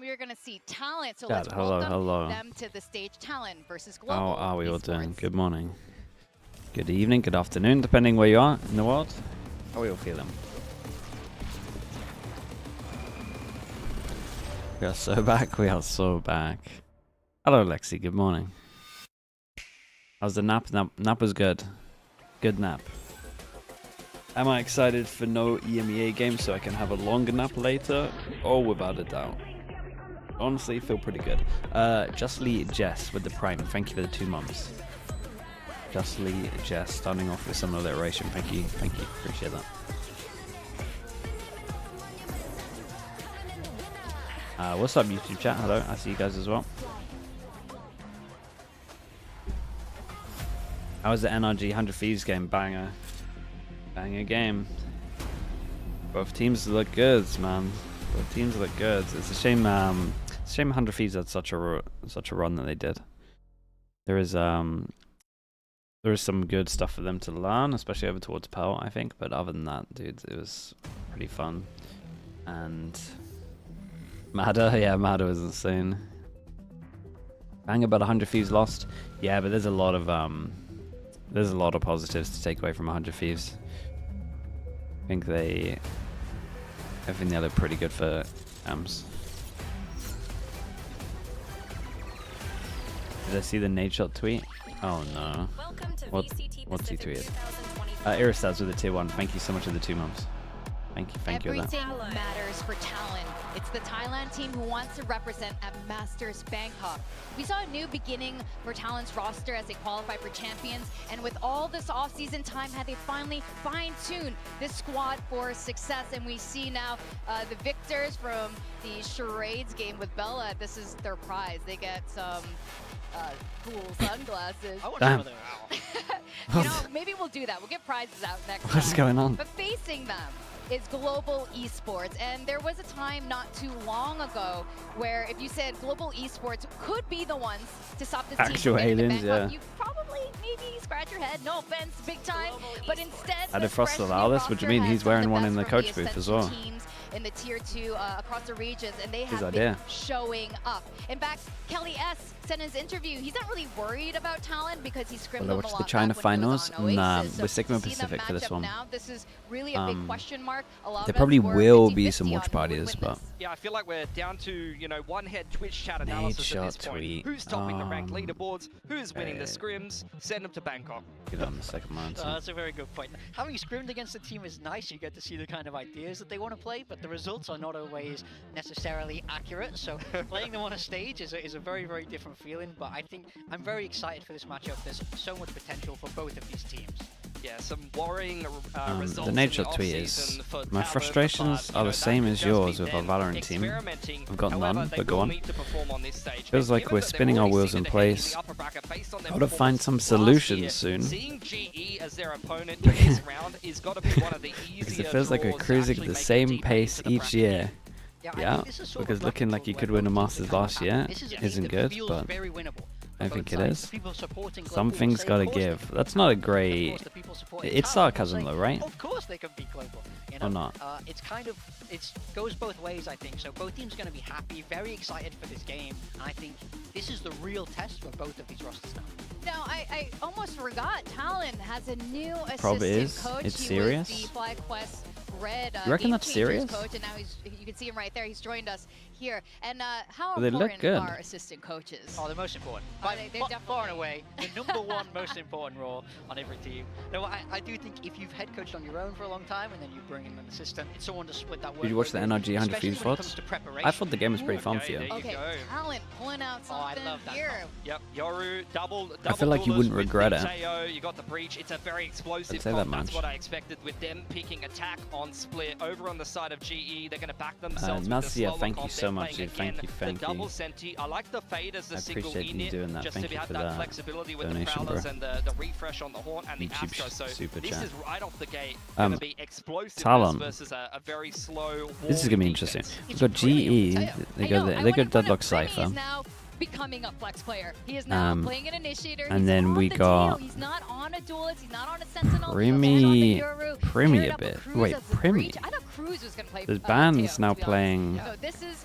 we're going to see Talent. So God, let's hello. welcome them to the stage. Talent versus Global How are we all Esports. doing? Good morning, good evening, good afternoon, depending where you are in the world. How are we all feeling? We are so back. We are so back. Hello, Lexi. Good morning. How's the nap? Nap was good. Good nap. Am I excited for no EMEA game so I can have a longer nap later? Oh, without a doubt. Honestly, feel pretty good. Justly Jess with the Prime. Thank you for the 2 months. Justly Jess, starting off with some alliteration. Thank you. Thank you. Appreciate that. What's up, YouTube chat? Hello. I see you guys as well. How was the NRG 100 Thieves game? Banger. Banger game. Both teams look good, man. Both teams look good. It's a shame. It's a shame 100 Thieves had such a run that they did. There is some good stuff for them to learn, especially over towards Pearl, I think. But other than that, dude, it was pretty fun. And Madder, yeah, Madder was insane. Bang about 100 Thieves lost. Yeah, but there's a lot of positives to take away from 100 Thieves. I think they look pretty good for AMS. Did I see the nade shot tweet? Oh no. What's he tweeted? Iristats with the tier 1. Thank you so much for the 2 months. Thank you for that. Everything matters for Talon. It's the Thailand team who wants to represent at Masters Bangkok. We saw a new beginning for Talon's roster as they qualify for champions, and with all this off-season time, had they finally fine-tuned this squad for success. And we see now the victors from the charades game with Bella. This is their prize. They get some cool sunglasses. I want Damn. to know. You know, maybe we'll do that. We'll get prizes out next time. What's going on? But facing them is Global Esports, and there was a time not too long ago where if you said Global Esports could be the ones to stop this team Actual from getting to aliens, Bangkok, yeah. you probably maybe scratch your head. No offense, big time, but instead, How did this Frost fresh allow new this? What do you roster mean? has He's some of wearing the one best in the from coach booth as well. teams in the tier 2 across the regions, and they His have idea. been showing up. In fact, Kelly S said in his interview he's not really worried about Talent because he scrimmed Well, I them a watched lot the China back when he was finals, on and Oasis. we're So sticking with to see them Pacific for match this up one. now, this is really a big question mark. A lot There of us probably were will be 50-50 some on watch who would parties, win but this. Yeah, I feel like we're down to, you know, one-head Twitch chat nade analysis at this shot point. tweet. Who's topping the ranked leaderboards? Who's winning the okay. scrims? Send them to Bangkok. Get on the second one. That's a very good point. Having scrimmed against a team is nice. You get to see the kind of ideas that they want to play, but the results are not always necessarily accurate. So playing them on a stage is a very, very different feeling. But I think I'm very excited for this matchup. There's so much potential for both of these teams. Yeah, some worrying results. The nature of tweet is my frustrations are the same as yours with our Valorant team. I've got none, but go on. Feels like we're spinning our wheels in place. Gotta find some solutions soon. Seeing GE as their opponent in this round is got to be one of the Because easier it feels like we're draws to cruising actually at the make same it deep pace into the each bracket. year. I Yeah, think this is sort of because looking like you replicable could where win a both teams Masters are last kind of year back. This is a isn't team that good, feels but very winnable I for think both it sides. is. The people supporting Some Global things say, gotta of course, give. they That's can not a beat Global. Of great... course, the people supporting It's Talent will sarcasm say, though, right? Of course they can beat Global. You know? Or not? It's kind of, it goes both ways, I think. So both teams are going to be happy, very excited for this game. And I think this is the real test for both of these rosters now. Now, I almost forgot, Talon has a new assistant Probably is. coach. It's He serious? was the FlyQuest Red You reckon Game that's Changers serious? coach, and now you can see him right there. He's joined us here. And how They look important good. are assistant coaches? Oh, the most important. They're definitely Far and away, the #1 most important role on every team. No, I do think if you've head coached on your own for a long time and then you bring in an assistant, it's someone to split that work. Did you watch the NRG 100 Thieves VODs? I thought the game was pretty fun for you. There you Okay, go. Talent pulling out Oh, I something love that here. call. Yep, Yoru, double I feel like you duelist wouldn't with regret the it. JO, you got the breach. It's a very explosive I'd say comp. that That's much. what I expected with them picking attack on split over on the side of GE. They're going to back themselves with Nasia, the slower thank you comp. so They're much, playing dude. Thank again you, thank the double you. senti. I like the fade as the I single appreciate you init, doing that. just Thank to you have for that that flexibility with the donation, prowlers bro. and the refresh on the horn and the YouTube Astro. So super this chat. is right off the gate going to be explosive Talon. versus a very slow. This is gonna be interesting. defense. We've got GE. They go Deadlock He Cypher. is now becoming a flex player. He is now playing an initiator. and He's then on we the got Dio. He's not on a duelist. He's not on a sentinel. Primi- He's on the Yoru. Primi Paired a up bit. Cruz Wait, as the Primi? breach. I thought Cruz was going to play. There's Ban's Teo, now to be honest. playing So this is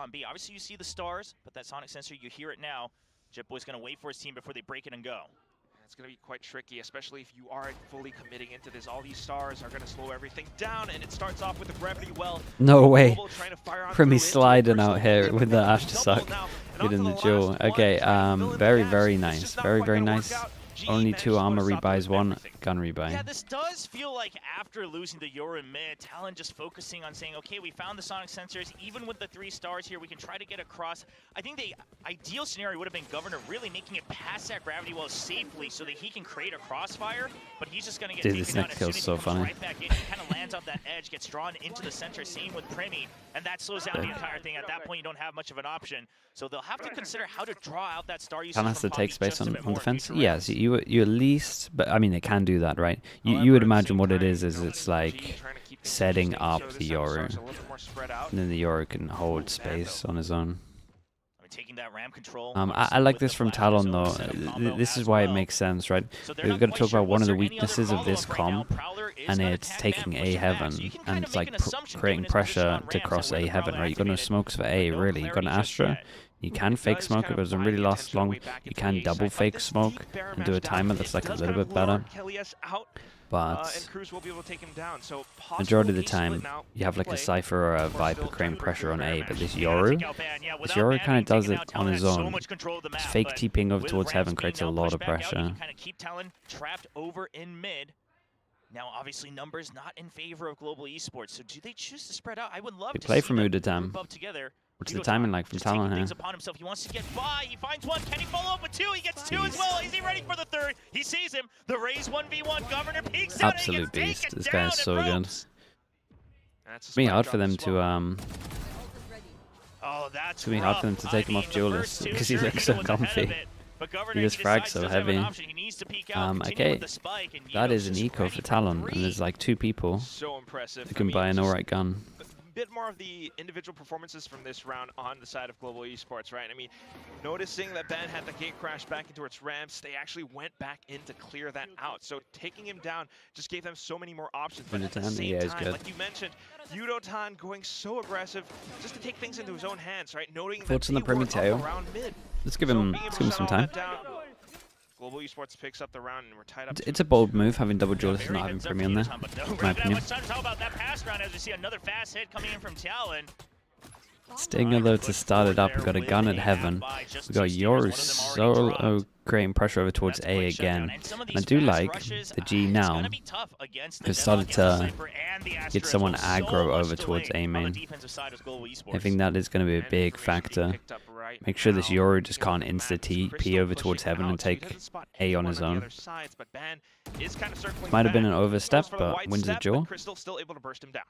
on B. Obviously, you see the stars, but that sonic sensor, you hear it now. Jetboy's going to wait for his team before they break it and go. It's going to be quite tricky, especially if you aren't fully committing into this. All these stars are going to slow everything down, and it starts off with the gravity well. No way. Global trying to fire on Primi through it. sliding First out of here all, with the Ash to double suck. now, and Hitting onto the last duel. one, Okay, trying to fill in the very, gaps. very It's nice. just not Very, quite very gonna work nice. out. Only 2 armor managed to rebuys, 1 everything. gun rebuy. Yeah, this does feel like after losing the Yoru mid, Talon just focusing on saying, okay, we found the sonic sensors. Even with the 3 stars here, we can try to get across. I think the ideal scenario would have been Governor really making it past that gravity well safely so that he can create a crossfire, but he's just going to get Dude, taken this down next as soon kill's as so he comes funny. right back in. He kind of lands off that edge, gets drawn into the center, same with Primi, and that slows down the entire thing. At that point, you don't have much of an option. So they'll have to consider how to draw out that star usage Talon has from to take Poppy space just a on bit more in defense. future Yes, rounds. you at least, but I mean they can do that, right? You would imagine what it is it's like setting up the Yoru, and then the Yoru can hold space on his own. I mean, taking that RAM control. I like with this the from plasma Talon though. zone set up combo This is as why it well. makes sense, right? So they're We've not got to quite talk sure, about one was of the there any other weaknesses of this follow-up right now? comp, Prowler is and gonna it's tag taking back, A push it back. heaven, So you can and kind it's of make like an assumption creating given his position pressure on to ramp, cross so A with the heaven, Prowler right? You've got no activated, smokes for but A, no really. You've got an clarity just Astra. yet. You can fake smoke, it doesn't really last long. You can double fake smoke and do a timer that's like a little bit better. But and Cruz will be able to take him down. So majority of the possible A time, split now you have like a play. Cypher or a Of course, Viper still creating two pressure on very A, match. but this Yeah, Yoru, take out Ban. Yeah, this without Yoru Ban kind of being does taken it out, on Talon his has so own. much control of the Just map, fake but TPing over with towards Rams heaven being creates a now lot pushed of back out, you pressure. can kind of keep Talon trapped over in mid. Now, obviously, numbers not in favor of Global Esports. So, do they choose to spread out? I would love They to play see from them Udatam. group up together. What's the Udatam timing like from just taking Talon here? things upon himself. He wants to get by. He finds one. Can he follow up with 2? He gets 2 as well. Is he ready for the 3rd? He sees him. The Raze 1v1. Governor peeks out. Absolute and he gets beast. taken This down guy is and so good. ropes. It's gonna be hard for them to Oh, that's It's gonna be hard for them to take him off duelist because he looks so comfy. He just frags so heavy. Okay, that is an eco for Talon, and there's like 2 people So impressive. who can buy an alright gun. Bit more of the individual performances from this round on the side of Global Esports, right? I mean, noticing that Ben had the gate crash back into its ramps, they actually went back in to clear that out. So taking him down just gave them so many more options. But at the Udotan, same yeah, he's time, good. like you mentioned, Udotan going so aggressive just to take things into his own hands, right? Noting Thoughts that on the they were Primi up around mid. Let's give So him being able some to shut all time. that down, Global Esports picks up the round and we're tied up. It's a bold move having double duelists and not having Primi on there. My opinion. How about that pass round as we see another fast hit coming in from Talon? Stinger though to start it up, we've got a gun at heaven. We've got Yoru solo creating pressure over towards A again. I do like the G now has started to get someone aggro over towards A main. I think that is going to be a big factor. Make sure this Yoru just can't insta-TP over towards heaven and take A on his own. Might have been an overstep, but wins the duel. Crystal still able to burst him down.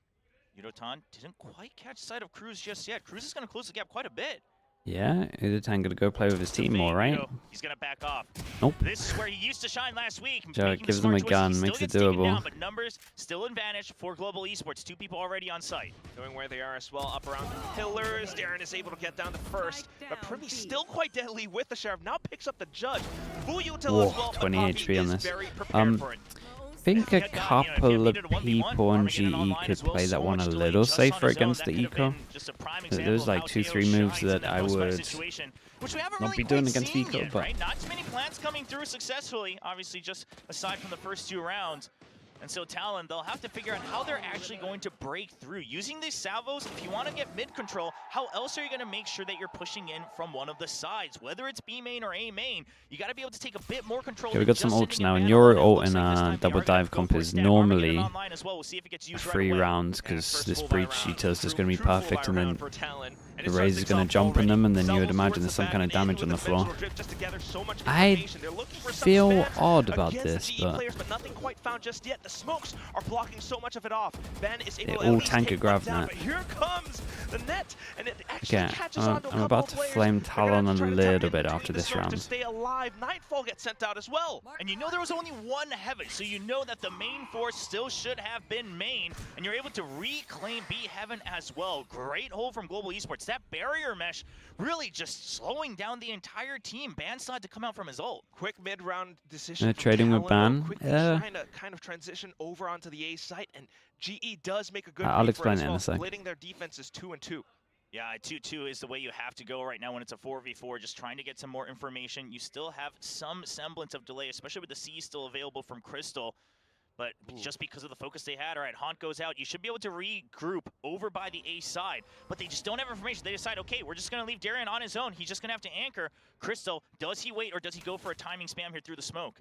Udotan didn't quite catch sight of Cruz just yet. Cruz is going to close the gap quite a bit. Yeah, Udotan gonna go play with his team more, right? He's going to back off. Nope. This is where he used to shine last week. Joe making gives smart them a choices. gun, He still makes it gets taken doable. down, but numbers still advantage for Global Esports. 2 people already on site. Knowing where they are as well, up around the pillars. Darren is able to get down the first, but Primi still quite deadly with the Sheriff. Now picks up the Judge. Full util as well. 20 Poppy HP on is this. very prepared for it. I think a couple of people on GE could play that one a little safer against the eco. There's like 2-3 moves that I would not be doing against the eco, but not too many plants coming through successfully, obviously just aside from the first 2 rounds. And so Talon, they'll have to figure out how they're actually going to break through. Using these salvos, if you want to get mid control, how else are you going to make sure that you're pushing in from one of the sides? Whether it's B main or A main, you got to be able to take a bit more control. okay, we got some ults now, and your ult in a double dive comp is normally 3 rounds, because this breach utility is going to be perfect, and then the Raze is going to jump on them, and then you would imagine there's some kind of damage on the floor. I feel odd about this, but nothing quite found just yet. The smokes are blocking so much of it off. Ben is able they to all at least tank take a grav one down, net. but here comes the net, and it actually Okay, catches onto a I'm couple about of to players. flame They're gonna have Talon to a try to tap little in bit between after the this smoke round. to stay alive. Nightfall gets sent out as well. And you know there was only 1 heaven, so you know that the main force still should have been main, and you're able to reclaim B heaven as well. Great hold from Global Esports. That barrier mesh really just slowing down the entire team. Ban's not to come out from his ult. Quick mid-round decision. From trading with Talon, Ban. quickly trying to kind of transition over onto the A site, and GE does make a good I'll read for explain it it in a as well, sec. splitting their defenses 2-2. Yeah, 2-2 is the way you have to go right now when it's a 4v4, just trying to get some more information. You still have some semblance of delay, especially with the C still available from Crystal. But just because of the focus they had, all right, Haunt goes out. You should be able to regroup over by the A side. But they just don't have information. They decide, okay, we're just going to leave Darren on his own. He's just going to have to anchor. Crystal, does he wait or does he go for a timing spam here through the smoke?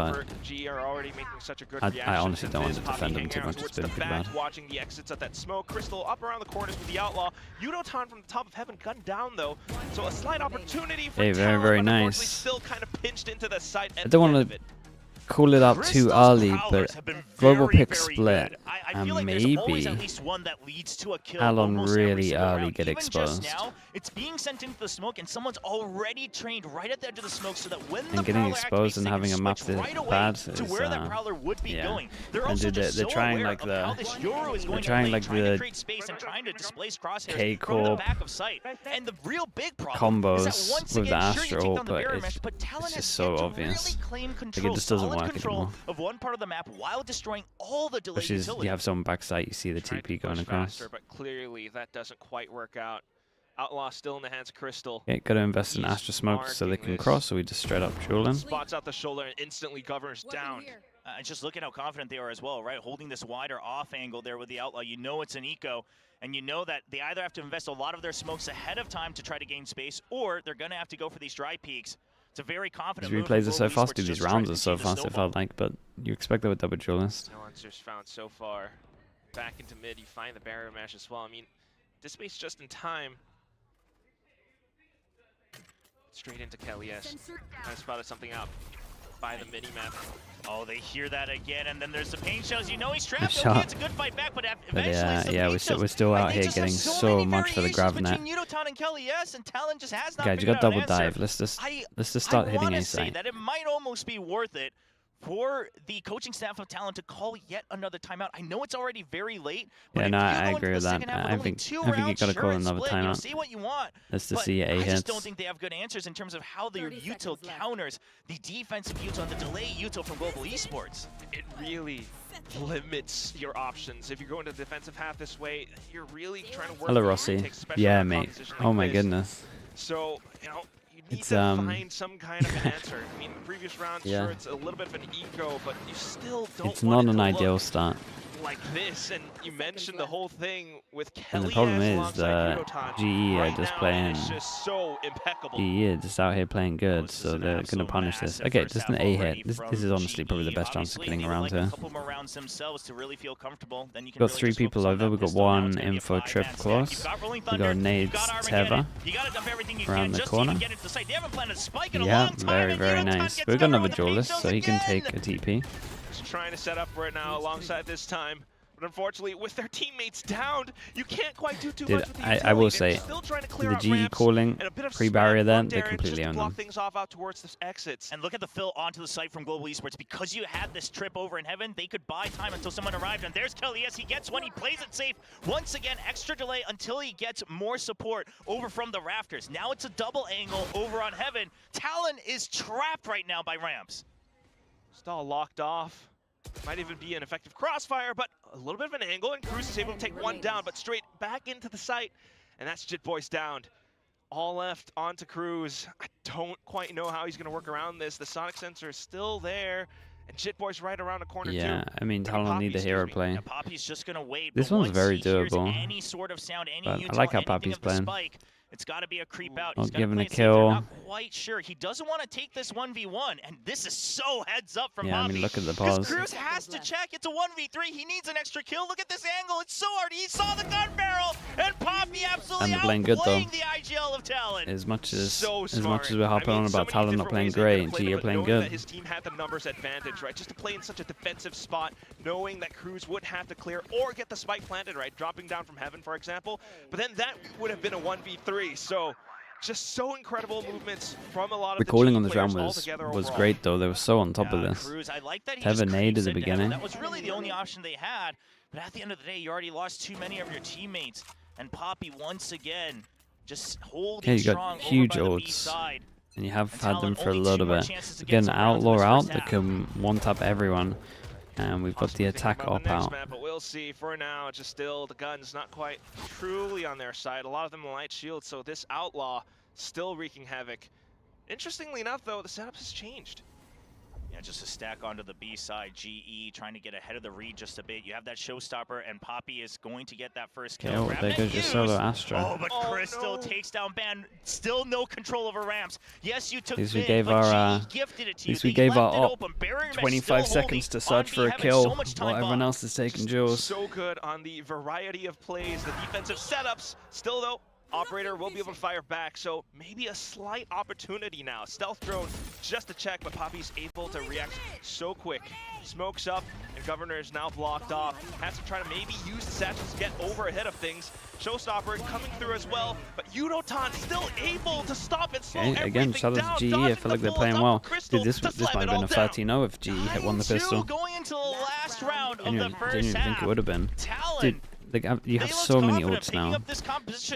However, GE are already making such a good reaction. I honestly don't want Viz to defend popping him too arrows much. It's towards been the pretty back, bad. watching the exits of that smoke. Crystal up around the corners with the Outlaw. Yudotan from the top of heaven gunned down though. So a slight opportunity for Hey, very, Talon, very but unfortunately nice. Still kind of pinched into the site at I don't the end want of it. to call it up too Crystal's early, prowlers but have been global very, pick very split, good. I and feel like there's always at maybe least one that leads to a kill Talon almost every really single early round. get Even exposed. just now, it's being sent into the smoke, and someone's already trained right at the edge of the smoke, so that when And the getting Prowler exposed activates, and they having can a map switch this right away bad to is, where that Prowler would be yeah. going. They're And also just they're so trying aware like of the- how this Yoru is going to trying play, like trying the to create space and trying to displace crosshairs from KICKOFF the back of sight. And the real big problem is that combos once with the again, sure, you Astra take ult, down the but barrier it's mesh, but Talon just has so yet to obvious. really claim Like control, it just doesn't solid work control anymore. of one part of the map while destroying all the delay Especially as utility. you have someone backside, you see the Tried to TP going push across. faster, but clearly that doesn't quite work out. Outlaw still in the hands of Crystal. Yeah, gotta invest in He's Astra smoke so they marking can this. cross, so we just straight up duel in. Spots out the shoulder and instantly Governor's down. And just look at how confident they are as well, right? Holding this wider off angle there with the Outlaw. You know it's an eco, and you know that they either have to invest a lot of their smokes ahead of time to try to gain space, or they're going to have to go for these dry peaks. It's a very confident These move replays from are so Global fast, Esports these just to try rounds to are so continue to fast, it snowball. felt like, but you expect that with double duelist. No answers found so far. Back into mid, you find the barrier mesh as well. I mean, this space just in time. Straight into Kelly's. I spotted something out by the mini-map. Oh, they hear that again, and then there's the pain shells. You know he's trapped. shot. Okay, it's a good fight back, but eventually some yeah, pain we're shells. still out Like, they here just have getting so so many much for the variations grab net. between Udotan and Kelly, yes, and Talon just has not Guys, you figured got out an double answer. dive. Let's just start I hitting wanna A say site. that it might almost be worth it for the coaching staff of Talon to call yet another timeout. I know it's already very late, but Yeah, if no, you I go into agree the with that. second half with I only think two you rounds, gotta sure, call it's another split, you know, timeout. say what you want. Let's just But see A I hits. just don't think they have good answers in terms of how their util counters the defensive util and the delay util from Global Esports. It really limits your options. If you go into the defensive half this way, you're really trying to work. Hello, with Rossi. Retake, especially Yeah, in a mate. composition like Oh my this. goodness. So, you know, you need It's, to find some kind of an answer. I mean, the previous round, Yeah. sure, it's a little bit of an eco, but you still don't It's want not it an to ideal look start. like this. And you mentioned the whole thing with And Kelly the problem is alongside that Udotan. GE are Right just now, playing. It's just so impeccable. GE are just out here playing good, This is so an they're gonna absolute punish this. massive Okay, first just an half A already hit. This from is honestly probably the GE. best chance of Obviously, getting they would around like here. a couple more rounds themselves to really feel comfortable. Then you can Got really three just focus people on over. that We've got pistol. Now one it's gonna be a info trip 5-man stack. close. You've got Rolling We Thunder, got you've nades got Armageddon. Teva You gotta dump everything you around can the just corner. to even get into the site. They haven't planted a spike in a Yeah, long time. very, and very Udotan nice. gets We've got another another with the paint duelist, shells so he can again. take a TP. Just trying to set up for it now alongside this time. But unfortunately, with their teammates downed, you can't quite do too much with the I will utility. say, They're still trying to clear the out GE ramps calling and a bit of pre-barrier spam there, front they area completely just to own block them. things off out towards the exits. And look at the fill onto the site from Global Esports. Because you had this trip over in heaven, they could buy time until someone arrived. And there's Kelly. Yes, he gets one. He plays it safe. Once again, extra delay until he gets more support over from the rafters. Now it's a double angle over on heaven. Talon is trapped right now by ramps. Stall locked off. Might even be an effective crossfire, but a little bit of an angle, and Cruz is able to take one down, but straight back into the site, and that's Jitboy's downed. All left onto Cruz. I don't quite know how he's going to work around this. The sonic sensor is still there, and Jitboy's right around the corner Yeah, too. I mean, Poppy, Talon need the hero excuse me. play. Yeah, Poppy's just gonna wait. This but one's once very he hears doable, Any sort of sound, any but I util, like how anything Poppy's of the playing. spike, it's got to be a creep out. Not He's gotta given play a it safe. They're kill. Not quite sure. He doesn't want to take this 1v1, and this is so heads up from Yeah, I Poppy. mean, look at the Because pause. Cruz has to check. It's a 1v3. He needs an extra kill. Look at this angle. It's so hard. He saw the gun barrel, and Poppy absolutely And they're playing good, though. outplaying the IGL of Talon. As much as So as much smart. as we're harping I mean, on so about many Talon not different playing ways they could've great, played GE it, are but playing knowing good. that his team had the numbers advantage, right? Just to play in such a defensive spot, knowing that Cruz would have to clear or get the spike planted, right? Dropping down from heaven, for example. But then that would have been a 1v3. So just so incredible movements from a lot of The the calling GE on this players round altogether was overall. great though. They were so on top of this. Cruz, I like that he Have just a nade creeps at the into heaven. beginning. That was really the only option they had. But at the end of the day, you already lost too many of your teammates. And Poppy, once again, just holding Yeah, you got strong huge over by the B ults. side. And you have And had Talon them for a only two little more bit. chances to get Get an some rounds in outlaw this out first that half. can one-tap everyone. And we've got the Possibly attack thinking about op the next out. map, but we'll see. For now, it's just still the gun's not quite truly on their side. A lot of them light shield, so this outlaw still wreaking havoc. Interestingly enough, though, the setup has changed. Yeah, just a stack onto the B side. GE trying to get ahead of the read just a bit. You have that showstopper, and Poppy is going to get that first kill. Okay, Grab there that goes your use. solo Astra. Oh, but Oh, Crystal no. takes down Ban. Still no control over ramps. Yes, you took At least we mid, gave but our, GE gifted it to at least you. we They gave left our it op open. Barrier mesh 25 still seconds to holding. search On for B a having kill so much time while everyone bomb. else is taking Just duels. so good on the variety of plays, the defensive setups. Still, though, Operator will be able to fire back, so maybe a slight opportunity now. Stealth drone just to check, but Poppy's able to react so quick. Smokes up, and Governor is now blocked off. Has to try to maybe use the satchels to get over ahead of things. Showstopper coming through as well, but Yudotan still able to stop and slow everything again, shout out to GE. I feel like they're playing well. Dude, this might have been a 13-0 if GE had won the pistol. Going into the last round of the Genuinely first half. think it would have been. Talon. Dude, you have so many ults now.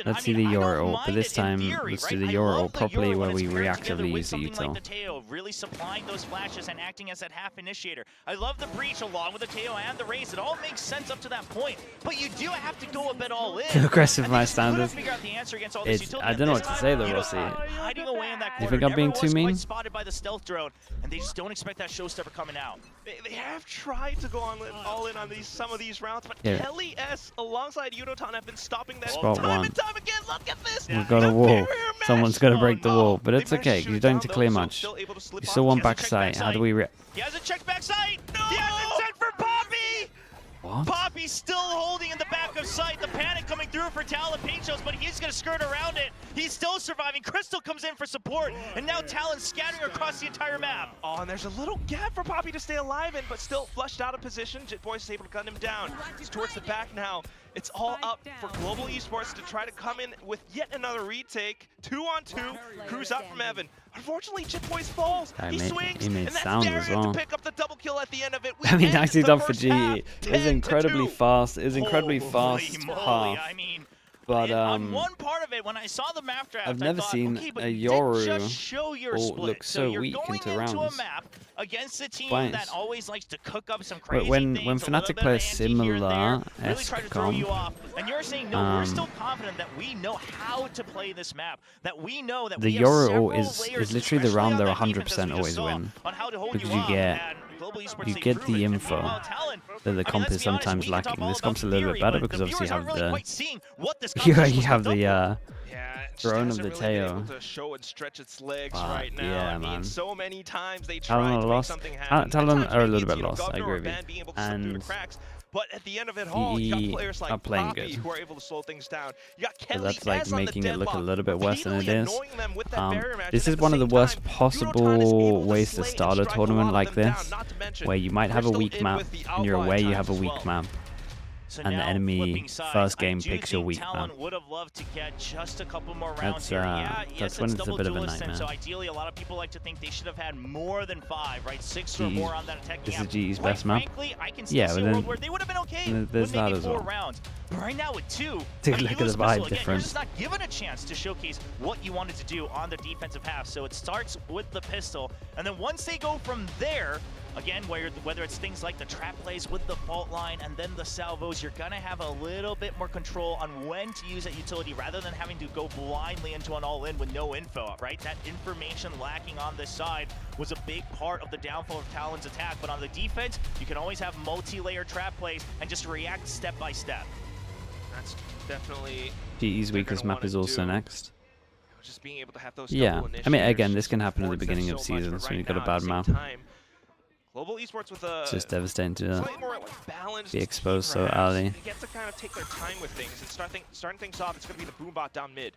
Let's see the Euro ult, but this time let's do the Euro ult properly where we reactively use the util. Like the Teo, really supplying those flashes and acting as that half initiator. I love the breach along with the Teo and the raise. It all makes sense up to that point, but you do have to go a bit all in. Too aggressive, my standards. I don't know what to say though, Rossi. Hiding away in that corner. Do you think I'm being too mean? Spotted by the stealth drone, and they just don't expect that showstopper coming out. They have tried to go all in on some of these rounds, but Kelly S alongside Yudotan have been stopping that time and time again. Look at this. We've got a wall. Someone's got to break the wall, but it's okay. You don't need to clear much. You still want backside. How do we He hasn't checked backside. No! He hasn't sent for Poppy. What? Poppy's still holding in the back of sight. The panic coming through for Talon paint shows, but he's going to skirt around it. He's still surviving. Crystal comes in for support, and now Talon scattering across the entire map. Oh, and there's a little gap for Poppy to stay alive in, but still flushed out of position. Jitboy is able to gun him down. He's towards the back now. It's all up for Global Esports to try to come in with yet another retake. 2-on-2, Cruz up from Evan. Unfortunately, Jitboy falls. He swings, he made and that's sound as well. to pick up the double kill at the end of it. I mean, nicely done for GE. It's incredibly fast. It's incredibly fast half. I mean, but on one part of it, when I saw the map draft, I've never seen a Yoru ult look so weak into rounds. Against a team Twice. that always likes to cook up some crazy when things, Fnatic plays similar comp, and you're saying no, we're still confident that we know how to play this map, that we know that the we have Euro ult several is literally the layers, round they're especially on that 100% defense, as we always just saw, win, on how to hold because you you up, get and Global Esports, you they've get the proven it. info While Talon, that the comp is sometimes lacking. This comp's a little bit better because obviously you have the you have the drone of the really Teo. to show and stretch its legs right now. Yeah, I mean, man. so many times they Talon tried to lost. make something happen. Talon are a little At bit times, lost. I agree with you. And but at the end of it all, you got players like are playing Poppy good. who are able to slow things down. You got Kelly So that's like S on the making it look a deadlock, little bit worse than it repeatedly is. annoying them with that barrier match, This and is at one of the same worst time, possible ways to slay start a and strike tournament lot like of them this, down, not to mention where you might have a Crystal weak in map, with the and you're outlier away, you times have a as weak well. map. So And the now, enemy flipping sides, first I game do picks your think weak Talon map. would have loved to get just a couple more rounds That's here. Yeah, that's yes, when it's it's a double bit of a duelist time, nightmare. so ideally, a lot of people like to think they should have had more than 5, right? 6 or GE. more on that attacking This is app. GE's Quite best map. frankly, I can still Yeah, see but a then world where they would have been okay there's when they that did as 4 well. rounds. But right now with 2, Dude, a look at the US vibe pistol, again, you're difference. just not given a chance to showcase what you wanted to do on the defensive half. So it starts with the pistol, and then once they go from there, again, whether it's things like the trap plays with the fault line and then the salvos, you're going to have a little bit more control on when to use that utility rather than having to go blindly into an all-in with no info, right? That information lacking on this side was a big part of the downfall of Talon's attack, but on the defense, you can always have multi-layer trap plays and just react step by step. That's definitely GE's weakest map is also do. next. Just being able to have those Yeah, double I mean, again, initiators this can happen at the supports them beginning of so much, seasons but when right you've got a now, bad at the map. same time, Global Esports with a It's just devastating to slightly more balanced be exposed so team, early. They get to kind of take their time with things and starting things off. It's going to be the Boombot down mid.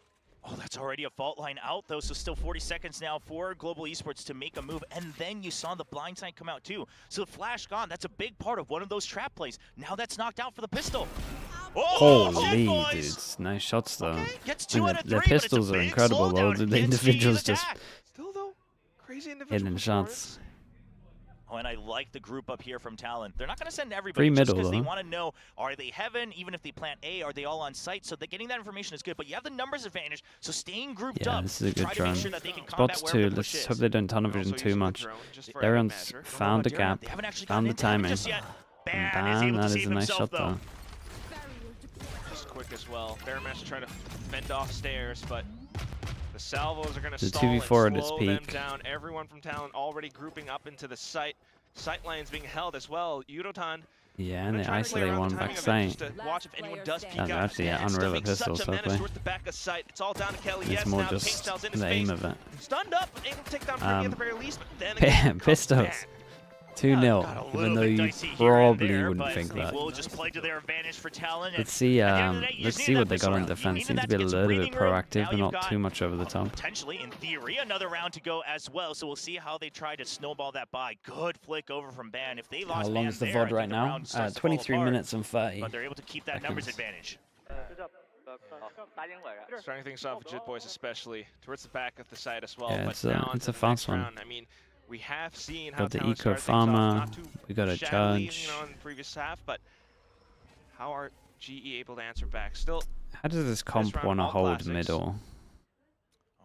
Oh, that's already a fault line out, though, so still 40 seconds now for Global Esports to make a move, and then you saw the blind side come out, too. So flash gone, that's a big part of one of those trap plays. Now that's knocked out for the pistol. Oh, Holy, boys. dudes. Nice shots, though. Okay, gets I mean, 2 out of 3, the but it's a pistols are big incredible, though. slowdown The against individuals GE's just attack. Still, though, crazy individual hitting shots. performance. Oh, and I like the group up here from Talon. They're not going to send everybody Free just middle, because they though. want to know, are they heaven? Even if they plant A, are they all on site? So getting that information is good, but you have the numbers advantage, so staying grouped Yeah, up, this is a good try to make drone. sure that they can combat Spots wherever too. the push Let's is. hope they don't tunnel vision Also too using the much. drone just for Everyone's added measure. found the They gap, haven't actually found gotten the timing. just yet. And Ban is bam, able to that is save a nice himself, shot, though. Just quick as well. Baramash trying to fend off stairs, but the salvos are going to The stall and 2v4 at its slow them peak. down. Everyone from Talon already grouping up into the site. Sight lines being held as well. Yudotan. Yeah, and they trying to play isolate around one the back timing of it site. just to watch if anyone does peek That's out. actually Yeah, unreal stuffing at pistols, such a menace hopefully. towards the back of sight. It's all down to Kelly. It's Yes, more now just paint cells in his the aim face. of it. Stunned up, able to take down Pretty at the very least, but then again, Pistols. 2-0, even though you probably wouldn't think that. Will just play to their advantage for Talon. Let's see what they got on defense. Seems to be a little bit proactive, but not too much over the top. Potentially, in theory, another round to go as well. So we'll see how they try to snowball that by. Good flick over from Ban. If they lost How long is the VOD right now? 23 minutes and 30. But they're able to keep that numbers advantage. Starting things off with JitBoys especially towards the back of the side as well. Yeah, but it's a fast one. I mean, we have seen how got the Talon eco started things off, farmer. not too We got a shabbily, judge. you know, in the previous half, but how are GE able to answer back? Still, How does this comp round, want to all hold classics. middle?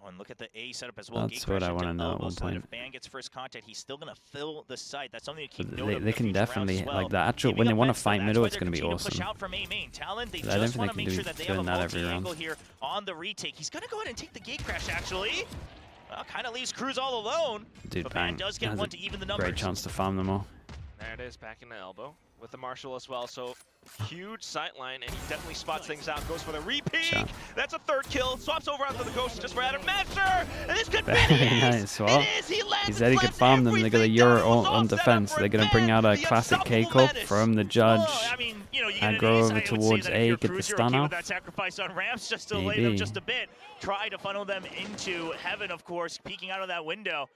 Oh, and look at the A setup as well. That's what I want to know at one point. If Ban gets first contact, he's still going to fill the site. That's something to keep But note of in they the can future rounds definitely, as well. like the actual, Giving when they up want to vets, fight that's middle, why it's they're going to be continuing to push awesome. out from A main. Talon, they I don't just think want they to make can sure do that they have a doing that every multi-angle round. here on the retake. He's going to go ahead and take the gate crash, actually. Kind of leaves Cruz all alone. Dude, But Ban Bang does get has one a to even the numbers. great chance to farm them all. there it is, back in the elbow with the Marshall as well. So huge sight line, and he definitely spots things out. Goes for the repeat. Shot. That's a third kill. Swaps over onto the Ghost just for Adam Master, and this could be Very the ace. nice. Well, It is. He lands he and said he could slams farm them. They got a everything Euro down. on All set up defense. for They're going to bring Ben, out a the classic unstoppable KICKOFF menace. from the judge. Well, I mean, you know, you get Aggro an ace, over I would say towards that if A, you're get the Cruz, you're stun okay with off. that sacrifice on ramps, just to delay them Maybe. just a bit. Try to funnel them into heaven, of course, peeking out of that window.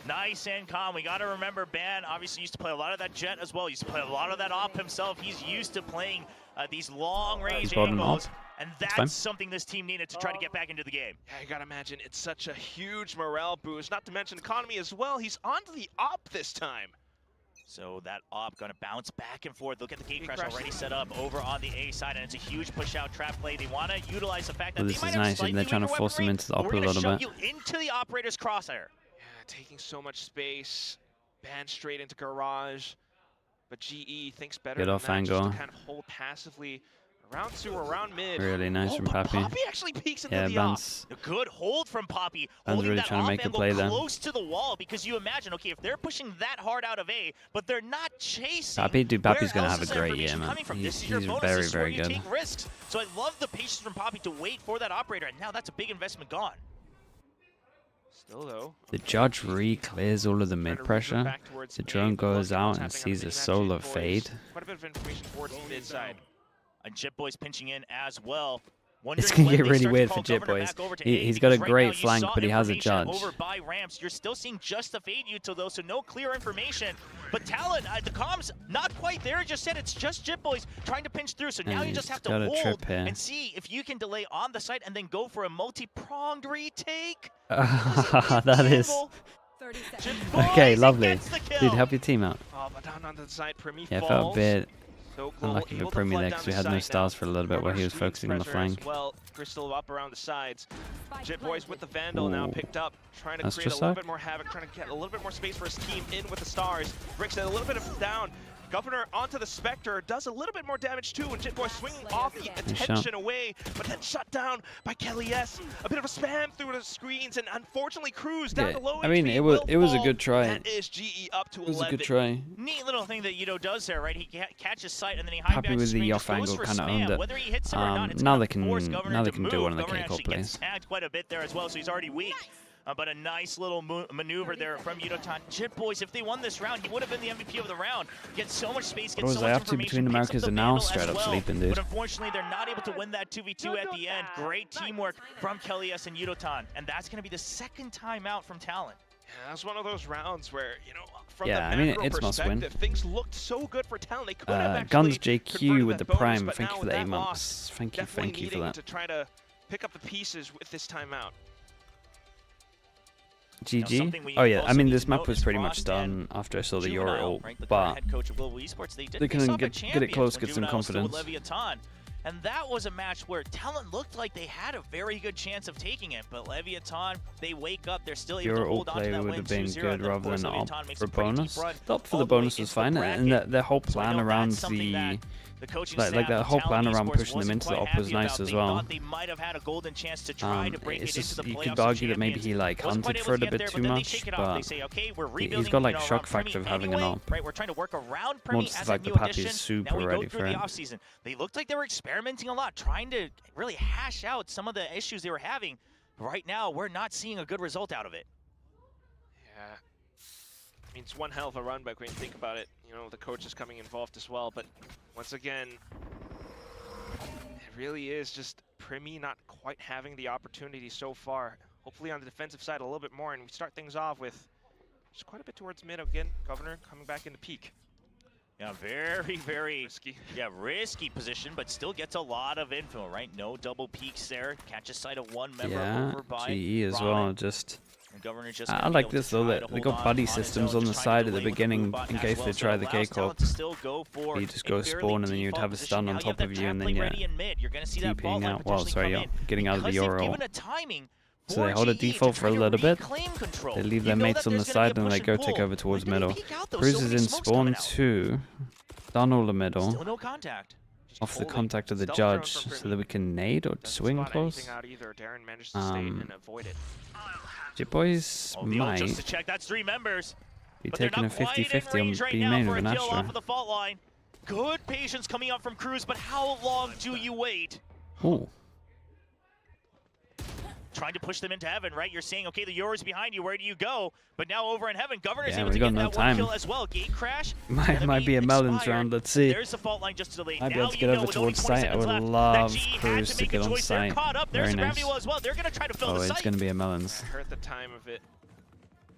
Nice and calm. We got to remember, Ban obviously used to play a lot of that jet as well. He used to play a lot of that op himself. He's used to playing these long-range angles, and that's something this team needed to try to get back into the game. Yeah, you gotta imagine it's such a huge morale boost, not to mention economy as well. He's onto the op this time. So that op gonna bounce back and forth. Look at the gate crash already set up over on the A side, and it's a huge push-out trap play. They want to utilize the fact that Well, they this might is have nice, and slightly they're trying to weaker force them weaponry, into the but op we're a gonna little shove bit. you into the operator's crosshair. Yeah, taking so much space. Ban straight into garage. But GE thinks better Get than off that, angle. just to kind of hold passively around 2 or around mid. Really nice from but Pappy. Poppy actually peeks into Yeah, the op. Ben's A good hold from Poppy, Ben's holding really that trying to off make a angle play there. close to the wall, because you imagine, okay, if they're pushing that hard out of A, but they're not chasing, Pappy's where going to else have a is that great year, information man. coming from? He's This is your bonus. very, This is where very you good. take risks. So I love the patience from Poppy to wait for that operator, and now that's a big investment gone. Still though. The judge re-clears all of the Trying to mid-pressure. revert back towards The A, drone but look goes at out what's and happening on sees the a mid-match. solar JitBoys, fade. Quite a bit of information towards the mid side. And JitBoys pinching in as well. It's Wondering going to when get they really start to weird call for Governor JitBoys. back over to He's A, got a because right great now you flank, saw but he has a information judge. Over by ramps, you're still seeing just the fade util though, so no clear information. But Talon, the comms not quite there just yet. It's just JitBoys trying to pinch through. So now And you just he's have to got a hold trip here. and see if you can delay on the site and then go for a multi-pronged retake. That is... JitBoys, Okay, he lovely. gets the kill. Dude, help your team out. Oh, but down onto the side, Primi Yeah, falls. felt a bit So Global unlucky for able to Premier flood there down because we the had no side stars now. for a little bit where he was Extreme focusing on the pressure as flank. Well, Crystal up around the sides. JitBoys with the Vandal now Ooh. picked up, trying to That's create a just little that. bit more havoc, trying to get a little bit more space for his team in with the stars. Bricks a little bit of down. Governor onto the Spectre, does a little bit more damage too, and JitBoys swinging off the attention away, but then shut down by Kelly S. A bit of a spam through the screens, and unfortunately Cruz down Yeah, to low I mean, HP it was will a fall. good try. That is GE up to It was 11. a good try. Neat little thing that Yudo does there, right? He catches sight and then he Happy hijacks with the screen, off just goes angle, for kinda spam. owned it. Whether he hits him or not, it's Now gonna they can force Governor now they to can move. do one on the Governor KICKOFF actually gets plays. tagged quite a bit there as well, so he's already weak. But a nice little maneuver there from Yudotan. JitBoys, if they won this round, he would have been the MVP of the round. Gets so much space, What gets was so I much up to information, between picks up Americas the and now? Vandal Straight as up well. sleeping, dude. But unfortunately, they're not able to win that 2v2 at the end. Great teamwork from Kelly S and Yudotan. And that's going to be the second time out from Talon. Yeah, that was one of those rounds where, you know, from Yeah, the I mean, macro it's must win. perspective, things looked so good for Talon. They could have actually Guns JQ converted with the that bonus, Prime. but Thank now you for with the 8 that months. loss, Thank you for needing that. to try to pick up the pieces with this timeout. GG. Oh yeah, I mean this map was pretty much done after I saw the Euro ult, but head coach of Global Esports, they they can get it champions close, when get some Juvenile stood with confidence. Leviathan. And that was a match where Talon looked like they had a very good chance of taking it, but Leviathan, they wake up, they're still able to Euro hold ult on to play that would win have been 2-0, good and then, of rather course, than Leviathan opt makes for a pretty deep bonus. run The opt for all the the way bonus was into fine, the and bracket. their whole So I plan know around that's something that the coaching like staff that of whole Talon plan around Esports pushing them wasn't into the quite op was happy nice about. as They well. thought they might have had a golden chance to try to break It's it into just the you playoffs could of argue that maybe champions. he like Wasn't quite hunted able for to it a get bit there, too but then they much, shake it off. They but say, okay, we're he's rebuilding, got like you know, shock around factor Premi of having an anyway, op. right? We're trying to work around Premi Monsters as like a the new Pappy is addition. super Now we go ready through for the it. offseason. They looked like they were experimenting a lot, trying to really hash out some of the issues they were having. Right now, we're not seeing a good result out of it. Yeah. I mean, it's one hell of a run by Queen. Think about it. You know, the coach is coming involved as well. But once again, it really is just Primi not quite having the opportunity so far. Hopefully on the defensive side a little bit more, and we start things off with just quite a bit towards mid again. Governor coming back into peak. Yeah, very risky. Yeah, risky position, but still gets a lot of info, right? No double peeks there. Catches sight of one member over by GE as well. Just Governor just I like this though, that they got buddy systems on the side at the beginning in case they try the K-Off. You just go spawn and then you'd have a stun on top of you and then you're TPing out. Well, sorry, you're getting out of the Euro. So they hold a default for a little bit. They leave their mates on the side and they go take over towards middle. Cruz is in spawn 2. Done all the middle. Still no contact. Off the contact of the judge so that we can nade or swing close. Jitboys might just to check, that's 3 members. be taking a 50-50 on B main with an Astra. Good patience coming up from Cruz, but how long do you wait? Ooh. Trying to push them into heaven, right? You're saying, okay, the Euro's behind you, where do you go? But now over in heaven, Governor's able to get that one kill as well. Gate crash. Might be a Melons round, let's see. There's the fault line just delayed. Might be able to get over towards site. I would love Cruz to get on site. Very nice. Oh, it's going to be a Melons. I heard the time of it.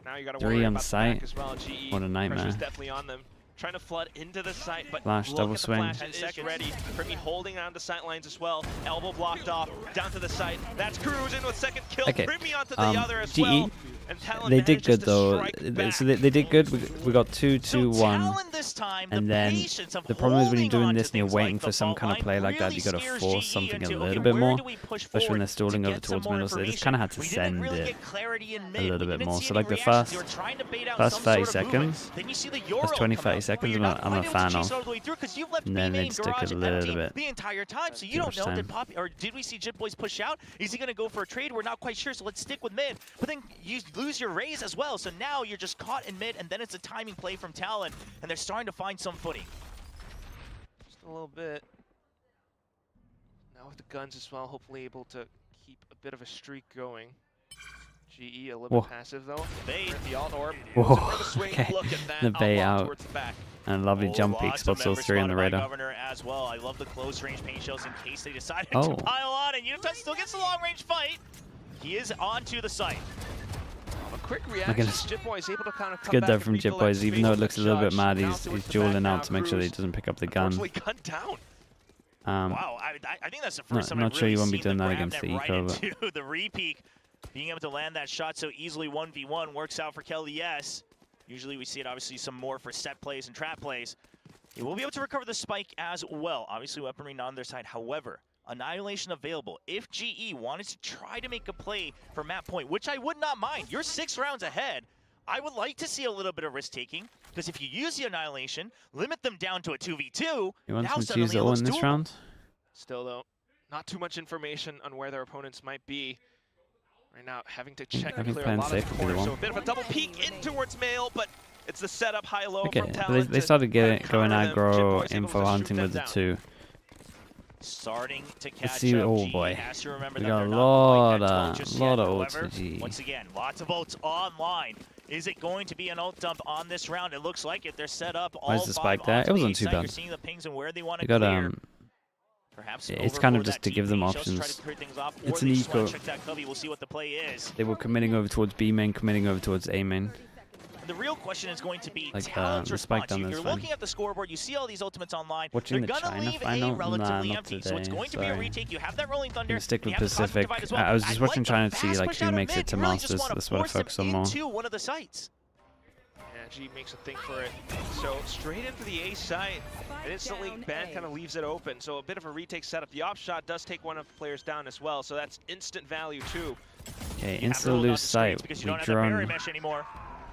Now you got to 3 worry on about site. as well. GE. What a nightmare. Pressure's definitely on them. Trying to flood into the site, but Flash, look double at the swing. flash. 10 seconds ready. Primi holding on the sight lines as well. Elbow blocked off. Down to the site. That's Cruz in with second kill. Okay. Primi onto the other as GE, well. And Talon they did good though. So They did good. We got 2-2-1. And then the problem is when you're doing this and you're waiting for some kind of play like that, you got to force something a little bit more. Especially when they're stalling over towards middle, so they just kind of had to send it a little bit more. So like the first 30 seconds, first 20-30 seconds, I'm a fan of. And then they just took a little bit. The entire time, so you don't know, did we see Jitboys push out? Is he going to go for a trade? We're not quite sure, so let's stick with mid. But then you lose your raise as well, so now you're just caught in mid, and then it's a timing play from Talon, and they're starting to find some footing. Just a little bit. Now with the guns as well, hopefully able to keep a bit of a streak going. GE a little bit passive though. The alt orb. Okay. The bay out. And a lovely jump peek spots all 3 on the radar. Governor as well. I love the close range paint shells in case they decide to pile on, and Utah still gets a long range fight. He is onto the site. A quick reaction. Jitboys able to kind of it's good though from Jitboys, even though it looks a little bit mad, he's dueling out to make sure that he doesn't pick up the gun. Wow, I think that's the first time not sure you won't be doing that against the eco, but the re-peek, being able to land that shot so easily 1v1 works out for Kelly, yes. Usually we see it obviously some more for set plays and trap plays. He will be able to recover the spike as well. Obviously weaponry not on their side. However, Annihilation available. If GE wanted to try to make a play for map point, which I would not mind, you're 6 rounds ahead. I would like to see a little bit of risk taking, because if you use the Annihilation, limit them down to a 2v2. You want them to use it all in this round? Still though, not too much information on where their opponents might be. Right now, having to check and clear a lot of the corners. So a bit of a double peek in towards Mail, but it's the setup high-low from Talon. They started going aggro info hunting with the 2. Starting to catch Let's see, up. oh boy, we got a lot of ults for GE. Once again, lots of ults online. Is it going to be an ult dump on this round? It looks like it. They're set up all 5. Where's the spike there? It wasn't too bad. You're seeing the pings and where they want to got clear. Perhaps it's kind of just to give them options. It's an eco. We'll see what the play is. They were committing over towards B main, committing over towards A main. The real question is going to be like Talon's the spike response. down You're this looking at the scoreboard, you see all these ultimates online. Watching They're the gonna China leave final? A relatively Nah, empty, not so it's today. going to be a retake. You have that rolling thunder. I'm gonna stick with you have the Pacific. Divide as well. I was just watching China to see fast like push who out of makes mid. it to You really Masters. just wanna That's what I force them focus on more. into one of the sites. Yeah, G makes a think for it. So straight into the A site, and instantly Ban kind of leaves it open. So a bit of a retake setup. The op shot does take one of the players down as well, so that's instant value too. Okay, instant lose site. We drone.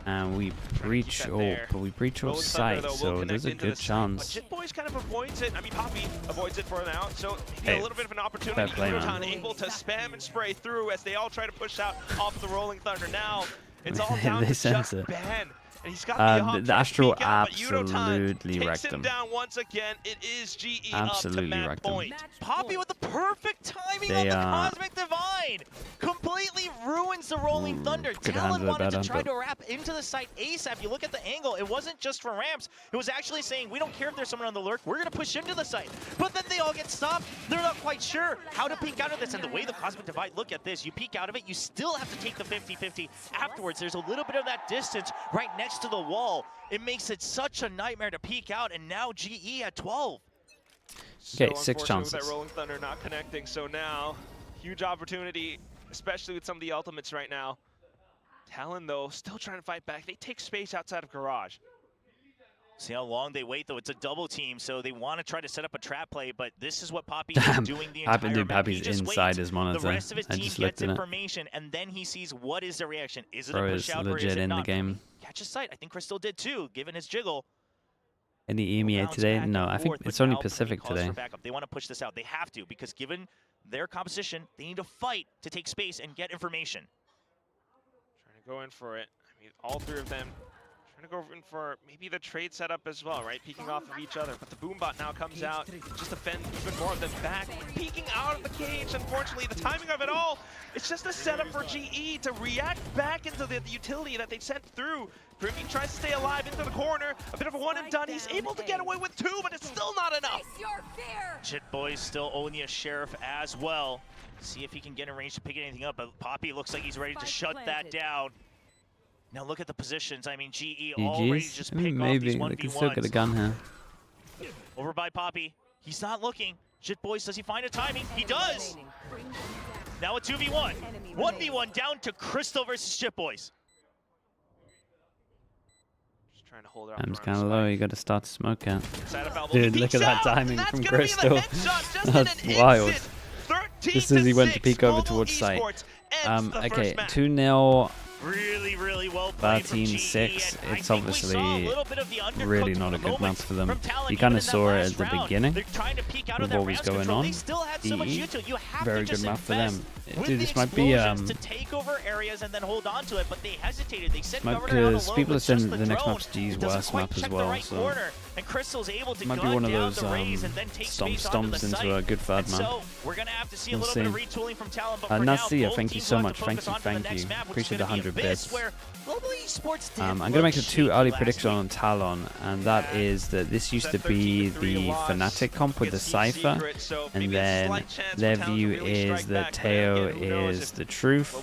And we breach but we breach off site, so there's a good chance. Jitboys kind of avoids it. I mean, Poppy avoids it for now, so a little bit of an opportunity. QEON able to spam and spray through as they all try to push out off of the rolling thunder. Now it's all down to just Ban. And he's got the Astral peek out, but Unotime absolutely takes wrecked him him. down once again. It is GE Absolutely up to match wrecked him. point. Poppy with the perfect timing They, on the Cosmic Divine. Completely ruins the Rolling Thunder. good Talon handle, wanted bad to handle. try to wrap into the site ASAP. You look at the angle, it wasn't just for ramps. It was actually saying, we don't care if there's someone on the lurk, we're going to push into the site. But then they all get stopped. They're not quite sure how to peek out of this. And the way the Cosmic Divide, look at this. You peek out of it, you still have to take the 50-50 afterwards. There's a little bit of that distance right next to the wall. It makes it such a nightmare to peek out, and now GE at 12. Okay, So 6 unfortunate chances. with that Rolling Thunder not connecting, so now huge opportunity, especially with some of the ultimates right now. Talon though, still trying to fight back. They take space outside of Garage. See how long they wait, though. It's a double team, so they want to try to set up a trap play, but this is what Poppy's been doing the entire map. Pappy's He just inside waits. his monitor. The rest of his I team just gets looked at it. information, and then he sees what is the reaction. Is it Bro a is push out or is legit it in the not? game. Catch his sight. I think Crystal did too, given his jiggle. Any EMEA Bounce today? back No, and I think forth, it's but only now Pacific calls for today. backup. They want to push this out. They have to, because given their composition, they need to fight to take space and get information. Trying to go in for it. I mean, all three of them trying to go in for maybe the trade setup as well, right? Peeking off of each other. But the Boombot now comes out, just defend even more of them back. Peeking out of the cage, unfortunately. The timing of it all, it's just a setup for GE to react back into the utility that they sent through. Grimmy tries to stay alive into the corner. A bit of a one and done. He's able to get away with 2, but it's still not enough. Jit Boys still only a sheriff as well. See if he can get in range to pick anything up, but Poppy looks like he's ready to shut that down. Now look at the positions. I mean, GE all ready to just pick off Maybe these they can still get a 1v1s. gun here. Over by Poppy. He's not looking. Jit Boys, does he find a timing? He does! Now a 2v1. 1v1 down to Crystal versus Jit Boys. Just trying to hold out. Time's kind of low. You got to start to smoke it. Side of elbow. Dude, He look peeks at that out, timing and that's from gonna be the Crystal. headshot just in That's an wild. instant. 13 Just as he went to to peek over Global towards site. Esports ends the Okay, first match. 2-0. Really, really well played from 13-6. GE, and I It's think we saw a obviously little bit of the really undercooked not a good match moments for them. from Talon You even kind in of that saw it last at the round. beginning They're trying to peek out of with their what was ramps going control. on. They still had so much GE, util. You have very to just good map for invest them. with Dude, the this might be explosions to take over areas and then hold on to it, but they hesitated. They set cover down because alone people are with saying just that the next drone. map's GE's It doesn't worst quite map as check the well, right so corner, and Crystal's able to might be gun one of down those the raise and then take space onto stomps the into site. a good third And map. so we're gonna have to see a We'll little bit of see. retooling from Talon, but for now, Nasia, both thank you teams so will have much. to Thank focus you, on to the thank next you. map, which Appreciate is the gonna be 100 Abyss, bits. where Global Esports did I'm look going to make a 2 shaky early last prediction week. on Talon, and that is that this used to be the Fnatic comp with the Cypher, and then their view is that Teo is the truth,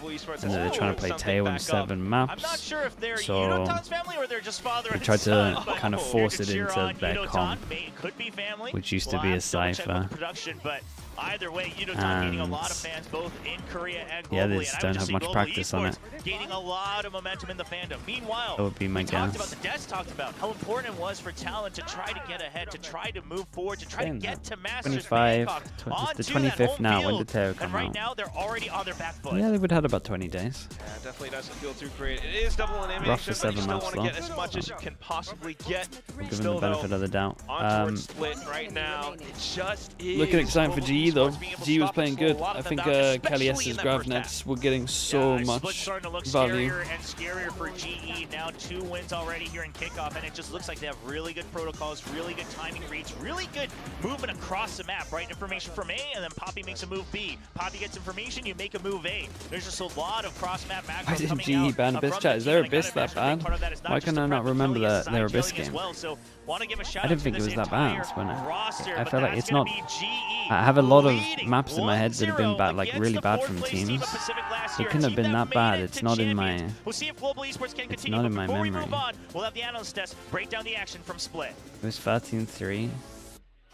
and that they're trying to play Teo in 7 I'm not maps. sure if they're So Unoton's family or they're just father they and tried to son, but kind of here force to it cheer into on their Unoton. comp, It could be family. which used to We'll be a have double check with Cypher. the production, but either way, Unoton gaining a lot of And fans both in Korea and globally. yeah, they and just I would don't just have say much Global practice on Esports gaining a lot of momentum in the fandom. Meanwhile, That would be my we talked guess. about the Des talked about how important it was for Talon to try to get ahead, to try to move forward, to try to Saying get that. to Masters 25, Bangkok it's the onto 25th that home now. When field. did Teo And come right out? now, they're already on their back foot. Yeah, they would have had about 20 days. Yeah, definitely doesn't feel too great. It is double elimination, Rough for but 7 you still maps, want to though. get as much as you can possibly get. We'll give them Still, the benefit though, of the doubt. on towards split right now. It just is. Looking exciting for Global GE though. Esports being able to GE was stop playing and slow a good. lot I of them think down, especially Kelly in S's that grav first nets half. were getting so Split's much starting to look value. scarier and scarier for GE. Now 2 wins already here in kickoff, and it just looks like they have really good protocols, really good timing reads, really good movement across the map, right? Information from A, and then Poppy makes a move B. Poppy gets information, you make a move A. There's just a lot of cross-map macros Why didn't coming GE out ban from Abyss the chat? Is team, their and I gotta Abyss that imagine a big bad? part of that is not Why just can the I not prep, remember Achilles, their it's Abyss side killing game? as well. So want to give a shout I didn't out think to it this was that bad. entire When roster, I but feel like that's it's gonna not. be GE I have a lot of leading maps in my head that have been 1-0 bad, like against really the bad fourth from place team teams. of Pacific last It year, a couldn't have team been that made bad. it It's to not in my. champions. We'll see if Global Esports can continue. not But in my before we memory. move on, we'll have the analyst desk break down the action from Split. It was 13-3.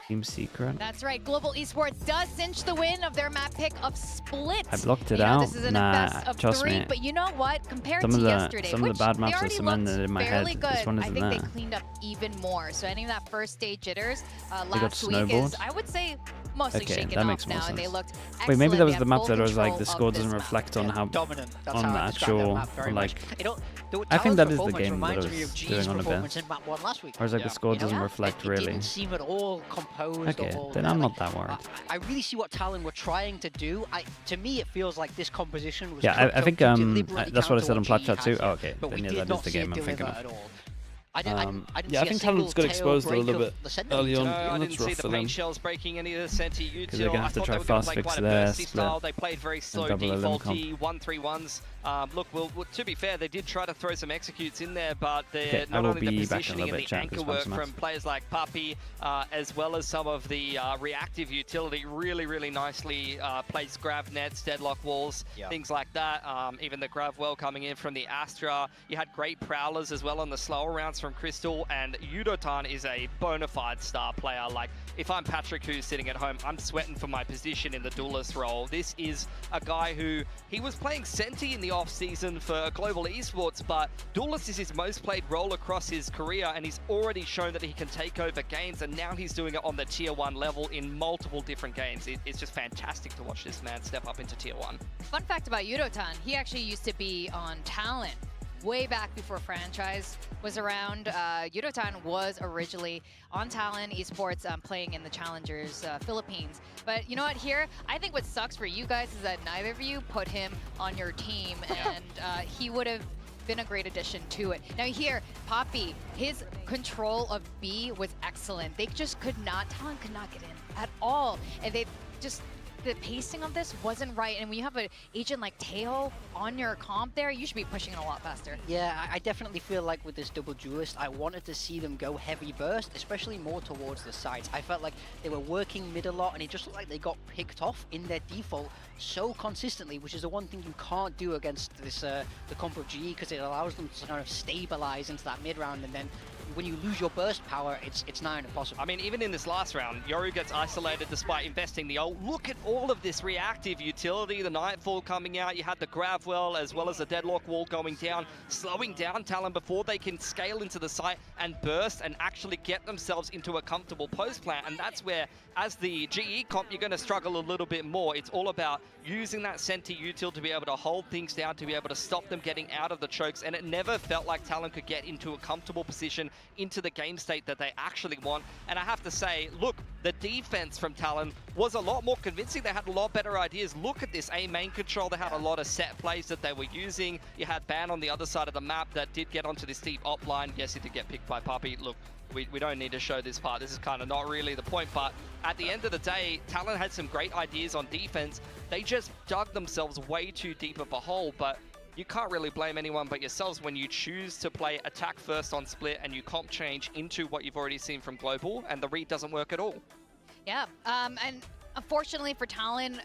Team Secret. That's right. Global Esports does cinch the win of their map pick of Split. I blocked it You know, out. This is a Nah, best of trust 3, me. but you know what? Compared Some to of the yesterday, some of which the bad they maps are already cemented looked in my fairly head. good, This one I isn't think there. they cleaned up even more. So ending that first day jitters got last week is, snowballed. I would say, mostly Okay, shaken that off makes more now, and they sense. looked Wait, maybe excellent. that They was the had map full that was like control the of score this doesn't map. reflect on how Dominant. That's on how the I describe that actual, map very much. like. You know, I think that is the performance game that reminds it me of was GE's doing on a performance bit. in map 1 last week. Or is like the score doesn't Yeah. reflect It really. didn't seem at all composed. Okay, or then there. I'm Like, not that worried. I really see what Talon were trying to do. To me, it feels like this composition was. Yeah, cooked I up think to deliberately that's what I counter said on GE Plat Chat has too. here, Oh, okay, but then we yeah, did that is not the see game it I'm thinking deliver of. at all. I didn't Yeah, I see think a Talon's got single exposed a tail little break bit of the Sentinel. early on. No, I That's didn't see rough the for paint them. shells breaking any of the Senti util. they're gonna have I to thought try they were gonna fast play fix quite a their bursty split style. They played very slow double LM default comp. 1-3-1s. Look, to be fair, they did try to throw some executes in there, but Okay, I not will only the be back in a positioning little and bit, the chat, anchor this work one's from nuts. players like Puppy, as well as some of the reactive utility, really nicely placed grav nets, deadlock walls, things like that. Even the grav well coming in from the Astra. You had great prowlers as well on the slower rounds from Crystal, and Yudotan is a bona fide star player. Like, if I'm Patrick who's sitting at home, I'm sweating for my position in the duelist role. This is a guy who, he was playing Senti in the off-season for Global Esports, but duelist is his most played role across his career, and he's already shown that he can take over games, and now he's doing it on the tier 1 level in multiple different games. It's just fantastic to watch this man step up into tier 1. Fun fact about Yudotan, he actually used to be on Talon way back before franchise was around. Yudotan was originally on Talon Esports, playing in the Challengers Philippines. But you know what, here, I think what sucks for you guys is that neither of you put him on your team, and he would have been a great addition to it. Now here, Poppy, his control of B was excellent. They just Talon could not get in at all. And they just, the pacing of this wasn't right, and when you have an agent like Teo on your comp there, you should be pushing it a lot faster. Yeah, I definitely feel like with this double duelist, I wanted to see them go heavy burst, especially more towards the sides. I felt like they were working mid a lot, and it just looked like they got picked off in their default so consistently, which is the one thing you can't do against this the comp of GE, because it allows them to kind of stabilize into that mid round, and then when you lose your burst power, it's nigh on impossible. I mean, even in this last round, Yoru gets isolated despite investing the ult. Look at all of this reactive utility, the Nightfall coming out, you had the Gravwell as well as the Deadlock Wall going down, slowing down Talon before they can scale into the site and burst and actually get themselves into a comfortable post plant. And that's where, as the GE comp, you're going to struggle a little bit more. It's all about using that Senti util to be able to hold things down, to be able to stop them getting out of the chokes, and it never felt like Talon could get into a comfortable position into the game state that they actually want. And I have to say, look, the defense from Talon was a lot more convincing. They had a lot better ideas. Look at this A main control. They had a lot of set plays that they were using. You had Ban on the other side of the map that did get onto this deep op line. Yes, he did get picked by Puppy. Look, we don't need to show this part. This is kind of not really the point, but at the end of the day, Talon had some great ideas on defense. They just dug themselves way too deep of a hole, but you can't really blame anyone but yourselves when you choose to play attack first on split and you comp change into what you've already seen from Global, and the read doesn't work at all. Yeah, and unfortunately for Talon,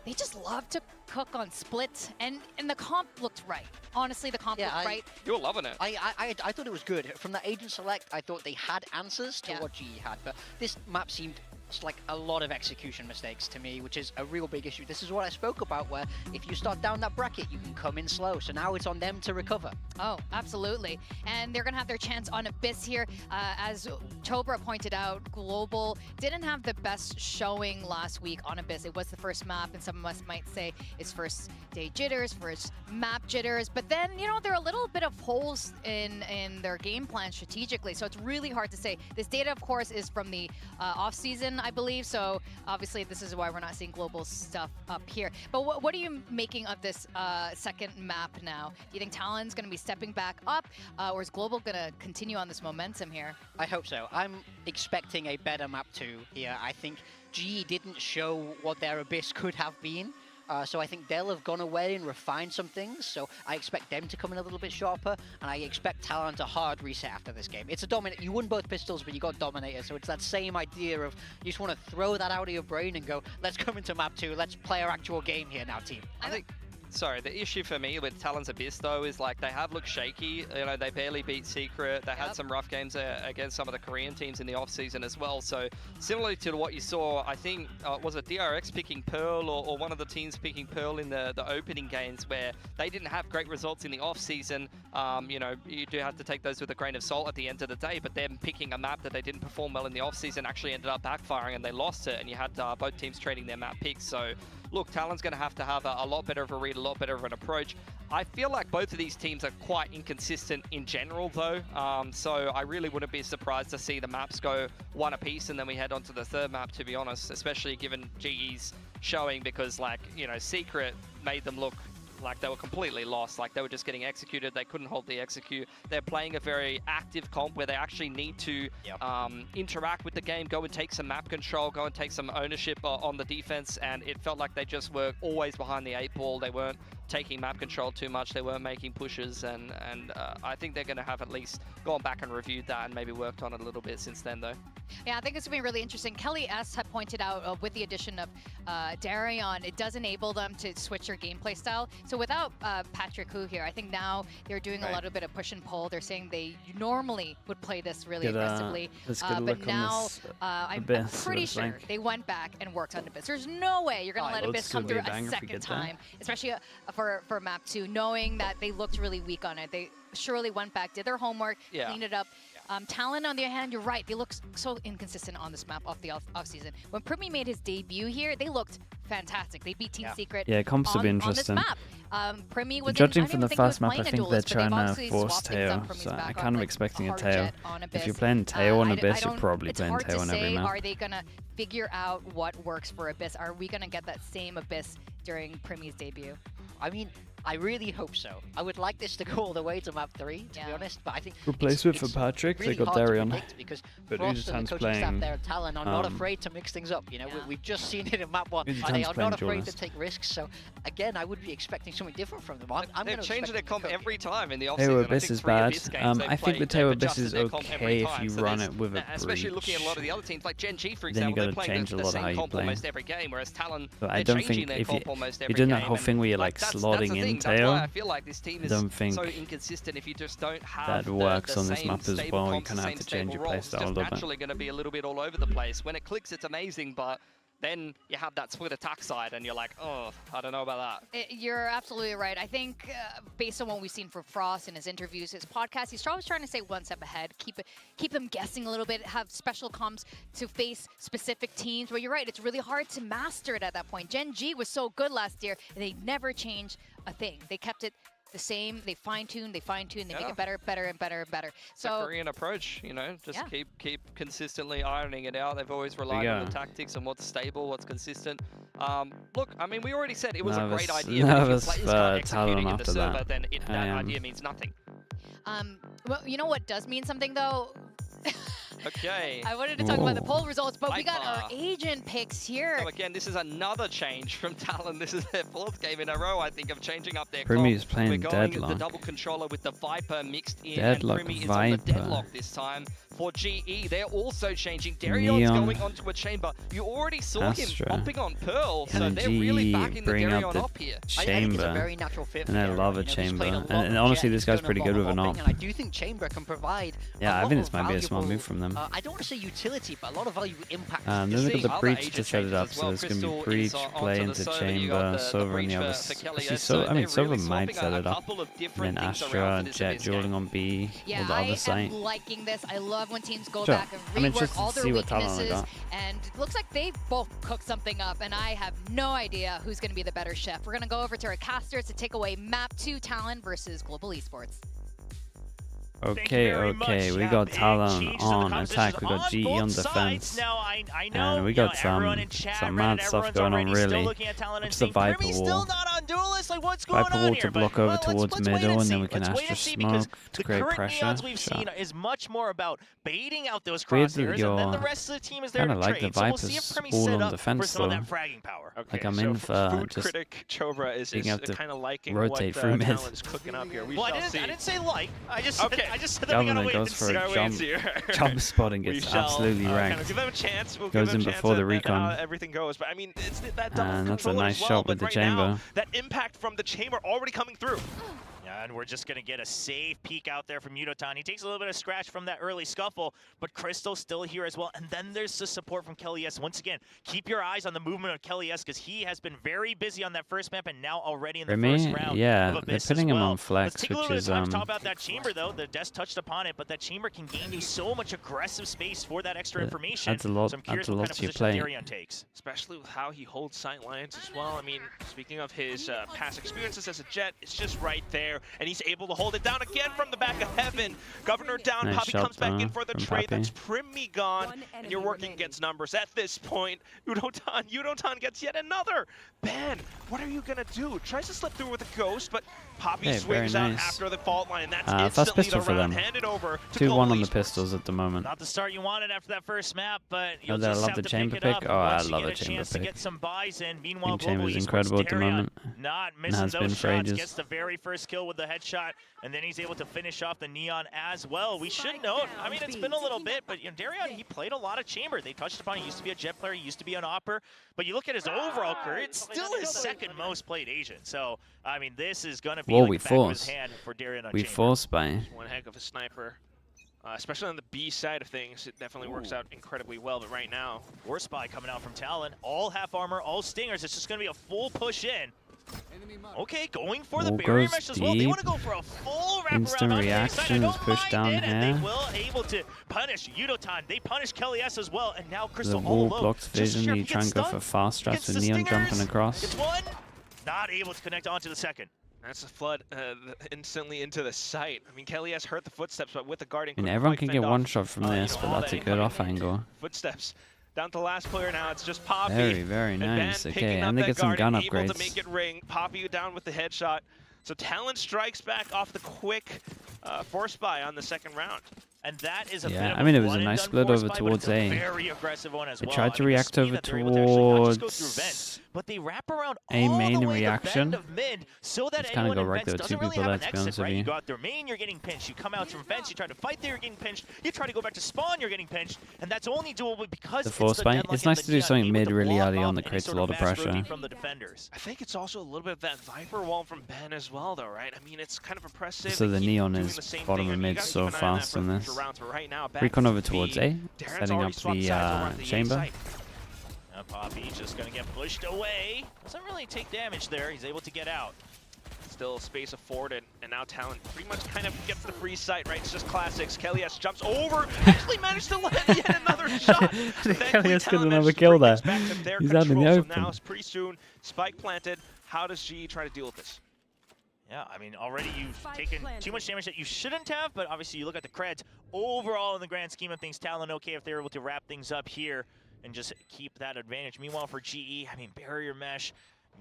they just love to cook on split, and the comp looked right. Honestly, the comp looked right. You were loving it. I thought it was good. From the agent select, I thought they had answers to what GE had, but this map seemed just like a lot of execution mistakes to me, which is a real big issue. This is what I spoke about, where if you start down that bracket, you can come in slow. So now it's on them to recover. Oh, absolutely. And they're going to have their chance on Abyss here. As Chobra pointed out, Global didn't have the best showing last week on Abyss. It was the first map, and some of us might say it's first day jitters, first map jitters. But then, you know, there are a little bit of holes in their game plan strategically. So it's really hard to say. This data, of course, is from the off-season, I believe. So obviously, this is why we're not seeing Global stuff up here. But what are you making of this second map now? Do you think Talon's going to be stepping back up, or is Global going to continue on this momentum here? I hope so. I'm expecting a better map 2 here. I think GE didn't show what their Abyss could have been. So I think they'll have gone away and refined some things. So I expect them to come in a little bit sharper, and I expect Talon to hard reset after this game. It's a dominate. You won both pistols, but you got dominated. So it's that same idea of you just want to throw that out of your brain and go, let's come into map 2. Let's play our actual game here now, team. sorry, the issue for me with Talon's Abyss though is like they have looked shaky. You know, they barely beat Secret. They had some rough games against some of the Korean teams in the off season as well. So similarly to what you saw, I think was it DRX picking Pearl or one of the teams picking Pearl in the opening games where they didn't have great results in the off season. You know, you do have to take those with a grain of salt at the end of the day. But them picking a map that they didn't perform well in the off season actually ended up backfiring and they lost it. And you had both teams trading their map picks. So look, Talon's going to have a lot better of a read, a lot better of an approach. I feel like both of these teams are quite inconsistent in general, though. So I really wouldn't be surprised to see the maps go one apiece, and then we head on to the third map, to be honest, especially given GE's showing, because, like, you know, Secret made them look like they were completely lost, like they were just getting executed, they couldn't hold the execute. They're playing a very active comp where they actually need to interact with the game, go and take some map control, go and take some ownership on the defense, and it felt like they just were always behind the 8 ball. They weren't taking map control too much, they weren't making pushes, and I think they're going to have at least gone back and reviewed that and maybe worked on it a little bit since then, though. Yeah, I think it's going to be really interesting. Kelly S. had pointed out with the addition of Darion, it does enable them to switch their gameplay style. So without Patrick Hu here, I think now they're doing a little bit of push and pull. They're saying they normally would play this really aggressively, but now I'm pretty sure they went back and worked on Abyss. There's no way you're going to let Abyss come through a second time, especially for map 2, knowing that they looked really weak on it. They surely went back, did their homework, cleaned it up. Talon, on the other hand, you're right. They look so inconsistent on this map off the off-season. When Primi made his debut here, they looked fantastic. They beat Team Secret comps will be interesting. on this map. Primi was Judging from the first map, I think they're trying to force Teo, so I'm kind of expecting a Teo. If you're playing Teo on Abyss, you're probably playing Teo on every map. Are they going to figure out what works for Abyss? Are we going to get that same Abyss during Primi's debut? I mean, I really hope so. I would like this to go all the way to map 3, to be honest, but I think replace it for Patrick. Really they got Darion. Because but Frost and the coaching staff there at Talon are not afraid to mix things up. You know, we've just seen it in map 1. They are not afraid to take risks. So again, I would be expecting something different from them. They've changed their comp every time in the offseason. Teo Abyss is bad. I think the Teo Abyss is okay if you run it with a especially looking at a lot of the other teams like Gen G, for example. Then you got to change a lot of how you play. Almost every game, whereas Talon, I don't think if you're doing that whole thing where you're like slotting in Teo, I feel like this team is so inconsistent. If you just don't have that works on this map as well, you kind of have to change your playstyle a little bit. It's naturally going to be a little bit all over the place. When it clicks, it's amazing, but then you have that split attack side, and you're like, oh, I don't know about that. You're absolutely right. I think based on what we've seen from Frost in his interviews, his podcast, he's always trying to stay one step ahead, keep him guessing a little bit, have special comps to face specific teams. But you're right, it's really hard to master it at that point. Gen G was so good last year, and they never changed a thing. They kept it the same. They fine-tune, they make it better, and better. So Korean approach, you know, just keep consistently ironing it out. They've always relied on the tactics and what's stable, what's consistent. Look, I mean, we already said it was a great idea, but if players start executing in the server, then that idea means nothing. Well, you know what does mean something, though? Okay. I wanted to talk about the poll results, but we got our agent picks here. So again, this is another change from Talon. This is their 4th game in a row, I think, of changing up their Primi is playing We're going Deadlock. The double controller with the Viper mixed in, Deadlock, and Primi is Viper. on the Deadlock this time. For GE, they're also changing. Darion's going onto a chamber. You already saw him hopping on Pearl, so they're really backing the Darion up here. Chamber. I think it's a very natural fit. And I love a chamber. And honestly, this guy's pretty good with an op. And I do think chamber can provide. Yeah, I think this might be a smart move from them. I don't want to say utility, but a lot of value impact. Then we've got the breach to set it up, so there's going to be breach, play into chamber, Sova on the other side. I mean, Sova might set it up. And then Astra, Jet dueling on B, or the other side. I'm liking this. I love when teams go back and rework all their weaknesses, and it looks like they both cooked something up, and I have no idea who's going to be the better chef. We're going to go over to our casters to take away map 2 Talon versus Global Esports. Okay, we got Talon on attack, we got GE on defense, and we got some mad stuff going on really. It's the Viper wall. Viper wall to block over towards middle, and then we can Astra smoke to create pressure. We've seen is much more about baiting out those crosshairs, and then the rest of the team is there to trade. Like the Viper's all on defense though. Like I'm in for just being able to rotate through mid. Well, I didn't say like. I just said that Governor goes for a jump spot and gets absolutely wrecked. Give them a chance. Goes in before the recon. Everything goes, but I mean, it's that and that's a nice shot with the chamber. That impact from the chamber already coming through. Yeah, and we're just going to get a safe peek out there from Udotan. He takes a little bit of scratch from that early scuffle, but Crystal's still here as well. And then there's the support from KICKOFF. Once again, keep your eyes on the movement of KICKOFF because he has been very busy on that first map and now already in the first round. Yeah, of they're Abyss putting as him well. on flex, Let's take a which little bit is of time to talk about that chamber, though. The Des touched upon it, but that chamber can gain you so much aggressive space for that extra information. Adds a lot, so I'm curious adds a what lot kind of to your position play. Darion takes. Especially with how he holds sight lines as well. I mean, speaking of his past experiences as a Jet, it's just right there, and he's able to hold it down again from the back of heaven. Governor down, Nice Poppy shot, comes back in for the from trade. Poppy. That's Primmy gone, and you're working against numbers. At this point, Udotan gets yet another ban. What are you gonna do? Tries to slip through with a ghost, but Poppy Hey, swings very out nice. after the fault line. That's Fast instantly pistol the for round them. handed over to 2-1 on Global the Esports. pistols at the moment. Not the start you wanted after that first map, but you'll I just love have the to chamber pick it up pick. Oh, I once you love get the a chamber chance to pick. get some buys in. Meanwhile, Chamber Global is Esports, incredible at the Darion moment. not And missing has been those for shots, ages. gets the very first kill with the headshot, and then he's able to finish off the Neon as well. We should note, I mean, it's been a little bit, but you know, Darion, he played a lot of chamber. They touched upon, he used to be a Jet player, he used to be an Opper, but you look at his overall career, it's still his second most played agent. So, I mean, this is going to be Whoa, like we the back of his force. hand for Darion on We chamber. force by. One heck of a sniper. Especially on the B side of things, it definitely works out incredibly well, but right now... War Spy coming out from Talon, all half armor, all stingers. It's just going to be a full push in. Okay, going for the Wall barrier goes mesh as well. They deep. want to go for a full wraparound. Instant on the other reaction side. I is don't pushed mind down it, and they here. will able to punish Udotan. They punish KICKOFF as well, and now The Crystal all wall alone. blocks Just vision. sure You if he try gets and go for stunned, fast strats gets with the Neon jumping stingers. across. It's one. Not able to connect onto the second. That's a flood instantly into the site. I mean, KICKOFF hurt the footsteps, but with the guarding, I mean, couldn't everyone quite can fend get one off, shot from you this, know, but all that's a that good off incoming angle. Footsteps. Down to the last player now, it's just Poppy. Very, very and nice. Van Okay, picking up and they that get some gun guarding, able to upgrades. make it ring. Poppy down with the headshot. So Talon strikes back off the quick force buy on the second round. And that is a Yeah, bit of I mean, it a was a one and nice done split force over buy, but towards it's a A. very aggressive one as They well. tried to I mean, the react speed over that they're able to actually not just go towards through vent, but they wrap around A all main the way reaction. to the bend of mid, so that It's kinda anyone go in right vents there, two doesn't really people have there, an to be honest exit, with right? you. You go out through main, you're getting pinched. You come out from vents, you try to fight there, you're getting pinched. You try to go back to spawn, you're getting pinched, and that's only doable because The it's force the buy. deadlock It's and nice the to do jet, something able mid to really block early off on that any creates a sort lot of mass pressure. rotate from the defenders. I think it's also a little bit of that Viper wall from Ben as well, though, right? I mean, it's kind of impressive. So They the keep Neon doing is the same bottom thing. I of mean, you mid gotta so keep an eye on that fast for in future this. rounds, but right now, back Recon to over B. towards A, Darren's setting already up swapped the sides over on the A chamber. site. Now Poppy just going to get pushed away. Doesn't really take damage there. He's able to get out. Still space afforded, and now Talon pretty much kind of gets the free sight, right? It's just classics. KICKOFF jumps over, actually managed to land yet another shot. KICKOFF get another kill there. He's out in the open. So now, pretty soon, spike planted. How does GE try to deal with this? Yeah, I mean, already you've taken too much damage that you shouldn't have, but obviously you look at the creds. Overall, in the grand scheme of things, Talon okay if they're able to wrap things up here and just keep that advantage. Meanwhile, for GE, I mean, barrier mesh.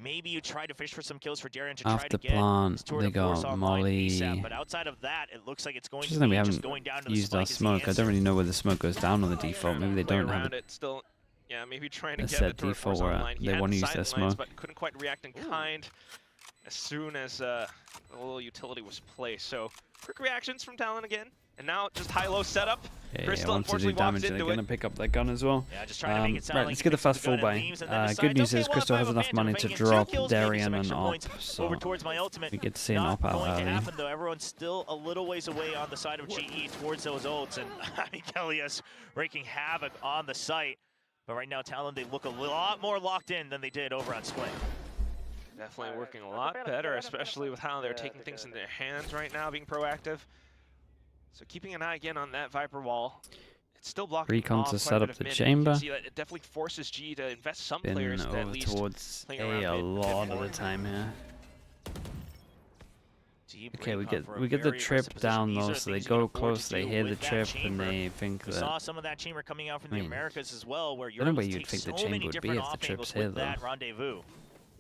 Maybe you try to fish for some kills for Darion to try After to get plant, his tour they de force got online Molly. ASAP, but outside of that, it looks like it's going to Just think be we just haven't going down to the used our spike as the smoke. I answer. don't really know where the smoke goes down on the default. Maybe they Play don't have around it. it. Still, yeah, maybe trying to It's get the set tour de force default where online. He they had wanna the use their silent lines, smoke. but couldn't quite react in kind as soon as the little utility was placed. So quick reactions from Talon again, and now just high-low setup. Yeah, Crystal once they do unfortunately walks damage, they're into going to it. pick up their gun as well. Yeah, just trying to make it sound Right, like let's he get the picks up fast the gun full and buy. leaves and then Good decides, news okay, is well, Crystal if I has have enough money advantage, to I'm making 2 drop kills, maybe some Darion and extra Op, points so over towards my ultimate. we get to see an Not Op out going to early. happen, though. Everyone's still a little ways away on the side of GE towards those ults, and I mean, KICKOFF wreaking havoc on the site. But right now, Talon, they look a lot more locked in than they did over on Split. Definitely working a lot better, especially with how they're taking things in their hands right now, being proactive. So keeping an eye again on that Viper wall. It's still blocking Recon off to quite set a up bit of the mid. chamber. You can see that it definitely forces GE to invest some Been players at over least towards playing A around a mid lot of more. the time here. Deep Okay, we recon get for a we get the very trip aggressive down position. These though, are so they things you can go afford to close, they do hear the with that trip, chamber. and they think We that. saw some of that chamber coming out from the I mean, Americas as well, where I you're don't know able where to you'd take think the so chamber many would be different if the off trip's angles here, with though. that rendezvous.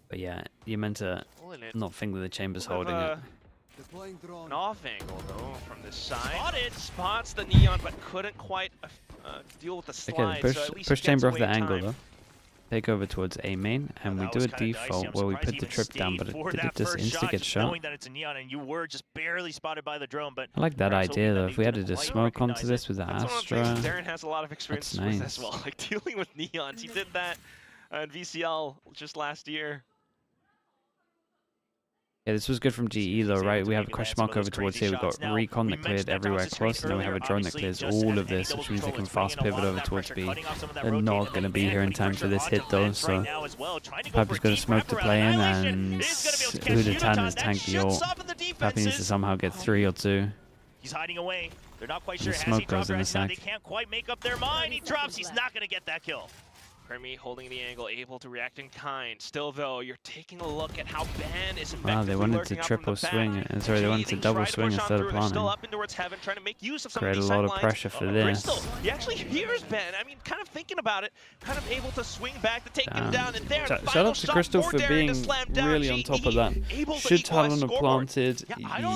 But yeah, you're meant to Pulling it. not think that the chamber's Bit of holding it. An off angle though from this side. Spotted. Spots the Neon, but couldn't quite deal with the slide. Okay, so at least push he gets chamber off away the in angle time. though. Take over towards A main, and we That do was a kinda dicey. default I'm where we surprised put he the even trip down, stayed but for did that it just first insta shot, get just shot? knowing that it's a Neon and you were just barely spotted by the drone, but I like that perhaps hoping idea that though. they If we added a didn't quite smoke onto recognize this it. with the That's one of the Astra, things Darren has a lot of experience that's with nice. as well, like dealing with Neons. He did that in VCL just last year. Yeah, this was good from GE though, right? We have a question mark over towards here. We've got recon that cleared everywhere close, and then we have a drone that clears all of this, which means they can fast pivot over towards B. They're not going to be here in time for this hit though, so Pappy's got a smoke to play in, and Udatan has tanked the ult. Pappy needs to somehow get 3 or 2. He's hiding away. They're not quite sure. The Has smoke he goes dropped in or a has he not? sec. They can't quite make up their mind. He drops. He's not going to get that kill. Premi holding the angle, able to react in kind. Still though, you're taking a look at how Ban is Wow, they wanted to triple swing it. Sorry, they wanted to double swing instead of planning. Still up in towards heaven, trying to make use of some Create of a these lot of sidelines. pressure for this. Crystal, he actually hears Ben. I mean, kind of thinking about it, kind of able to swing back to take him down. And there, Shout out to Crystal for being really on top of that. Should Talon have planted?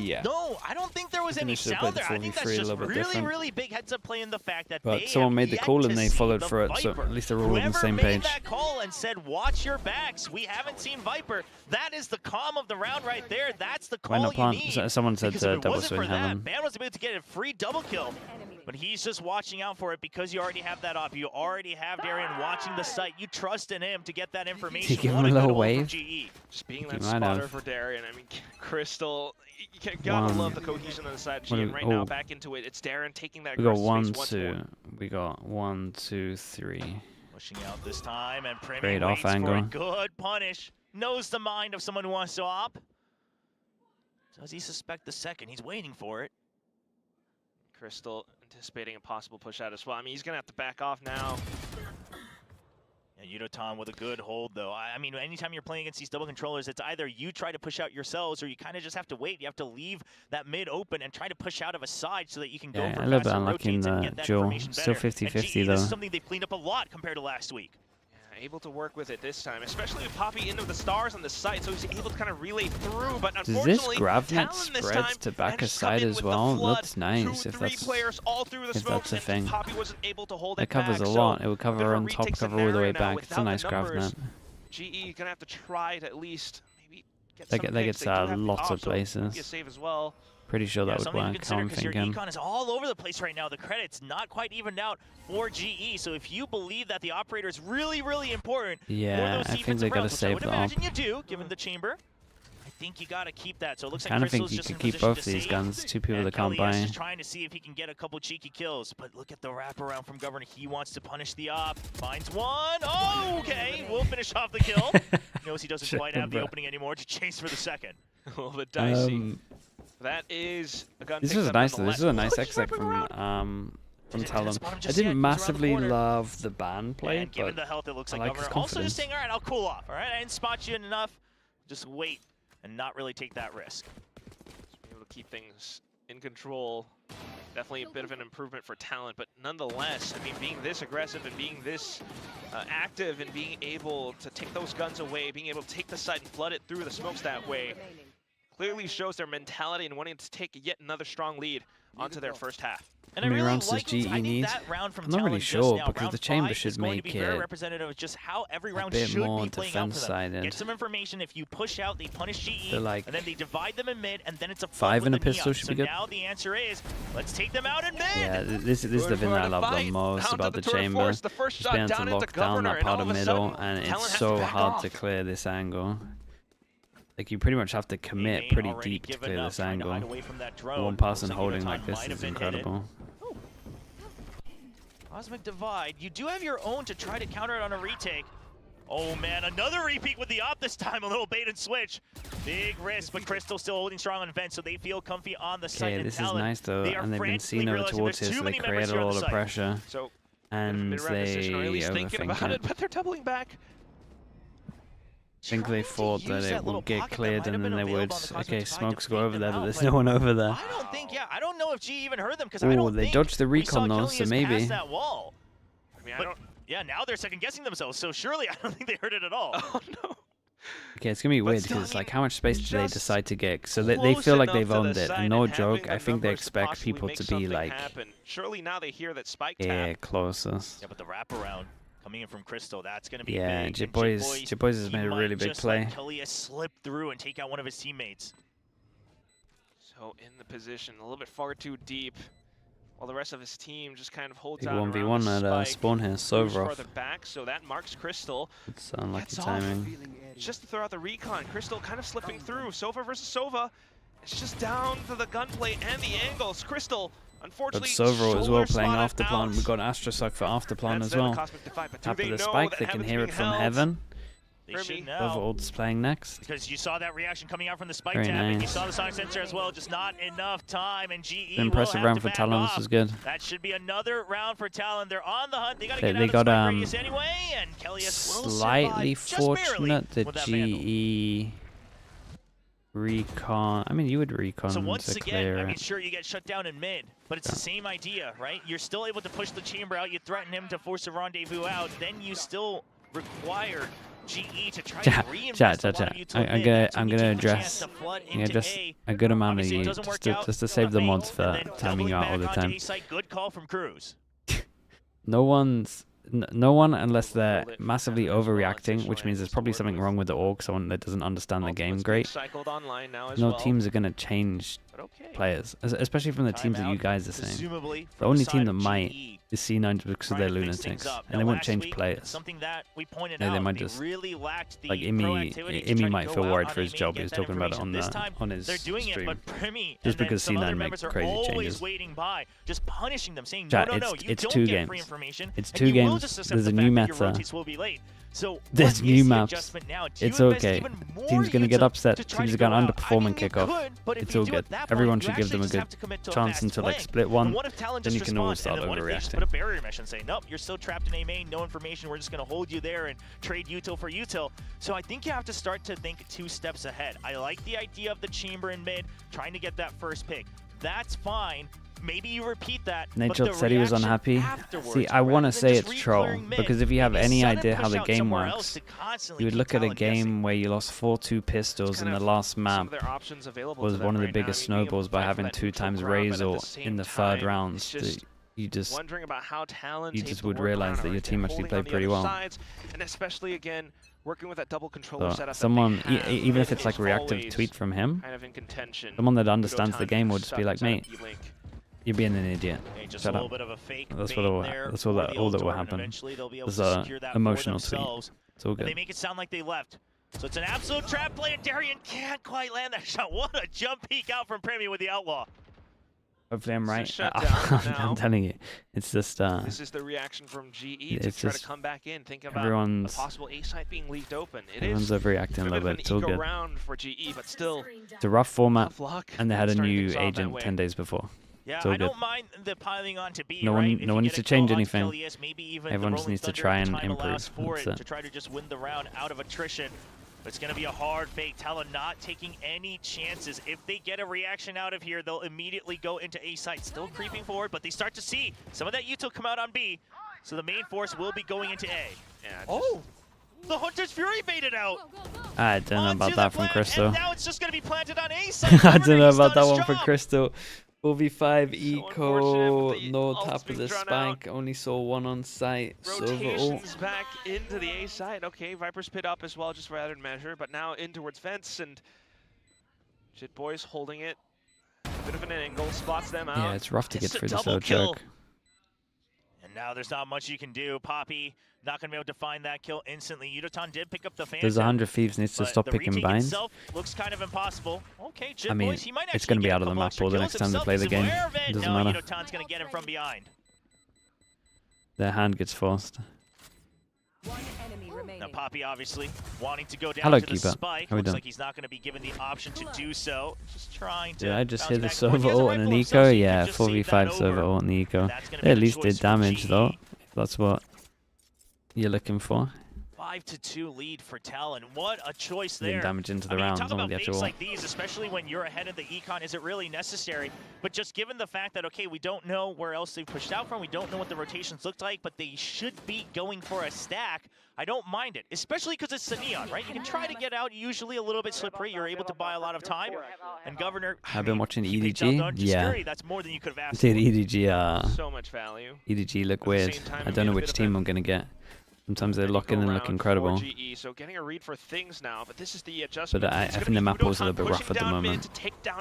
Yeah. No, I don't think there was any sound there. I think that's just really big heads up play in the fact that But someone made the call and they followed for it, so at least they're all on the same page. That call and said, watch your backs. We haven't seen Viper. That is the calm of the round right there. That's the call Why not plant? you need. Someone said double swing that, heaven. Ban was able to get a free double kill. But he's just watching out for it because you already have that op. You already have Darian watching the site. You trust in him to get that information. Did he give him a little wave? Just being that spotter for Darian. I mean, Crystal, you gotta love the cohesion on the side of GE. And right now, back into it. It's Darren taking that. We got 1, 2. We got 1, 2, 3. Pushing out this time, and Premi Great waits off angle. for a good punish. Knows the mind of someone who wants to op. Does he suspect the second? He's waiting for it. Crystal anticipating a possible push out as well. I mean, he's going to have to back off now. And Udatan with a good hold, though. I mean, anytime you're playing against these double controllers, it's either you try to push out yourselves or you kind of just have to wait. You have to leave that mid open and try to push out of a side so that you can go for a little bit faster unlucky in rotates and the get that duel. information Still better. 50-50 and though. This is something they've cleaned up a lot compared to last week. Able to work with it this time, especially with Poppy into the stars on the site, so he's able to kind of relay through. But unfortunately, does this GravNet Talon spreads to back a side as well? That's nice if that's a thing. Poppy wasn't able to hold it covers back, a lot. It will cover on top, cover all the way back. It's a nice GravNet. GE gonna have to try to at least maybe get They get lots of places. A save as well. Pretty sure that would work, how I'm thinking. Your econ is all over the place right now. The credits not quite evened out for GE. So if you believe that the operator is really, really important, yeah, I think they gotta save that up. I would imagine you do, given the chamber. I think you gotta keep that. So it looks like kind of think Crystal's you just could keep both these guns. 2 people that can't buy. Just trying to see if he can get a couple cheeky kills. But look at the wraparound from Governor. He wants to punish the op. Finds one. Oh, okay. We'll finish off the kill. Knows he doesn't quite have the opening anymore to chase for the second. A little bit dicey. That is a gun. This was a nice. This is a nice exec from Talon. I didn't massively love the ban play, and given the health, it looks like Governor also just saying, "All right, I'll cool off. All right, I didn't spot you enough. Just wait and not really take that risk." Just be able to keep things in control. Definitely a bit of an improvement for Talon, but nonetheless, I mean, being this aggressive and being this active and being able to take those guns away, being able to take the site and flood it through the smokes that way, clearly shows their mentality and wanting to take yet another strong lead onto their first half. And how many rounds does GE need? I'm not really sure because the chamber should make it representative of just how every round a bit should more be playing out for them. defense-sided. Get some information. If you push out, they punish GE, like and then they divide them in mid, and then it's a 5 in a pistol should be good. Now the answer is, let's take them out in mid. Yeah, this is the thing that I love the most about the chamber. Just being able to lock down that part of middle, and it's so hard to clear this angle. Like, you pretty much have to commit pretty deep to clear this angle. One person holding like this is incredible. Cosmic Divide. You do have your own to try to counter it on a retake. Oh man, another repeat with the op this time. A little bait and switch. Big risk, but Crystal still holding strong on vent, so they feel comfy on the site. Okay, this is nice though, and they've been seen over towards here, so they created a lot of pressure. And they overthink it. But they're doubling back. I think they thought that it would get cleared and then they would. Okay, smokes go over there, but there's no one over there. I don't think, I don't know if GE even heard them because I don't think they dodged the recon though, so maybe. That wall. I mean, yeah, now they're second guessing themselves, so surely I don't think they heard it at all. Oh no. Okay, it's gonna be weird because like, how much space do they decide to get? So they feel like they've owned it, and no joke, I think they expect people to be like, surely now they hear that Spike closest. Yeah, but the wraparound coming in from Crystal, that's gonna be big. Jitboys has made a really big play. Kalia slip through and take out one of his teammates. So in the position, a little bit far too deep. while the rest of his team just kind of holds Big out around 1v1 the at spike, spawn here. moves Sova further back, so that marks Crystal. It's unlucky Gets off. timing. Just to throw out the recon, Crystal kind of slipping through. Sova versus Sova. It's just down to the gunplay and the angles. Crystal, But unfortunately, Sova as well playing shoulder spotted Afterplan. out. We got Astrosec for Afterplan That's as then the well. Cosmic Defy, but do Tap they of the know spike, that they can Heaven's hear it being from held? Heaven. They Remy. should Sova know. ult's playing next. Because you saw that reaction coming out from the spike Very tap, and you nice. saw the sonic sensor as well. Just not enough time, and GE An impressive will have round to for back Talon. off. This was good. That should be another round for Talon. They're on the hunt. They got to They get out got, of the spike radius anyway, and Kellius will Slightly survive just barely fortunate that with that Vandal. GE recon. I mean, you would recon So once to again, clear I mean, it. sure, you get shut down in mid, but it's the same idea, right? You're still able to push the chamber out. You threaten him to force a rendezvous out. Then you still require GE to try to reinvest a lot of util I'm mid. gonna That's when you take a chance address to flood I'm gonna into address A. a good amount of Obviously, it you doesn't work out. just to save the Fake, mods for and then timing you out all doubling the back time. onto A-site. Good call from Cruz. No one unless they're massively overreacting, which means there's probably something wrong with the org, someone that doesn't understand the game great. Cycled online now as No well. teams are gonna change But okay. players, especially from the teams that you Timeout, guys are saying. presumably The from only side team that of might GE. is C9 because Trying they're to fix things lunatics, up. and Now, they won't last change week, players. Something that we pointed No, they out, might they just- really lacked the Like proactivity to try Imi to might go feel out worried on for his Imi job. and He was get that talking about it information. This time, on his they're doing stream. it, but Premi Just and then because some other C9 make members are crazy always changes. waiting by, just punishing them, saying, Chat, no, you it's don't two get free games. information, It's and 2 you will games. just accept There's the a fact new that your meta. rotates will be late. So There's what new is the maps. adjustment now? Do It's you invest okay. even more Teams gonna get util upset. to try Teams to are gonna go out? underperform I mean, in you kickoff. could, but if It's you all do good. at that point, Everyone you should give them actually a just good have to commit to a chance fast until like flank. split And one. what if Talon Then just you can always respond, start and then what if they just put overreacting. a barrier mesh and say, nope, you're still trapped in A main, no information, we're just going to hold you there and trade util for util. So I think you have to start to think 2 steps ahead. I like the idea of the chamber in mid, trying to get that first pick. That's fine. Maybe you repeat that. but Nate the said he was reaction unhappy. afterwards, See, I rather want to than say just it's troll, re-clearing mid, because if you have maybe any sudden idea push how the out game somewhere works, else to constantly you would keep look at a Talon guessing. game where you lost 4-2 pistols Kind in the of last some map of their options available was to them one of the right now. biggest I mean, being able snowballs to by fight for having that 2 neutral times ground, but at Razor the same in the 3rd time, rounds. it's just You just wondering about how Talon's you just able would to work realize around that it, your right? team They're actually holding played on the pretty other well. sides, and especially again working with that double controller setup that someone, they have, even if it's is like a reactive always tweet from him, kind of in contention. someone that Good understands the time game to would just be stuck like, inside mate, of B-Link. you're being an idiot. Hey, just Shut a little up. bit of a fake That's bait what will there that's for all the that will Eldor, and happen. eventually they'll be able It's to a secure that emotional for tweet. themselves. It's all And they good. make it sound like they left. So it's an absolute trap play, and Darian can't quite land that shot. What a jump peek out from Premi with the Outlaw. Hopefully I'm So right. shut down now. I'm telling you, it's just This is the reaction from GE to it's try to just come back in, think about a everyone's possible A site being leaked open. It everyone's is overreacting a bit little of an bit. It's all eco good. round for GE, but still It's a rough format, tough luck. and they had a starting new things off that agent way. 10 days before. Yeah, It's all I good. don't mind the piling on to B, No right? one- If no you one get needs to a kill change onto anything. Kellius, maybe even Everyone the just Rolling needs to Thunder try if and time allows improve. for it That's to it. try to just win the round out of attrition. But it's going to be a hard fake. Talon not taking any chances. If they get a reaction out of here, they'll immediately go into A site. Still creeping forward, but they start to see some of that util come out on B. So the main force will be going into A. Yeah, Oh! The Hunter's Fury baited out! I don't know Onto about the that from plant, Crystal. And now it's just going to be planted on A site. I don't know He's about done that his one for job. Crystal. 4v5 unfortunate, eco, but the no ult's tap of being the drawn spike, only saw one on site. So rotations back into the A side. Okay, Viper's pit up as well, just for added measure, but now in towards fence, and Jit Boys holding it. Bit of an angle, spots them out. yeah, it's rough to It's get a through this double little kill. choke. And now there's not much you can do. Poppy not going to be able to find that kill instantly. Yudotan did pick up the Phantom. There's 100 Thieves needs to but stop the picking retake binds. itself looks kind of impossible. Okay, Jit I mean, Boys, he might it's actually gonna be get out a of the couple map extra all the kills next time they himself. play the He's game. aware of it. Doesn't No, matter. Yudotan's going to get him from behind. Their hand gets forced. Now Poppy obviously wanting to go down Hello, to the Keeper. spike. How we Looks doing? like he's not going to be given the option to do so. Just trying to Did I just bounce hit the back and forth. He server has a ult and an rifle himself, eco? so he Yeah, can just save that 4v5 server over. ult and eco. And that's gonna They be at the least choice did for damage GE. though, if that's what you're looking for. 5-2 lead for Talon. What a choice Getting there. damage into the I mean, rounds, talk not about the fakes actual. like these, especially when you're ahead of the econ, is it really necessary? But just given the fact that, okay, we don't know where else they've pushed out from, we don't know what the rotations look like, but they should be going for a stack, I don't mind it, especially because it's the Neon, right? You can try to get out usually a little bit slippery. You're able to buy a lot of time. And Governor, I've been watching he picked out the EDG. Hunter's Yeah. Fury. That's more than you could have asked Dude, for. EDG So much value. EDG look At the weird. same time, I it don't made know a which bit of team an I'm gonna get. Sometimes they lock in and look incredible. GE, so getting a read for things now, but this is the adjustment. But I think the map was a little bit rough at the moment.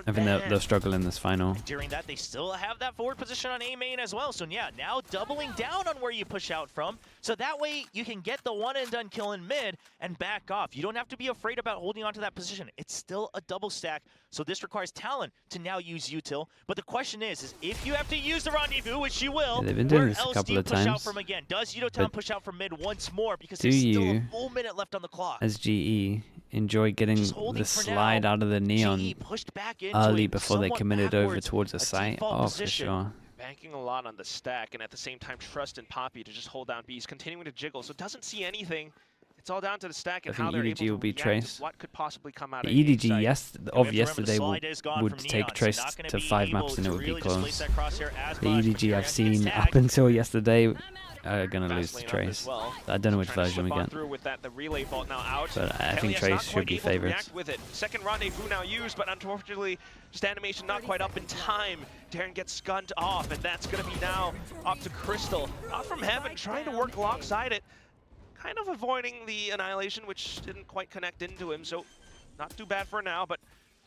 I think they'll struggle in this final. During that, they still have that forward position on A main as well. So yeah, now doubling down on where you push out from. So that way you can get the one and done kill in mid and back off. You don't have to be afraid about holding on to that position. It's still a double stack. So this requires Talon to now use util. But the question is if you have to use the rendezvous, which you will, they've been doing where this a else couple do you of push out times. from again? Does Talon push out from mid once more? Because Do there's still you, a full minute left on the clock. as GE, enjoy getting the slide out of the neon early before they committed over towards the site? Oh, for sure. Banking a lot on the stack, and at the same time trust in Poppy to just hold down B. He's continuing to jiggle, so doesn't see anything. It's all down to the stack and how they're able to will be react Trace. to what could possibly come out The of EDG of yesterday would take Trace to 5 maps and it would be close. The EDG I've seen up until yesterday are going to lose to Trace. I don't know which version we get. But I think Trace should be favorites. Second rendezvous now used, but unfortunately, just animation not quite up in time. Darren gets gunned off, and that's going to be now up to Crystal. Out from heaven, trying to work alongside it. Kind of avoiding the annihilation, which didn't quite connect into him, so not too bad for now, but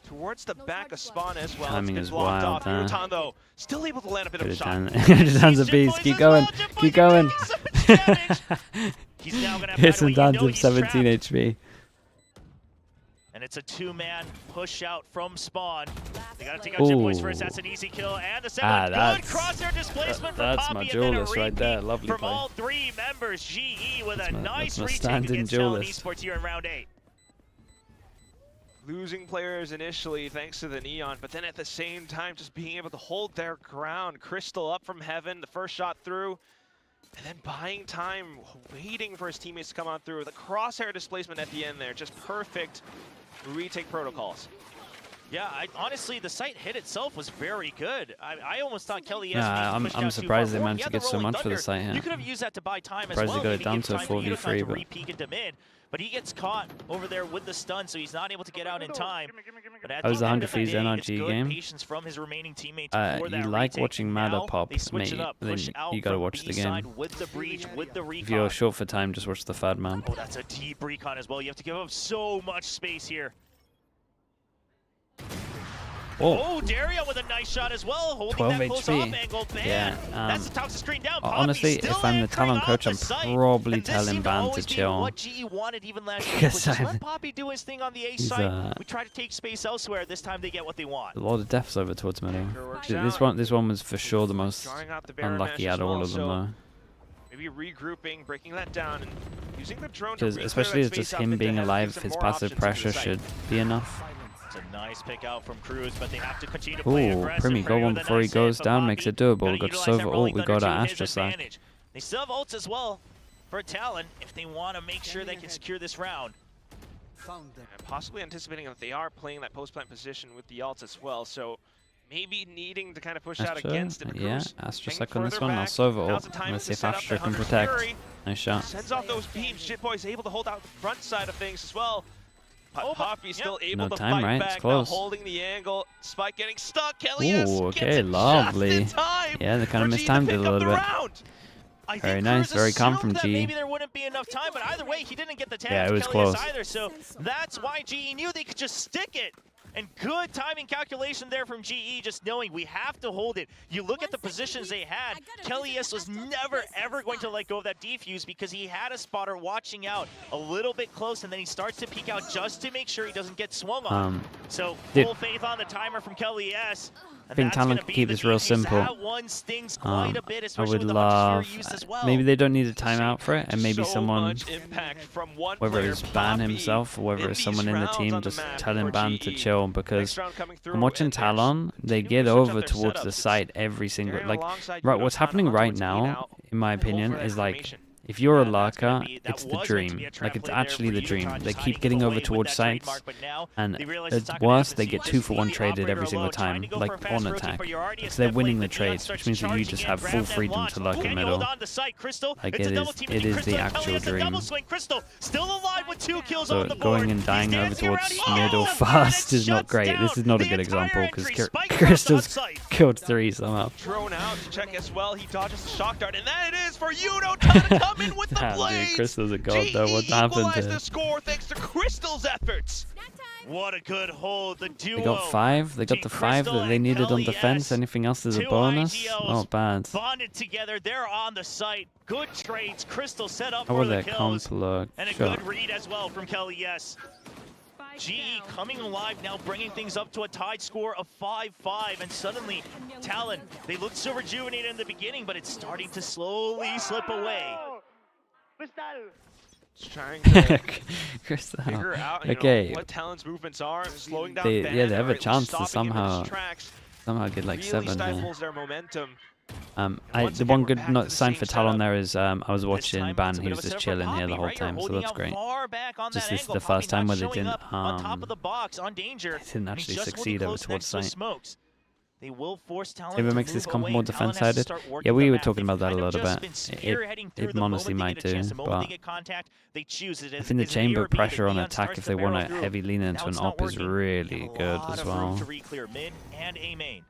towards the back of spawn as well. Timing is wild, QEON, though, still able to land a bit of a shot. Tons of bees, keep going, keep going. Hit some tons of 17 HP. And it's a two-man push out from spawn. They gotta take out Chip Boys first. That's an easy kill. And the second good crosshair displacement from That's Poppy. my Julius right there. Lovely from play. all three members. GE with a nice retake retake against Talon Julius. Esports here in round 8. Losing players initially thanks to the neon, but then at the same time just being able to hold their ground. Crystal up from heaven, the first shot through. And then buying time, waiting for his teammates to come on through. The crosshair displacement at the end there, just perfect retake protocols. Yeah, honestly, the site hit itself was very good. I almost thought Kelly I'm surprised they managed to get so much for the site hit. You could have used that to buy time as Surprised well. they got it down to a 4v3, but re-peek into mid. But he gets caught over there with the stun, so he's not able to get out in time. But that was the 100 fees NRG game. Patience from his remaining teammates you like watching Mada pop, mate, then you gotta watch the game. If you're short for time, just watch the third map. Oh, that's a deep recon as well. You have to give up so much space here. Oh, Dario with a nice shot as well, holding 12 that close HP. off angle. Yeah, that's the top of the screen down. Honestly, if I'm the Talon coach, I'm probably telling Ban to chill. What GE wanted even last year, just let Poppy do his thing on the A side. We try to take space elsewhere. This time they get what they want. A lot of deaths over towards middle. This one was for sure the most unlucky out of all of them, though. Maybe regrouping, breaking that down, and using the drone. Because especially it's just him being alive, his passive pressure should be enough. It's a nice pick out from Cruz, but they have to continue to play aggressive. Primi got one before he goes down, makes it doable. We got Sova ult, we got our Astra sack. They still have ults as well for Talon if they want to make sure they can secure this round. And possibly anticipating that they are playing that post-plant position with the ults as well, so maybe needing to kind of push out against it. Yeah, Astra sack on this one, now Sova ult. Let's see if Astra can protect. Nice shot. Sends off those beams. Shitboy's able to hold out the front side of things as well. Poppy's still able to fight back, it's close. Now holding the angle. Spike getting stuck. KICKOFF okay, lovely. Yeah, they kind of mistimed it a little bit. Very nice, very calm from GE. Maybe there wouldn't be enough time, but either way, he didn't get the tag. Yeah, it was close. Either, so that's why GE knew they could just stick it. And good timing calculation there from GE, just knowing we have to hold it. You look at the positions they had, KICKOFF was never, ever going to let go of that defuse because he had a spotter watching out a little bit close, and then he starts to peek out just to make sure he doesn't get swung on. So full faith on the timer from KICKOFF. I think Talon can keep this real simple. I would love, maybe they don't need a timeout for it, and maybe someone, whether it's Ban himself or whether it's someone in the team, just telling Ban to chill, because I'm watching Talon, they get over towards the site every single, right, what's happening right now, in my opinion, is like, if you're a lurker, it's the dream. Like, it's actually the dream. They keep getting over towards sites, and at worst, they get 2-for-1 traded every single time, like on attack. So they're winning the trades, which means that you just have full freedom to lurk in middle. Like, it is the actual dream. So going and dying over towards middle fast is not great. This is not a good example, because Crystal's killed 3 somehow. Drone out to check as well. He dodges the shock dart, and that it is for Yuno. come in with the Damn, blades. dude, Crystal's a god though. What GE happened equalized to... the score thanks to Crystal's efforts. What a good hold. The duo. They got 5. They got the 5 that they needed on defense. Anything else is a bonus. Not bad. Bonded together. They're on the site. Good trades. Crystal set up How for will the their kills. comp look? And a Sure. good read as well from Kelly, yes. GE coming alive now, bringing things up to a tied score of 5-5. And suddenly, Talon, they looked so rejuvenated in the beginning, but it's starting to slowly slip away. Just trying to Crystal. figure out Okay. what Talon's movements are, slowing down They- Ban, yeah, they have a or at least chance to stopping him in his somehow- tracks. Somehow get like Really 7 here. stifles their momentum. The once one again, we're good back to not the sign same for Talon setup. there is I was This watching time, Ban. it's a He bit was of a just setup for chilling here the Poppy, whole right? You're time, so holding that's out great. far back on Just that this is angle. the first Poppy time not where they showing didn't, up on top of the box on danger. didn't and he's actually just succeed holding over close towards next to site. Smokes. They will force Talon If it to makes this move comp away. more Talon has to defense-sided, start working yeah, we the were map. talking They've about that a kind of little just bit. been spearheading through It the moment honestly they might get a chance. do, The moment they but get contact, they choose it. I think the Is it chamber A or B? pressure on Neon attack starts if to they want barrel to through. heavy lean into Now an it's not op is working. really They have a good lot as of room well. to re-clear mid and A main.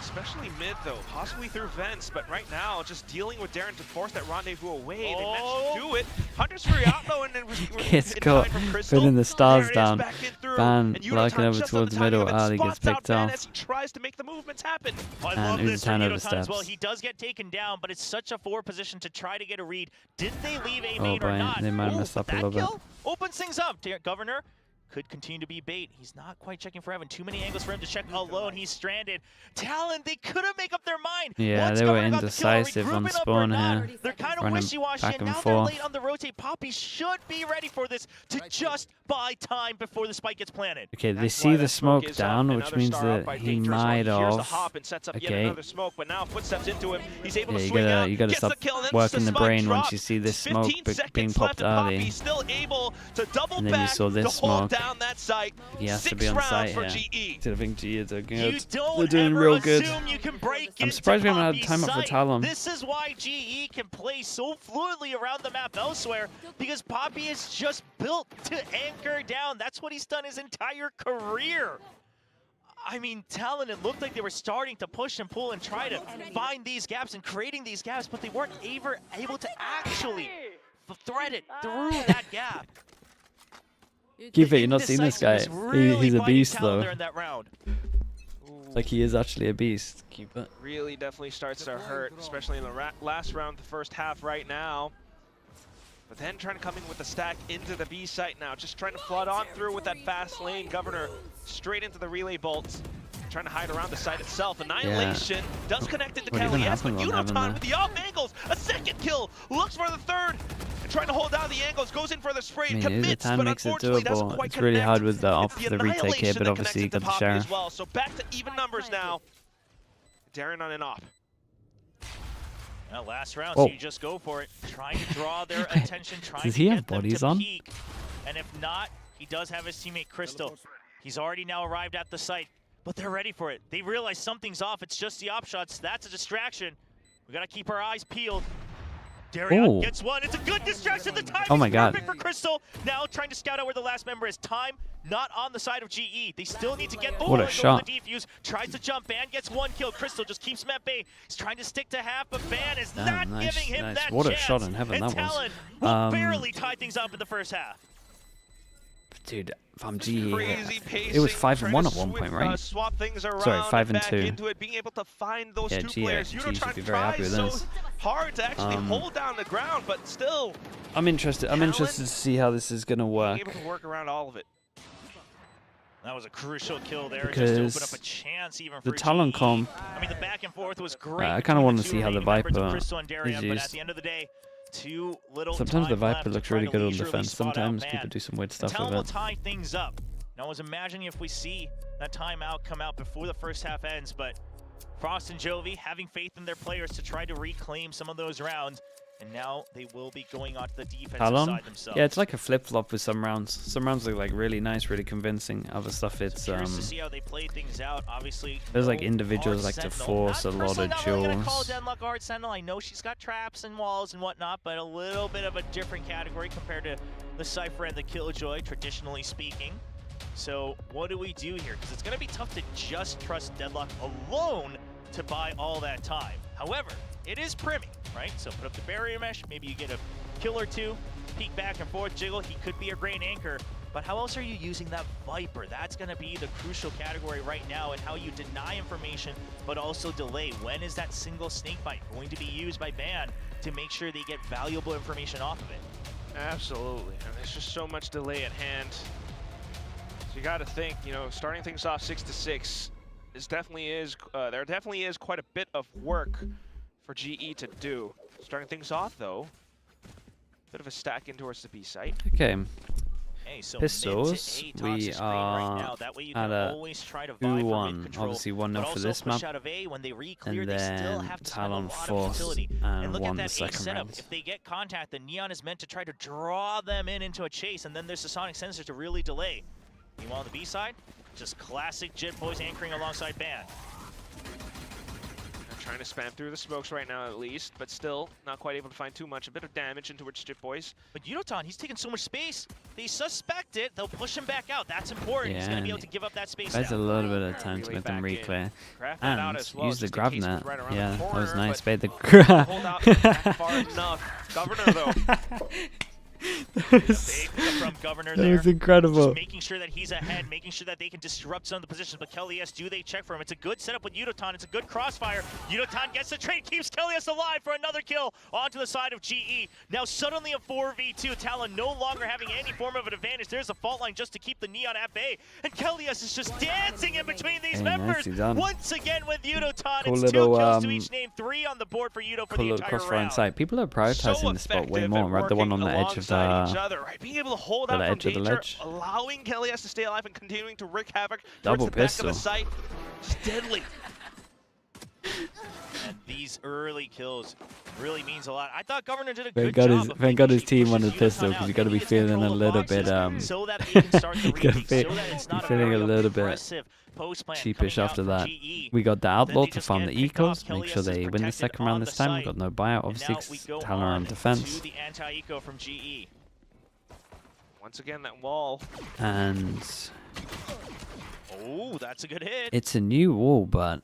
Especially mid though, possibly through vents, but right now just dealing with Darren to force that rendezvous away. They managed to do it. Hunter's Fury out though, and then Gets caught, putting the stars down. Ban lurking over towards middle. Ali gets picked off. As he tries to make the movements happen. I And love Uzi this Tan for over Yuto as well. steps. He does get taken down, but it's such a forward position to try to get a read. Did they leave A Oh main or boy, not? they might have Ooh, messed up a that little bit. kill opens things up. Governor could continue to be bait. He's not quite checking for Evan. Too many angles for him to check alone. He's stranded. Talon, they couldn't make up their mind. Yeah, Once they were Governor got the kill, are we indecisive on grouping up or spawn not? here. They're kind of Running wishy-washy, back and and now they're forth. late on the rotate. Poppy should be ready for this to just buy time before the spike gets planted. Okay, they That's see why the that smoke is down, up. which Another means star up that by he Dangerous. might Here's the have. hop and sets up yet Okay. another smoke, but now footsteps into him. He's able to Yeah, swing out, you gotta gets stop the kill, and then working the spike brain drops. once you see this smoke 15 being seconds popped left, and early. Poppy's still able to double And then you back saw this to hold smoke. down that site. He has to 6 be on rounds site for here. GE. I think GE are You good. don't They're doing ever real good. assume you can break I'm into surprised we haven't had Poppy's time up for site. Talon. This is why GE can play so fluidly around the map elsewhere, because Poppy is just built to anchor down. That's what he's done his entire career. I mean, Talon, it looked like they were starting to push and pull and try to find these gaps and creating these gaps, but they weren't able to actually thread it through that gap. Keep it, you're not seeing this guy. Indecisiveness really He's a biting beast Talon though. there in that round. Like he is actually a beast. Keep it. Really definitely starts to hurt, especially in the last round, the first half right now. But then trying to come in with the stack into the B site now, just trying to flood on through with that fast lane. Governor straight into the relay bolts, trying to hide around the site itself. Annihilation does connect into What even Kelly, yes, but happened on Evan Yunotan there? with the off angles, a second kill, looks for the third, and trying to hold down the angles, goes in for the spray, I mean, commits, Uzi but makes it unfortunately doesn't doable. quite It's really connect. hard with the op It's for the retake here, Annihilation but that obviously you connects got the into Poppy as sheriff. well. So back to even numbers now. Darren on an op. Well, last round, Oh. so you just go for it. Trying to draw their attention, trying Does to he get have them bodies to on? peek. And if not, he does have his teammate Crystal. He's already now arrived at the site, but they're ready for it. They realize something's off. It's just the op shots. That's a distraction. We got to keep our eyes peeled. Darion Ooh. gets one. It's a good distraction. The time Oh my is God. perfect for Crystal. Now trying to scout out where the last member is. Time not on the side of GE. They still need to get What a going shot. with the defuse. Tries to jump. Ban gets one kill. Crystal just keeps him at bay. He's trying to stick to half, but Ban is Damn, not nice, giving him nice. that What a chance. shot in heaven and that was. Talon will barely tie things up in the first half. Dude, if I'm GE, Crazy pacing, it was 5-1 trying to at one point, swip, right? swap things around Sorry, 5 and and back 2. into it, being able to find those Yeah, two GE players. should Yunotan be very happy tries with so this. hard to actually hold down the ground, but still I'm interested. I'm interested to see how this is gonna being work. able to work around all of it. That was a crucial kill there, just Because to open up a chance even the for Talon GE. comp, I mean, the back and forth was great. I kinda between wanna the two see how the remaining members of Viper Crystal and Darion, is but used. at the end of the day, too little sometimes the time left Viper to looks try really to good on leisurely defense. spot out Sometimes Ban. people do some weird And stuff Talon with will it. tie things up. Now I was imagining if we see that timeout come out before the first half ends, but Frost and Jovi having faith in their players to try to reclaim some of those rounds, and now they will be going onto the defensive Talon? side themselves. Yeah, it's like a flip-flop with some rounds. Some rounds look like really nice, really convincing. Other stuff, it's Curious to see how they play things out. Obviously, there's like no individuals hard like to sentinel. force a Not lot personally of not really gonna call duels. Denluck a hard sentinel. I know she's got traps and walls and whatnot, but a little bit of a different category compared to the Cypher and the Killjoy, traditionally speaking. So what do we do here? Because it's going to be tough to just trust Deadlock alone to buy all that time. However, it is primmy, right? So put up the barrier mesh, maybe you get a kill or two, peek back and forth, jiggle, he could be a great anchor. But how else are you using that Viper? That's going to be the crucial category right now, and how you deny information, but also delay. When is that single snake bite going to be used by Ban to make sure they get valuable information off of it? Absolutely, and there's just so much delay at hand. So you got to think, you know, starting things off 6-6 is there definitely is quite a bit of work for GE to do. Starting things off though, bit of a stack in towards the B site. Okay. Hey, so Pistols, we are at a QEON, obviously 1-0 for this map, and then Talon fourth and won the second round. If they get contact, then Neon is meant to try to draw them into a chase, and then there's the Sonic Sensor to really delay. Meanwhile on the B side, just classic Jit Boys anchoring alongside Ban. Trying to spam through the smokes right now at least, but still not quite able to find too much. A bit of damage into which Jit Boys. But Unotan, he's taking so much space. They suspect it. They'll push him back out. That's important. Yeah, he's going to be able to give up that space that's now. a little bit of time to make them re-clear. And well, use the grab net. Right Yeah, the corner, that was nice. Bait the grab. Hold out back far enough. Governor though. From Governor there. That was incredible. Just making sure that he's ahead, making sure that they can disrupt some of the positions. But Kelly's, do they check for him? It's a good setup with Unotan. It's a good crossfire. Unotan gets the trade, keeps Kelly's alive for another kill onto the side of GE. Now suddenly a 4v2. Talon no longer having any form of an advantage. There's a fault line just to keep the Neon at bay. And Kelly's is just dancing in between these members. Once again with Unotan. Cool it's little, 2 kills to each name, 3 on the board for Udo for cool the little entire crossfire round. inside. People are prioritizing this spot way more, right? The one on the edge of the right? Being able to hold out from danger, ledge. allowing Kelly's to stay alive and continuing to wreak havoc Double towards the pistol. back of the site. Just deadly. And these early kills really means a lot. I thought Governor did a Thank good job. Thank God his team won the pistol, because you got to be feeling a little bit so that they can start the retake, so that it's not feeling a little bit aggressive post plan cheapish coming after out that. from GE. We got the Outlaw Then they to just farm get the picked off. ecos, make Kelly sure is they win the protected second round on this the time. site. Got no buyout, And now obviously. we go Talon on on defense. to the anti-eco from GE. Once again, that wall. And Oh, that's a good hit. it's a new wall, but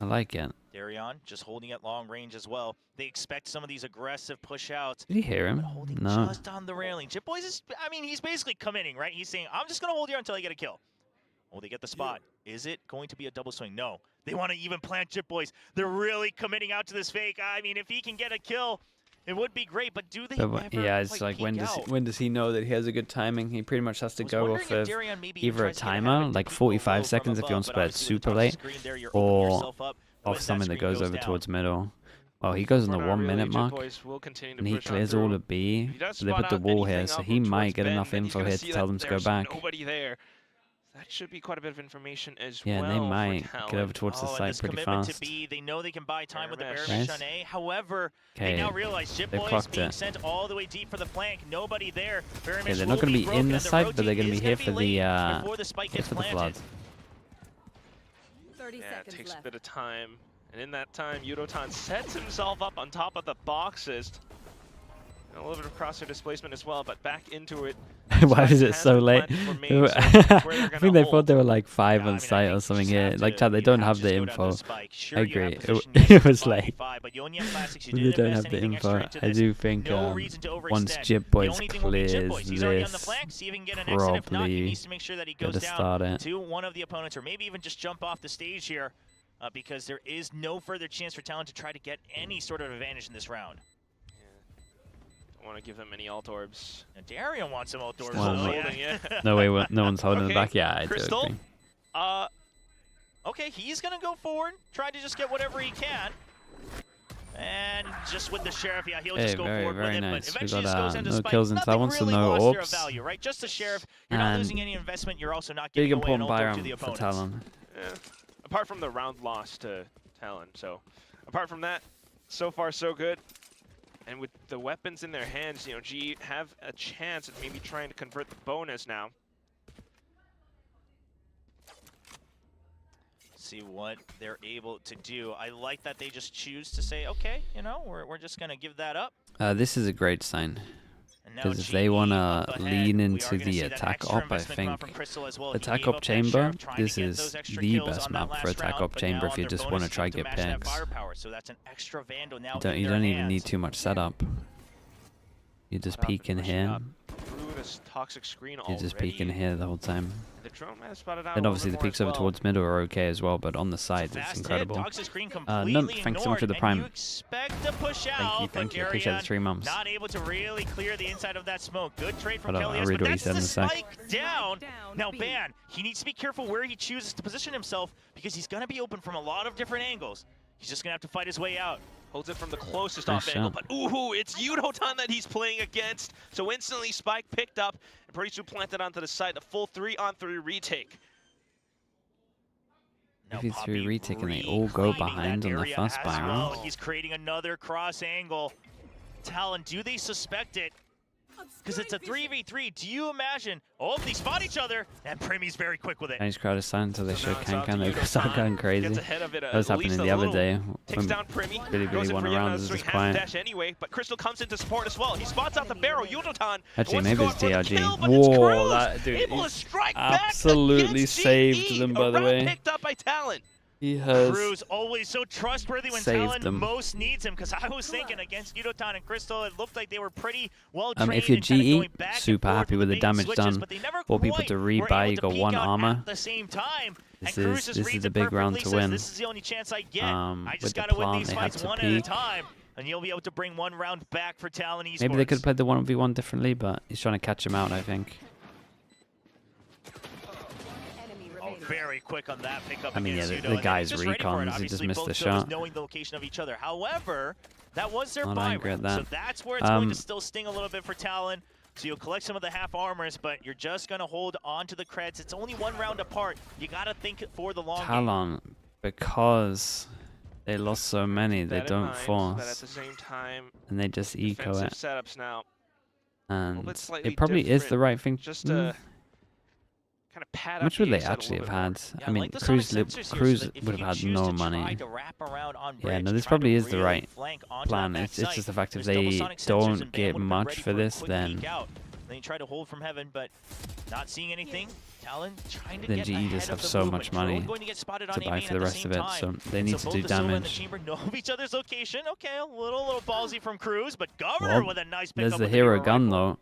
I like it. Darion just holding at long range as well. They expect some of these aggressive push outs. Did you hear him? But holding No. just on the railing. Jit Boys is, I mean, he's basically committing, right? He's saying, I'm just going to hold here until I get a kill. Oh, they get the spot. Is it going to be a double swing? No. They want to even plant Jit Boys. They're really committing out to this fake. I mean, if he can get a kill, it would be great, but do they ever Yeah, it's like peek when does he know that he has a good timing? He pretty much has to Was go wondering off if of Darion maybe either a tries to get ahead timer, of it like to keep 45 low from seconds if you want above, to but spread obviously with the super top late, screen there, you're opening or yourself up off when something that screen goes over down. towards middle. Well, he goes on the 1 minute mark, and he clears all of B. So they put the wall here, so he might get enough info here to tell them to go back. Nobody there. That should be quite a bit of information as Yeah, well. and they might for get over towards the and site this pretty commitment fast. To B, they know they can buy time with the Barrier barrier mesh. mesh on A. However, they Okay, now realize Jit they Boys clocked being it. sent all the way deep for the flank. Nobody there. Barrier Okay, mesh they're will not going to be broken, in the and site, but they're rotate going to be is here gonna for be the late before the spike gets for the planted. flood. 30 Yeah, it seconds takes a left. bit of time. And in that time, Unotan sets himself up on top of the boxes. And a little bit of crosshair displacement as well, but back into it. Why is it so late? I think they thought they were like 5 Yeah, I on mean, I site think or you something just here. have Like, to- chat, they you don't have have to the just go down info. to spike. Sure, I you have agree. position It yourself was in like 5v5, but you only have classics. You they didn't don't invest have the anything extra info. into I this. do think No reason to once overextend. Jit The Boys only thing will be Jit clears Boys. He's already on the this, flank, see if he can get an exit. If not, he probably needs to make sure that he gotta goes down start it. to one of the opponents, or maybe even just jump off the stage here, because there is no further chance for Talon to try to get any sort of advantage in this round. Don't want to give them any alt orbs. And Darion wants some outdoors. Well, though, holding yeah. it. No way, no one's holding Okay, the back. Yeah, I do Crystal? agree. Okay, he's gonna go forward, try to just get whatever he can. And just with the Sheriff, yeah, he'll Hey, just go very, forward very with it. nice. But We eventually got, just goes into no spike. kills into that Nothing one, so really no lost there of orbs. value, right? Just the Sheriff. You're not And losing any investment. You're also not Big giving away an important ult buy to the round for opponents. Talon. Yeah. Apart from the round loss to Talon. So, apart from that, so far so good. And with the weapons in their hands, you know, GE have a chance at maybe trying to convert the bonus now. See what they're able to do. I like that they just choose to say, okay, you know, we're just gonna give that up. This is a great sign. Because if they want to lean into the attack op, I think attack op chamber, this is the best map for attack op chamber if you just want to try get picks. You don't even need too much setup. You just peek in here. You just peek in here the whole time. And obviously the peeks over towards middle are okay as well, but on the sides it's incredible. Nymph, thanks so much for the prime. Thank you. Appreciate the 3 months. Not able to really clear the inside of that smoke. Good trade from I'll read what he said in a sec. Down. Now Ban, he needs to be careful where he chooses to position himself because he's going to be open from a lot of different angles. He's just going to have to fight his way out. Holds it from the closest off angle, but ooh, it's Yudotan that he's playing against. So instantly Spike picked up and pretty soon planted onto the side. A full 3-on-3 retake. If you 3 retake and they all go behind on the first spiral. He's creating another cross angle. Talon, do they suspect it? Because it's a 3v3. Do you imagine? Oh, they spot each other, and Primmy's very quick with it. Nice crowd is silent until they show can. They start going crazy. That was happening the other day. Takes down Primmy. Really won around. This is quiet. Anyway, but Crystal comes in to support as well. He spots out the barrel. Yudotan. Actually, maybe it's DRG. Whoa, that dude absolutely saved them, by the way. Picked up by Talon. He has Cruz always so trustworthy when Talon most needs him, because I was thinking against Yudotan and Crystal, it looked like they were pretty well trained. If you're GE, super happy with the damage done. 4 people to rebuy, you got 1 armor. This is a big round to win. This is the only chance I get. I just with gotta the win plant, these they had fights to one peek. at a time, and you'll be able to bring 1 round back for Talon Esports. Maybe they could have played the 1v1 differently, but he's trying to catch him out, I think. Very quick on that pickup. I mean, yeah, the guy's recons. He just missed the shot. Knowing the location of each other. However, that was their Not buy angry at round, that. so that's where it's going to still sting a little bit for Talon. So you'll collect some of the half armors, but you're just going to hold on to the creds. It's only 1 round apart. You got to think for the long game. Talon, because they lost so many, they don't force. But at the same time, and they just eco it. Setups now. And it probably is the right thing. Just to kind of pad How much would they actually have had? I mean, Cruz would have had no money. Yeah, no, this probably is the right plan. It's just the fact if they don't get much for this, then you try to hold from heaven, but not seeing anything. Talon trying to then get GE just have so much money to buy for the rest of it, so they need to do damage. Know of each other's location. Okay, a little ballsy from Cruz, but Governor with a nice pickup. There's the hero gun though.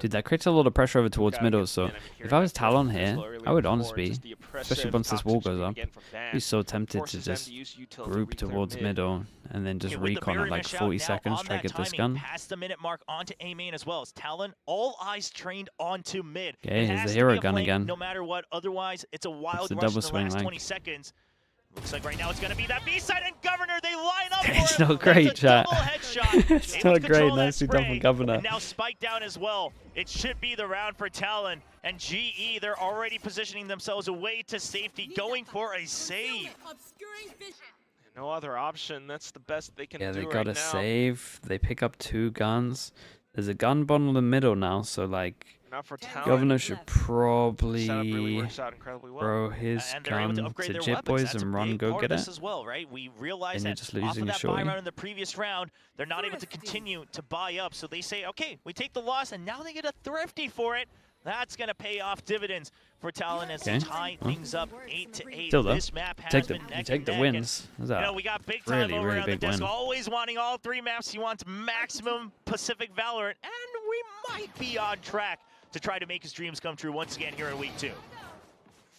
Dude, that creates a lot of pressure over towards middle, so if I was Talon here, I would honestly, especially once this wall goes up, be so tempted to just group towards middle and then just recon at like 40 seconds, try to get this gun. Past the minute mark onto A main as well. As Talon, all eyes trained onto mid. Okay, here's the hero gun again. No matter what, otherwise it's a wild rush rush in the last 20 seconds. Looks like right now it's going to be that B-side, and Governor, they line up for it. It's not great, chat. It's not great. Nicely done from Governor. And now Spike down as well. It should be the round for Talon. And GE, they're already positioning themselves away to safety, going for a save. No other option. That's the best they can do right now. Yeah, they got a save. They pick up 2 guns. There's a gun bundle in the middle now, so like Governor should probably throw his gun to Jit Boys and run go get it. As well, right? We realize and that you're just losing off of that shorty. buy round in the previous round, they're not able to continue to buy up. So they say, okay, we take the loss, and now they get a thrifty for it. That's going to pay off dividends for Talon as they tie things up 8-8. Still though, This map has take been the wins. You know, we got big time over on the desk, win. always wanting all 3 maps. He wants maximum Pacific Valorant, and we might be on track to try to make his dreams come true once again here in week 2.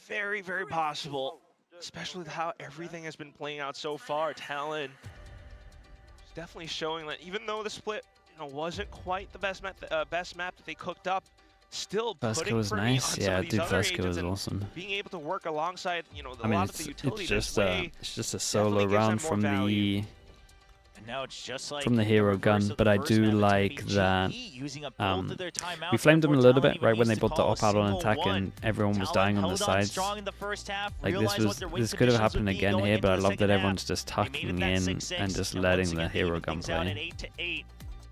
Very, very possible, especially with how everything has been playing out so far. Talon is definitely showing that even though the split, wasn't quite the best map that they cooked up, still Vesco was nice. Yeah, dude, Vesco was awesome. Being able to work alongside, I mean, it's just a solo round from the Now it's just like from the hero gun, but I do like that we flamed them a little bit right when they bought the op out on attack and everyone was dying on the sides. Like this could have happened again here, but I love that everyone's just tucking in and just letting the hero gun play.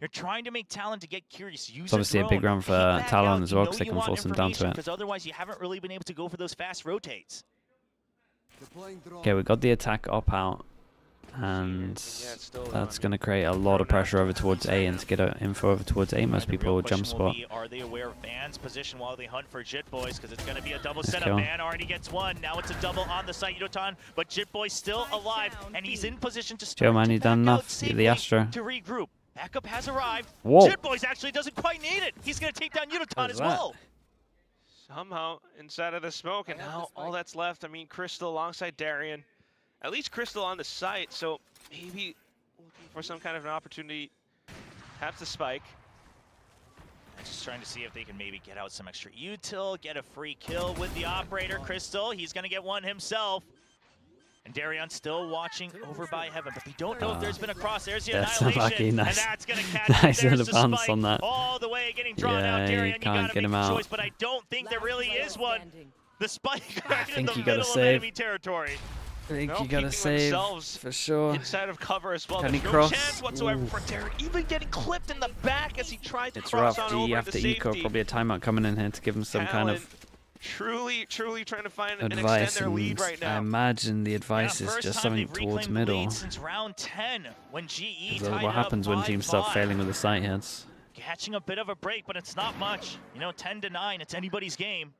You're trying to make Talon to get curious. Use It's obviously a big drone. round for Peek back Talon out. as You well know because they you can want force them down to information, it. because otherwise you haven't really been able to go for those fast rotates. Okay, we got the attack up out. And that's going to create a lot of pressure over towards A, and to get info over towards A, most people will jump spot. Are they aware of Ban's position while they hunt for Jit Boys? Because it's going to be a double setup. Ban already gets one. Now it's a double on the site, Yudotan, but Jit Boy's still alive, and he's in position to start Man, you done enough. The Astra. To regroup. Backup has arrived. Whoa. Jit Boys actually doesn't quite need it. He's going to take down Yudotan as well. Somehow inside of the smoke, and now all that's left, I mean, Crystal alongside Darian. At least Crystal on the site, so maybe looking for some kind of an opportunity. Have the spike. Just trying to see if they can maybe get out some extra util, get a free kill with the operator. Crystal, he's going to get one himself. And Darian still watching over by Heaven, but they don't know if there's been a cross. There's the annihilation, lucky. Nice. And that's going to catch him. Nice There's little the bounce spike on that. all the way getting drawn out. Darian, you can't got get to him make a out. choice, but I don't think there really is one. The spike right in the you gotta middle of save. enemy territory. I think No, you gotta keeping save themselves for sure. inside of cover as well. Can There's he no cross? chance whatsoever for Darian, even getting clipped in the back as he tried to It's cross rough. on GE over have to to safety. eco. Probably a timeout coming in here to give him some kind of truly trying to find and extend advice. their lead right And now. I imagine the advice is just something towards middle. Since round 10, when GE That's tied what it happens up when teams start 5-5. failing with the sight hits. Catching a bit of a break, but it's not much. You know, 10-9, it's anybody's game.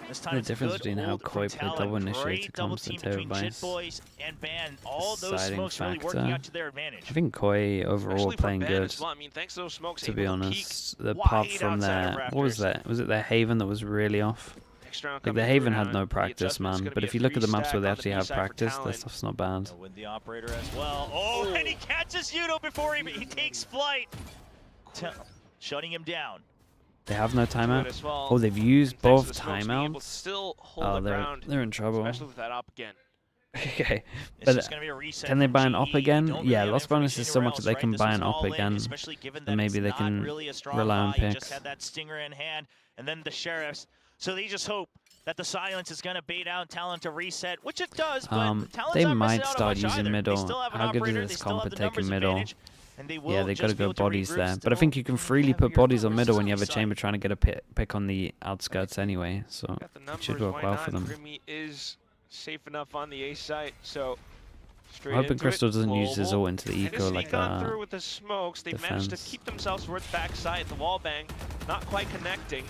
This time The it's difference good between how hold from Koi played Talon. double initiator Great double comes to team Terror between Jit Vice. Boys and Ban. All those Deciding smokes really working factor. out to their advantage. I think Koi overall Especially for playing Ben good. as well. I mean, thanks to those smokes, To be able to honest, peek apart wide from outside of their what was Raptors. that? Was it their Haven that was really off? Next round Like coming the through Haven now, had no the practice, adjustment's man. gonna But be if a you look at the maps three where they stack on actually the have B side for practice, Talon. that stuff's not bad. With the operator as well. Oh, and he catches Yudo before he takes flight. Shutting him down. They have no Good timeout. as well. Oh, they've used And thanks both to the smokes being able to timeouts. still hold Oh, the ground, they're in trouble. especially with that up again. Okay, It's but just gonna be a reset can they from buy an GE. up again? Don't really Yeah, have lost bonus is so information much that anywhere they can else, buy right? an This was up all in, again, especially given and that maybe it's they not can really a strong rely on buy. You picks. just had that stinger in hand, and then the sheriffs. So they just hope that the silence is gonna bait out Talon to reset, which it does. But Talon's they not missing might out on start much using either. middle. They still have an How good operator, is they this still comp have at the numbers taking middle? advantage, and they will Yeah, they just got to be go able to bodies regroup there. But I still think you can freely put heavier bodies on numbers middle on when you the have a side. chamber trying to get a pick on the outskirts anyway. So Got the it numbers, should work why well not? for them. Creamy is safe enough on the A site, so straight I'm hoping into Crystal it. doesn't use his Global. ult into the And eco just like gone through with the smokes. They managed to defense. keep themselves towards backside. The wall bang, not quite connecting.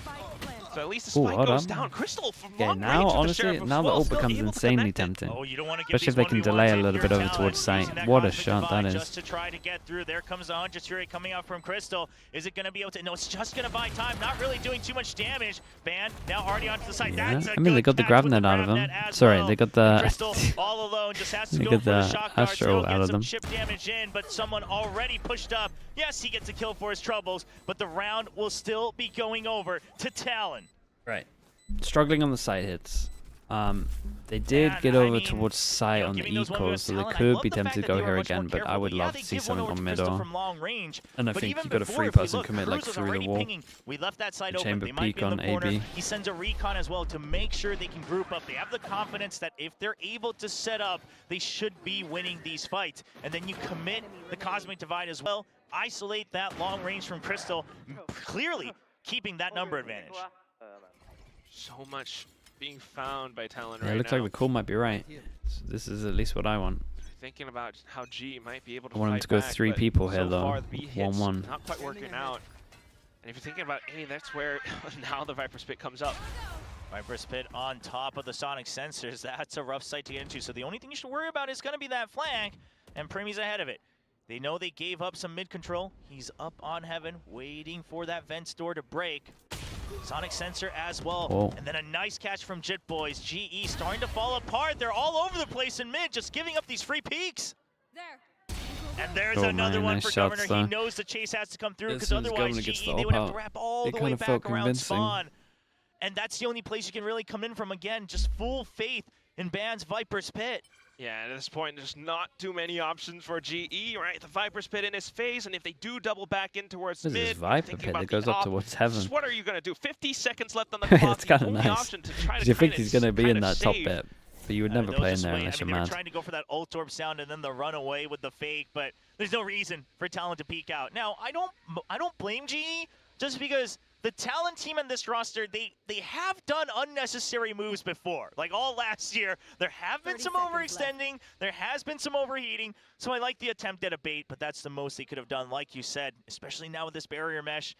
So at least the Ooh, spike hold goes up. down. Crystal from Yeah, long now range with the honestly, Sheriff as now the well, ult still becomes able to insanely connect it. tempting. Oh, you don't want to give Especially if these they can 1v1s delay a if little you're bit over Talon. towards sight. Using that What a cosmic shot that divide is. Just to try to get through. There comes the 100 Fury coming out from Crystal. Is it going to be able to? No, it's just going to buy time. Not really doing too much damage. Ban now already onto the side. Yeah, That's a I mean they good got the catch grab with the net out of grab them. net as Sorry, well. they got the Crystal all alone, just has to They go got for the the shock dart. Astro Still out get of some them. chip damage in, but someone already pushed up. Yes, he gets a kill for his troubles, but the round will still be going over to Talon. Right. Struggling on the side hits. They did And, get I over mean, towards sight on the giving those ecos, one-v-ones so they Talon, I could love be the tempted fact to that go they were here much more again, but I careful. would Yeah, love they to see give one something over on to Crystal middle. from long range, And I but think even you got a before, free if we person look, commit like Cruz was through the already wall. pinging. We left that side The open. chamber They might peek be in on the corner. AB. He sends a recon as well to make sure they can group up. They have the confidence that if they're able to set up, they should be winning these fights. And then you commit the Cosmic Divide as well. Isolate that long range from Crystal, clearly keeping that number advantage. So much being found by Talon Yeah, right it looks now. like the call might be right. So this is at least what I want. Thinking about how G might be able to I want him fight to go back, 3 but people here so though. far the B hits 1-1. not quite working out. And if you're thinking about A, that's where now the Viper Spit comes up. Viper Spit on top of the sonic sensors. That's a rough sight to get into. So the only thing you should worry about is going to be that flank, and Primy's ahead of it. They know they gave up some mid control. He's up on Heaven, waiting for that vent door to break. Sonic sensor as well. Whoa. And then a nice catch from Jit Boys. GE starting to fall apart. They're all over the place in mid, just giving up these free peeks. And there's Oh, another man, one nice for shots Governor. He there. knows the chase has to come through, As because soon as otherwise Governor gets GE, the they up would have to out, wrap all it the kinda way felt back around convincing. spawn. And that's the only place you can really come in from. Again, just full faith in Ban's Viper's Pit. Yeah, at this point, there's not too many options for GE, right? The Viper Spit in his face, and if they do double back in towards This mid, is Viper thinking Pit about that the goes up op, towards Heaven. just what are you going to do? 50 seconds left on the clock. It's The kinda only nice. option to try to You think kinda he's going to be in kinda that top save. bit, but you would never They'll play in just there wait. unless I you're mean, they were mad. trying to go for that ult orb sound and then the runaway with the fake, but there's no reason for Talon to peek out. Now, I don't blame GE, just because the Talon team in this roster, they have done unnecessary moves before. Like all last year, there have been some overextending, there has been some overheating, so I like the attempt at a bait, but that's the most they could have done, like you said, especially now with this barrier mesh.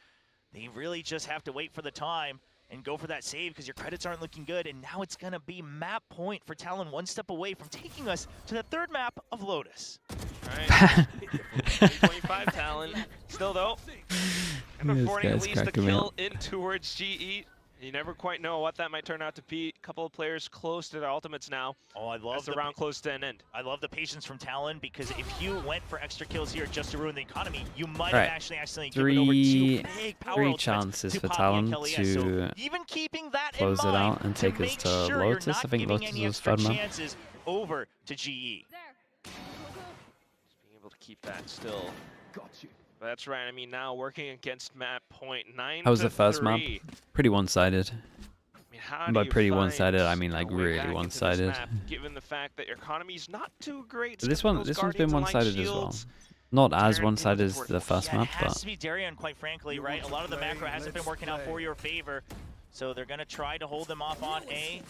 They really just have to wait for the time and go for that save because your credits aren't looking good, and now it's going to be map point for Talon, one step away from taking us to the third map of Lotus. All right. 25 Talon. Still though, and affording at least a kill in towards GE. You never quite know what that might turn out to be. A couple of players close to their ultimates now. Oh, I love the round close to an end. I love the patience from Talon, because if you went for extra kills here just to ruin the economy, you might have actually accidentally given over two big power three chances for Talon to so even keeping that close in mind, it out and take us to Lotus. I think Lotus was third man. Chances over to GE. Just being able to keep that still. Got you. That's right. I mean, now working against map point 9. That was the first map. Pretty one-sided. I mean, how by do you pretty find one-sided, I mean like a way really back into this one-sided. map, given the fact that your economy's not too great. So this one's been one-sided as well. Not as one-sided as the first map, it has but to be Darian, quite frankly, right? A lot of the macro hasn't been working out for your favor, so they're gonna try to hold them off on A.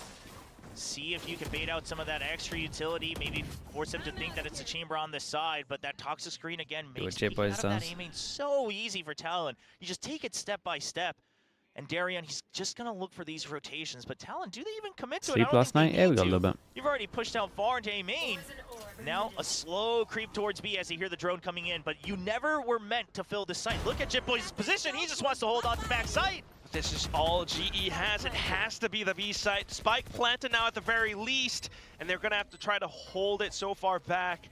See if you can bait out some of that extra utility, maybe force him to think that it's a chamber on this side, but that toxic screen again makes picking out of that aiming so easy for Talon. You just take it step by step, and Darian, he's just gonna look for these rotations, but Talon, do they even commit to it? Sleep last night? Yeah, we got a little bit. You've already pushed out far into A main. Now a slow creep towards B as you hear the drone coming in, but you never were meant to fill this site. Look at Jitboy's position, he just wants to hold on to back site. This is all GE has. It has to be the B site. Spike planted now at the very least, and they're gonna have to try to hold it so far back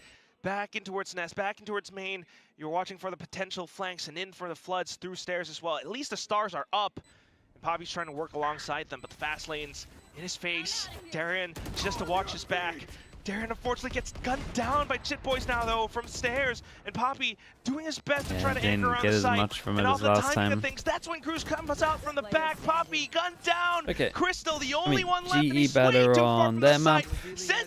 in towards Nest, back in towards main. You're watching for the potential flanks and in for the floods through stairs as well. At least the stars are up, and Poppy's trying to work alongside them, but the fast lane's in his face. Darian just to watch his back. Darian unfortunately gets gunned down by Jitboys now though from stairs, and Poppy doing his best to try to anchor around the site. Much from and it off as the last timing time. of things, that's when Cruz comes out from the back. Poppy gunned down. Okay. Crystal, the only one left. GE better on their map.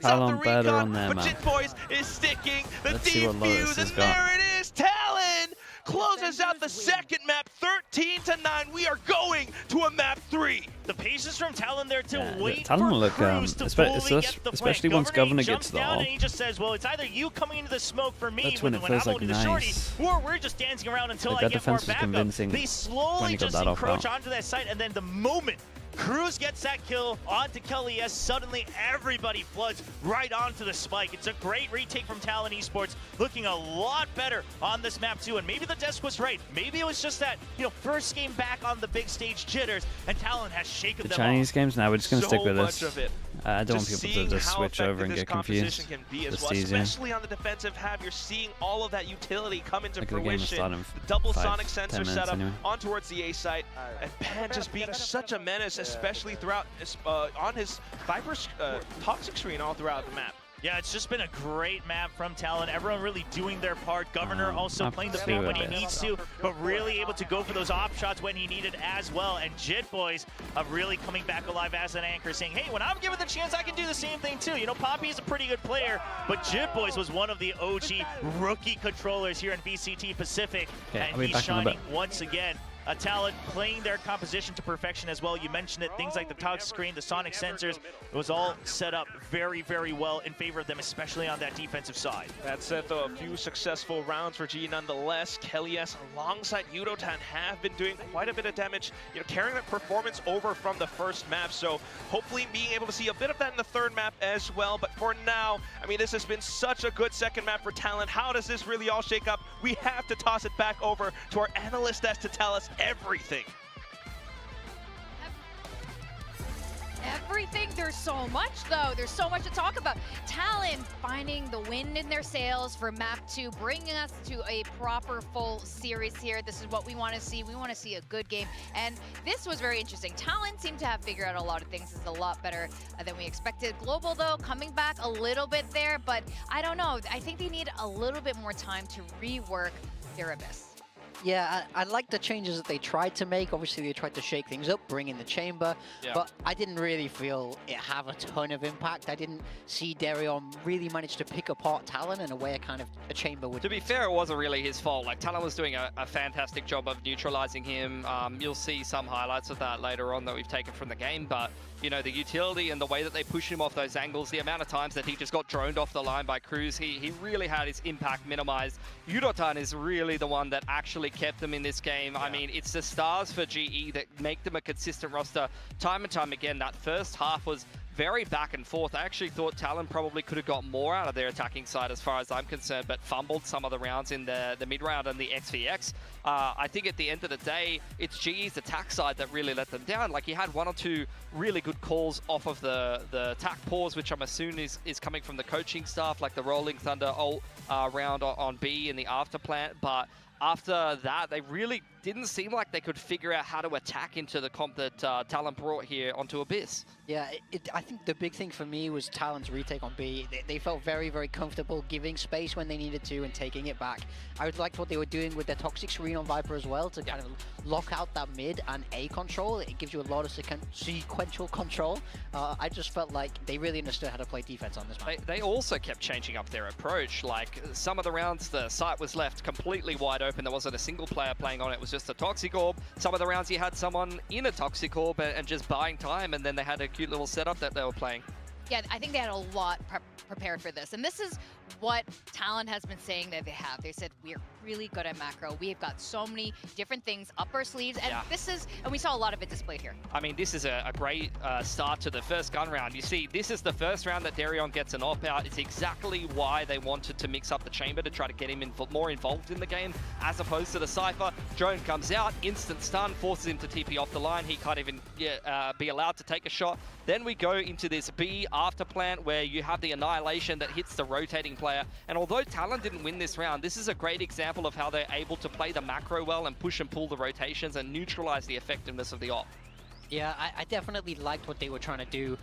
Talon better on their but map. Jitboys is sticking the Let's see what Lotus defuse, has and got. there it is. Talon closes out the second map, 13-9. We are going to a map 3. The patience from Talon there to wait Talon for will look, Cruz to fully get the especially flank. once Governor jumps gets the down ult. and he just says, well, it's either you coming into the smoke for me That's when it I'm feels like holding the shorty, nice. or we're just dancing around until Like I that get more defense was backup. convincing They when slowly he got just that off encroach out. onto that site, and then the moment Cruz gets that kill onto Kelly S, suddenly everybody floods right onto the spike. It's a great retake from Talon Esports, looking a lot better on this map too. And maybe the desk was right. Maybe it was just that, first game back on the big stage jitters, and Talon has shaken them The Chinese off. games, now we're just going to stick with this. Much of it. I don't want people to just switch over and get confused. Can be as Just well, easier. especially on the defensive half, you're seeing all of that utility come into Like the game is fruition. starting The double 5, sonic 10 sensor minutes setup anyway. on towards the A site, and Pan just being such a menace, especially throughout on his Viper toxic screen all throughout the map. Yeah, it's just been a great map from Talon. Everyone really doing their part. Governor also playing the bait when he needs to, but really able to go for those off shots when he needed as well. And Jitboys really coming back alive as an anchor, saying, hey, when I'm given the chance, I can do the same thing too. Poppy is a pretty good player, but Jitboys was one of the OG rookie controllers here in VCT Pacific, and he's shining once again. Talon playing their composition to perfection as well. You mentioned it, things like the toxic screen, the sonic sensors, it was all set up very, very well in favor of them, especially on that defensive side. That said, though, a few successful rounds for GE nonetheless. Kelly S alongside Yudotan have been doing quite a bit of damage, carrying that performance over from the first map. So hopefully being able to see a bit of that in the third map as well. But for now, I mean, this has been such a good second map for Talon. How does this really all shake up? We have to toss it back over to our analyst desk to tell us everything. Everything. There's so much, though. There's so much to talk about. Talon finding the wind in their sails for map 2, bringing us to a proper full series here. This is what we want to see. We want to see a good game, and this was very interesting. Talon seemed to have figured out a lot of things. This is a lot better than we expected. Global, though, coming back a little bit there, but I don't know. I think they need a little bit more time to rework their Abyss. Yeah, I like the changes that they tried to make. Obviously, they tried to shake things up, bring in the chamber, but I didn't really feel it have a ton of impact. I didn't see Darion really manage to pick apart Talon in a way a chamber would. To be fair, it wasn't really his fault. Like, Talon was doing a fantastic job of neutralizing him. You'll see some highlights of that later on that we've taken from the game, but you know, the utility and the way that they push him off those angles, the amount of times that he just got droned off the line by Cruz, he really had his impact minimized. Yudotan is really the one that actually kept them in this game. Yeah. I mean, it's the stars for GE that make them a consistent roster time and time again. That first half was very back and forth. I actually thought Talon probably could have got more out of their attacking side as far as I'm concerned, but fumbled some of the rounds in the mid round and the XVX. I think at the end of the day, it's GE's attack side that really let them down. Like, he had one or two really good calls off of the attack pause, which I'm assuming is coming from the coaching staff, like the Rolling Thunder ult round on B in the after plant, but after that, they really didn't seem like they could figure out how to attack into the comp that Talon brought here onto Abyss. Yeah, I think the big thing for me was Talon's retake on B. They felt very, very comfortable giving space when they needed to and taking it back. I liked what they were doing with their toxic screen on Viper as well to kind of lock out that mid and A control. It gives you a lot of sequential control. I just felt like they really understood how to play defense on this map. They also kept changing up their approach. Like, some of the rounds, the site was left completely wide open. There wasn't a single player playing on it. It was just a toxic orb. Some of the rounds you had someone in a toxic orb and just buying time, and then they had a cute little setup that they were playing. Yeah, I think they had a lot prepared for this. And this is what Talon has been saying that they have. They said, we're really good at macro. We've got so many different things up our sleeves. And and we saw a lot of it displayed here. I mean, this is a great start to the first gun round. You see, this is the first round that Darion gets an op out. It's exactly why they wanted to mix up the chamber to try to get him more involved in the game, as opposed to the Cypher. Drone comes out, instant stun, forces him to TP off the line. He can't even be allowed to take a shot. Then we go into this B after plant where you have the annihilation that hits the rotating player. And although Talon didn't win this round, this is a great example of how they're able to play the macro well and push and pull the rotations and neutralize the effectiveness of the op. Yeah, I definitely liked what they were trying to do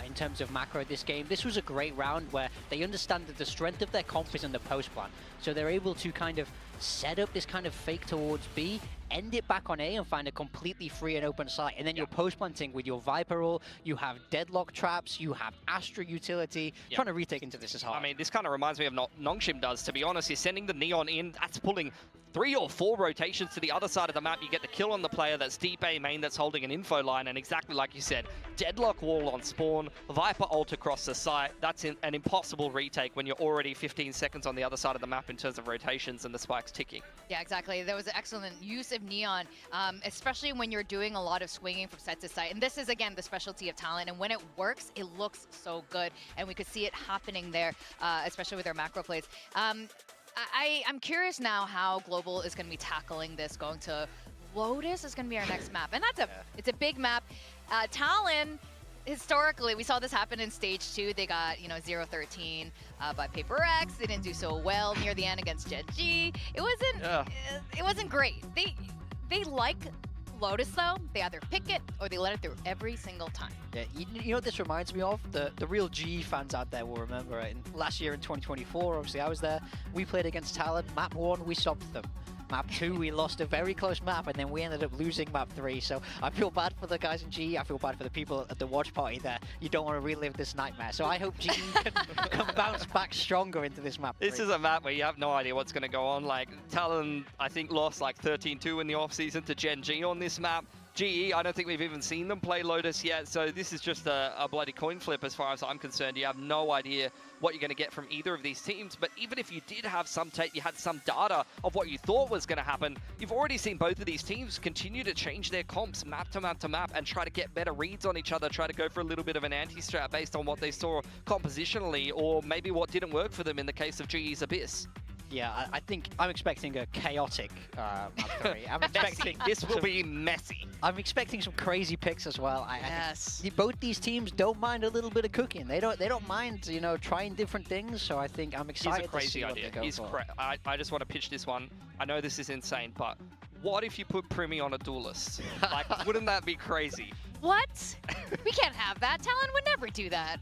in terms of macro this game. This was a great round where they understand that the strength of their comp is in the post plan. So they're able to kind of set up this kind of fake towards B, end it back on A and find a completely free and open site. And then you're post-planting with your Viper ult, you have deadlock traps, you have Astra utility. Trying to retake into this is hard. I mean, this kind of reminds me of Nongshim does, to be honest. You're sending the Neon in, that's pulling 3 or 4 rotations to the other side of the map. You get the kill on the player that's deep A main that's holding an info line, and exactly like you said, deadlock wall on spawn, Viper ult across the site. That's an impossible retake when you're already 15 seconds on the other side of the map in terms of rotations and the spikes ticking. Yeah, exactly. There was an excellent use of Neon, especially when you're doing a lot of swinging from site to site. And this is, again, the specialty of Talon. And when it works, it looks so good. And we could see it happening there, especially with their macro plays. I'm curious now how Global is going to be tackling this. Going to Lotus is going to be our next map. And that's it's a big map. Talon, historically, we saw this happen in stage 2. They got, 0-13 by Paper X. They didn't do so well near the end against GE. It wasn't great. They like Lotus, though. They either pick it or they let it through every single time. Yeah, you know what this reminds me of? The real GE fans out there will remember it. Last year in 2024, obviously I was there. We played against Talon. Map 1, we stopped them. Map 2, we lost a very close map, and then we ended up losing map 3. So I feel bad for the guys in GE. I feel bad for the people at the watch party there. You don't want to relive this nightmare. So I hope GE can bounce back stronger into this map 3. This is a map where you have no idea what's going to go on. Like, Talon, I think, lost like 13-2 in the offseason to Gen G on this map. GE, I don't think we've even seen them play Lotus yet, so this is just a bloody coin flip as far as I'm concerned. You have no idea what you're going to get from either of these teams, but even if you did have some tape, you had some data of what you thought was going to happen, you've already seen both of these teams continue to change their comps map to map to map and try to get better reads on each other, try to go for a little bit of an anti-strat based on what they saw compositionally, or maybe what didn't work for them in the case of GE's Abyss. Yeah, I think I'm expecting a chaotic map 3. I'm expecting this will be messy. I'm expecting some crazy picks as well. Both these teams don't mind a little bit of cooking. They don't mind, trying different things. So I think I'm excited. Here's a crazy idea. I just want to pitch this one. I know this is insane, but what if you put Primi on a duelist? Like, wouldn't that be crazy? What? We can't have that. Talon would never do that.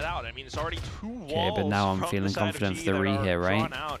that out. I mean, it's already 2 walls. Okay, but now I'm from feeling the side of confident GE for the that re are here, right? drawn out.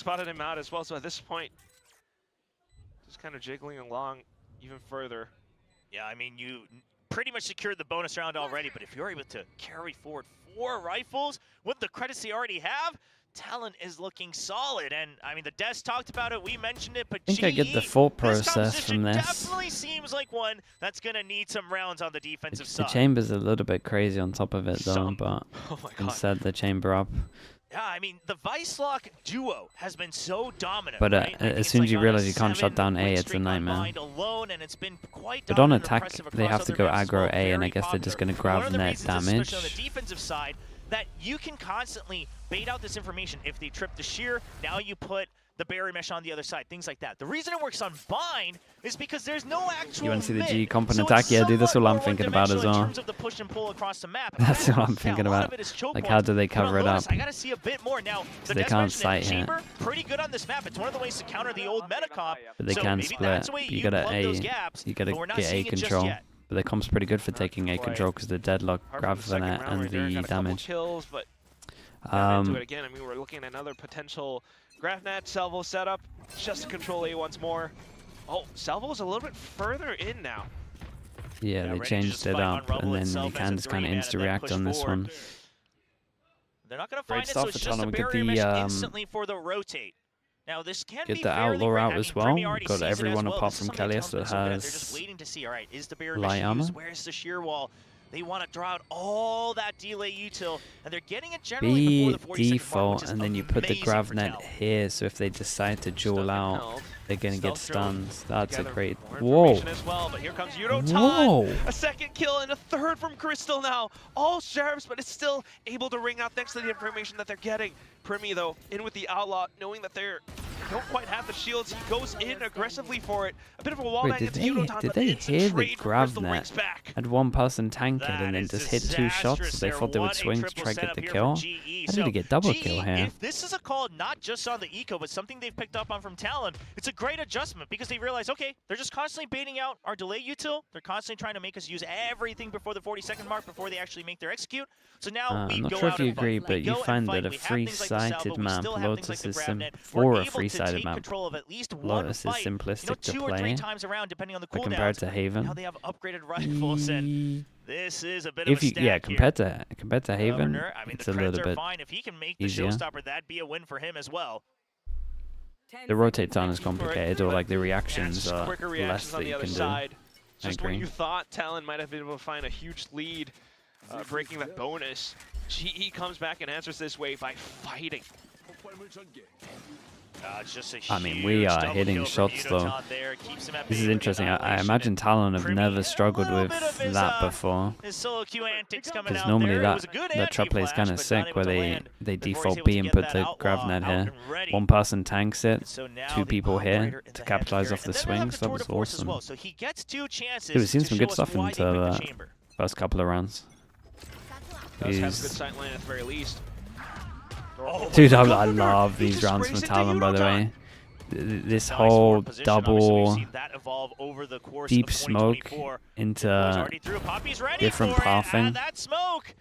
spotted him out as well. So at this point, just kind of jiggling along even further. Yeah, I mean, you pretty much secured the bonus round already, but if you're able to carry forward 4 rifles with the credits they already have. Talon is looking solid, and I mean the devs talked about it, we mentioned it, but I think I get the thought process from this. Definitely seems like one that's gonna need some rounds on the defensive side. The chamber's a little bit crazy on top of it though, but instead the chamber up. Yeah, I mean the Vicelock duo has been so dominant. But right? as soon as you realize you can't shut down A, it's a nightmare. Alone, and it's been quite but on dominant and attack, impressive they across have to other go maps as aggro well. A, and I Very guess they're just going to popular. grab One of the net reasons, damage. especially on the defensive side, that you can constantly bait out this information. If they trip the shear, now you put the barrier mesh on the other side, things like that. The reason it works on Bind is because there's no actual You want to see the mid, GE comp so attack? it's Yeah, dude, that's all I'm somewhat thinking about as one-dimensional in well. terms of the push and pull across the map. That's all I'm Yeah, thinking a lot about. of it is choke Like, points. how do they But on cover it Lotus, up? I gotta see a bit more now. The They devs can't mentioned sight it. hit. Chamber, pretty good on this map. It's one of the ways to counter the old meta comp. But they so can maybe split. that's the way You you gotta plug those gaps, you gotta but we're not get A seeing it just control. yet. But the comp's pretty good for taking A control because the deadlock grabs the net and the damage. Kills, but into it again. I mean, we're looking at another potential GravNet Salvo setup just to control A once more. Oh, Salvo's a little bit further in now. Yeah, they changed it up, and then you can just kind of insta-react on this one. They're not going to Great find it, stuff so it's for just a Talon. Get barrier mesh the instantly for the rotate. Now this can get be the fairly outlaw great. out I as mean, well. Premi already Got sees it as everyone well. apart This is from something Kalias Talon's that been so good at. has They're just waiting to see, all right, is the barrier light mesh armor. used? Where's the shear wall? They want to draw out all that delay util, and they're getting it generally before the 40-second mark, default, which is and then you put the amazing grav for net Talon. here, so if they decide to duel out, they're gonna get stunned. That's a Gather great. more Whoa! information as well, but here comes Yudotan. Whoa! A second kill and a third from Crystal now. All sheriffs, but it's still able to ring out thanks to the information that they're getting. Premi, though, in with the outlaw, knowing that they don't quite have the shields. He goes in aggressively for it. A bit of a wall Wait, bang did into they Yudotan, but hear it's a the trade for grav Crystal net? rings back. Had one person tank it and then That just is hit 2 shots. disastrous. They thought they would What a swing to triple try to get setup the here kill. from GE. How did he get double GE, kill here? If this is a call not just on the eco, but something they've picked up on from Talon, it's a great adjustment because they realize, okay, they're just constantly baiting out our delay util. They're constantly trying to make us use everything before the 40-second mark before they actually make their execute. So now we I'm not go sure out if you and fight. agree, We but you go and find fight. that a We have things like the salvo, free-sighted we map, still have things Lotus like is the grab net. for We're a able to free-sided take map. control of at least one Lotus is fight, simplistic to 2 or 3 play. times around, depending on the But cooldowns. compared to Haven, Now they have upgraded rifles, and this is a bit of if a you stack compared here. to Haven, Governor, I mean, it's the a creds little are bit fine. If he can make the easier. showstopper, that'd be a win for him as well. The rotate on is complicated, or like the Yeah, it's reactions just are quicker less reactions that on the you other can do. side. Just when agree. you thought Talon might have been able to find a huge lead, breaking that bonus, GE comes back and answers this way by fighting. It's just a I mean, huge we are double hitting kill from shots, though. Yudotan there. Keeps him at This bay is with interesting. I annihilation, imagine and Talon have Premi never had a struggled little with bit of his, that before. His solo Q antics coming Because out normally there. It was that a good that trap play is anti-flash, kind of but not sick, able where to they land before he's default able B to and get put that the outlaw grav net out here. and ready. One person tanks it, So now 2 the people here operator in to the capitalize heavy off the carry. And then swings. we'll That have the was tour de force as awesome. well. So he gets 2 chances Dude, we've seen to some show good us stuff why into they picked the the chamber. first couple of rounds. Does have good He's- sight line at the very least. Dude, I Governor, love he these just rounds sprays from into Talon, by the Yudotan. way. This Nice whole forward position. Obviously, double we've seen that evolve over the course deep of smoke 2024. Boys into already through. Poppy's ready different for it. pathing. That smoke.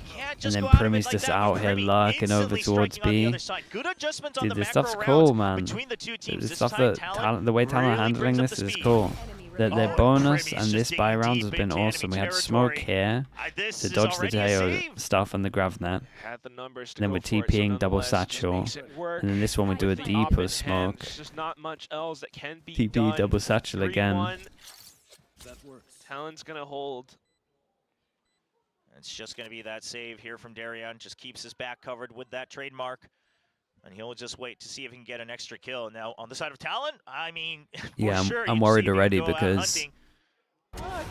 Can't And just then go out of it Premi's like just that out with here Premi lurking over instantly towards striking on the B. other side. Good adjustments on Dude, the this macro stuff's rounds cool, man. between the 2 teams. The This stuff time, that the way Talon really handling brings up this the is speed. cool. Their Oh, bonus Premi's and this just buy digging rounds deep has been into awesome. We enemy had smoke territory. here This to is dodge the already a Teo save. stuff on the grav net. Had the numbers to And then go we're for it, so TPing double nonetheless, just satchel. makes it work. And then this one we do a With the deeper op in smoke. hand, there's just not much else that can be TP done. double satchel again. 3-1. Talon's gonna hold. It's just going to be that save here from Darian. Just keeps his back covered with that trademark. And he'll just wait to see if he can get an extra kill. Now, on the side of Talon, I mean, Yeah, for sure, I'm you'd worried see him already go out because hunting.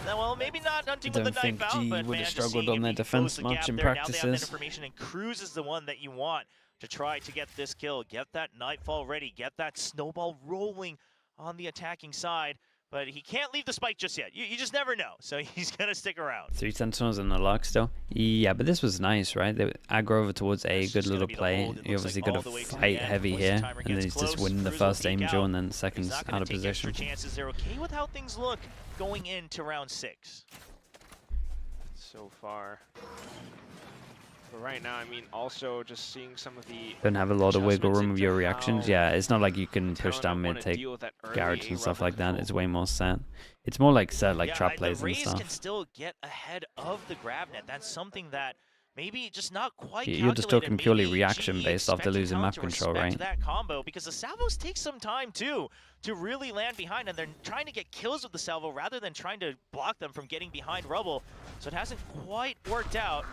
Well, maybe not hunting I with the don't think knife out, GE but would man, have just struggled seeing on if their he can defense close the much gap in there. Now they have that practices. information, and Cruz is the one that you want to try to get this kill. Get that nightfall ready. Get that snowball rolling on the attacking side. But he can't leave the spike just yet. You just never know. So he's going to stick around. 3 Sentinels in the lock still. Yeah, but this was nice, right? They aggro over towards A, It's good just gonna little be the play. hold. It You looks obviously like got all to the way to the fight end. heavy Once the here, timer and then gets he's just close, winning the Cruz will first aim peek duel, out. and then He's seconds not gonna out of take extra position. chances. They're okay with how things look going into round 6. So far. But right now, I mean, also just seeing some of the Don't have a lot of wiggle adjustments room with into your reactions. how Yeah, it's not like you can push Talon down wanna mid, take deal with that early garage and stuff A-rubber like that. control. It's way more set. It's more like set like Yeah, trap plays the and Rays stuff. can still get ahead of the grab net. That's something that maybe just not quite You're just talking calculated. purely Maybe reaction GE based after expecting losing Talon map to control, respect right? that combo, because the salvos take some time too to really land behind, and they're trying to get kills with the salvo rather than trying to block them from getting behind rubble. So it hasn't quite worked out.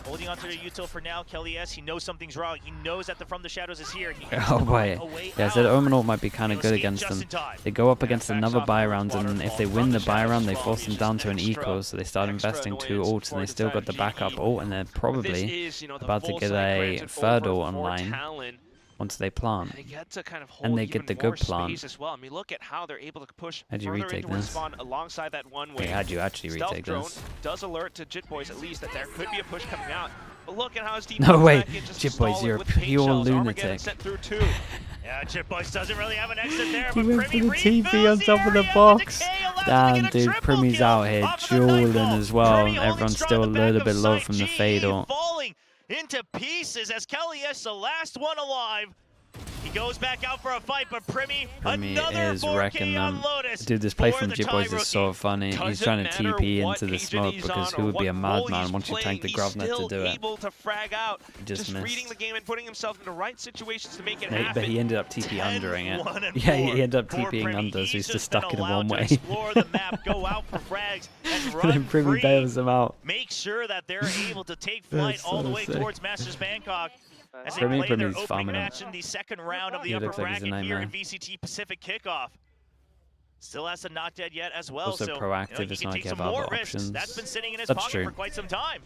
Holding onto the util for now, Kelly S. He knows something's wrong. He knows that the From the Shadows is here. He has Oh to boy. find a way Yeah, out. so the Omen ult might be kind of good Escape against just them. in time. They go up against backs another off buy towards round, and if Waterfall. they From win the the buy Shadows round, they as well, force he's them just down to an extra eco, so they start investing 2 annoyance ults, and they for still the got the side of backup GE. ult, and they're But probably this is, you know, the about to full get side a granted third over ult for online Talon. once they plant. They get to kind of hold And they even get the more good plant. space as well. I mean, look at how they're able to push How'd you further retake into this? respawn alongside that one way. Okay, how'd you actually Stealth retake drone this? does alert to Jit Boys at least that there could be a push coming out. But look at how his team No comes way, back in just to Jit Boys, stall it you're a with paint pure shells. Armageddon lunatic. sent through 2. Yeah, Chip Boys doesn't really have an exit there, He but went for Primi the TP on refills top of the area. box. Decay allows him to Damn, get a dude, triple Primi's kill out here off of the dueling Nightfall. as well. Primi holding Everyone's strong still a at the little back bit of low sight. from the GE fade ult. falling into pieces as Kelly S, the last one alive. He goes back out for a fight, but Primi another is 4K wrecking on them. Lotus. Dude, this play for from the Jit Boys Thai is so rookie. funny. He's Doesn't trying to matter TP what into the agent smoke he's because on who or would be a what role madman he's once you tank the playing, Grovnet he's to do still it. able to frag out, Just missed. reading the game and putting himself in the right situations to make it But happen. he ended up TP undering it. 10-1 and Yeah, he 4 ended up for TPing Primi. under, so he's just been stuck in a allowed to one-way. Explore the map, go out for frags, and And run then Primi free. bails him out. Make sure that they're able to take flight That's all the so way sick. towards Masters Bangkok as they Primi's play their opening farming him. match in the second round of the He upper looks like he's a bracket here nightmare. in VCT Pacific Kickoff. Still has the not dead yet as well, Also so proactive, he it's can not take like you some have more other risks. options. That's been sitting in his That's pocket true. for quite some time.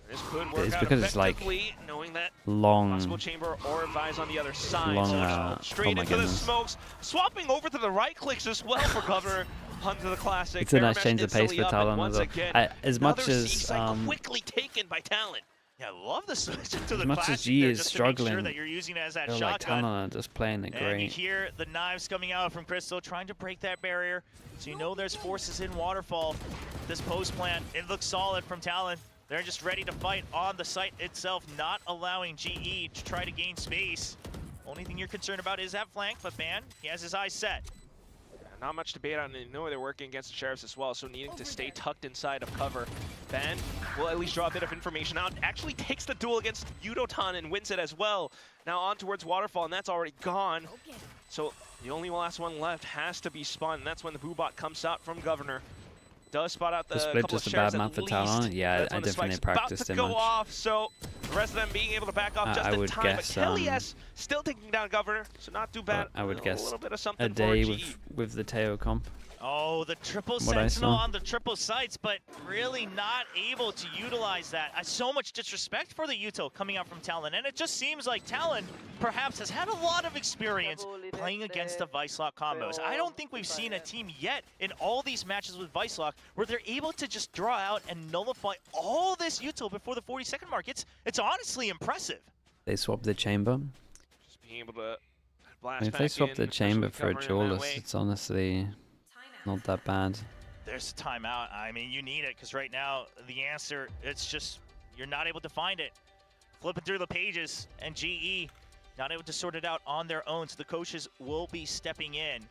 This could work It's out because it's like effectively, knowing that long, possible chamber or advise on the other side. long, So straight oh my into the goodness. smokes, swapping over to the right clicks as well for Governor onto the classic. It's a nice Paramesh change of pace instantly for up, and Talon once as well. again, As much another as C-site quickly taken by Talon. Yeah, I love the switch to the as much as classic GE there is just to make sure struggling, that you're using it as that I feel like shotgun. Talon are just playing it And you great. hear the knives coming out from Crystal, trying to break that barrier. So you know there's forces in Waterfall. This post plant, it looks solid from Talon. They're just ready to fight on the site itself, not allowing GE to try to gain space. Only thing you're concerned about is that flank, but man, he has his eyes set. Not much debate on it. You know they're working against the Sheriffs as well, so needing to stay tucked inside of cover. Ben will at least draw a bit of information out. Actually takes the duel against Yudotan and wins it as well. Now on towards Waterfall, and that's already gone. So the only last one left has to be spun, and that's when the Boobot comes out from Governor. Does spot out the The split couple just of a bad Sheriffs at map for least. Talon. Yeah, That's I when the definitely spike's about practiced to it go much. off, so the rest of them being able to back off just I in would time. guess, But Kelly S still taking down Governor, so not too bad. I would A guess little bit of something a day for GE. with the Teo comp. Oh, the triple What I sentinel saw. on the triple sites, but really not able to utilize that. So much disrespect for the util coming out from Talon, and it just seems like Talon perhaps has had a lot of experience playing against the Vicelock combos. I don't think we've seen a team yet in all these matches with Vicelock where they're able to just draw out and nullify all this util before the 40-second mark. It's honestly impressive. They swapped the chamber. Just being able to blast I mean, if back they swap in, the chamber especially for a covering in that Jawless, way. it's honestly not that bad. There's a timeout. I mean, you need it because right now the answer, it's just you're not able to find it. Flipping through the pages, and GE not able to sort it out on their own, so the coaches will be stepping in.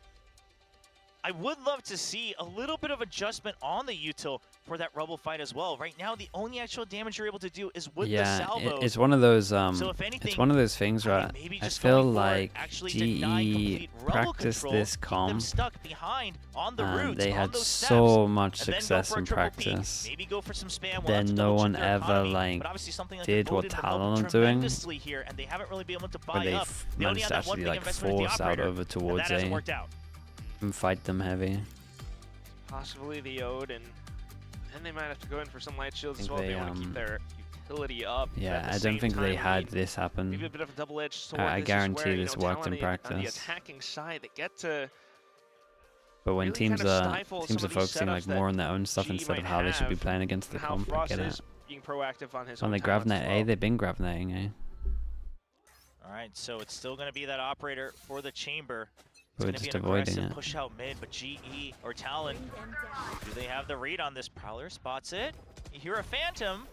I would love to see a little bit of adjustment on the util for that rubble fight as well. Right now, the only actual damage you're able to do is with the salvos. It's one of those So if anything, it's one of those things I mean, where maybe I just feel going forward, like actually deny GE complete rubble practiced control, this keep them comp stuck behind on the and roots, they on had those so steps, much and then go success for a in triple peek, practice. maybe go for some spam. We'll Then have to no double one check their ever, economy, like, but obviously something that did can what load them up Talon are doing, tremendously here, and they haven't really been able to where buy they up. They only managed had to that one actually big like investment with the force out operator, over and towards that hasn't A worked out. and fight them heavy. Possibly the Ode, and then they might have to go in for some light shields as think well if they, they want to keep their utility up. but Yeah, at the I don't same think they time, I had mean, this happen. maybe a bit of a double-edged sword. I This is guarantee where, this you know, worked in Talon on the practice. attacking side, they get to But when really teams kind of are stifle teams some are of these focusing like setups more that on their own stuff GE instead of might how they should be have, playing against the and how comp, I Frost get it. is being proactive on his When own they talents gravnet as A, well. they've been gravneting A. All right, so it's still going to be that operator for the chamber. It's We're going to be just an avoiding aggressive it. push out mid, but GE or Talon, do they have the read on this? Prowler spots it. You hear a Phantom,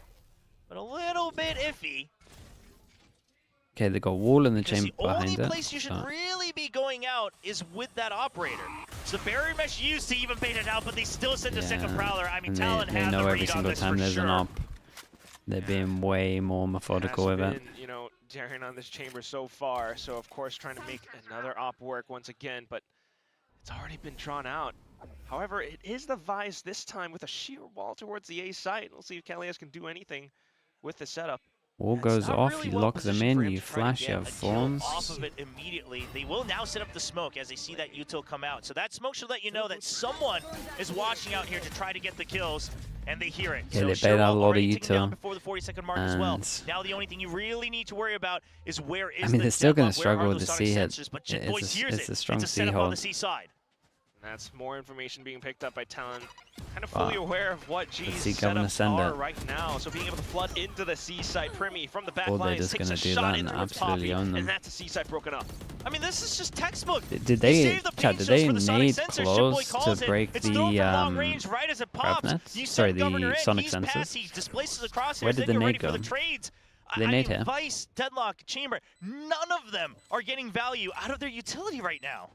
but a little bit iffy. Okay, they got wall in the Because chamber the only behind it. place you should so- really be going out is with that operator. So barrier mesh used to even bait it out, but they still send a second Yeah, Prowler. I mean, and Talon they has know the every read on single this time for there's sure. an op. They're being way more methodical with it. You know, daring on this chamber so far. So of course trying to make another op work once again, but it's already been drawn out. However, it is the Vice this time with a sheer wall towards the A site. We'll see if Kalias can do anything with the setup. Wall goes off, you lock them in, you flash your forms. Off of it immediately. They will now set up the smoke as they see that util come out. So that smoke should let you know that someone is watching out here to try to get the kills, and they hear it. Yeah, so they bait out a lot of util. Before the 40-second mark as well. Now the only thing you really need to worry about is where is they're still going to struggle with the Sonic C hit. sensors, but Boys hears It's a strong it's a C setup on hold. the C side. That's more information being picked up by Talon. Kind of fully aware of what GE's gonna setups send are it. right now. So being able to flood into the C side, Primi from the back Or they're line just takes gonna a do shot that and into absolutely Poppy, own them. and that's the C side broken up. I mean, this is just textbook. Did they, the Chad, did they for the Sonic nade sensors. close calls to it. break It's the thrown from long range right as it pops. nets? You Sorry, send Governor the in, Sonic he's sensors. passed, he displaces the crosshairs, Where did then the you're nade ready for go? the trades. The I nade mean, hit? Vice, Deadlock, Chamber, none of them are getting value out of their utility right now.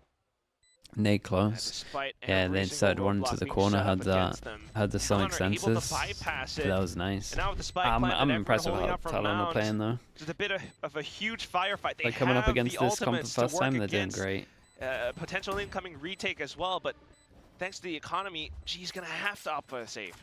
Nade close. Yeah, they inserted one into the corner, had the Sonic sensors. That was nice. I'm impressed with how Talon are playing though. Just a bit of a huge firefight. They Like coming up have against the this comp the ultimates to first time, work they're doing against, great. potential incoming retake as well, but thanks to the economy, G's gonna have to opt for a save.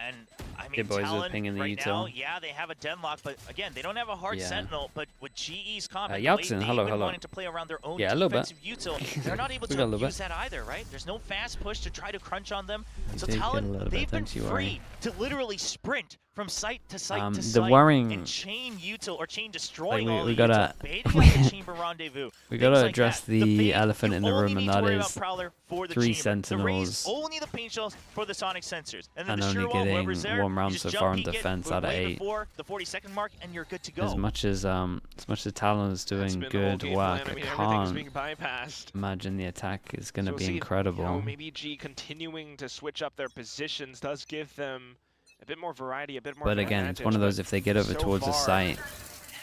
And I mean, Boys Talon pinging the right util. now, yeah, they have a Deadlock, but again, they don't have a hard Sentinel. But with GE's comp, Yaltsin, they've hello, been hello. wanting to play around their own Yeah, a little bit. defensive util. They're not able We got a to little use that either, right? There's no fast push to try to crunch on them. So did get a Talon, little bit, they've been don't you free to literally sprint from site to site to The site worrying, and chain util or chain destroying all we the gotta, util, baiting out the chamber rendezvous. we gotta things like address that. the bait, elephant you in the only room, need and to that worry about is Prowler for the 3 chamber. The Raze sentinels only the paint shells for the Sonic sensors, and then and the only sheer wall, getting whoever's there, 1 round you so just far in jump peek it defense out of way 8. before the 40-second mark, and you're good to go. As much as Talon is doing good work, I can't imagine the attack is going to be incredible. You know, maybe G continuing to switch up their positions does give them a bit more variety, a bit more. But again, it's one of those, if they get over so towards the site,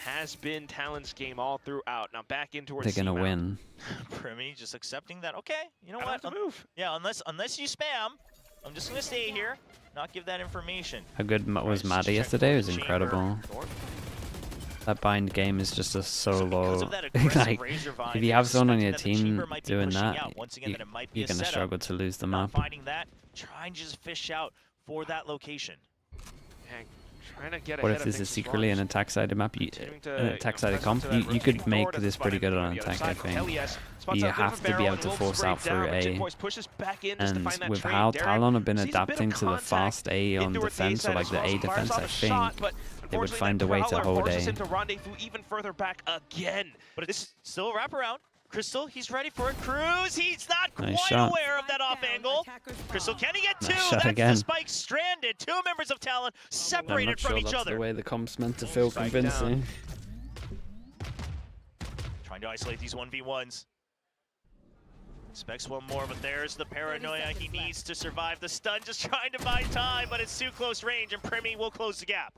has been Talon's game all throughout. Now back in towards they're going to win. Primi just accepting that. Okay, you know I what? have to move. Yeah, unless you spam, I'm just gonna stay here, not give that information. How good was Maddie yesterday? It was incredible. That bind game is just a solo. Like, if you have someone on your team doing that, you're going to struggle to lose the map. Finding that, trying to just fish out for that location. Trying to get What if this is secretly an attack-sided map? An attack-sided comp? You could make this pretty good on attack, I think. You have to be able to force out through A. And with how Talon have been adapting to the fast A on defense, or like the A defense, I think they would find a way to hold A. Even further back again. But it's still a wraparound. Crystal, he's ready for a cruise. He's not quite shot. aware of that off angle. Crystal, can he get 2? Nice shot That's again. the spike stranded. 2 members of Talon separated from each that's other. the way the comp's meant to feel convincing. Trying to isolate these 1v1s. Expects one more, but there's the paranoia he needs to survive the stun. Just trying to buy time, but it's too close range, and Primi will close the gap.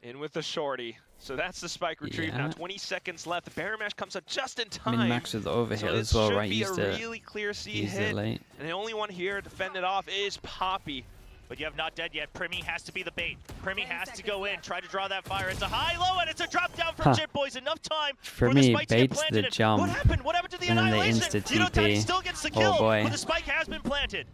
In with the shorty. So that's the spike retrieve. Now 20 seconds left. The barrier mesh comes up just in I time. mean, Max with the overhit as well, right? Used a really clear C hit. Late. And the only one here to fend it off is Poppy. But you have not dead yet. Primi has to be the bait. Primi has to go in, try to draw that fire. It's a high-low, and it's a drop down from Jit Boys. Enough time for the spike to get baits planted. the jump. What happened? What happened to the And then they annihilation? insta-TP. Still gets the kill, Oh boy. but the spike has been planted.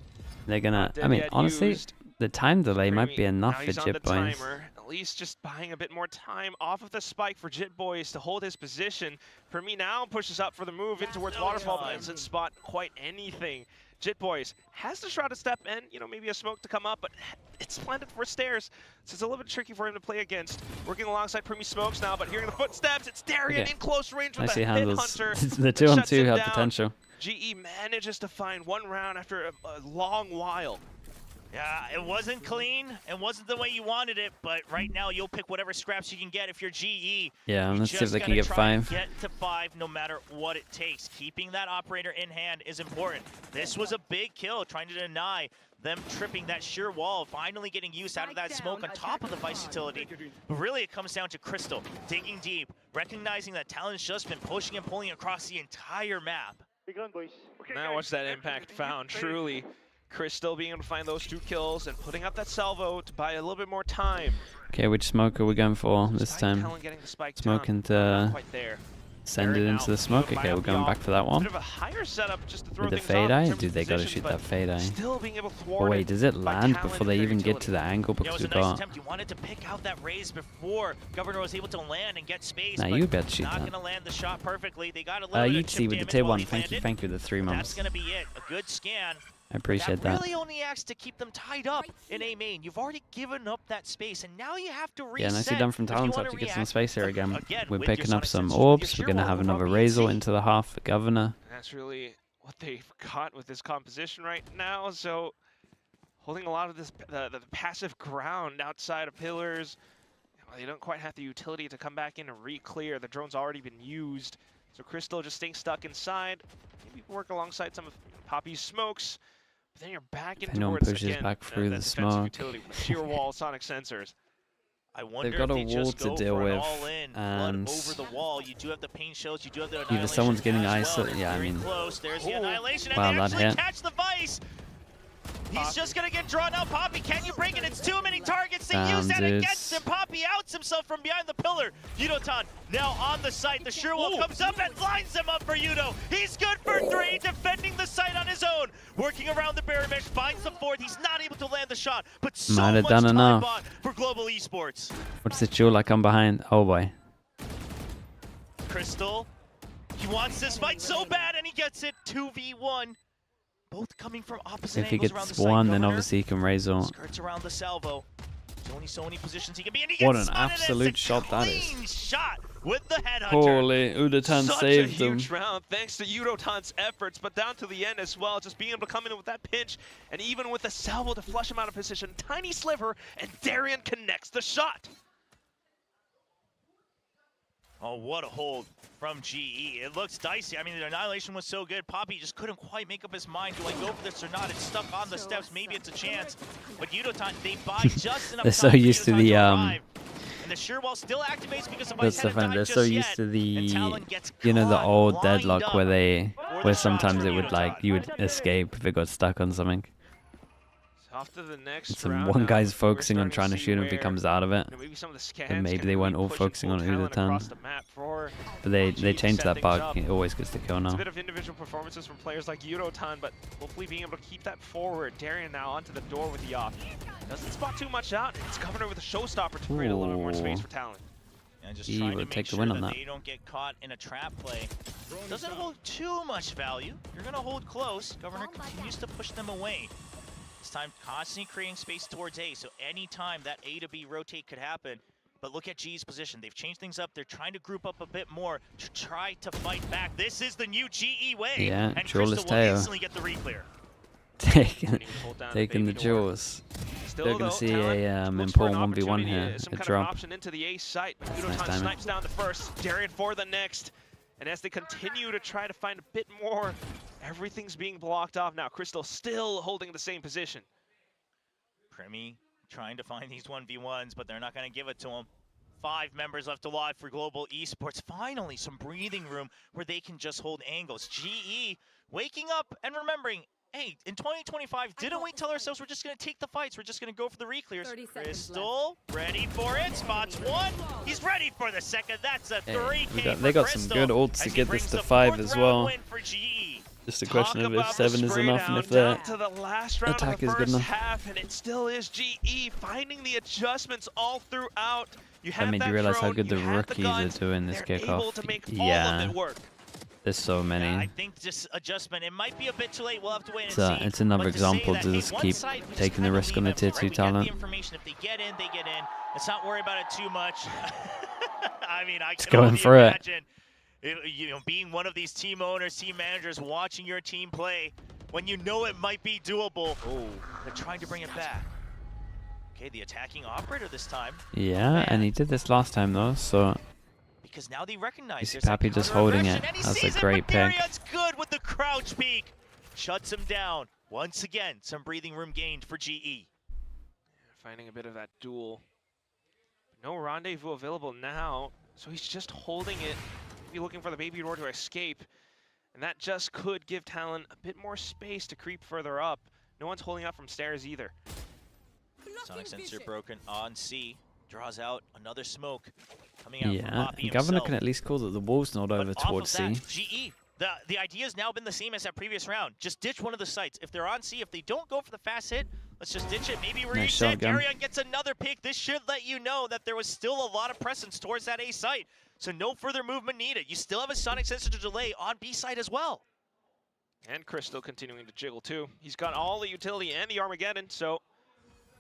They're gonna, I mean, honestly, the time delay might be enough for Jit Jit Boys. At least just buying a bit more time off of the spike for Jit Boys to hold his position. For me now pushes up for the move in towards Waterfall, but doesn't spot quite anything. Jit Boys has to try to step in, you know, maybe a smoke to come up, but it's planted for stairs, so it's a little bit tricky for him to play against. Working alongside Primi smokes now, but hearing the footsteps, it's Darian in close range with the hit hunter. The 2-on-2 have potential. GE manages to find 1 round after a long while. Yeah, it wasn't clean. It wasn't the way you wanted it, but right now you'll pick whatever scraps you can get if you're GE. Yeah, let's see if they can get 5. Get to 5 no matter what it takes. Keeping that operator in hand is important. This was a big kill, trying to deny them tripping that sheer wall, finally getting use out of that smoke on top of the Vice utility. But really it comes down to Crystal, digging deep, recognizing that Talon's just been pushing and pulling across the entire map. Now watch that impact found, truly. Crystal being able to find those 2 kills and putting up that salvo to buy a little bit more time. Okay, which smoke are we going for this Despite time? Talon getting the spike Smoke down, and not quite there. send it into the smoke. Okay, we're going back for that one. Bit of a higher setup just to throw With the things fade off in eye? terms of Dude, they gotta position, shoot that fade eye. Still being able to Oh thwart wait, does it by land Talon before and they their even get utility. to the angle? Yeah, it Because was we a nice got... attempt. You wanted to pick out that raise before Governor was able to land and get space. Nah, but you better shoot not that. going to land the shot perfectly. They got a little bit you'd of see chip with the damage tier while 1. he landed. Thank you for the 3 That's months. going to be it. A good scan. I appreciate that. Really only acts to keep them tied up in A main. You've already given up that space, and now you have to reset. Yeah, nicely done from if you Talon wanna to get some react. space here again. We're with picking your up Sonic some Sensors, with your orbs. We're sheer going to wall have over another on Razor VCT. into the half for Governor. And that's really what they forgot with this composition right now. So holding a lot of this the passive ground outside of pillars. They don't quite have the utility to come back in and re-clear. The drone's already been used. So Crystal just staying stuck inside. Maybe work alongside some of Poppy's smokes. But then you're back in anyone towards, pushes again, back through that the defensive smoke. utility with the sheer wall Sonic Sensors. I wonder got if a they wall just to go deal for an with, all-in, and flood over the wall. You do have the pain shells, you do have the either annihilation someone's getting as well. iso. Yeah, I Very mean, close. There's the Ooh. annihilation, Wow, and they that actually hit. catch the vice. He's just gonna get drawn out. Poppy, can you break it? It's too many targets. They use that dudes. against him. Poppy outs himself from behind the pillar. Yudotan now on the site. The sure wall comes up and lines him up for Yudo. He's good for 3, defending the site on his own. Working around the barrier mesh, finds the 4th. He's not able to land the shot, but so Might have much done time enough. bought for Global Esports. What's the jewel I come behind? Oh boy. Crystal, he wants this fight so bad, and he gets it. 2v1. Both coming from opposite If he angles around gets the site. one, then Governor obviously he can Razor. skirts around the salvo. There's only so many positions he can be in. He What gets an spotted, and absolute it's a shot that is. clean shot with the headhunter. Holy, Udatan Such saved a them. huge round thanks to Yudotan's efforts, but down to the end as well, just being able to come in with that pinch, and even with the salvo to flush him out of position, tiny sliver, and Darian connects the shot. Oh, what a hold from GE. It looks dicey. I mean, the annihilation was so good. Poppy just couldn't quite make up his mind. Do I go for this or not? It's stuck on the steps. Maybe it's a chance. But Yudotan, they buy just enough They're so time for used to Yudotan the, arrive. And the sheer wall still activates because the That's vice the hadn't fun. died They're just so yet. used to And the, Talon gets you know, the caught, old lined deadlock up where for the where shots sometimes from it would like, Yudotan. you would escape if it got stuck on something. Off to the next Some round one now, guy's we're focusing on starting trying to see shoot him if he where, comes out of it. you know, maybe some of the scans And maybe can they weren't really all push and focusing pull on Talon Udatan. across the map for But they GE to changed set that things bug. up. It always gets the kill It's a now. bit of individual performances from players like Yudotan, but hopefully being able to keep that forward. Darian now onto the door with the off. Doesn't spot too much out. It's Governor with a showstopper to create a little bit more space Ooh. for Talon. And just He trying will to make take the sure win that on that. they don't get caught in a trap play. Doesn't hold too much value. You're going to hold close. Governor continues to push them away. This time constantly creating space towards A, so anytime that A to B rotate could happen. But look at G's position. They've changed things up. They're trying to group up a bit more to try to fight back. This is the new GE way. Yeah, and Jewel Crystal is will Teo. instantly get the re-clear. Taking the jewels. Still, They're going though, to see Talon a looks for an important 1v1 opportunity, here. some A kind of drop. option into the A site. But nice Yudotan timing. snipes down the first. Darian for the next. And as they continue to try to find a bit more, everything's being blocked off now. Crystal still holding the same position. Primi trying to find these 1v1s, but they're not going to give it to him. 5 members left alive for Global Esports. Finally, some breathing room where they can just hold angles. GE waking up and remembering, hey, in 2025, didn't we tell ourselves we're just going to take the fights? We're just going to go for the re-clears. Crystal, ready for it. Spots 1. He's ready for the second. That's a 3K They got for some Crystal good ults to as he get brings this to the 5 4th as round well. win for GE. Just a question of if Talk about 7 the is spray enough and down if the down to the last round attack of the is good first enough. half, and it still is GE finding the adjustments all throughout. You That have made that you realize how drone, good the you have rookies guns, are doing this they're able kickoff. to make all Yeah, of it work. there's so many. Yeah, I think just adjustment. It might be a bit too late. We'll have to wait and It's, see. it's another But to say example that, to hey, just one keep side, we just taking the kinda risk on the leave tier them, 2 right? We get talent. the information. If they get in, they get in. Let's not worry about it too much. I mean, I can going only for it. imagine, you know, being one of these team owners, team managers, watching your team play when you know it might be doable. Oh, they're trying to bring it back. Okay, the attacking operator this time. Yeah, and he did this last time though, so Because now they recognize You see there's that Pappy just holding it. counter-aggression, and he That's a sees it, great but pick. Darian's good with the crouch peek. Shuts him down. Once again, some breathing room gained for GE. Finding a bit of that duel. No rendezvous available now, so he's just holding it. Maybe looking for the baby roar to escape. And that just could give Talon a bit more space to creep further up. No one's holding up from stairs either. Sonic sensor broken on C. Draws out another smoke coming out from Yeah, Poppy Governor himself. can at least call that the wall's not over But towards off of C. that, GE, the idea has now been the same as that previous round. Just ditch one of the sites. If they're on C, if they don't go for the fast hit, let's just ditch it. Maybe Nice reset. shotgun. Darion gets another pick. This should let you know that there was still a lot of presence towards that A site. So no further movement needed. You still have a Sonic sensor to delay on B side as well. And Crystal continuing to jiggle too. He's got all the utility and the Armageddon, so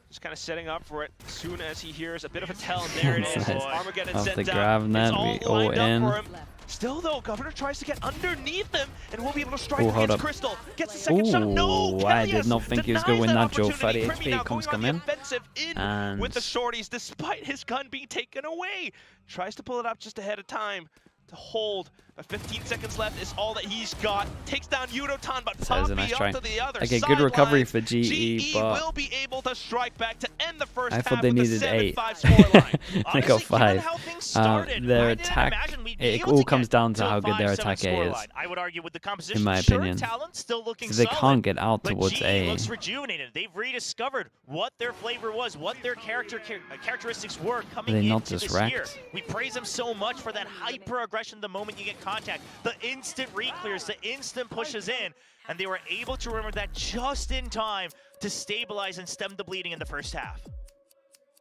just kind of setting up for it. As soon as he hears a bit of a tell, there it is. Armageddon Off sent the down. grab net, It's we all lined up in. for him. Still though, Governor tries to get underneath him and will be able to strike Ooh, hold against up. Crystal. Gets the second shot. No, I did Kellyus not think he was denies going to win that Joe. opportunity. 30 Primi now HP comes going come on in. the offensive in And with the shorties despite his gun being taken away. Tries to pull it up just ahead of time to hold. But 15 seconds left is all that he's got. Takes down Yudotan, but that was a Poppy nice up try. to the other Okay, good recovery for GE, GE but will be able to strike back to end the first I half thought they with needed a 8. 7-5 scoreline. They Honestly, got given 5. how things started, Their I didn't attack, imagine we'd be it able all to comes get down to a how good their 5-7 attack scoreline. is, I would argue with the composition. in my Sure, opinion. Talon still looking They solid, can't get out but towards GE A. looks rejuvenated. They've rediscovered what their flavor was, what their characteristics were coming Are they not into this just year. wrecked? We praise them so much for that hyper aggression the moment you get contact, the instant re-clears, the instant pushes in, and they were able to remember that just in time to stabilize and stem the bleeding in the first half.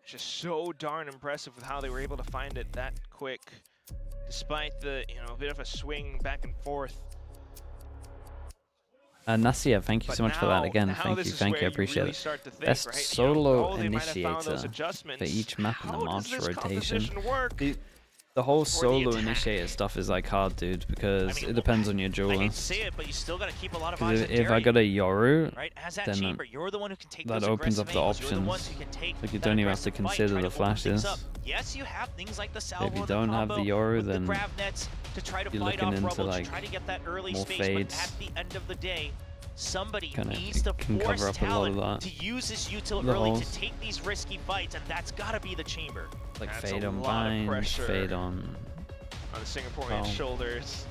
It's just so darn impressive with how they were able to find it that quick, despite the a bit of a swing back and forth. Nasia, thank you But so much for that again. now Thank this you, is thank where you, I appreciate really it. start to think, Best right? solo they might have found those initiator adjustments. for each map in the How March does this rotation. composition work? The whole for the solo attack? initiator stuff is like hard, dude, because it depends on your I hate to duelist. say it, but you still got to keep a lot of 'Cause eyes on if I Darion, got a Yoru, right? As that then chamber, you're the one who can take that those opens up aggressive the angles. You're the ones options. who can take Like, you that don't even have to aggressive fight, consider try the to open things flashes. up. Yes, you have things like the salvo, If you the don't have combo the Yoru, with then the grab nets to try to you're fight looking off into, Rubble, like, to try to get that early more space. fades. But at the end of the day, somebody Kinda needs to can force cover up a lot of Talon that. to use this util The early holes. to take these risky fights, and that's got to be the chamber. like That's fade a on lot of bind, pressure. fade on. On the Singaporean Oh. shoulders.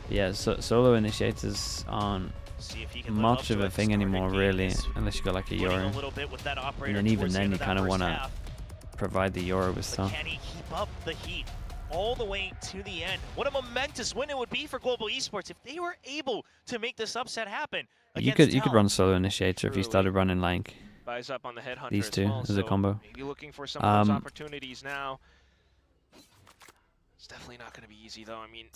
Yeah, so solo initiators aren't See if he can live much up of to a it. thing Started anymore, game really, is unless you got like a winning Yoru. a little bit with that operator And then even towards the then, end you of that kind of first want to half. provide the Yoru with But stuff. can he keep up the heat all the way to the end? What a momentous win it would be for Global Esports if they were able to make this upset happen. You against could Talon. run solo initiator if you Truly. started running like Buys up on the headhunter these as two well, as a so combo. maybe looking for some of those Um, opportunities now. It's definitely not going to be easy though. I mean,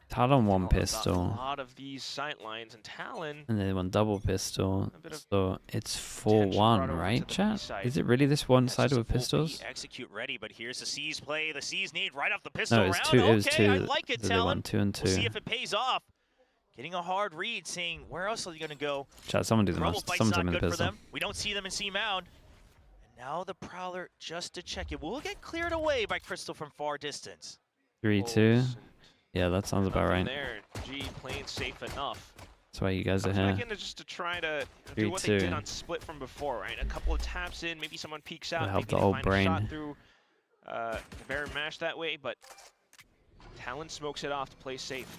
Talon one Talon's got pistol, a lot of these sight lines, and Talon and then one double pistol. A bit of So it's tension 4-1, brought over to right, the B chat? side. Is it really this one That's sided just with a full pistols? B execute ready, but here's the C's play. The C's need right off the pistol No, it was round. two. It was Okay, two. I like it, They Talon. won 2 and 2. We'll see if it pays off. Getting a hard read, saying where else are you going to go? Chat, someone do the Rubble most. fight's Someone's not having the good for pistol. them. We don't see them in C Mound. And now the Prowler just to check it. Will get cleared away by Crystal from far distance. 3-2. Wolves, Yeah, that sounds and about nothing right. There, G playing safe enough. That's why you guys are Comes back here. in just to try to do what they 3-2. did on Split from before, right? A couple of taps in, maybe someone peeks out, help maybe the they old find a shot brain. through the Baron Mash that way, but Talon smokes it off to play safe.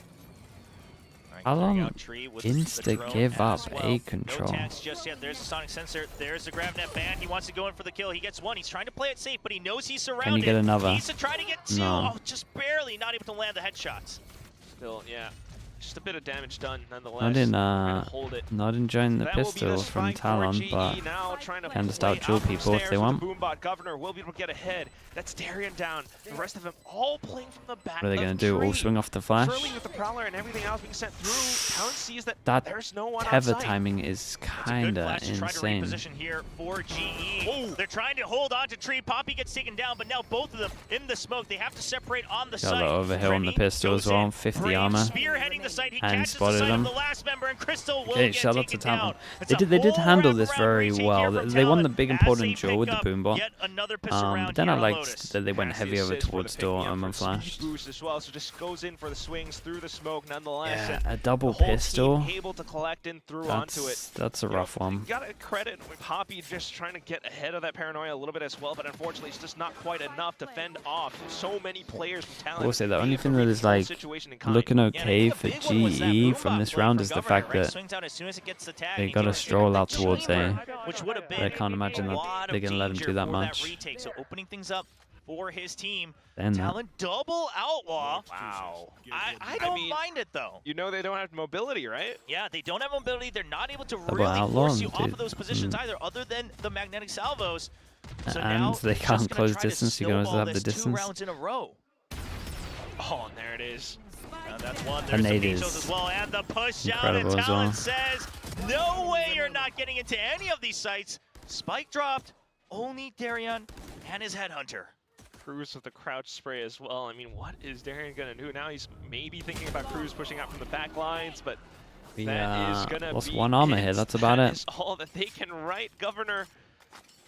Right, How clearing long out Tree with the drone insta-give as up well. A control? No tags just yet. There's the Sonic Sensor. There's the grab net ban. He wants to go in for the kill. He gets one. He's trying to play it safe, but he knows he's surrounded. Can you get another? Needs to try to get 2. No. Oh, just barely not able to land the headshots. Still, yeah, just a bit of damage done nonetheless. Not in Trying to hold it. not enjoying the That will be pistol the from spike for Talon, GE, but now trying to can just play out-duel out from people if stairs they with want. the Boombot. Governor will be able to get ahead. That's Darion down. The rest of them all playing from the back. what are they going gonna do? All swing off the flash? Surely with the Prowler and everything else being sent through, Talon sees that, That there's no one tether outside. timing is It's a good kinda flash to try to insane. reposition here for GE. Oh. They're trying to hold on to Tree. Poppy gets taken down, but now both of them in the smoke. They have to separate on the Got site. the overhill on the Remy pistol as goes well, in. 50 Brave armor. spearheading the site. He And catches the spotted sight him. of the last member, and Crystal will Okay, get shout out to taken Talon. down. They It's a did full handle this wraparound very retake well. here from They won the Talon big as important they duel with pick the up Boombot. yet another pistol round Then here I on liked Lotus. that they went Has the heavy over assist for towards the door picking and up then for flashed. speed boost as well, so just goes in for the swings through the smoke nonetheless. Yeah, and a double the whole pistol. team able to collect in through onto it. That's a You know, rough one. You gotta credit with Poppy just trying to get ahead of that paranoia a little bit as well, but unfortunately it's just not quite enough to fend off so many players from Talon. I will say the only being able thing to that read is the whole like situation in kind. looking Yeah, and I okay think a for big one was that GE boom from bot this play round for is the Governor, fact right? that Swings out as soon as it gets the tag, they and got to he stroll goes out towards A. chamber, which would have been But I can't imagine a that lot they're of going to let him danger do that for much. retake. So opening things up for his team. Then that. Talon double outlaw. Wow. I don't mind it though. You know they don't have mobility, right? Yeah, they don't have mobility. They're not able to Double really outlaw force you and off do- of those positions either, other than the magnetic salvos. So And now they he's can't just gonna close try to distance, you can always snowball have the this 2 distance. rounds in a row. Oh, and there it is. That's one. And There's some nade is vetoes as well, and the push out. And incredible as Talon well. says, "No way, you're not getting into any of these sites." Spike dropped. Only Darian and his headhunter. Cruz with the crouch spray as well. I mean, what is Darian gonna do now? He's maybe thinking about Cruz pushing out from the back lines, but We that is gonna lost be one armor here, it. that's about That it. is all that they can write. Governor,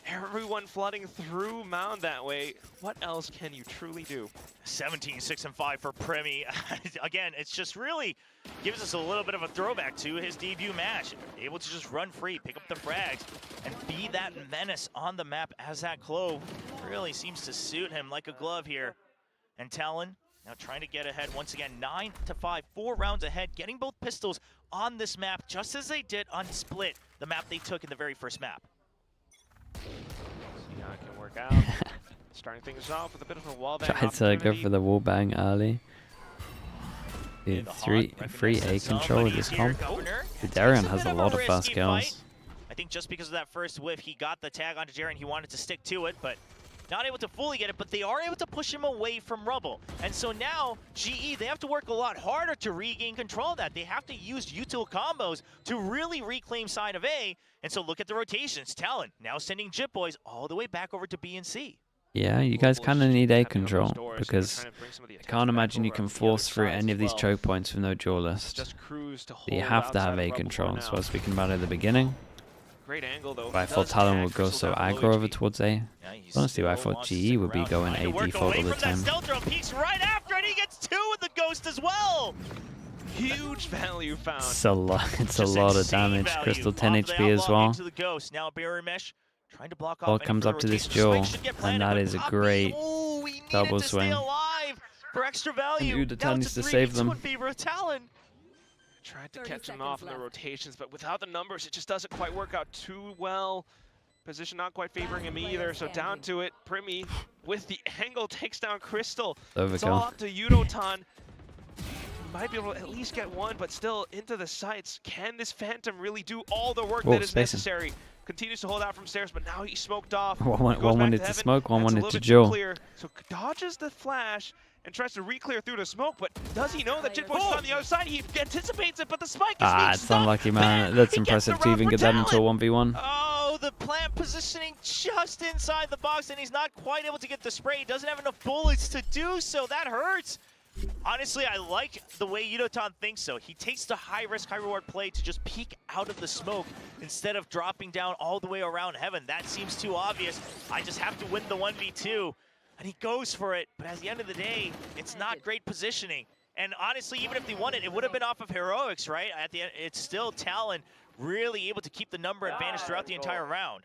everyone flooding through Mound that way. What else can you truly do? 17, 6, and 5 for Premi. Again, it's just really gives us a little bit of a throwback to his debut match. Able to just run free, pick up the frags, and be that menace on the map as that Clove really seems to suit him like a glove here. And Talon now trying to get ahead once again, 9 to 5, 4 rounds ahead, getting both pistols on this map, just as they did on Split, the map they took in the very first map. See how it can work out. Starting things off with a bit of a wall bang Tried to go for the wall bang early. Dude, free A control with this comp. Dude, Darian has a lot of fast kills. I think just because of that first whiff, he got the tag onto Darian. He wanted to stick to it, but not able to fully get it. But they are able to push him away from Rubble. And so now, GE, they have to work a lot harder to regain control of that. They have to use util combos to really reclaim side of A. And so look at the rotations. Talon now sending Jip Boys all the way back over to B and C. Yeah, you guys kind of need A control, because I can't imagine you can force through any of these choke points with no duelist. Just Cruz to hold You have to outside have of A Rubble control, for that's now. what I was speaking about at the beginning. Great angle though. But I thought Talon would go so aggro over towards A. Honestly, I thought GE would be going A default all the time. Stealth drone peeks right after it. He gets 2 with the ghost as well. Huge value found. It's a lot. It's a Just lot of insane damage. value Crystal 10 off the HP as outlaw well. into the ghost. Now barrier mesh trying to block off Ball any comes further up to this rotation. duel, Spike should get and planted, that but is a Poppy, great we needed double to swing. Stay alive for extra value. And Udaton Now needs it's to save 3v2 them. in favor of Talon. Tried to catch him off in the rotations, but without the numbers, it just doesn't quite work out too well. Position not quite favoring him either, so down to it. Primi with the angle takes down Crystal. It's all Overkill. up to Udotan. Might be able to at least get one, but still into the sights. Can this Phantom really do all the work Whoa, that is spacing. necessary? Continues to hold out from stairs, but now he's smoked off. One Goes back wanted to heaven. smoke, one That's a wanted little to bit too duel. clear. So dodges the flash and tries to re-clear through the smoke, but does he know that Jitboy is on the other side? He anticipates it, but the spike is being It's stuck. unlucky, man. That's impressive to even get that into a 1v1. Oh, the plant positioning just inside the box, and he's not quite able to get the spray. He doesn't have enough bullets to do so. That hurts. Honestly, I like the way Udotan thinks so. He takes the high-risk, high-reward play to just peek out of the smoke instead of dropping down all the way around heaven. That seems too obvious. I just have to win the 1v2. And he goes for it, but at the end of the day, it's not great positioning. And honestly, even if they won it, it would have been off of heroics, right? At the end, it's still Talon really able to keep the number advantage throughout the entire round.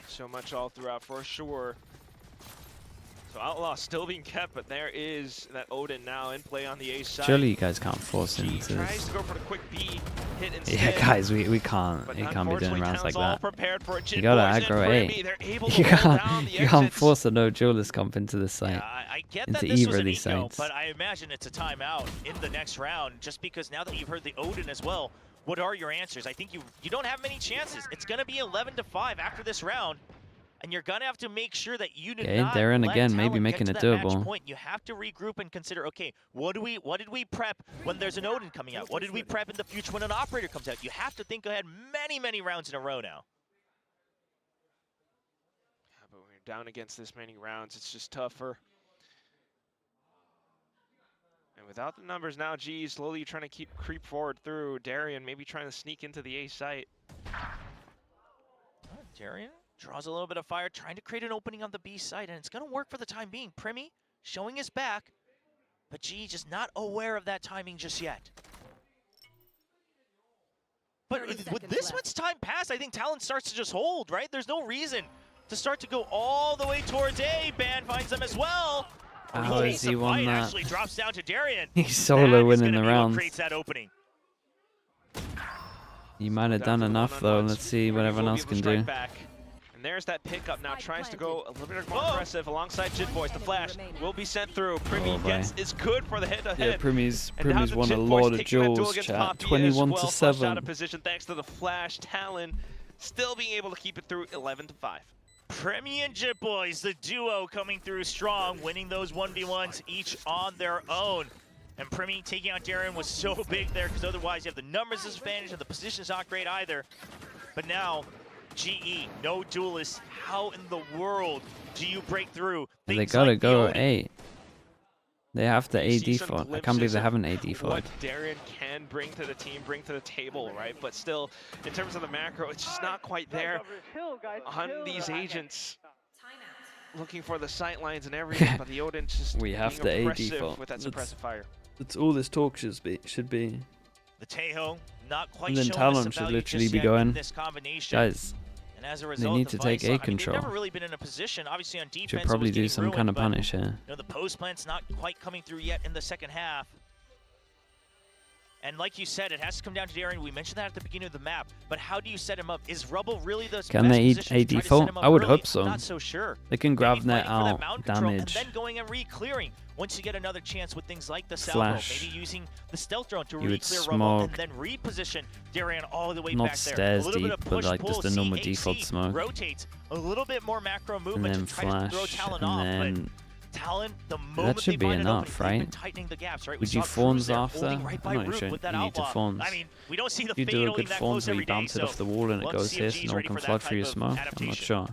So much all throughout for sure. So Outlaw still being kept, but there is that Odin now in play on the A side. Surely you guys can't force him He into tries this. to go for the quick B hit instead. Yeah, guys, we can't. But You can't be doing unfortunately, rounds like Talon's all that. prepared for it. You gotta Jitboy's in aggro for A. me. They're able to You hold down can't. the You can't exits. force a no duelist comp into the site. Yeah, I get Into that this either was of an these eco, sites. but I imagine it's a timeout in the next round, just because now that you've heard the Odin as well, what are your answers? I think you don't have many chances. It's gonna be 11-5 after this round, and you're gonna have to make sure that you do Okay, not Darren let again, maybe Talon making get it to that match doable. point. You have to regroup and consider, okay, what did we prep when there's an Odin coming out? What did we prep in the future when an operator comes out? You have to think ahead many rounds in a row now. Yeah, but when you're down against this many rounds, it's just tougher. And without the numbers now, G slowly trying to creep forward through. Darian maybe trying to sneak into the A site. Darian draws a little bit of fire, trying to create an opening on the B side, and it's going to work for the time being. Primi showing his back, but G just not aware of that timing just yet. But with this much time pass, I think Talon starts to just hold, right? There's no reason to start to go all the way towards A. Ban finds them as well. How has he won that? Actually drops down to Darian. He's solo winning the round. rounds. Creates that opening. You might have done enough though. Let's see what everyone else can do. And there's that pickup now. Tries to go a little bit more aggressive alongside Jit Boys. The flash will be sent through. Primi gets is good for the head-to-head. Yeah, Primi's won a lot of duels, chat. 21-7. Out of position thanks to the flash. Talon still being able to keep it through 11-5. Primi and Jit Boys, the duo coming through strong, winning those 1v1s each on their own. And Primi taking out Darian was so big there because otherwise you have the numbers disadvantage and the position's not great either. But now, GE, no duelists. How in the world do you break through? They gotta go A. They have to A default. I can't believe they haven't A default. What Darian can bring to the team, bring to the table, right? But still, in terms of the macro, it's just not quite there on these agents. Looking for the sight lines and everything, but the Odin's just we have to A default with that suppressive fire. That's all this talk should be. The Tejo not quite. And then Talon should literally be going, guys. And as a result, they need to take A control. They've never really been in a position, obviously on defense. Should probably do some kind of punish here. You know, the post plant's not quite coming through yet in the second half. And like you said, it has to come down to Darian. We mentioned that at the beginning of the map. But how do you set him up? Is Rubble really the Can they eat A default? I would hope so. Not so sure. They can grab net out And damage. then going and re-clearing. Once you get another chance with things like the Flash. maybe using the stealth drone to You would re-clear Rubble and smoke. then reposition Darian all the way Not back there. stairs A little bit deep, of but push, like pull, just a normal CAC default smoke. Rotates a little bit more macro And movement then to try to throw flash. Talon And off. then Talon, the moment that should they be find enough, it open, right? tightening the gaps, right? Would We you saw fawns Cruz there after? holding right by I'm not Root sure with that you need to outlaw. fawns. I mean, we don't see the You fade do a holding good that fawns close where every you day, bounce it so off the wall and it let's goes see if here, G's so no one ready can for that flood through your type of smoke. I'm not adaptation. sure.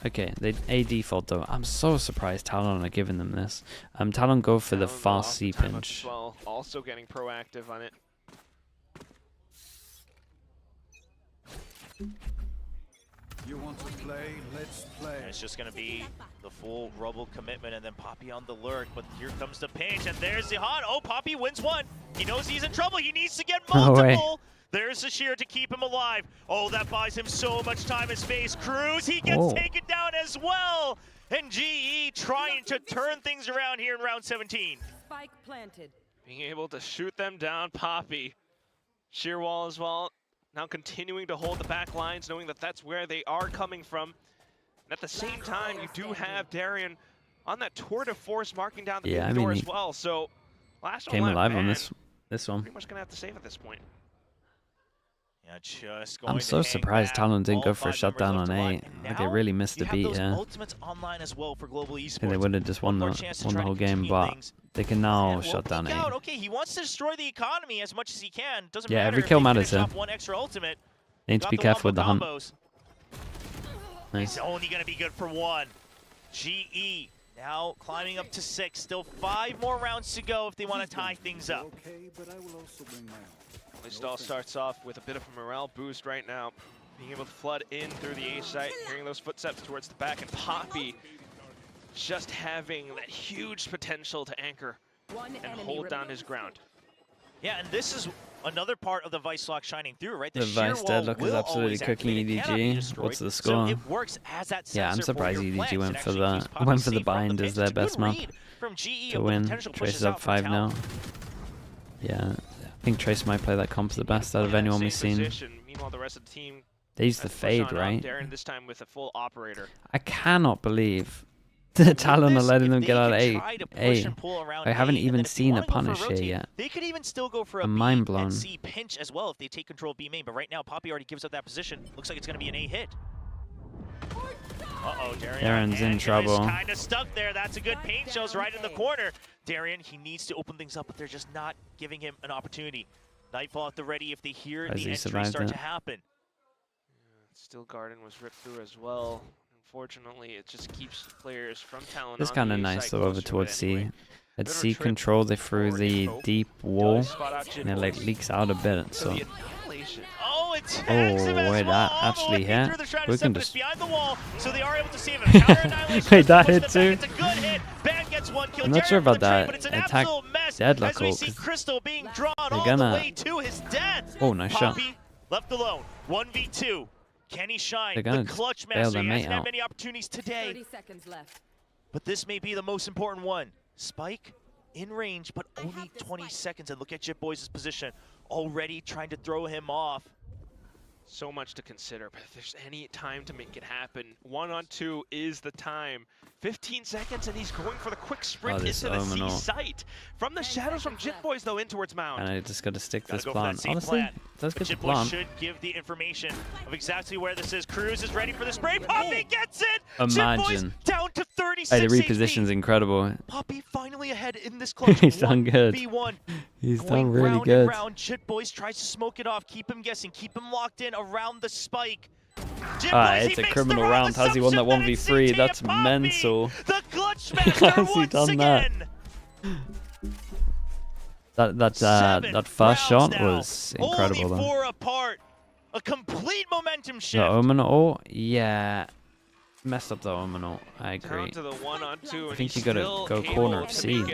Okay, they A default though. I'm so surprised Talon are giving them this. Talon go for the Talon fast off C the timeout pinch. as well, also getting proactive on it. You want to play? Let's play. And it's just going to be the full Rubble commitment and then Poppy on the lurk. But here comes the pinch and there's the hot. Oh, Poppy wins one. He knows he's in trouble. He needs to get multiple. There's the shear to keep him alive. Oh, that buys him so much time and space. Cruz, he gets taken down as well. And GE trying to turn things around here in round 17. Spike planted. Being able to shoot them down, Poppy. Sheer wall as well. Now continuing to hold the back lines, knowing that that's where they are coming from. And at the same time, you do have Darian on that tour de force marking down the door as well. So last came alive on this one. Pretty much gonna have to save at this point. Yeah, just going I'm so surprised Talon didn't go for a shutdown on A. Like they really missed a beat here. Ultimates online as well for Global Esports. They would have just won the whole game, but they can now shut down A. Okay, he wants to destroy the economy as much as he can. Doesn't Yeah, matter every if kill they matters finish here. off one extra ultimate. They need to be careful with the hunt. Nice. It's only going to be good for one. GE now climbing up to 6. Still 5 more rounds to go if they want to tie things up. Okay, but I will also bring my own. It all starts off with a bit of a morale boost right now. Being able to flood in through the A site, hearing those footsteps towards the back, and Poppy just having that huge potential to anchor and hold down his ground. Yeah, and this is another part of the Vice lock shining through, right? The Vice deadlock is absolutely cooking EDG. What's the score? So it works as that Yeah, I'm sensor for surprised your EDG flanks. went It for actually the keeps Poppy safe from bind as pinch. their It's a good best map read from GE to of the win. potential Trace pushes is up out for 5 now. Talon. Yeah, I think Trace might play that comp the best out of anyone we've seen. Meanwhile, the rest of the team They used the fade, right? Darren this time with a full operator. I cannot believe the Talon are letting them get out of A. I haven't even seen a punish here yet. They could even still go for a I'm B mind blown. and C pinch as well if they take control of B main. But right now, Poppy already gives up that position. Looks like it's going to be an A hit. Uh-oh, Darren's in trouble. Kind of stuck there. That's a good paint shows right in the corner. Darian, he needs to open things up, but they're just not giving him an opportunity. Nightfall at the ready if they hear the entry start to happen. Steel Garden was ripped through as well. Unfortunately, it just keeps players from Talon. It's kind of nice though over towards C. At C control, they threw the deep wall, and it like leaks out a bit. So. Oh, it tags him as wait, well, that actually hit. We can just behind the wall, so they are able to save him. Counter annihilation. Wait, that hit too? It's a good hit. Bang gets one kill. I'm not sure about that. But it's an Attack absolute mess deadlock as we ult, see 'cause Crystal being drawn all gonna- the way to his death. Oh, nice shot. Poppy left alone. 1v2. Can he shine? They're gonna The clutch bail master. their He mate hasn't had out. many opportunities today. 30 seconds left. But this may be the most important one. Spike in range, but only 20 seconds. And look at Jitboys' position, already trying to throw him off. So much to consider, but if there's any time to make it happen, 1-on-2 is the time. 15 seconds, and he's going for the quick sprint into the C site. From the shadows from Jitboys, though, in towards Mound. And I just got to stick Gotta this go for plan. that same Honestly, plan. that's But good to Jitboys plan. should give the information of exactly where this is. Cruz is ready for the spray. Poppy gets it! Imagine. Jitboys down to 36 Hey, the HP. reposition's incredible. Poppy finally ahead in this close. He's done good. 1v1. He's Going done really round good. and round. Jitboys tries to smoke it off, keep him guessing, keep him locked in around the spike. It's a criminal round. Has he won that 1v3? That's mental. The clutch master Has he once done again. That first shot was incredible Only though. 4 apart. A complete momentum shift. The Omen ult, yeah, messed up the Omen ult. I agree. Down to the 1-on-2, I think you gotta go corner of C. I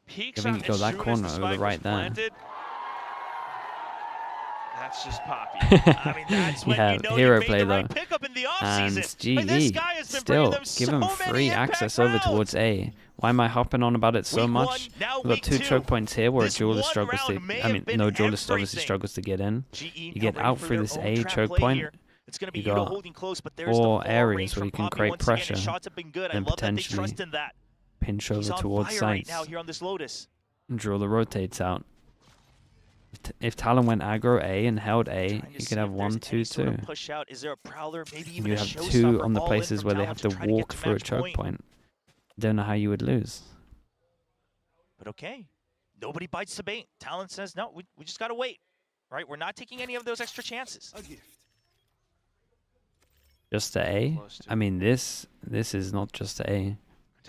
think you go that corner over the right there. That's just Poppy. I mean, that's when Yeah, you know hero you made play the right though. pickup in the And offseason. Like, this GE guy has been still bringing them give him so free many impact access over rounds. towards A. Why am I hopping on about it so Week much? one, now We've got week 2 two. choke points here where This Duelist one struggles to. round may I have mean, been no Duelist obviously everything. struggles to get in. GE You now get ready out for through their this own A trap choke play point. here. It's going to be You Yudo got holding close, but there's the 4 far areas range where from you can Poppy. create Once again, pressure. his shots have been good. I Then love that they potentially trust in that. Pinch He's over on towards fire right sites. now here on this Lotus. And draw the rotates out. If Talon went aggro A and held A, Trying to you see could have if there's 1, 2, any sort 2. of push out. Is there a prowler? Maybe even You a have showstopper 2 on the all in places from where they Talon have to try to get walk to through a match choke point. Don't know how you would lose. But okay, nobody bites the bait. Talon says, no, we just got to wait. Right? We're not taking any of those extra chances. A gift. Just to A? Close to. I mean, this is not just to A.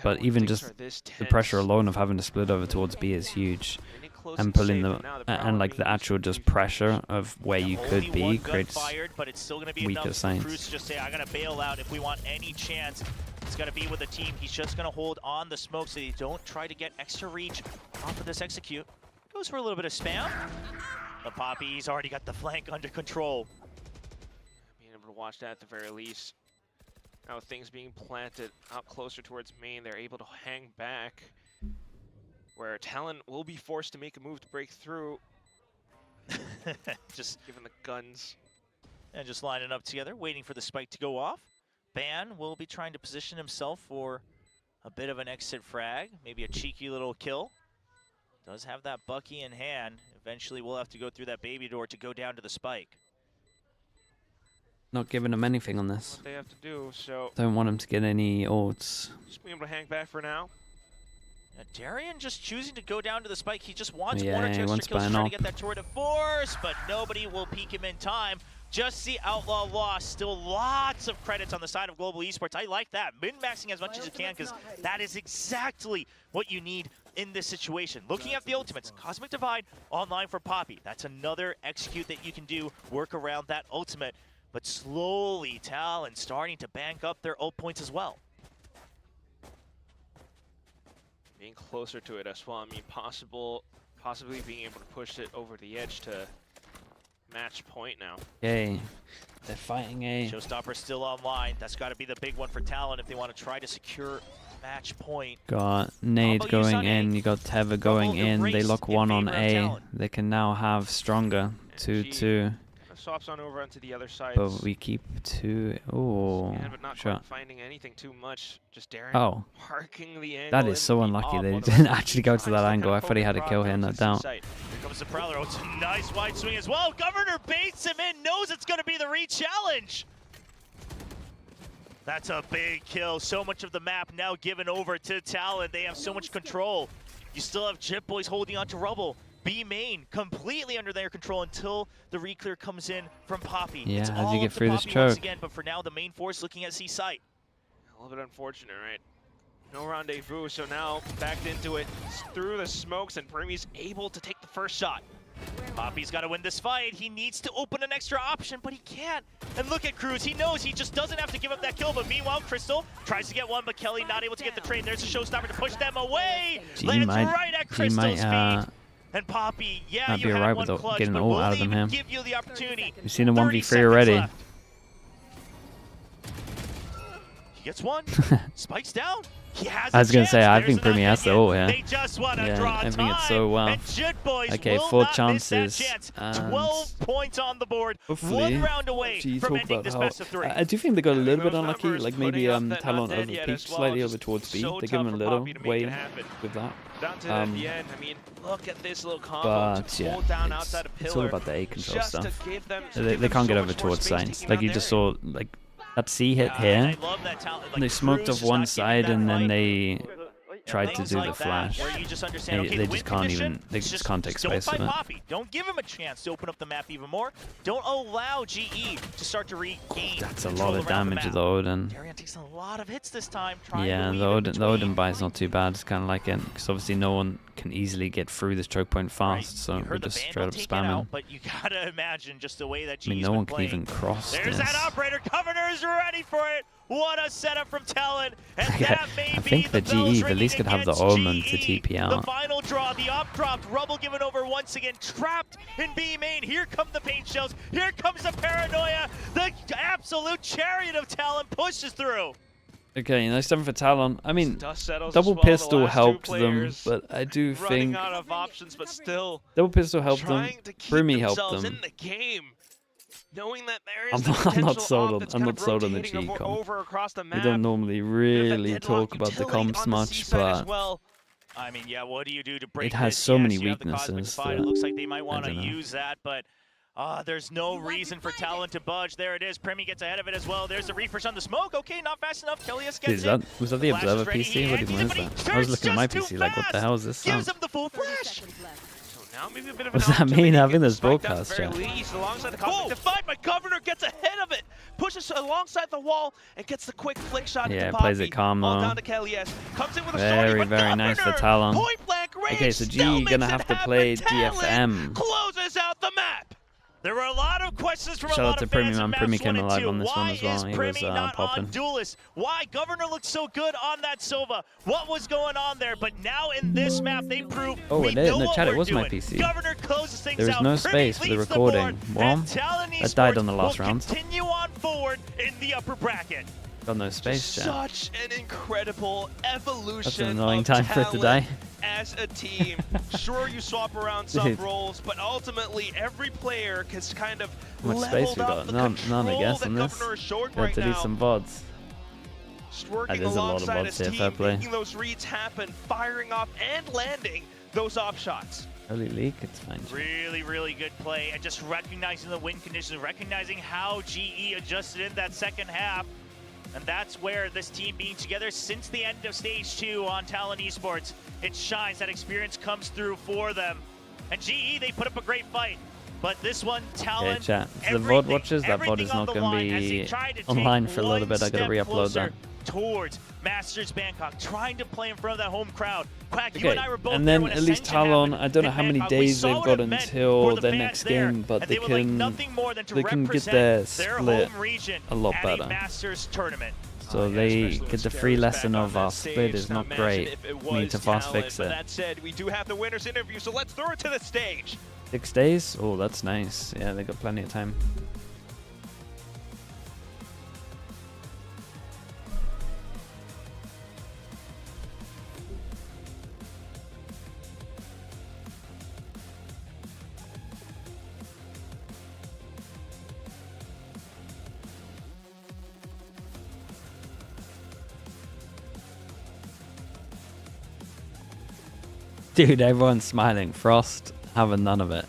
But When even things just are this the pressure tense, alone of having to split over towards B is huge. getting close And and pulling safe, the but now and like Prowler the being actual used just to be pressure of where you Only could one be gun creates fired, but it's still going to be weaker enough for signs. Cruz to just say, I got to bail out if we want any chance. It's going to be with the team. He's just going to hold on the smoke so you don't try to get extra reach off of this execute. Goes for a little bit of spam. But Poppy's already got the flank under control. being able to watch that at the very least. Now with things being planted out closer towards main, they're able to hang back. Where Talon will be forced to make a move to break through, Just given the guns. and just lining up together, waiting for the spike to go off. Ban will be trying to position himself for a bit of an exit frag, maybe a cheeky little kill. Does have that Bucky in hand. Eventually we'll have to go through that baby door to go down to the spike. not giving him anything on this. What they have to do, so Don't want him to get any ults. just being able to hang back for now. Darian just choosing to go down to the spike. He just wants Yeah, one or he two extra wants kills to ban try to up. get that tour de force, but nobody will peek him in time. Just the Outlaw loss. Still lots of credits on the side of Global Esports. I like that. Min-maxing as much as you can, because that is exactly what you need in this situation. Looking at the ultimates, Cosmic Divide online for Poppy. That's another execute that you can do, work around that ultimate. But slowly, Talon starting to bank up their ult points as well. Being closer to it as well. I mean, possibly being able to push it over the edge to match point now. Yay. They're fighting A. Showstopper still online. That's got to be the big one for Talon if they want to try to secure match point. Got Nade Combo use going on A. in, you got Tether going in, they erased lock in 1 on favor of A. Talon. They can now have stronger. 2-2. Swaps on over onto the other side. But we keep 2. Oh, Yeah, but not sure. quite finding anything too much. Just Darren Oh, parking the angle. that is and so the unlucky op they on the didn't right actually go to side, that so angle. I kind of thought he had a poking kill prod here, down no to the doubt. site. Here comes the Prowler. Oh, it's a nice wide swing as well. Governor baits him in, knows it's going to be the re-challenge. That's a big kill. So much of the map now given over to Talon. They have so much control. You still have Jitboys holding on to Rubble. B main completely under their control until the re-clear comes in from Poppy. Yeah, It's how'd you all get up to through this Poppy once choke? again, but for now, the main force looking at C site. A little bit unfortunate, right? No rendezvous, so now backed into it through the smokes, and Premi's able to take the first shot. Poppy's got to win this fight. He needs to open an extra option, but he can't. And look at Cruz. He knows he just doesn't have to give up that kill. But meanwhile, Crystal tries to get one, but Kelly not able to get the trade. There's a showstopper to push them away. Lands right at Crystal's feet. And Poppy, yeah, might you be had alright one with clutch, getting but ult will out they of even him. give you the opportunity? We've seen a 30 1v3 already. left. He gets one. Spikes down. He has I was going to say, I There's think Primi another has the hit. ult here. They just want to Yeah, draw I think it's so time, well. and Jit Boys Okay, will 4 not miss that chances. chance. And 12 points on the board. hopefully, 1 round away GE from talk ending about this how best of 3. I do think they got a little bit Those unlucky. numbers Like maybe putting up that Talon not dead yet overpeaked as well, slightly just over towards B. so They give him a tough for little Poppy to make way it happen. with that. Down to the end. I mean, look at this little combo. But to yeah, hold down it's outside of all pillar, about the A control just stuff. to give them, They can't get so over much more towards space sides. taking Like out you their just area. saw, like that C hit And here. I love that talent. And they smoked Cruz off is one not giving side that and then right. they tried to Things do like the that, flash. where you just understand, okay, They the just win can't condition, even. They just can't take don't space fight with it. Poppy. Don't give him a chance to open up the map even more. Don't allow GE to start to regain. That's a control lot of around the damage map. of the Odin. Darian takes a lot of hits this time. Trying Yeah, to the weave in Odin between. buy is not too bad. It's kind of like it, because obviously no one can easily get through this choke point Right. fast, so You we're heard the just Vandal straight up take it spamming. out, but you gotta imagine just the way that GE's I mean, no been one can playing. even cross There's this. that operator. Governor is ready for it. What a setup from Talon. And Okay, that may I be think the bells GE at least ringing could have the against Omen to GE. TP out. The final draw, the op dropped, Rubble given over once again, trapped in B main. Here come the paint shells. Here comes the paranoia. The absolute chariot of Talon pushes through. Okay, nice time for Talon. I mean, Dust settles double as well, the pistol last two helped them, players but I do running think out of options, but still double pistol helped them. trying to keep Primi helped themselves them. in the game, knowing that there I'm is not- the I'm not potential sold off on- that's I'm kind not of sold on the rotating GE comp. over across the We map. don't normally Bit of a really deadlock talk about the utility comps on the much, C side as but well. I mean, yeah, what do you do to break it has this? so Yes, many you have the Cosmic weaknesses Divide. that- It looks like they might I want to don't know. use that, but there's no reason for Talon to budge. There it is. Primi gets ahead of it as well. There's the refresh on the smoke. Okay, not fast enough. Kellius Dude, gets it. was that the Flash is Observer ready. PC? He What even hands is it, but that? he I was turns looking at my just PC too like, what the fast. hell is this Gives sound? him the full flash. So now maybe a bit of What an does that mean, opportunity to having get the this spike down broadcast at the very chat? least, alongside the Cosmic Divide, but Governor gets ahead of it, pushes alongside the wall, and gets the quick flick shot Yeah, into plays Poppy. it calm All though. down to Kellius. Comes in with a Very, sortie, but very nice for Governor, Talon. point blank range, Okay, so still GE gonna makes have it to play happen. Talon GFM. closes out the map. There were a lot of questions from Shout a out lot to of Primi, fans in man. maps Primi 1 came and alive 2. on this one Why as well. is He Primi was not popping. on Duelist? Why Governor looked so good on that Sova? What was going on there? But now in this map, they prove Oh, we it is. know No, what chat, it we're was my doing. PC. Governor closes things There was out. no Primi space for the leads recording. board, Well, and Talon that died Esports on the last will round. continue on forward in the upper bracket. Got no space, chat. Such an incredible evolution. That's an annoying of time for it to talent die. As a team, sure you swap around some Dude. roles, but ultimately every player has kind of How much space leveled we up got? the None, control I guess, that on this. Governor is showing We have right to do now. some VODs. Just working There's a lot of alongside VODs his here, team, fair play. making those reads happen, firing off and landing those op shots. Early leak, it's fine. Really, really good play, and just recognizing the win conditions, recognizing how GE adjusted in that second half. And that's where this team being together since the end of Stage 2 on Talon Esports, it shines. That experience comes through for them. And GE, they put up a great fight. But this one, Talon, Yeah, chat. For the everything- VOD watchers, that VOD everything is on not the going to line as he be tried to take online for a little one bit. I got to step re-upload that. closer towards Masters Bangkok, trying to play in front of that home crowd. Quack, you Okay, and I were both and there then when at least Ascension Talon, happened I don't know in how many Bangkok. We days saw they've what got it meant until for the their fans next there, game, but and they would like can nothing more than to they can get represent their their split home region a lot at better. a Masters tournament. So Yeah, they especially get with the Scarabs free back lesson on of that our stage. split is Now not imagine great. if it We need to was fast Talon, fix but it. that said, we do have the winners interview, so let's throw it to the stage. 6 days? Oh, that's nice. Yeah, they got plenty of time. Dude, everyone's smiling. Frost having none of it.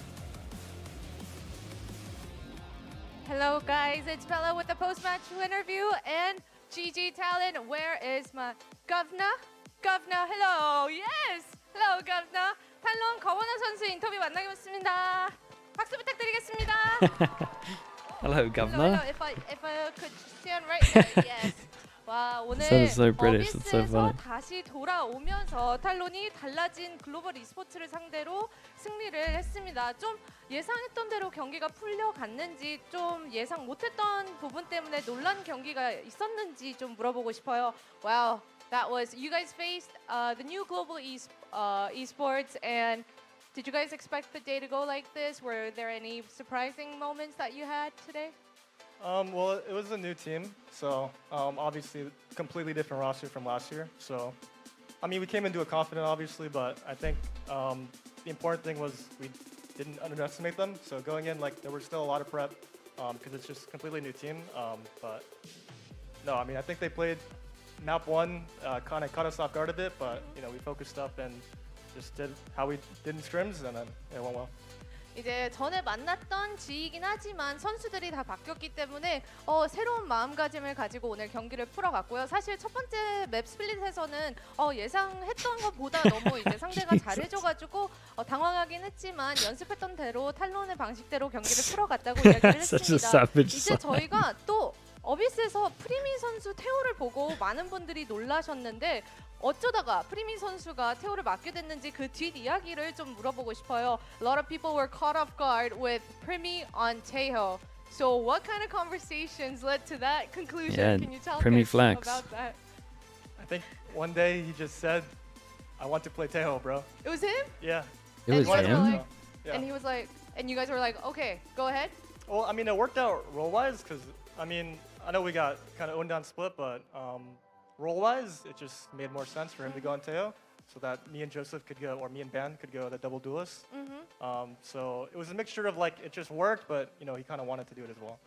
Hello guys, it's Bella with the post-match interview and GG Talon. Where is my governor? Governor, hello. Yes. Hello, governor. 탈론 거원호 선수 인터뷰 만나겠습니다. 박수 부탁드리겠습니다. Hello, Hello, Governor. hello. If I could stand right there, yes. 와, 오늘 Sounds so British, it's so 어비스에서 funny. 다시 돌아오면서 탈론이 달라진 글로벌 e스포츠를 상대로 승리를 했습니다. 좀 예상했던 대로 경기가 풀려갔는지 좀 예상 못했던 부분 때문에 놀란 경기가 있었는지 좀 물어보고 싶어요. Wow, that was you guys faced the new global esports, and did you guys expect the day to go like this? Were there any surprising moments that you had today? Well, it was a new team, so obviously completely different roster from last year. So, I mean, we came into it confident, obviously, but I think the important thing was we didn't underestimate them. So going in, like, there was still a lot of prep because it's just a completely new team. But no, I mean, I think they played map 1, kind of caught us off guard a bit, but you know, we focused up and just did how we did in scrims, and then it went well. 이제 전에 만났던 G이긴 하지만 선수들이 다 바뀌었기 때문에 새로운 마음가짐을 가지고 오늘 경기를 풀어갔고요. 사실 첫 번째 맵 스플릿에서는 예상했던 것보다 너무 이제 상대가 잘해줘가지고 당황하긴 했지만 연습했던 대로 탈론의 방식대로 경기를 풀어갔다고 이야기를 했습니다. 이제 저희가 또 어비스에서 프리미 선수 태호를 보고 많은 분들이 놀라셨는데 어쩌다가 프리미 선수가 태호를 맡게 됐는지 그 뒷이야기를 좀 물어보고 싶어요. A lot of people were caught off guard with Primi on Taeho. So what kind of conversations led to that conclusion? Yeah, Can you tell Primi us flex. about that? I think one day he just said, "I want to play Taeho, bro." It was him? Yeah. It was And him? like- Yeah. And he was like, and you guys were like, okay, go ahead. Well, I mean, it worked out role-wise because, I mean, I know we got kind of owned down split, but role-wise, it just made more sense for him to go on Taeho so that me and Joseph could go, or me and Ben could go the double duelist. So it was a mixture of like, it just worked, but you know, he kind of wanted to do it as well.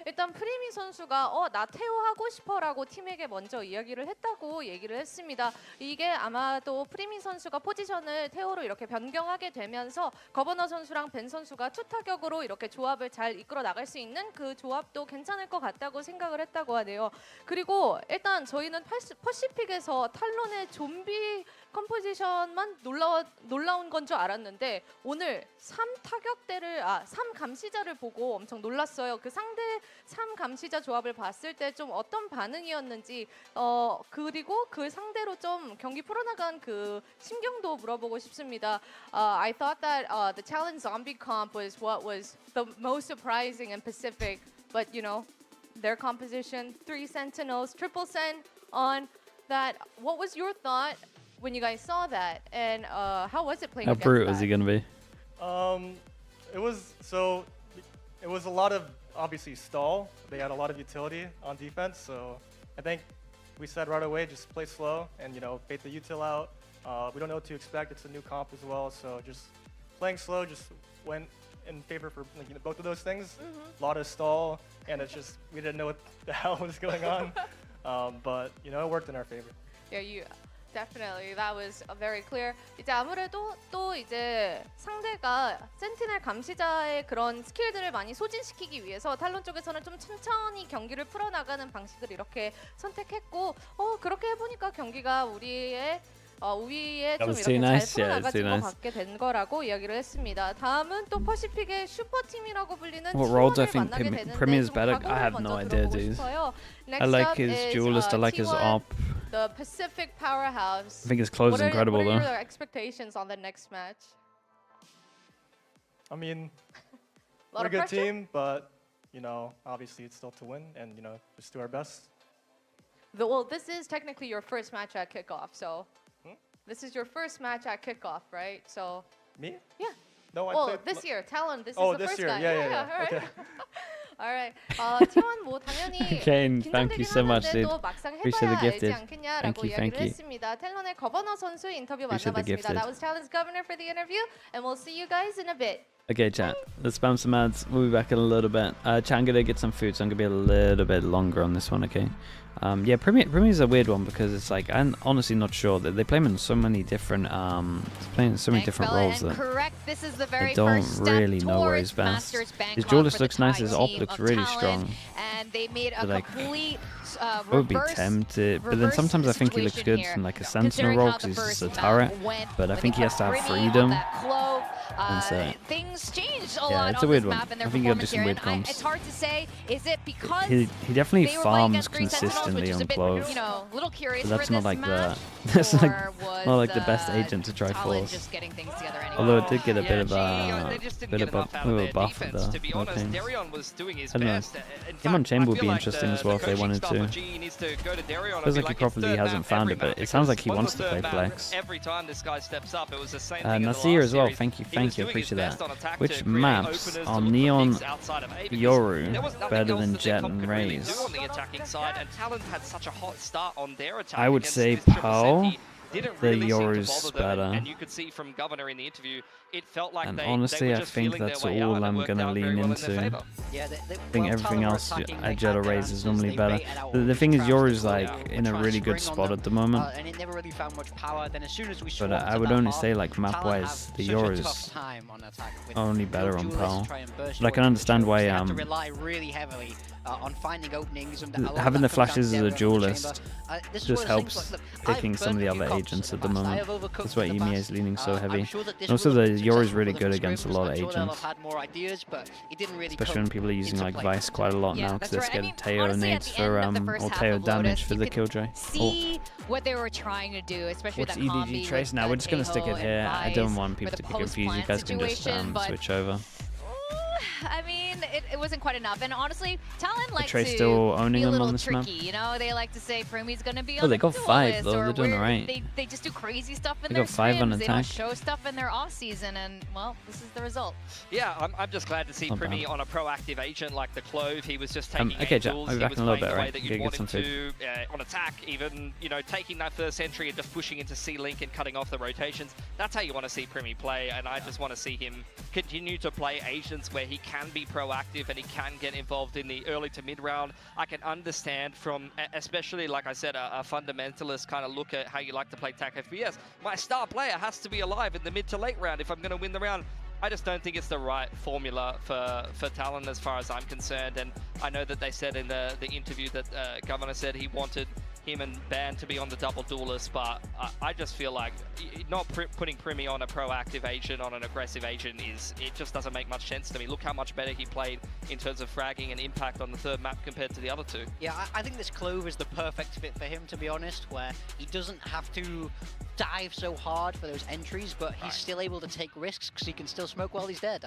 일단 프리미 선수가 나 태호 하고 싶어라고 팀에게 먼저 이야기를 했다고 얘기를 했습니다. 이게 아마도 프리미 선수가 포지션을 태호로 이렇게 변경하게 되면서 거버너 선수랑 벤 선수가 투타격으로 이렇게 조합을 잘 이끌어 나갈 수 있는 그 조합도 괜찮을 것 같다고 생각을 했다고 하네요. 그리고 일단 저희는 퍼시픽에서 탈론의 좀비 컴포지션만 놀라운 건 줄 알았는데 오늘 3 감시자를 보고 엄청 놀랐어요. 그 상대 3 감시자 조합을 봤을 때 좀 어떤 반응이었는지 그리고 그 상대로 좀 경기 풀어나간 그 심경도 물어보고 싶습니다. I thought that the Talon zombie comp was what was the most surprising and Pacific, but you know, their composition, 3 sentinels, triple sen on that. What was your thought when you guys saw that, and how was it playing? How against brute that? was he going to be? It was a lot of obviously stall. They had a lot of utility on defense, so I think we said right away just play slow and you know bait the util out. We don't know what to expect. It's a new comp as well, so just playing slow just went in favor for like, you know, both of those things. A lot of stall, and it's just we didn't know what the hell was going on. But you know it worked in our favor. Yeah, definitely. That was very clear. 이제 아무래도 또 이제 상대가 센티넬 감시자의 그런 스킬들을 많이 소진시키기 위해서 탈론 쪽에서는 좀 천천히 경기를 풀어나가는 방식을 이렇게 선택했고 그렇게 해보니까 경기가 우리의 우위에 좀 이렇게 잘 풀어나가진 것 같게 된 거라고 이야기를 했습니다. 다음은 또 퍼시픽의 슈퍼팀이라고 불리는 T1을 만나게 Primi is 되는데 better. 좀 I have 각오를 no 먼저 idea, 들어보고 dude. 싶어요. I like his duelist. I like his op. The Pacific powerhouse. I think his clothes is incredible what are though. your expectations on the next match? I mean, A lot we're a of good pressure? team, but you know obviously it's still to win, and you know just do our best. Well, this is technically your first match at kickoff, so this is your first match at kickoff, right? So Me? yeah. No, I Well, played. this year, Talon. This Oh, is the this first year. guy. Yeah. All right. Okay. All right. T1 뭐 당연히 Kane, thank you so much, 긴장되긴 dude. 하는데 또 막상 Appreciate the 해봐야 gifted. 알지 않겠냐라고 Thank you, thank 이야기를 you. 했습니다. 텔론의 거버너 선수 인터뷰 Appreciate the 만나봤습니다. gifted. That was Talon's governor for the interview, and we'll see you guys in a bit. Okay, chat. Let's spam some ads. We'll be back in a little bit. Chat, I'm gonna get some food, so I'm gonna be a little bit longer on this one. Okay. Yeah, Primi is a weird one because it's like I'm honestly not sure that they play him in so many different playing in so many different roles that correct. This is the very I don't first step really know where he's towards best. Masters Bangkok His duelist for the looks nice. Thai His op team looks of really Talon, strong. and they made a So, like, complete I would be tempted, but then sometimes I think he looks good in like a sentinel role because he's just a turret. But I think he has to have freedom. And so, things changed a yeah, lot it's a on weird this one. map and their I think he'll do performance some here. weird And comps. it's hard to say, is it because He definitely they were playing farms against 3 Sentinels, which consistently is on a bit, clove. you know, a little curious But that's for not this like match, that's like or was not like the best agent to try Talon force. just getting things together anyway? Although it did get a Yeah, bit of they just didn't get enough out of their defense. To be honest, Darion was doing his I don't know. best. In Him on fact, chamber I would be feel like interesting the as well if they coaching wanted staff to. of GE needs to go to Darion and Feels be like he it's probably third hasn't map found every it, but map, it sounds like he because wants the to play third map, flex. Every time this guy steps up, it was the same thing in the Nasir last as well, series. thank you Thank you, appreciate that. Which maps are Neon, Yoru better than Jet and Raze? On the attacking side, and Talon had such a hot start on their attack. I would say Pearl. The Yoru's better. And you could see from Governor in the interview, it felt like and they honestly, were I just think feeling that's their way all out and I'm worked gonna out very lean well in their into. favor. Yeah, I think everything else, I Jet or Raze is normally better. The thing is, Yoru's like in a really good spot at the moment. And it never really found much power. Then as soon as we But I would only say, like, map-wise, the Yoru's only better on Pearl. But I can understand why to rely really heavily on finding openings and having the flashes as a duelist just helps picking some of the other agents at the moment. That's why EMEA is leaning so heavy. And also the Yoru's really good against a lot of agents. Especially when people are using like Vice quite a lot now because they're scared of Teo nades for or Teo damage for the Killjoy. See what they were trying to do, especially What's with that combi EDG Trace? Now we're just gonna stick it here. I don't want people to be confused. You guys can just switch over. I mean, it wasn't quite enough. And honestly, Talon likes Trace to still owning be a them little on this tricky. map? You know, they like to say Primi's going to be Oh, on they the got 5 duelist, though. or They're doing where alright. They just do crazy stuff in They their got 5 on scrims. They don't attack. show stuff in their off season, and well, this is the result. Yeah, I'm just glad to see Not Primi bad. on a proactive agent like the Clove. He was just taking okay, Jack, angles. I'll be He back was in a little playing bit, the way right? that Go you'd get want him some to on attack, even, you know, taking that first entry and just pushing into C-Link and cutting off the rotations. That's how you want to see Primi play, and I just want to see him continue to play agents where he can be proactive and he can get involved in the early to mid round. I can understand from, especially like I said, a fundamentalist kind of look at how you like to play TAC FPS. My star player has to be alive in the mid to late round if I'm going to win the round. I just don't think it's the right formula for Talon as far as I'm concerned. And I know that they said in the interview that Governor said he wanted him and Ban to be on the double duelist, but I just feel like not putting Primi on a proactive agent, on an aggressive agent, it just doesn't make much sense to me. Look how much better he played in terms of fragging and impact on the third map compared to the other two. Yeah, I think this Clove is the perfect fit for him, to be honest, where he doesn't have to dive so hard for those entries, but he's still able to take risks because he can still smoke while he's dead.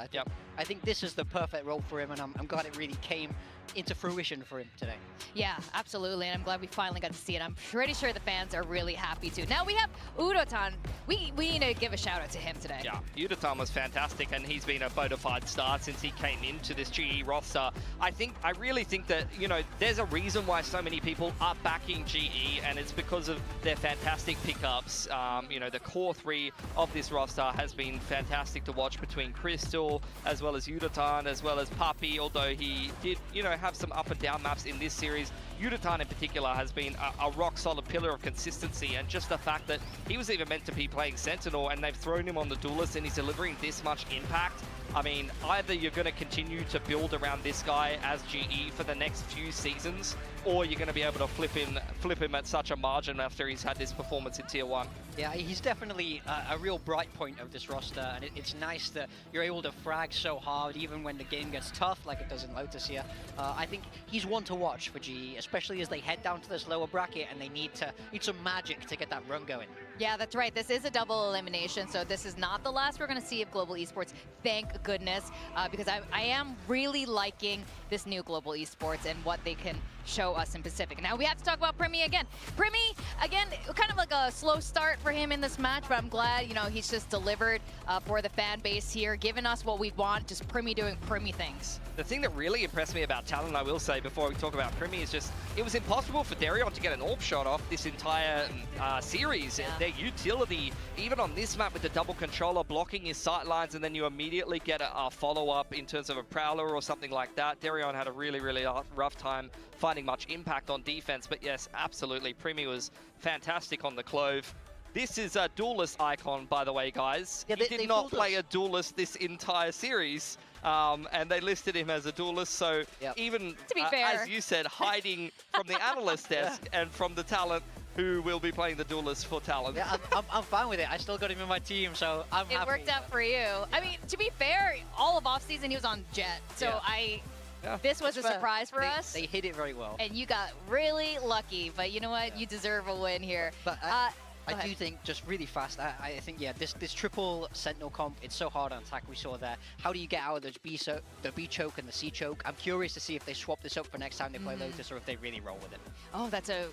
I think this is the perfect role for him, and I'm glad it really came into fruition for him today. Yeah, absolutely, and I'm glad we finally got to see it. I'm pretty sure the fans are really happy too. Now we have Udotan. We need to give a shout out to him today. Yeah, Udotan was fantastic, and he's been a bona fide star since he came into this GE roster. I really think that, you know, there's a reason why so many people are backing GE, and it's because of their fantastic pickups. You know, the core 3 of this roster has been fantastic to watch between Crystal, as well as Udotan, as well as Puppy, although he did, you know, have some up and down maps in this series. Udotan in particular has been a rock-solid pillar of consistency, and just the fact that he was even meant to be playing Sentinel and they've thrown him on the duelist and he's delivering this much impact. I mean, either you're going to continue to build around this guy as GE for the next few seasons, or you're going to be able to flip him at such a margin after he's had this performance in Tier 1. Yeah, he's definitely a real bright point of this roster, and it's nice that you're able to frag so hard even when the game gets tough, like it does in Lotus here. I think he's one to watch for GE, especially as they head down to this lower bracket and they need some magic to get that run going. Yeah, that's right. This is a double elimination, so this is not the last we're going to see of Global Esports. Thank goodness, because I am really liking this new Global Esports and what they can show us in Pacific. Now we have to talk about Primi again. Primi, again, kind of like a slow start for him in this match, but I'm glad, you know, he's just delivered for the fan base here, giving us what we want, just Primi doing Primi things. The thing that really impressed me about Talon, I will say, before we talk about Primi, is just it was impossible for Darion to get an AWP shot off this entire series. Yeah. Their utility, even on this map with the double controller blocking his sight lines, and then you immediately get a follow-up in terms of a Prowler or something like that. Darion had a really, really rough time finding much impact on defense, but yes, absolutely, Primi was fantastic on the Clove. This is a duelist icon, by the way, guys. Yeah, he did not play a duelist this entire series, and they listed him as a duelist, so even, to be fair, as you said, hiding from the analyst desk and from the talent who will be playing the duelist for Talon. Yeah, I'm fine with it. I still got him in my team, so I'm happy. It worked out for you. I mean, to be fair, all of offseason he was on Jet, so this was a surprise for us. They hit it very well. And you got really lucky, but you know what? You deserve a win here. But I do think, just really fast, I think, this triple Sentinel comp, it's so hard on attack we saw there. How do you get out of the B choke and the C choke? I'm curious to see if they swap this up for next time they play Lotus, or if they really roll with it. Oh, that's a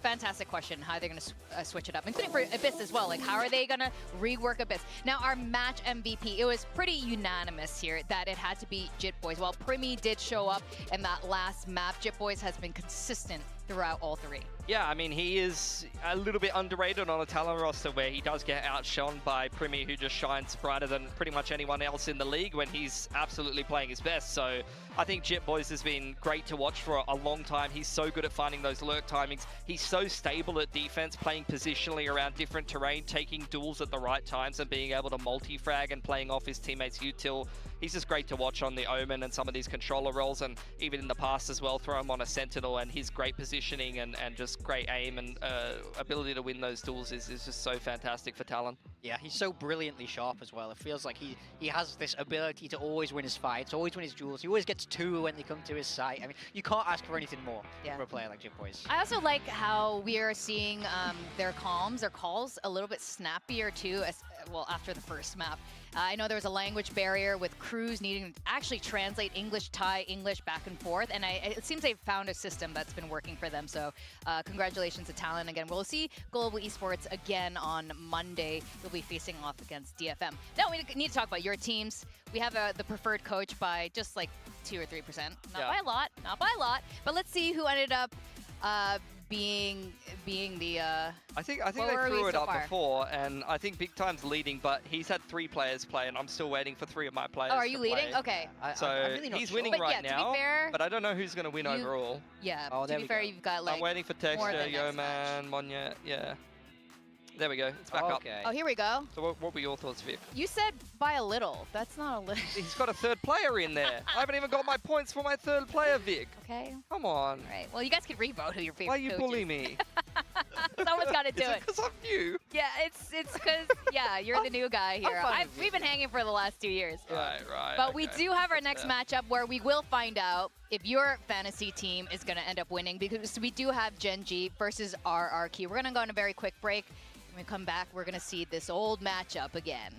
fantastic question, how they're going to switch it up, including for Abyss as well. Like, how are they going to rework Abyss? Now, our match MVP, it was pretty unanimous here that it had to be Jit Boys. While Primi did show up in that last map, Jit Boys has been consistent throughout all three. Yeah, I mean, he is a little bit underrated on a Talon roster where he does get outshone by Primi, who just shines brighter than pretty much anyone else in the league when he's absolutely playing his best. So I think Jit Boys has been great to watch for a long time. He's so good at finding those lurk timings. He's so stable at defense, playing positionally around different terrain, taking duels at the right times and being able to multi-frag and playing off his teammates' util. He's just great to watch on the Omen and some of these controller roles, and even in the past as well, throw him on a Sentinel, and his great positioning and just great aim and ability to win those duels is just so fantastic for Talon. Yeah, he's so brilliantly sharp as well. It feels like he has this ability to always win his fights, always win his duels. He always gets two when they come to his site. I mean, you can't ask for anything more for a player like Jit Boys. I also like how we are seeing their calls a little bit snappier too, well, after the first map. I know there was a language barrier with crews needing to actually translate English, Thai, English back and forth, and it seems they've found a system that's been working for them. So congratulations to Talon again. We'll see Global Esports again on Monday. You'll be facing off against DFM. Now we need to talk about your teams. We have the preferred coach by just like 2 or 3%. Not by a lot, not by a lot. But let's see who ended up being the I think they threw it up before, and I think Big Time's leading, but he's had 3 players play, and I'm still waiting for 3 of my players. Oh, are you leading? Play. Okay. So really he's sure. winning But right yeah, now, to be fair, but I don't know who's going to win overall. Yeah, Oh, to be fair, you've got like I'm waiting for more Texture, than next match. Yeoman, Monya, yeah. There we go, it's back up. Oh, here we go. So what were your thoughts, Vic? You said by a little. That's not a little. He's got a 3rd player in there. I haven't even got my points for my 3rd player, Vic. Okay. Come on. All right. Well, you guys can revote who your favorite Why are you coach bullying is. me? Someone's got to do Is it because I'm new? Yeah, it's because you're the new guy here. We've been hanging for the last 2 years. Right. But we do have our next matchup where we will find out if your fantasy team is going to end up winning, because we do have Gen G versus RRQ. We're going to go on a very quick break. When we come back, we're going to see this old matchup again.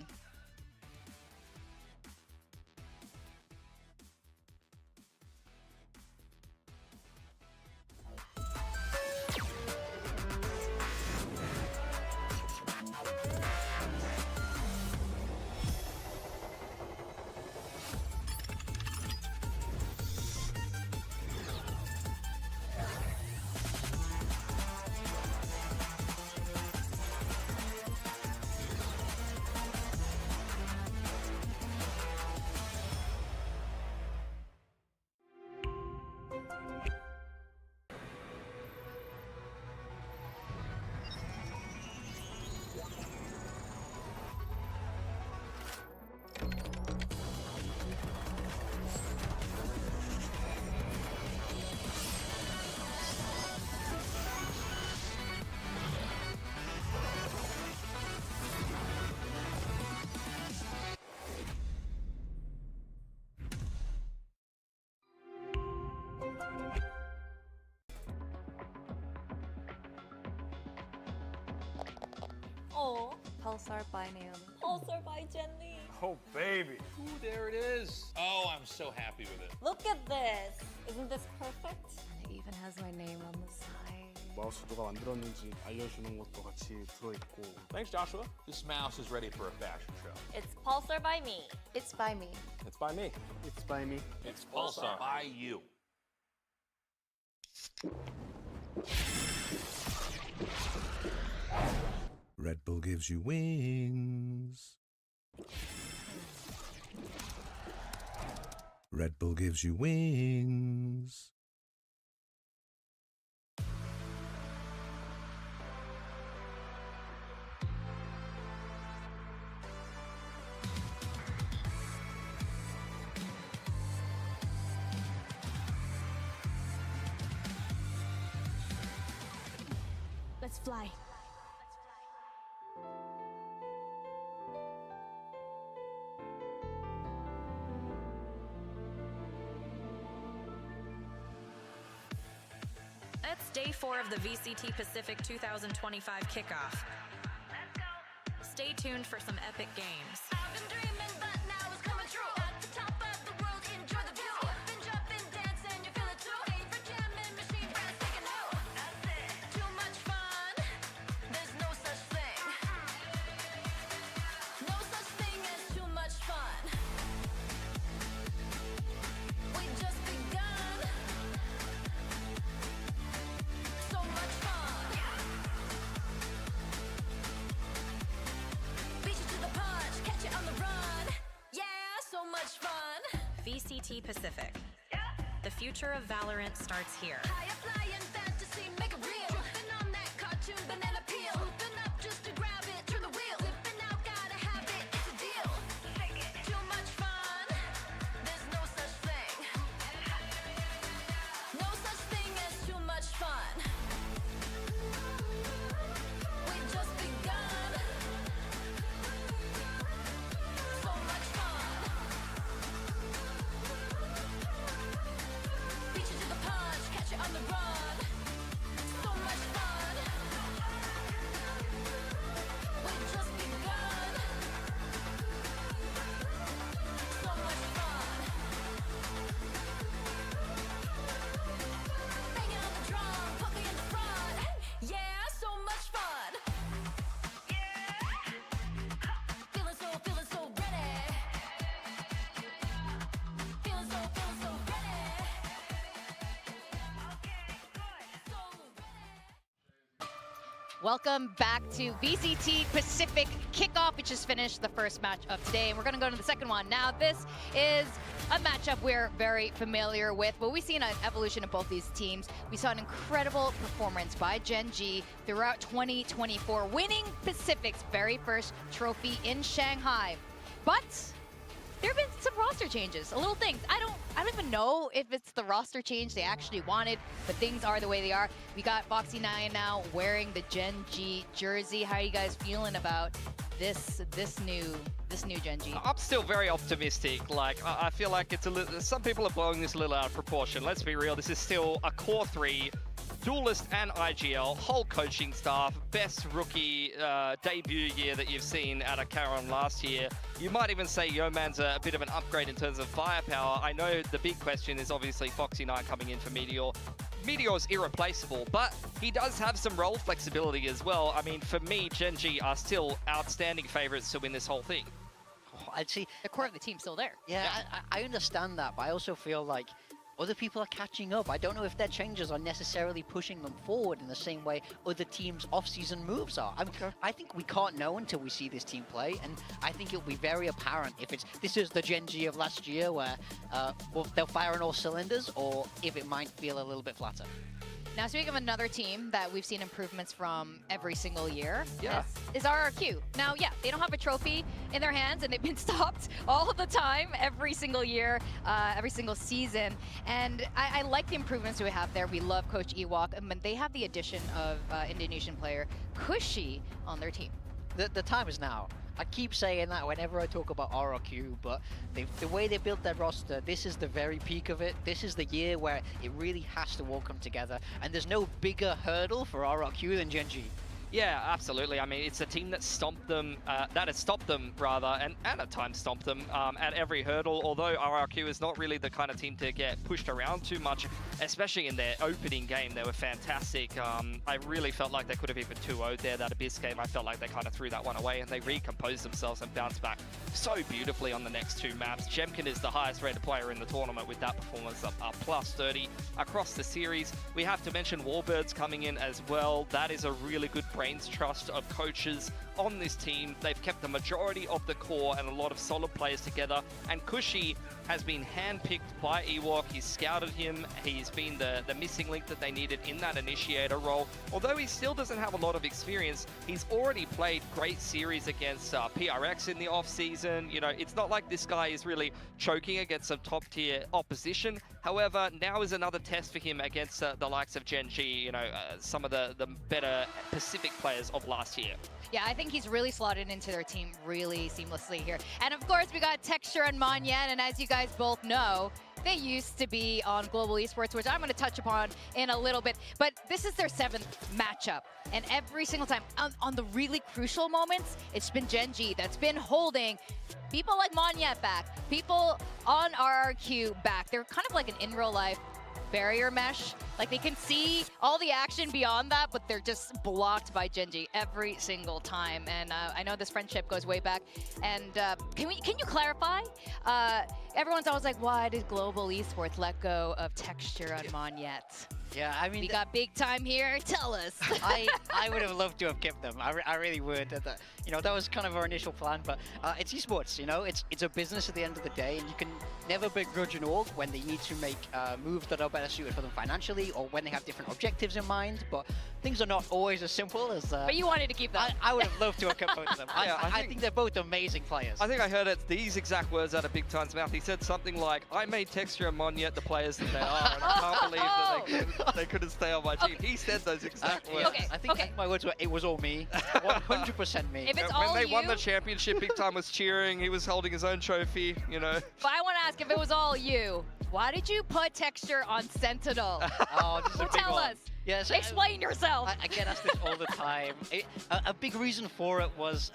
Oh, Pulsar by Naomi. Pulsar by Jenny. Oh, baby. Ooh, there it is. Oh, I'm so happy with it. Look at this. Isn't this perfect? It even has my name on the side. 마우스 누가 만들었는지 알려주는 것도 같이 들어있고. Thanks, Joshua. This mouse is ready for a fashion show. It's Pulsar by me. It's by me. It's by me. It's by me. It's Pulsar by you. Red Bull gives you wings. Red Bull gives you wings. Let's fly. It's day 4 of the VCT Pacific 2025 kickoff. Stay tuned for some epic games. VCT Pacific. The future of Valorant starts here. Welcome back to VCT Pacific Kickoff. We just finished the first match of today, and we're going to go to the second one. Now, this is a matchup we're very familiar with, but we've seen an evolution of both these teams. We saw an incredible performance by Gen G throughout 2024, winning Pacific's very first trophy in Shanghai. But there have been some roster changes, little things. I don't even know if it's the roster change they actually wanted, but things are the way they are. We got Foxy9 now wearing the Gen G jersey. How are you guys feeling about this new Gen G? I'm still very optimistic. Like, I feel like it's a little, some people are blowing this a little out of proportion. Let's be real, this is still a core 3. Duelist and IGL, whole coaching staff, best rookie debut year that you've seen out of KION last year. You might even say Yeoman's a bit of an upgrade in terms of firepower. I know the big question is obviously Foxy9 coming in for Meteor. Meteor's irreplaceable, but he does have some role flexibility as well. I mean, for me, Gen G are still outstanding favorites to win this whole thing. I'd see the core of the team's still there. Yeah, I understand that, but I also feel like other people are catching up. I don't know if their changes are necessarily pushing them forward in the same way other teams' off-season moves are. I think we can't know until we see this team play, and I think it'll be very apparent if this is the Gen G of last year where they'll fire on all cylinders, or if it might feel a little bit flatter. Now, speaking of another team that we've seen improvements from every single year, yeah, is RRQ. Now, yeah, they don't have a trophy in their hands, and they've been stopped all the time, every single year, every single season. And I like the improvements we have there. We love Coach Ewok, and they have the addition of Indonesian player Kushi on their team. The time is now. I keep saying that whenever I talk about RRQ, but the way they built their roster, this is the very peak of it. This is the year where it really has to all come together, and there's no bigger hurdle for RRQ than Gen G. Yeah, absolutely. I mean, it's a team that stomped them, that has stopped them rather, and at times stomped them at every hurdle. Although RRQ is not really the kind of team to get pushed around too much, especially in their opening game. They were fantastic. I really felt like they could have even 2-0'd there. That Abyss game, I felt like they kind of threw that one away, and they recomposed themselves and bounced back so beautifully on the next two maps. Jemkin is the highest rated player in the tournament with that performance of plus 30 across the series. We have to mention Warbirds coming in as well. That is a really good brains trust of coaches on this team. They've kept the majority of the core and a lot of solid players together, and Kushi has been handpicked by Ewok. He's scouted him. He's been the missing link that they needed in that initiator role. Although he still doesn't have a lot of experience, he's already played great series against PRX in the off-season. You know, it's not like this guy is really choking against some top-tier opposition. However, now is another test for him against the likes of Gen G, you know, some of the better Pacific players of last year. Yeah, I think he's really slotted into their team really seamlessly here. And of course, we got Texture and Monyan, and as you guys both know, they used to be on Global Esports, which I'm going to touch upon in a little bit. But this is their 7th matchup. And every single time, on the really crucial moments, it's been Gen G that's been holding people like Monyan back, people on RRQ back. They're kind of like an in real life barrier mesh. Like, they can see all the action beyond that, but they're just blocked by Gen G every single time. And I know this friendship goes way back. And can you clarify? Everyone's always like, why did Global Esports let go of Texture on Monyan? Yeah, I mean, we got big time here. Tell us. I would have loved to have kept them. I really would. You know, that was kind of our initial plan. But it's esports. You know, it's a business at the end of the day, and you can never begrudge an org when they need to make moves that are better suited for them financially, or when they have different objectives in mind. But things are not always as simple as. But you wanted to keep them. I would have loved to have kept both of them. I think they're both amazing players. I think I heard these exact words out of Big Time's mouth. He said something like, "I made Texture and Mon yet the players that they are, and I can't believe that they couldn't stay on my team." Okay. He said those exact words. I think my words were, "It was all me, 100% me." If it's when all they won you- the championship, Big Time was cheering. He was holding his own trophy, you know. But I want to ask, if it was all you, why did you put Texture on Sentinel? Oh, this is a big Tell one. us. Yes, Explain yourself. I get asked this all the time. A big reason for it was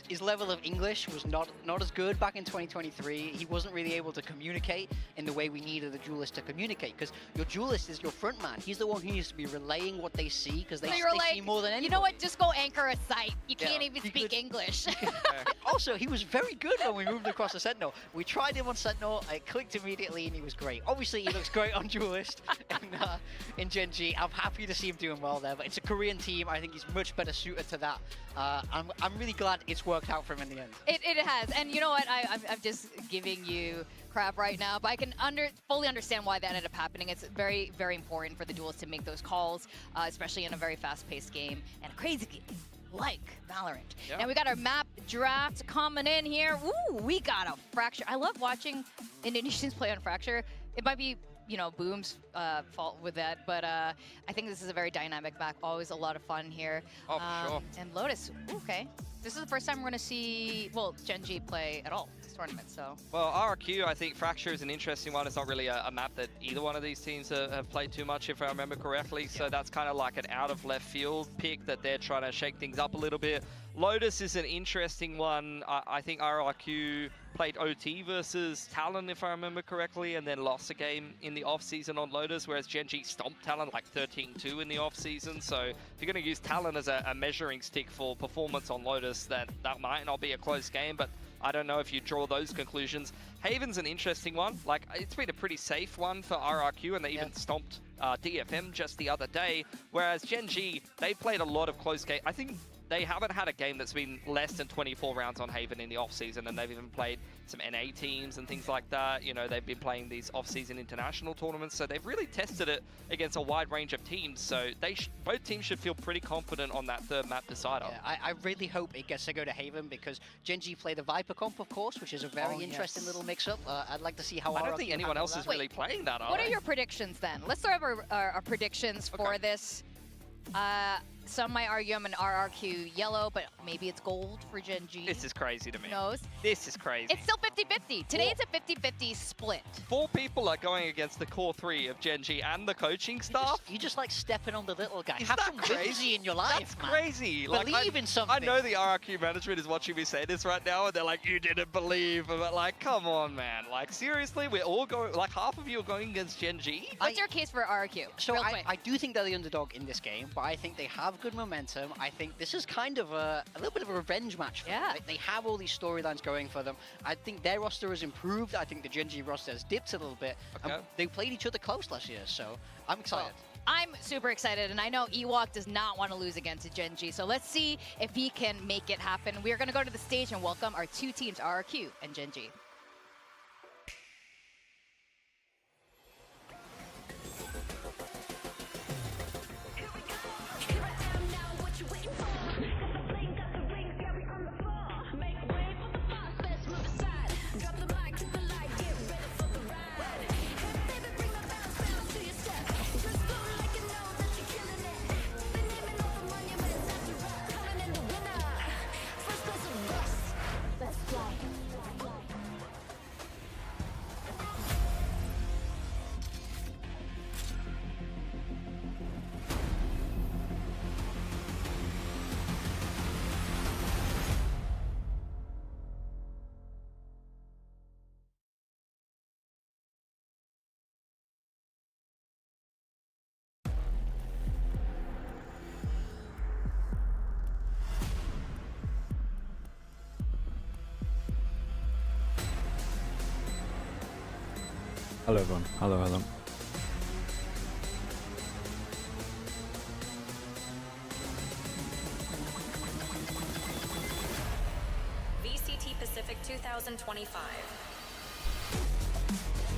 his level of English was not as good back in 2023. He wasn't really able to communicate in the way we needed the duelist to communicate, because your duelist is your front man. He's the one who needs to be relaying what they see, because they see more than anyone. You know what? Just go anchor a site. You Yeah, can't even speak English. Also, he was very good when we moved across to Sentinel. We tried him on Sentinel, I clicked immediately, and he was great. Obviously, he looks great on Duelist in Gen G. I'm happy to see him doing well there, but it's a Korean team. I think he's much better suited to that. I'm really glad it's worked out for him in the end. It has. And you know what? I'm just giving you crap right now, but I can fully understand why that ended up happening. It's very, very important for the duelists to make those calls, especially in a very fast-paced game and a crazy game like Valorant. Yeah. Now we got our map draft coming in here. Ooh, we got a Fracture. I love watching Indonesians play on Fracture. It might be, you know, Boom's fault with that, but I think this is a very dynamic map. Always a lot of fun here. Oh, for sure. And Lotus, okay. This is the first time we're going to see, well, Gen G play at all this tournament, so. Well, RRQ, I think Fracture is an interesting one. It's not really a map that either one of these teams have played too much, if I remember correctly. So that's kind of like an out of left field pick that they're trying to shake things up a little bit. Lotus is an interesting one. I think RRQ played OT versus Talon, if I remember correctly, and then lost a game in the off-season on Lotus, whereas Gen G stomped Talon like 13-2 in the off-season. So if you're going to use Talon as a measuring stick for performance on Lotus, that might not be a close game, but I don't know if you draw those conclusions. Haven's an interesting one. Like, it's been a pretty safe one for RRQ, and they even stomped DFM just the other day, whereas Gen G, they played a lot of close games. I think they haven't had a game that's been less than 24 rounds on Haven in the off-season, and they've even played some NA teams and things like that. You know, they've been playing these off-season international tournaments, so they've really tested it against a wide range of teams. So both teams should feel pretty confident on that third map decider. Yeah, I really hope it gets to go to Haven, because Gen G play the Viper comp, of course, which is a very interesting little mix-up. I'd like to see how I don't think anyone else is really playing that, What are your predictions then? Let's throw up our predictions for this. Some might argue I'm an RRQ yellow, but maybe it's gold for Gen G. This is crazy to me. Who knows? This is crazy. It's still 50-50. Today it's a 50-50 split. 4 people are going against the core 3 of Gen G and the coaching staff. You just like stepping on the little guy. Is Have that some crazy? whimsy in your life, That's man. crazy. Believe in something. I know the RRQ management is watching me say this right now, and they're like, "You didn't believe." But like, come on, man. Like, seriously, we're all going. Like, half of you are going against Gen G. What's your case for RRQ? So Real quick. I do think they're the underdog in this game, but I think they have good momentum. I think this is kind of a little bit of a revenge match for them. They have all these storylines going for them. I think their roster has improved. I think the Gen G roster has dipped a little bit. Okay. They played each other close last year, so I'm excited. I'm super excited, and I know Ewok does not want to lose against Gen G, so let's see if he can make it happen. We are going to go to the stage and welcome our two teams, RRQ and Gen G. Hello everyone. Hello, hello.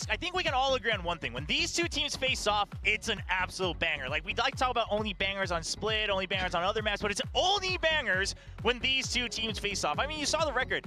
Ask, I think we can all agree on one thing. When these two teams face off, it's an absolute banger. Like, we like to talk about only bangers on Split, only bangers on other maps, but it's only bangers when these two teams face off. I mean, you saw the record.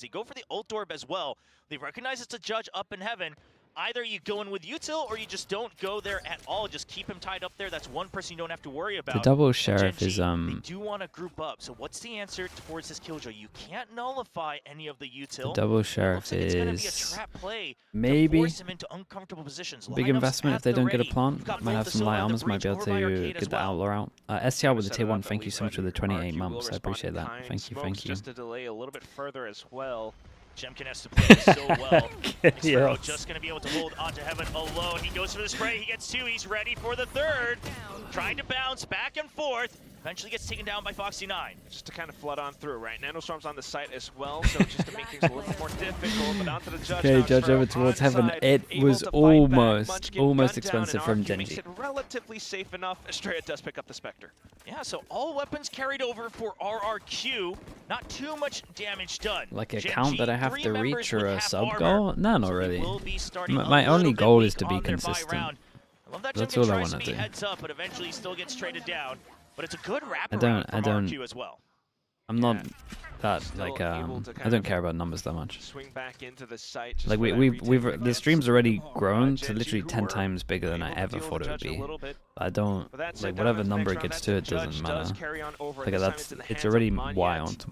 They go for the ult orb as well. They recognize it's a judge up in heaven. either you go in with util or you just don't go there at all. Just keep him tied up there. That's one person you don't have to worry about. The double sheriff is They do want to group up. So what's the answer towards this killjoy? You can't nullify any of the util. The double sheriff like is maybe maybe force him into uncomfortable positions. big investment if they don't get a plant. Might have some light armors, might be able to get the outlaw out. STR with the tier 1, thank you so much for the 28 months. I appreciate that. Thank you, thank you. Just to delay a little bit further as well. Jemkin has to play this so well. Xero just going to be able to hold onto Heaven alone. He goes for the spray. He gets 2. He's ready for the 3rd. Trying to bounce back and forth. Eventually gets taken down by Foxy9. Just to kind of flood on through, right? Nanostorm's on the site as well, so just to make things a little bit more difficult. But onto the Judge. Okay, Judge over towards Heaven. It was almost expensive from Genji. Makes it relatively safe enough. Estrella does pick up the Spectre. Yeah, so all weapons carried over for RRQ. Not too much damage done. Like a count that I have to reach or a sub goal? No, not really. My only goal is to be consistent. I love that That's Jemkin all I tries want to to be do. heads up, but eventually he still gets traded down. But it's a good wrap I around from don't. RRQ as well. I'm not that like I don't care about numbers that much. Swing back into the site. Like the stream's already grown to literally 10 times bigger than I ever thought it would be. I don't like whatever number it gets to, it doesn't matter. Like it's already wild.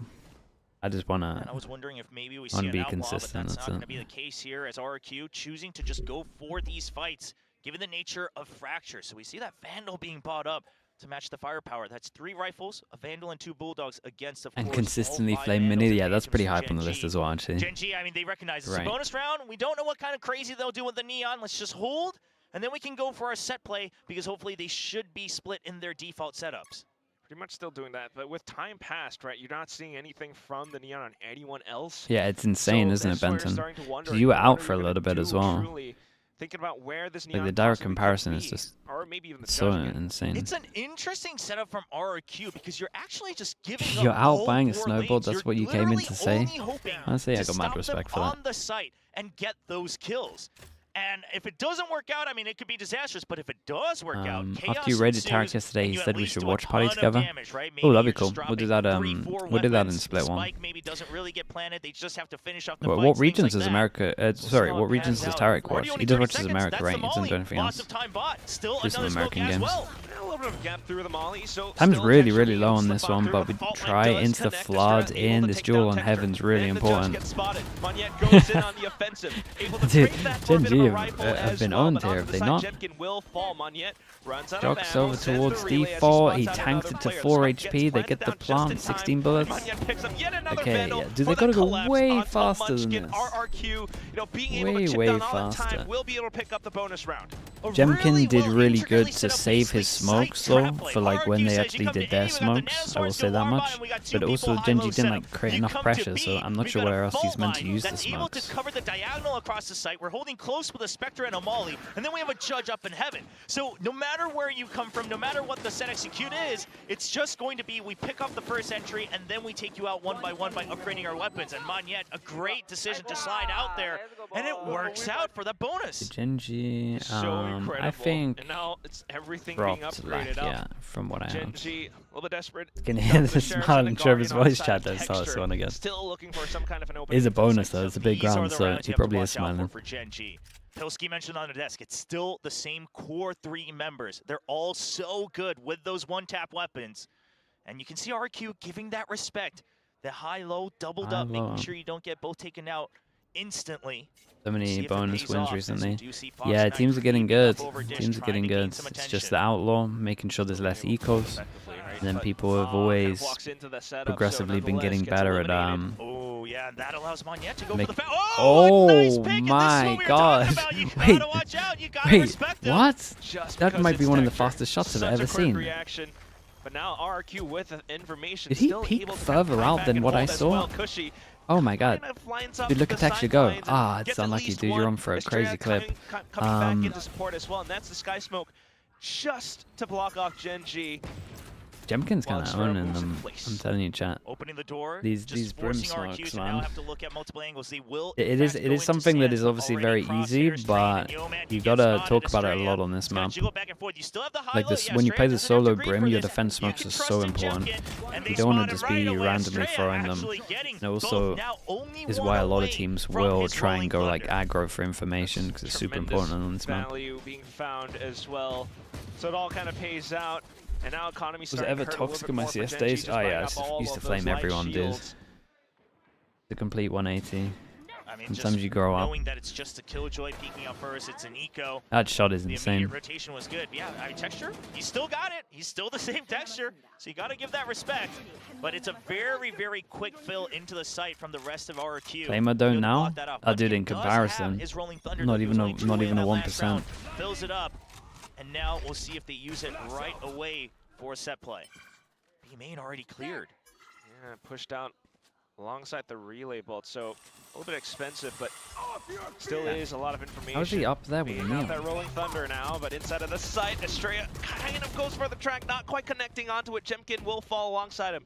I just wanna. I was wondering if maybe we see an be outlaw, consistent. but that's That's not it. going to be the case here, as RRQ choosing to just go for these fights, given the nature of Fracture. So we see that Vandal being bought up to match the firepower. That's 3 rifles, a Vandal, and 2 Bulldogs against, of And course, consistently all 5 flame Vandals mini. and Yeah, that's Phantoms pretty from high up on the Gen list G. as well, actually. Gen G, I mean, they recognize it's Right. a bonus round. We don't know what kind of crazy they'll do with the Neon. Let's just hold, and then we can go for our set play, because hopefully they should be split in their default setups. Pretty much still doing that, but with time passed, right, you're not seeing anything from the Neon on anyone else. Yeah, it's insane, So isn't it, that's where you're Benton? starting to wonder, 'Cause you were what out are for a you little gonna bit as do well. truly? Thinking about where this Like Neon the direct possibly comparison could is be, just or maybe even the so judgment. insane. It's an interesting setup from RRQ, because you're actually just giving You're up out all buying a 4 snowball. lanes. That's You're what you came in literally to say. only hoping Honestly, I to got mad stop respect them for that. on the site and get those kills. And if it doesn't work out, I mean, it could be disastrous. But if it does work out, chaos After you raided ensues, Tarek yesterday, and he you said at we least should do watch a party ton of together. damage, right? Oh, that'd be you're cool. just We'll do dropping that. 3-4 We'll do that in weapons. split one. Spike maybe doesn't really get planted. They just have to finish off the What fights, regions things does like America? Sorry, what regions does Tarek watch? He just watches America, That's right? the He doesn't do Molly. anything Lots else. of time bought. Still Just some another smoke American as games. well. A little bit of a gap through the Molly, so Time's still really, potentially really low on slip this on one, through. but we Fault line try does into the connect. flood Estrella in. able This to take duel down on Texture, Heaven's really and the judge important. gets spotted. Monyet goes in on the offensive, able to Dude, trade that for a Gen bit G of a have rifle been as well, owned but here, onto have the they side, not? Jemkin will fall. Monyet runs out of Jogs ammo, over sends towards the relay as he D4. He spots out tanked another it to player. 4 Smoke HP. gets They get the planted down just in plant, time. 16 bullets. Monyet picks up yet another Okay, vandal yeah. Dude, for they gotta the go collapse way onto faster than Munchkin. this. RRQ, you know, being able Way, to chip way down all in faster. time, will be able to pick up the bonus round. Jemkin did really good to save his smokes though, for like when they actually did their smokes. I will say that much. But also Genji didn't like create enough pressure, so I'm not sure where else he's meant to use the that's able to smokes. cover the diagonal across the site. We're holding close with a Spectre and a Molly, and then we have a Judge up in Heaven. So no matter where you come from, no matter what the set execute is, it's just going to be we pick up the first entry and then we take you out one by upgrading our weapons. And Monyet, a great decision to slide out there, and it works out for the bonus. Genji, So I incredible. think And now it's everything being dropped upgraded like, up. yeah, from what I heard. Genji, a little bit desperate. Can hear the Sheriff's smile and in the Trevor's Guardian on voice side. chat. That's how it's Texture one again. Still looking for some kind of an It opening. is a bonus though. It's a big These are round, the so rounds he you have to probably is watch out smiling. for Gen G. Pilsky mentioned on the desk, it's still the same core 3 members. They're all so good with those one-tap weapons. And you can see RQ giving that respect. The high-low doubled up, making sure you don't get both taken out instantly. So many bonus wins off, recently. as you do see Yeah, Fox teams are getting creeping up good. over Dish, Teams are trying getting to gain good. some It's just attention. the outlaw, making sure there's less ecos. And then people have always progressively been getting better at Oh yeah, and that allows Monyet to go make- for the Oh nice pick, and this is what my we were god! talking about. You Wait, gotta watch out. You gotta wait, respect them. what? Just That because might be it's one of the Texture. fastest shots I've Such ever a quick seen. reaction. But now RRQ with the information. Did he still peek able to further come out back than and what I hold as saw? well. Cushy Oh my god. kind of lines up Dude, look the at Texture go. sidelines and Ah, gets it's at unlucky, least dude. You're one. on for a Estrella crazy clip. coming back into support as well, and that's the Sky Smoke just to block off Gen G. Jemkin's kind of owning them. I'm telling you, chat. Opening the door, These brim forcing RRQ smokes, to now man. have to look at multiple angles. They will, It is something that is obviously very easy, but you gotta talk about it a lot on this map. Like this, when you play the solo brim, your defense smokes are so important. You don't want to just be randomly throwing them. And also is why a lot of teams will try and go like aggro for information because it's super important on this map. Value being found as well, so it all kind of pays out. And now economy Was it ever toxic in my CS days? Oh yeah, I used to flame everyone, dude. The complete 180. I mean, sometimes you grow up. Knowing that it's just a Killjoy peeking out first, it's an eco. That shot is The insane. immediate rotation was good. Yeah, I mean, texture, he still got it. He's still the same texture, so you got to give that respect. But it's a very, very quick fill into the site from the rest of RRQ. Flamer don't now? I did in comparison. Not even a 1%. Fills it up, and now we'll see if they use it right away for set play. B main already cleared. Yeah, pushed out alongside the relay bolt, so a little bit expensive, but still is a lot of information. How's he up there with the Neon? That rolling thunder now, but inside of the site, Estrella kind of goes for the track, not quite connecting onto it. Jemkin will fall alongside him.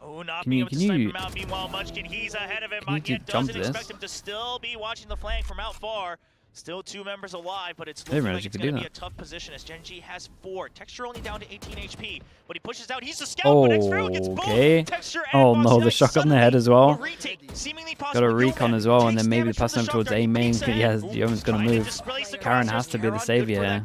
Oh, not being able to snipe him out. Meanwhile, Munchkin, he's ahead of him. Munchkin doesn't expect him to still be watching the flank from out far. Still 2 members alive, but it's looking like it's going to be a tough position as Gen G has 4. Texture only down to 18 HP, but he pushes out. He's a scout, but X-Fero gets both Texture and Oh no, the shot on the head as well. Retake, Got a recon as well, and then maybe passing over towards A main. Yes, Yeoman's going to move. Karen has to be the savior here.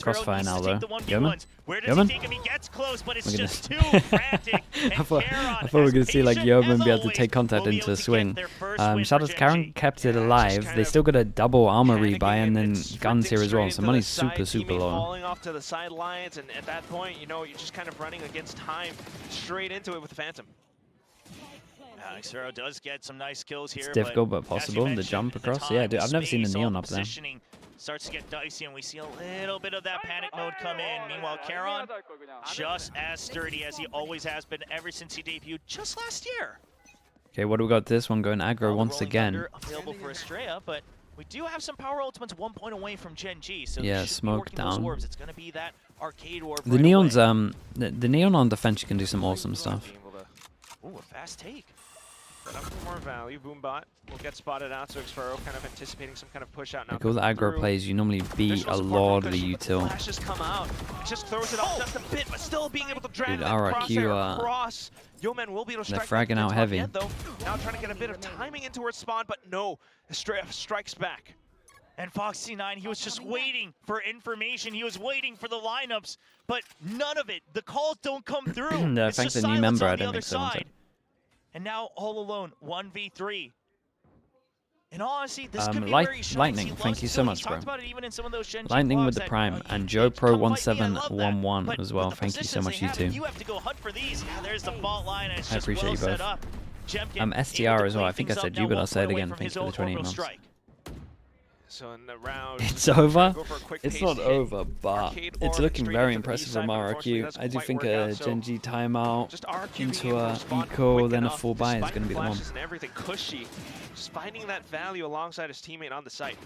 Crossfire now though. Yeoman? Yeoman? He gets close, but it's just too frantic. I thought we were going to see like Yeoman be able to take contact into a swing. Shadows Karen kept it alive. They still got a double armor rebuy and then guns here as well. So money's super low. Falling off to the sidelines, and at that point, you know, you're just kind of running against time straight into it with the Phantom. X-Fero does get some nice kills here. It's difficult but possible. The jump across. Yeah, dude, I've never seen the Neon up there. Starts to get dicey, and we see a little bit of that panic mode come in. Meanwhile, Charon, just as sturdy as he always has been ever since he debuted just last year. Okay, what do we got this one going aggro once again? Available for Estrella, but we do have some power ultimates 1 point away from Gen G. So yeah, smoke down. It's going to be that arcade orb. The Neon's the Neon on defense can do some awesome stuff. Ooh, a fast take. Set up for more value. Boombot will get spotted out, so X-Fero kind of anticipating some kind of push out now. Like all the aggro plays, you normally beat a lot of the util. Flashes come out. Just throws it off just a bit, but still being able to drag that RRQ, across. Yeoman will be able to strike. They're fragging out heavy. Though. Now trying to get a bit of timing into her spawn, but no. Estrella strikes back. And Foxy9, he was just waiting for information. He was waiting for the lineups, but none of it. The calls don't come through. No, it's thanks just to new silence member, on I the don't other think so. side. And now all alone, 1v3. And honestly, this could be where he shines. Lightning, thank you so much, bro. Lightning with the Prime, and Joe Pro 1711 as well. Thank you so much, you two. You have to go hunt for these. Yeah, there's the fault line, and it's I just appreciate you both. STR as well. I think I said you, but I'll say it again. Thanks for the 28 months. So in the round, it's over. It's not over, but it's looking very impressive from RRQ. I do think a Gen G timeout into a eco, then a full buy is going to be the one. And everything. Cushy, just finding that value alongside his teammate on the site.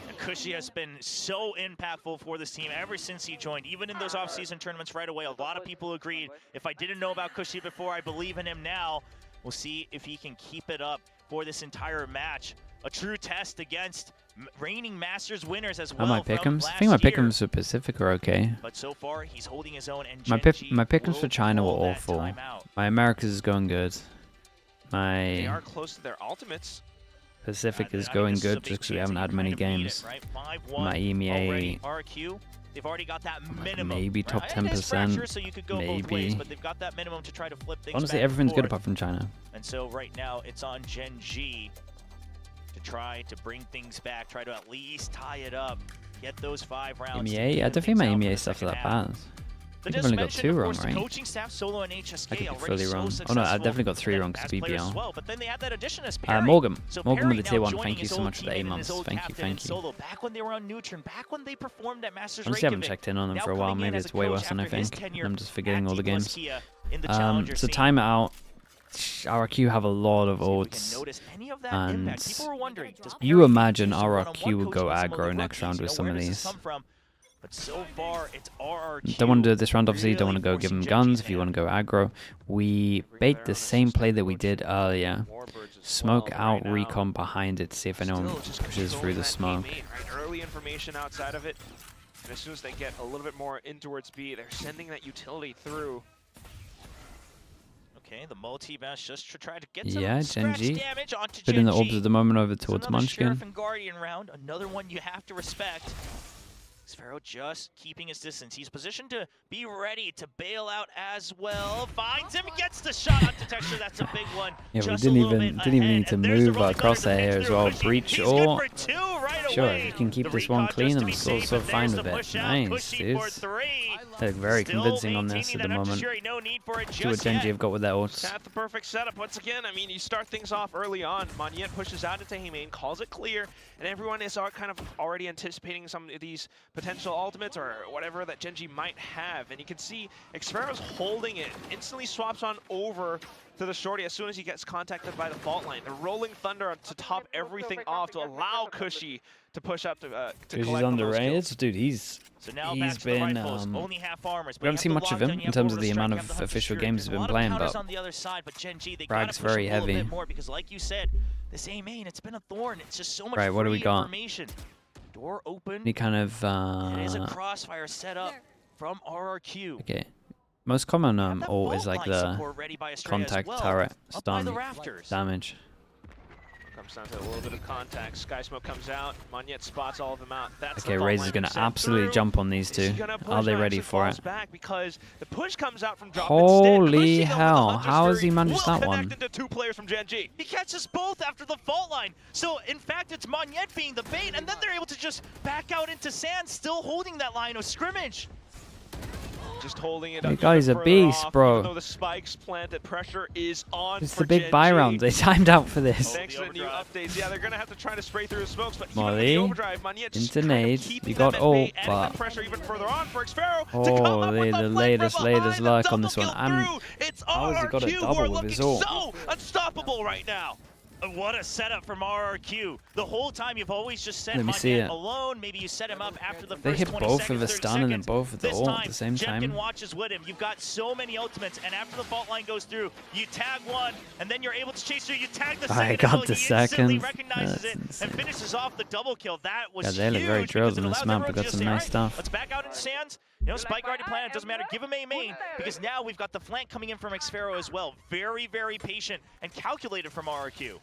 And Cushy has been so impactful for this team ever since he joined. Even in those off-season tournaments right away, a lot of people agreed. If I didn't know about Cushy before, I believe in him now. We'll see if he can keep it up for this entire match. A true test against reigning Masters winners as well. My pick'ems? I think my pick'ems for Pacific are okay. But so far, he's holding his own. And my pick'ems for China were awful. My Americas is going good. They are close to their ultimates. Pacific is going good just because we haven't had many games. My EMEA. They've already got that minimum. Maybe top 10%. So you could go maybe. both ways, but they've got that minimum to try to flip things. Honestly, everything's good apart from China. And so right now, it's on Gen G to try to bring things back, try to at least tie it up, get those 5 rounds. EMEA? I don't think my EMEA stuff is that bad. I think I've only got 2 wrong, right? Coaching staff, Solo and HSK I could be fully wrong. Oh no, I definitely got 3 wrong because BBL. Well, but then they had that addition as Morgan with the tier 1, thank you so much for the 8 months. Thank you. Solo, back when they were on Neutron, back when they performed at Masters Honestly, I haven't checked in on them for a while. Maybe it's way worse than I think. I'm just forgetting all the games. So time it out. RRQ have a lot of ults, and you imagine RRQ would go aggro next round with some of these. But so far, it's RRQ. Don't want to do it this round, obviously. Don't want to go give them guns if you want to go aggro. We bait the same play that we did earlier. Smoke out recon behind it to see if anyone pushes through the smoke. Early information outside of it. And as soon as they get a little bit more in towards B, they're sending that utility through. Okay, the multi-bash just to try to get some GenG. damage onto Putting the GenG. orbs at the moment over towards Munchkin. Sheriff and Guardian round, another one you have to respect. Sphero just keeping his distance. He's positioned to be ready to bail out as well. Finds him, gets the shot onto Texture. That's a big one. Yeah, we just didn't even need to move our crosshair here as well. Breach or sure, you can keep this one clean and so fine with it. Nice, dudes. They look very convincing on this at the moment. See what GENG have got with their ults. That's the perfect setup. Once again, I mean, you start things off early on. Monyet pushes out into Main, calls it clear, and everyone is kind of already anticipating some of these potential ultimates or whatever that GENG might have. And you can see Xfero's holding it, instantly swaps on over to the shorty as soon as he gets contacted by the fault line. The rolling thunder to top everything off to allow Cushy to push up to collect he's on the kills. dude. He's been only half armors, we haven't seen much of him in terms of the amount of official games he's been playing, but on the other side, but GENG, they Brag's gotta push very a little heavy. bit more because, like you said, this A main, it's been a thorn. It's just so much Right, what do we free got? information. Door open. Any kind of It is a crossfire set up from RRQ. okay. Most common ult is like the contact turret stun damage. Comes down to a little bit of contact. Sky Smoke comes out. Monyet spots all of them out. That's Okay, Razor's gonna absolutely jump on these two. Are they ready for it? Back because the push comes out from drop Holy hell! How has he managed that one? Into two players from GENG. He catches both after the fault line. So, in fact, it's Monyet being the bait, and then they're able to just back out into sand, still holding that line of scrimmage. Just holding it You up. guys are beasts, bro. Even though the spikes planted, pressure is on. It's for the big GENG. buy round. They timed out for this. Thanks to the new updates, yeah, they're gonna have to try to spray through the smokes, but Molly, even with the overdrive, Monyet just into kind of nades. keeping You got them at ult, bay, adding but the pressure even further on for Xfero to come oh, up with the latest lurk on this one. And it's how has he got a RRQ who are double with looking his ult? so unstoppable right now. What a setup from RRQ. The whole time you've always just sent Let me see Monyet it. alone. Maybe you set him up after the They first hit 20 both seconds, with a 30 stun and then seconds. both with the This ult time, at the same Jemkin time. watches with him. You've got so many ultimates, and after the fault line goes through, you tag one, and then you're able to chase through. You tag the second. I got until the he instantly second. recognizes That's it insane. and finishes off the double kill. That was Yeah, they look very huge drilled because on it this allows map. everyone We got to some just say, nice "All right, stuff." let's back out into sands. You know, spike already planted. Doesn't matter. Give him a main because now we've got the flank coming in from Xfero as well. Very, very patient and calculated from RRQ.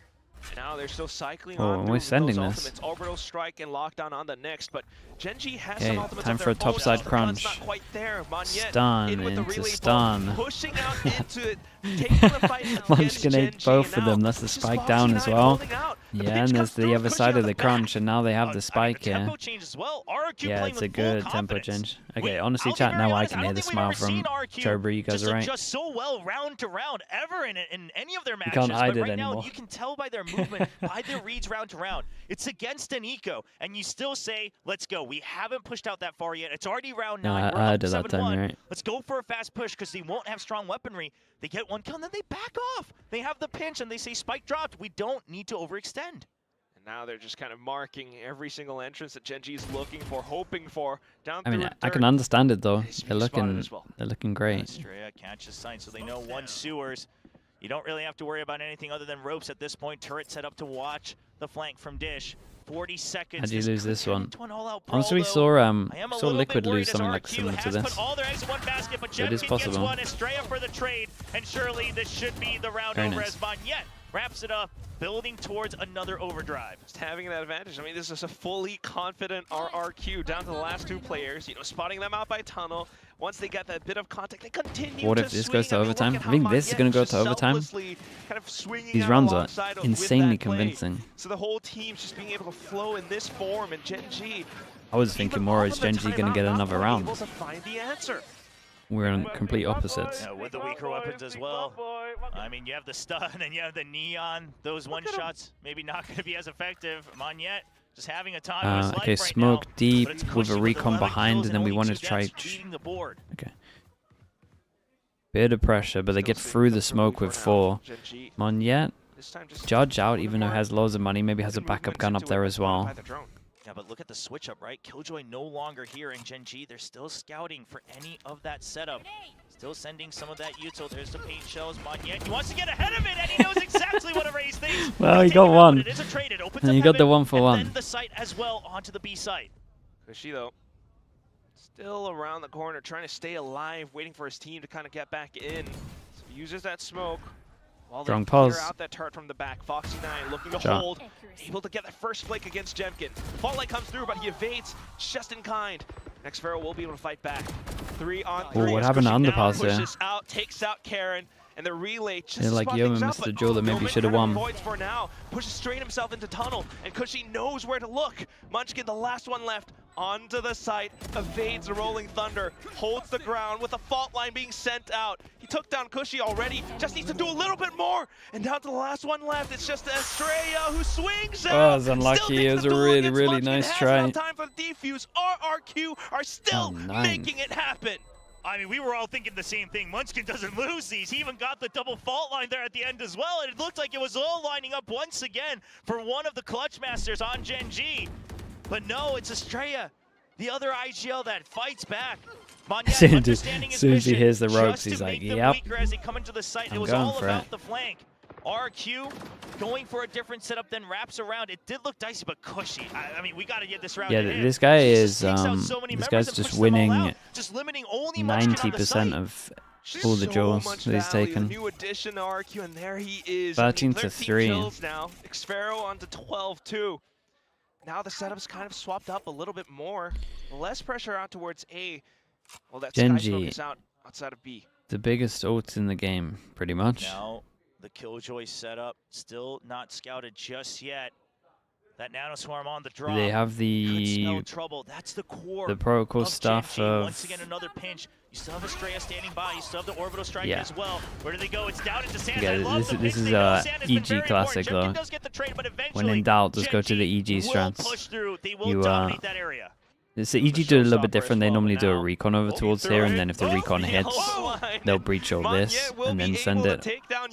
Now they're still cycling Oh, on and through we're with sending those this. ultimates. Orbital Strike and Lockdown on the next, but GENG has Okay, some ultimates time of for a their own. topside The gun's crunch. not quite there. Monyet Stun in with the into relay stun. ball, pushing out into it, taking the fight against Munchkin ate GENG, both and of them. now That's the just spike down Foxy as Knight well. holding out. The Yeah, pinch and there's comes the through, other Cushy side on of the the back. crunch, and now they have the spike The here. tempo change as well. RRQ Yeah, playing it's with a good full tempo confidence. change. Okay, honestly, I'll be chat, very now I honest, can I hear don't the think we've smile ever from seen RRQ Chobri. You guys just are right. adjust so well round to round ever in any of their matches. can't hide but it right now, anymore. you can tell by their movement, by their reads round to round. It's against an eco, and you still say, let's go. We haven't pushed out that far yet. It's already round 9. We're I up heard it that time, 7-1. right? Let's go for a fast push because they won't have strong weaponry. They get one kill, and then they back off. They have the pinch, and they say, spike dropped. We don't need to overextend. Now they're just kind of marking every single entrance that GENG is looking for, hoping for. Down I mean, through I can dirt. understand it though. They're spotted looking, as well. they're looking great. Estrella catches sight, so they know one sewers. You don't really have to worry about anything other than ropes at this point. Turret set up to watch the flank from Dish. 40 seconds. How'd you lose this one? all-out Honestly, we brawl, saw I am a saw little Liquid bit worried lose as something like RRQ similar to has this. put all their eggs in one basket, but So it is Jemkin possible. gets one. Estrella for the trade, and surely this should be the round Very over nice. as Monyet wraps it up, building towards another overdrive. Just having that advantage. I mean, this is a fully confident RRQ down to the last two players. You know, spotting them out by tunnel. Once they get that bit of contact, they continue What to if this swing. goes to I mean, overtime? look at I think how this is Monyet going to go just to overtime. selflessly kind of swinging These out runs are alongside with insanely that play. convincing. So the whole team's just being able to flow in this form, and GENG, I was thinking more, is GENG going to get another round? able to find the answer. We're on complete opposites. Yeah, with the weaker weapons as well. I mean, you have the stun and you have the neon. Those one-shots maybe not going to be as effective. Monyet just having a time of his life Okay, right smoke now, deep but it's with a Cushy recon 11 behind, kills and then we only wanted 2 to try. deaths, leading the board. Okay. Bit of pressure, but they get through the smoke with 4. Monyet, Judge out, even though he has loads of money. Maybe has a backup gun up there as well. Yeah, but look at the switch up, right? Killjoy no longer here in Gen G. They're still scouting for any of that setup. Still sending some of that util. There's the paint shells. Monyet, he wants to get ahead of it, and he knows exactly what a race thinks. Well, he got one. It is a trade. It opens And up you got the heaven, 1 for 1. And then the site as well onto the B site. Kushi, though, still around the corner, trying to stay alive, waiting for his team to kind of get back in. So he uses that smoke. While they Strong clear pause. out that turret from the back, Foxy9 looking to Shot. hold, able to get that first flick against Jemkin. Fault Light comes through, but he evades just in kind. Next Pharaoh will be able to fight back. 3 on 3. Oh, what happened to Kushi now underpass there? pushes out, takes out Karen, and the relay just They're like spot Yeoman things up, missed but the duel that maybe Yeoman should have kind of won. avoids for now, pushes straight himself into tunnel, and Kushi knows where to look. Munchkin, the last one left, onto the site, evades the Rolling Thunder, holds the ground with a fault line being sent out. He took down Kushi already, just needs to do a little bit more, and down to the last one left, it's just Estrella who swings out. Oh, it was unlucky. It was a really, really nice try. Time for the defuse. RRQ are still making it happen. I mean, we were all thinking the same thing. Munchkin doesn't lose these. He even got the double fault line there at the end as well, and it looked like it was all lining up once again for one of the clutch masters on Gen G. But no, it's Estrella, the other IGL that fights back. As soon as he hears the ropes, he's like, yep, as they come into the site. I'm It was going all for about it. the flank. RQ going for a different setup, then wraps around. It did look dicey, but cushy. I mean, we got to get this round. Yeah, in. this guy He is, just takes out so many this members guy's and just pushes them all winning out, just limiting only Munchkin on the 90% site. of all the duels that he's The taken. new addition to RQ, and there he is. 13 to 13 3. kills now. Xpharaoh onto 12-2. Now the setup's kind of swapped up a little bit more. Less pressure out towards A. Well, that Sky Genji, Smoke is out outside of B. the biggest ults in the game, pretty much. Now the Killjoy setup still not scouted just yet. That Nano Swarm on the drop. They have Could smell the trouble. That's the core protocol of stuff Gen G. of Once again, another pinch. You still have Estrella standing by. You still have the orbital strike Yeah. as well. Where do they go? It's down into Sand. Yeah, I love this the this pinch. is They know Sand has been EG very classic important. though. Jemkin does get the trade, but When eventually in doubt, just go to Gen the G EG will strats. push through. They will You dominate that area. the EG do it a little bit different. They normally do a recon over towards here, and then if the recon hits, they'll breach all this and then send it.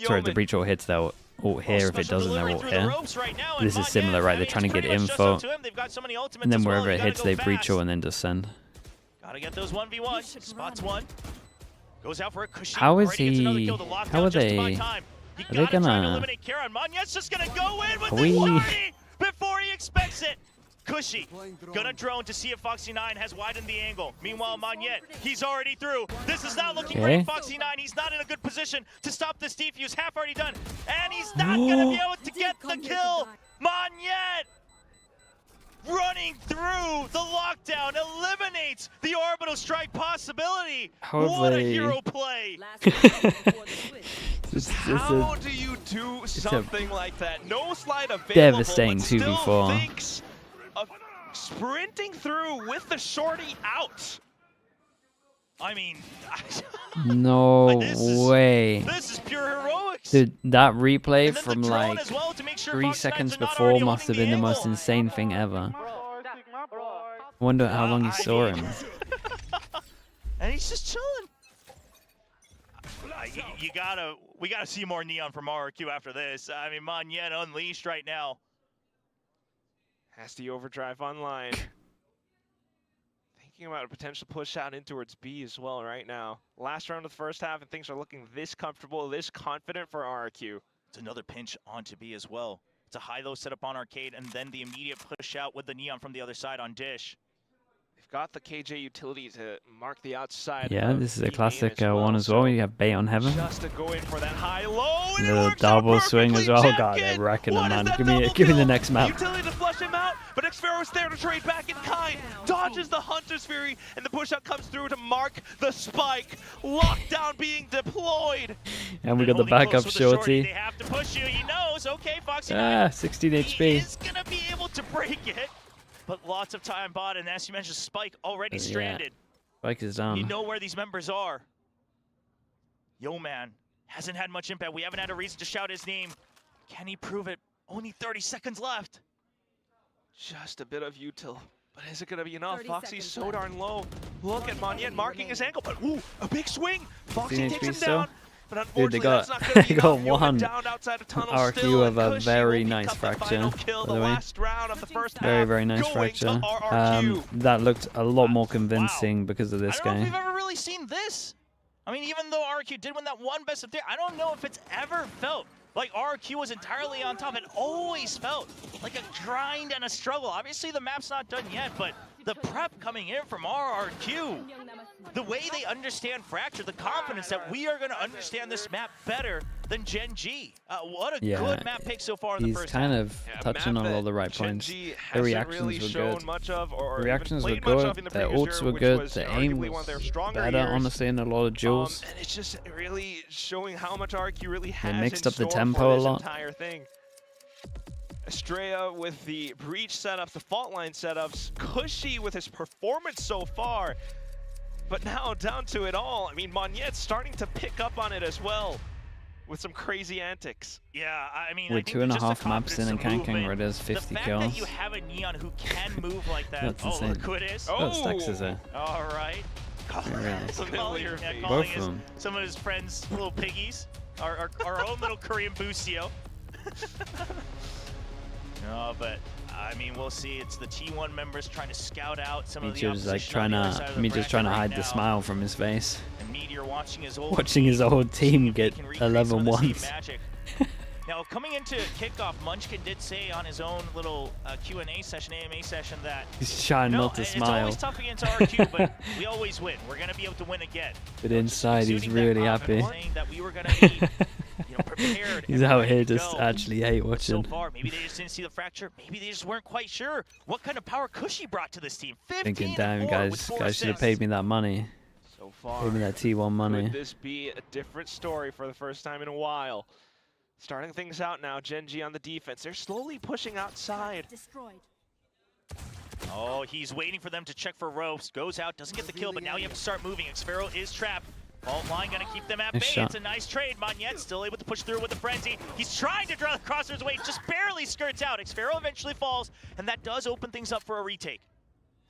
Sorry, if the breach all hits, they'll ult here. If it doesn't, they'll ult here. This is similar, right? They're trying to get info, and then wherever it hits, they breach all and then just send. Gotta get those 1v1. Spots one. Goes out for a cushy. How is Already gets another he? kill to lock How down are just in they? time. You Are they gotta try to gonna? eliminate Karen. Monyet's just gonna go in with Are the we? party before he expects it. Cushy gonna drone to see if Foxy9 has widened the angle. Meanwhile, Monyet, he's already through. This is not looking great. Foxy9, he's not in a good position to stop this defuse. Half already done, and he's not gonna be able to get the kill. Monyet running through the lockdown eliminates the orbital strike possibility. What a hero play! How do you do something like that? No slide available. Devastating but still 2v4. thinks of sprinting through with the shorty out. I mean, No way. this is pure heroics. Dude, that replay And then the from drone like as well to make sure 3 Foxy9s seconds are not before already must have owning been the the most angle. insane thing ever. Wonder how long he saw him. And he's just chilling. We gotta see more Neon from RRQ after this. I mean, Monyet unleashed right now. Has the overdrive online. Thinking about a potential push out in towards B as well right now. Last round of the first half, and things are looking this comfortable, this confident for RRQ. It's another pinch onto B as well. It's a high-low setup on Arcade, and then the immediate push out with the Neon from the other side on Dish. They've got the KJ utility to mark the outside. Yeah, of this is B a main classic as one as well. You have bait on heaven. Just to go in for that high-low, and it The works out double swing as well. perfectly. God, they're Jemkin, wrecking him, what is man. that Give me double the kill? next map. Utility to flush him out, but Xpharaoh's there to trade back in kind. Dodges the Hunter's Fury, and the push-out comes through to mark the spike. Lockdown being deployed. And we got the backup They shorty. have to push you. He knows. Okay, Foxy9. 16 He HP. is gonna be able to break it, but lots of time bought, and as you mentioned, Spike already stranded. Spike is You down. know where these members are. Yo, man, hasn't had much impact. We haven't had a reason to shout his name. Can he prove it? Only 30 seconds left. Just a bit of util. But is it going to be enough? Foxy's so darn low. Look at Monyet marking his ankle, but ooh, a big swing. Foxy 16 takes HP him still. down. But Dude, they unfortunately, got, that's not going to they be got enough. Yeoman one down outside of tunnel RRQ still, of and a Cushy very will nice pick up the fracture, final kill, by the the way. last round of the first Very, half, very nice going to fracture. RRQ. That looked a lot more convincing because of this I don't know if guy. we've ever really seen this. I mean, even though RRQ did win that one best of 3, I don't know if it's ever felt like RRQ was entirely on top. It always felt like a grind and a struggle. Obviously, the map's not done yet, but the prep coming in from RRQ, the way they understand Fracture, the confidence that we are going to understand this map better than Gen G. What a good map pick so far in the first He's kind half. of touching on all the right points. The reactions really were shown good. much of, or The reactions were even played much good. of in the Their previous ults year, were which good. was The arguably aim one of was their stronger better, years. honestly, in a lot of duels. And it's just really showing how much RRQ really has mixed in up the store tempo for a this lot. entire thing. Estrella with the breach setups, the fault line setups, Cushy with his performance so far. But now down to it all. I mean, Monyet's starting to pick up on it as well with some crazy antics. Yeah, I mean, We're I think 2.5 maps in and canking where there's 50 the fact kills. that you have a Neon who can move like that. That's oh, insane. look who it is. Oh, Stax is there. All right. Calling Both of them. some of his friends, little piggies. Our own little Korean Busio. No, but I mean, we'll see. It's the T1 members trying to scout out some of the Meteor's like opposition on the other side of the Meteor's trying to bracket hide right the now. smile from his face. And Meteor watching his old Team get can recreate some of 11 the same ones. magic. Now, coming into kickoff, Munchkin did say on his own little Q&A session, AMA session, that He's trying not to it's smile. always tough against RRQ, but we always win. We're going to be able to win again. But inside, he's really happy. Saying that we were going to be prepared. He's out here just actually hate watching. So far, maybe they just didn't see the fracture. Maybe they just weren't quite sure what kind of power Cushy brought to this team. Thinking, damn, guys should have paid me that money. So far, paid me that T1 money. Could this be a different story for the first time in a while? Starting things out now, Gen G on the defense. They're slowly pushing outside. Oh, he's waiting for them to check for ropes. Goes out, doesn't get the kill, but now you have to start moving. Xfero is trapped. Fault line gonna keep them at bay. It's a nice trade. Monyet still able to push through with the frenzy. He's trying to draw the crossers away, just barely skirts out. Xfero eventually falls, and that does open things up for a retake.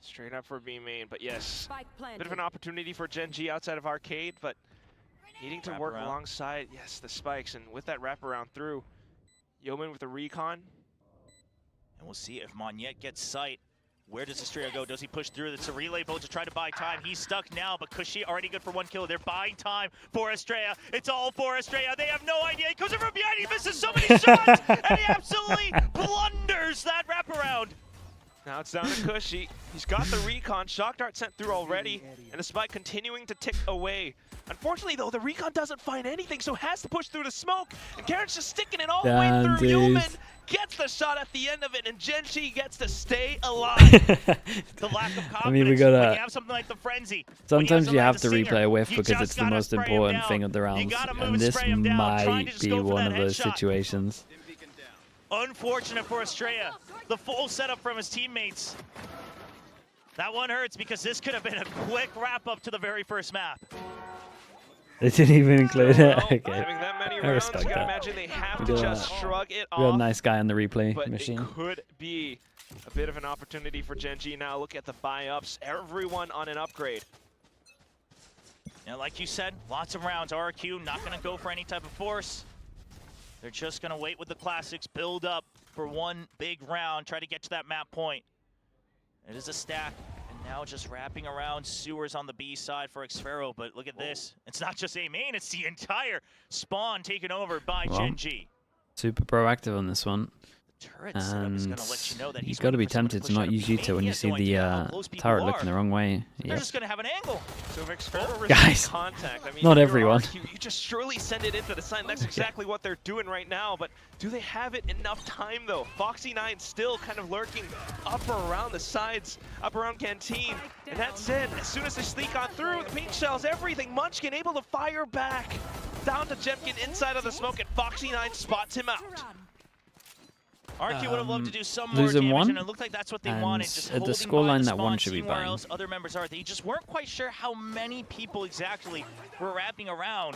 Straight up for B main, but yes, bit of an opportunity for Gen G outside of Arcade, but needing to work alongside, yes, the spikes, and with that wraparound through, Yeoman with the recon. And we'll see if Monyet gets sight. Where does Estrella go? Does he push through? It's a relay boat to try to buy time. He's stuck now, but Cushy already good for 1 kill. They're buying time for Estrella. It's all for Estrella. They have no idea. He comes in from behind. He misses so many shots, and he absolutely blunders that wraparound. Now it's down to Cushy. He's got the recon. Shock dart sent through already, and the spike continuing to tick away. Unfortunately, though, the recon doesn't find anything, so has to push through the smoke. And Karen's just sticking it all the way through. Yeoman gets the shot at the end of it, and Gen G gets to stay alive. The lack of confidence. I mean, we when gotta. you have something like the frenzy. Sometimes you have to replay a whiff because it's the most important thing of the rounds, and this might be one of those situations. Unfortunate for Estrella. The full setup from his teammates. That one hurts because this could have been a quick wrap-up to the very first map. They didn't even include it. Okay. Having that many I rounds, respect you gotta that. imagine they have to just shrug it off. We got a nice guy on the replay but machine. It could be a bit of an opportunity for Gen G now. Look at the buy-ups. Everyone on an upgrade. Now, like you said, lots of rounds. RRQ not going to go for any type of force. They're just going to wait with the classics, build up for one big round, try to get to that map point. It is a stack, and now just wrapping around sewers on the B side for Xfero, but look at this. It's not just A main, it's the entire spawn taken over by Gen G. Super proactive on this one. And you've got to be tempted to not use Yuta when you see the turret looking the wrong way. They're just going to have an angle. So if Xfero Guys, contact, I mean, not everyone. You just surely send it into the sun. That's exactly what they're doing right now. But do they have it enough time, though? Foxy9 still kind of lurking up or around the sides, up around Canteen. And that's it. As soon as they sneak on through, the pink shells, everything. Munchkin able to fire back down to Jemkin inside of the smoke, and Foxy9 spots him out. RQ would have loved to do some more damage, and it looked like that's what they wanted. Just at the holding scoreline, the that one spawn, should be seeing where buying. else other members are. They just weren't quite sure how many people exactly were wrapping around.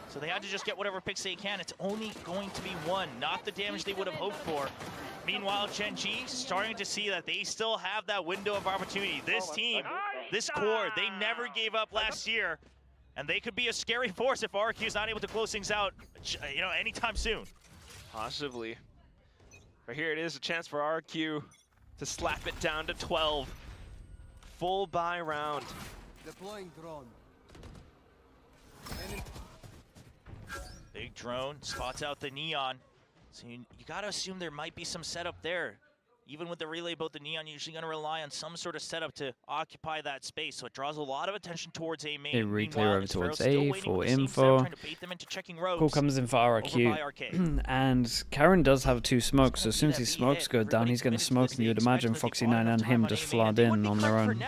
So they had to just get whatever picks they can. It's only going to be one, not the damage they would have hoped for. Meanwhile, Gen G starting to see that they still have that window of opportunity. This team, this core, they never gave up last year. And they could be a scary force if RRQ is not able to close things out, you know, anytime soon. Possibly. But here it is, a chance for RRQ to slap it down to 12. Full buy round. Deploying drone. Big drone spots out the Neon. So you gotta assume there might be some setup there. Even with the relay boat, the Neon usually gonna rely on some sort of setup to occupy that space. So it draws a lot of attention towards A main. They re-clear over towards A for info. info. Call comes in for RRQ. And Karen does have 2 smokes, so as soon as these smokes go down, he's gonna smoke, and you would imagine Foxy9 and him just flood in on their own.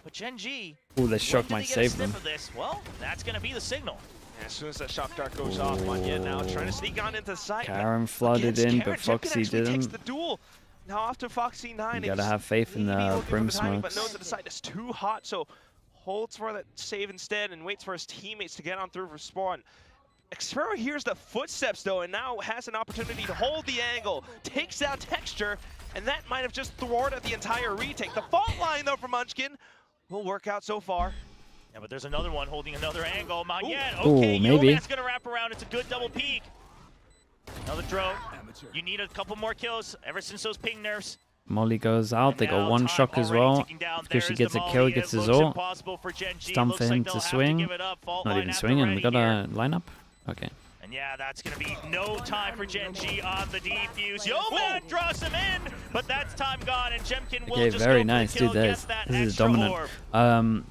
But Gen G, Oh, this shock might save them. well, that's gonna be the signal. As soon as that shock dart goes off, Manya now trying to sneak on into sight. Karen flooded in, but Foxy takes didn't. the duel. Now after Foxy9, You gotta have faith in the Brim smokes. But knows that the site is too hot, so holds for that save instead and waits for his teammates to get on through for spawn. Xfero hears the footsteps though, and now has an opportunity to hold the angle, takes down Texture, and that might have just thwarted the entire retake. The fault line though for Munchkin will work out so far. Yeah, but there's another one holding another angle. Magnet, Ooh, okay, maybe. Yoman's gonna wrap around. It's a good double peek. Another drone. You need a couple more kills ever since those ping nerfs. Molly goes out, they got 1 shock as well. Because she gets a kill, gets his ult. Stump for him to swing. Not even swinging, we got a lineup? Okay. And yeah, that's gonna be no time for Gen G on the defuse. Yoman draws him in, but that's time gone, and Jemkin will just very go nice, for the kill, dude. gets that This is extra dominant. orb.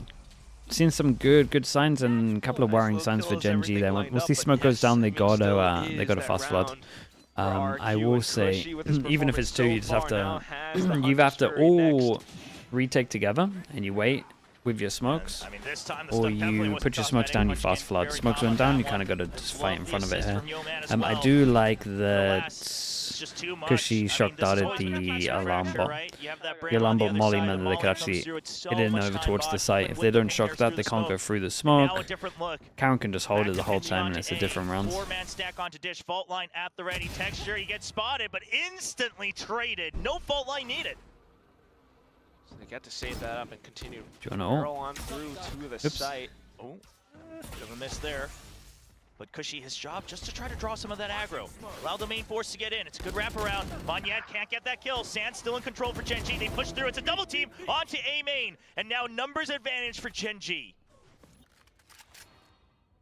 Seen some good signs and a couple of worrying signs for Gen G there. Once the smoke goes down, they got a fast flood. I will say, even if it's 2, you just have to, you have to all retake together, and you wait with your smokes, or you put your smokes down, you fast flood. Smokes went down, you kind of got to just fight in front of it here. I do like that because she shock darted the alarm bot. The alarm bot Molly meant that they could actually hit in over towards the site. If they don't shock that, they can't go through the smoke. Karen can just hold it the whole time, and it's a different round. 4-man stack onto Dish. Fault line at the ready. Texture, he gets spotted, but instantly traded. No fault line needed. So they get to save that up and continue Do you to wanna barrel on through to the site. Oh, bit of a miss there. But Cushy, his job just to try to draw some of that aggro. Allow the main force to get in. It's a good wraparound. Magnet can't get that kill. Sand still in control for Gen G. They push through. It's a double team onto A main. And now numbers advantage for Gen G.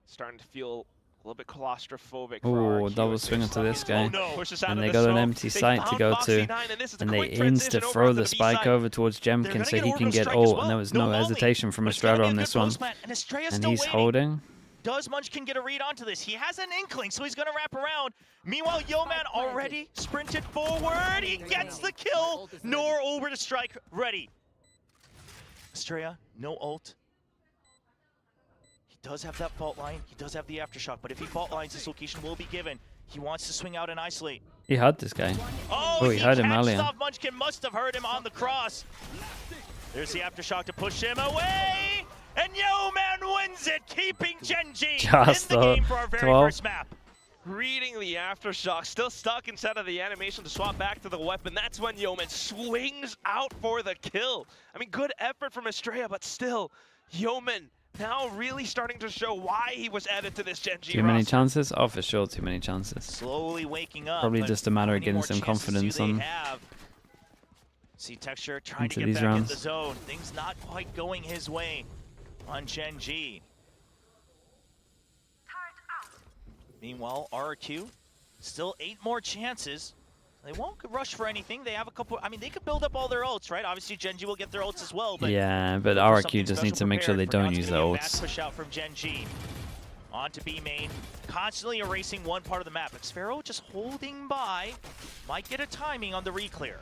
Starting to feel a little bit claustrophobic. Oh, double swing into this guy. Pushes out And of they the got an zone. empty They site to found go to. Foxy9, and And they transition insta over throw onto the B spike side. over towards Jemkin so he can get ult. And there was no hesitation from Estrella on this one. And he's holding. Does Munchkin get a read onto this? He has an inkling, so he's going to wrap around. Meanwhile, Yoman already sprinted forward. He gets the kill. Nor over to strike, ready. Estrella, no ult. He does have that fault line. He does have the aftershock, but if he fault lines, this location will be given. He wants to swing out and isolate. He heard this guy. Oh, he heard him earlier. Munchkin must have heard him on the cross. There's the aftershock to push him away. And Yoman wins it, keeping Gen G Just in the game for our very 12. first map. Reading the aftershock, still stuck inside of the animation to swap back to the weapon. That's when Yoman swings out for the kill. I mean, good effort from Estrella, but still, Yoman now really starting to show why he was added to this Gen G Too many roster. chances? Oh, for sure, too many chances. Slowly waking up. Probably but just a matter how of many getting more some chances confidence do they on have? See Texture trying into to get these back rounds. in the zone. Things not quite going his way on Gen G. Meanwhile, RRQ, still 8 more chances. They won't rush for anything. They have a couple, I mean, they could build up all their ults, right? Obviously, Gen G will get their ults as well. But Yeah, but RRQ just needs to make sure they don't use their ults. Push out from Gen G. On to B main, constantly erasing one part of the map. Xfero just holding by, might get a timing on the re-clear.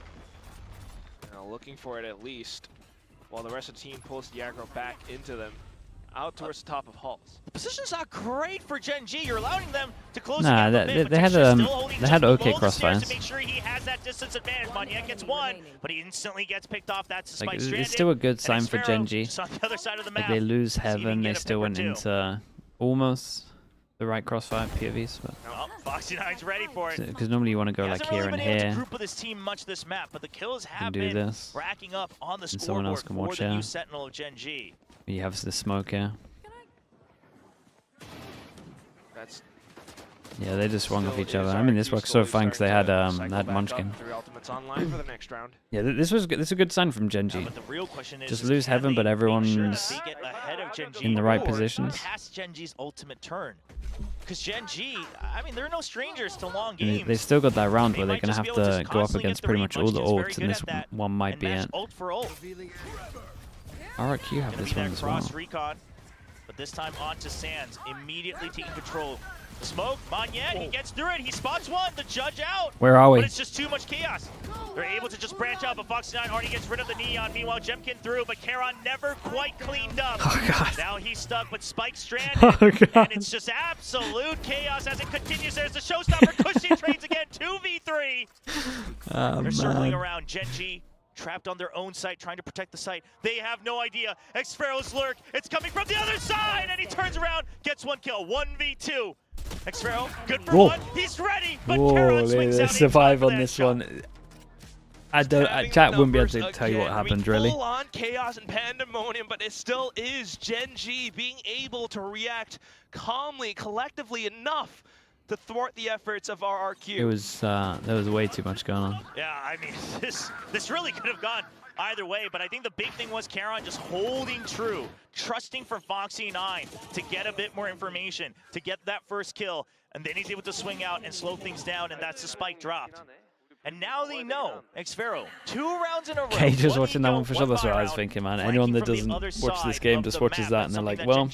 Now looking for it at least, while the rest of the team pulls the aggro back into them, out towards the top of halls. The position's not great for Gen G. You're allowing them to close Nah, the gap a bit, they had okay crossfires. to make sure he has that distance advantage. Magnet gets one, but he instantly gets picked off. That's a spike stranded. It's still a good sign for Gen G. Just on the other side of the map. Like they lose See if he Heaven, can they get a still pick or went two. into almost the right crossfire POVs. Oh, Foxy9's ready for it. Because normally you want to go He like hasn't here really and been able to here. group with his team much this map, but the kills have do been this. racking up on the And someone scoreboard else can for watch the new here. Sentinel of Gen G. You have the smoke here. Yeah, they just swung off each other. I mean, this worked so fine because they had Munchkin. Yeah, this was good. This is a good sign from Gen G. But the real question is, Just lose Heaven, but everyone's in the right positions. Past Gen G's ultimate turn. Because Gen G, I mean, they're no strangers to long And games. they still got that round where they're going to might have just be able to to go up constantly against get pretty the much read. all the Munchkin's very ults, good and at this that. one might And be match it. ult for ult. RRQ have Gonna this be one that as well. cross recon, but this time onto Sands, immediately taking control. Smoke, Magnet, he gets through it, he spots one, the judge out. Where are we? But it's just too much chaos. They're able to just branch out, but Foxy9 already gets rid of the Neon. Meanwhile, Jemkin through, but KICKOFF never quite cleaned up. Oh, God. Now he's stuck, but Spike stranded. Oh, God. And it's just absolute chaos as it continues. There's the showstopper. Cushy trades again, 2v3. Oh, They're circling man. around. Gen G trapped on their own site, trying to protect the site. They have no idea. Xfero's lurk. It's coming from the other side, and he turns around, gets one kill. 1v2. Xfero, good for one. He's ready, but KICKOFF swings out. Survive on this one. I don't. Chat wouldn't be able to tell you what happened, really. Full on chaos and pandemonium, but it still is Gen G being able to react calmly, collectively enough to thwart the efforts of RRQ. It was there was way too much going on. Yeah, I mean, this really could have gone either way, but I think the big thing was KICKOFF just holding true, trusting for Foxy9 to get a bit more information, to get that first kill, and then he's able to swing out and slow things down, and that's the spike dropped. And now they know, Xfero, 2 rounds in a row. Okay, just watching that one for sure, that's what I was thinking, man. Anyone that doesn't watch this game just watches that and they're like, well,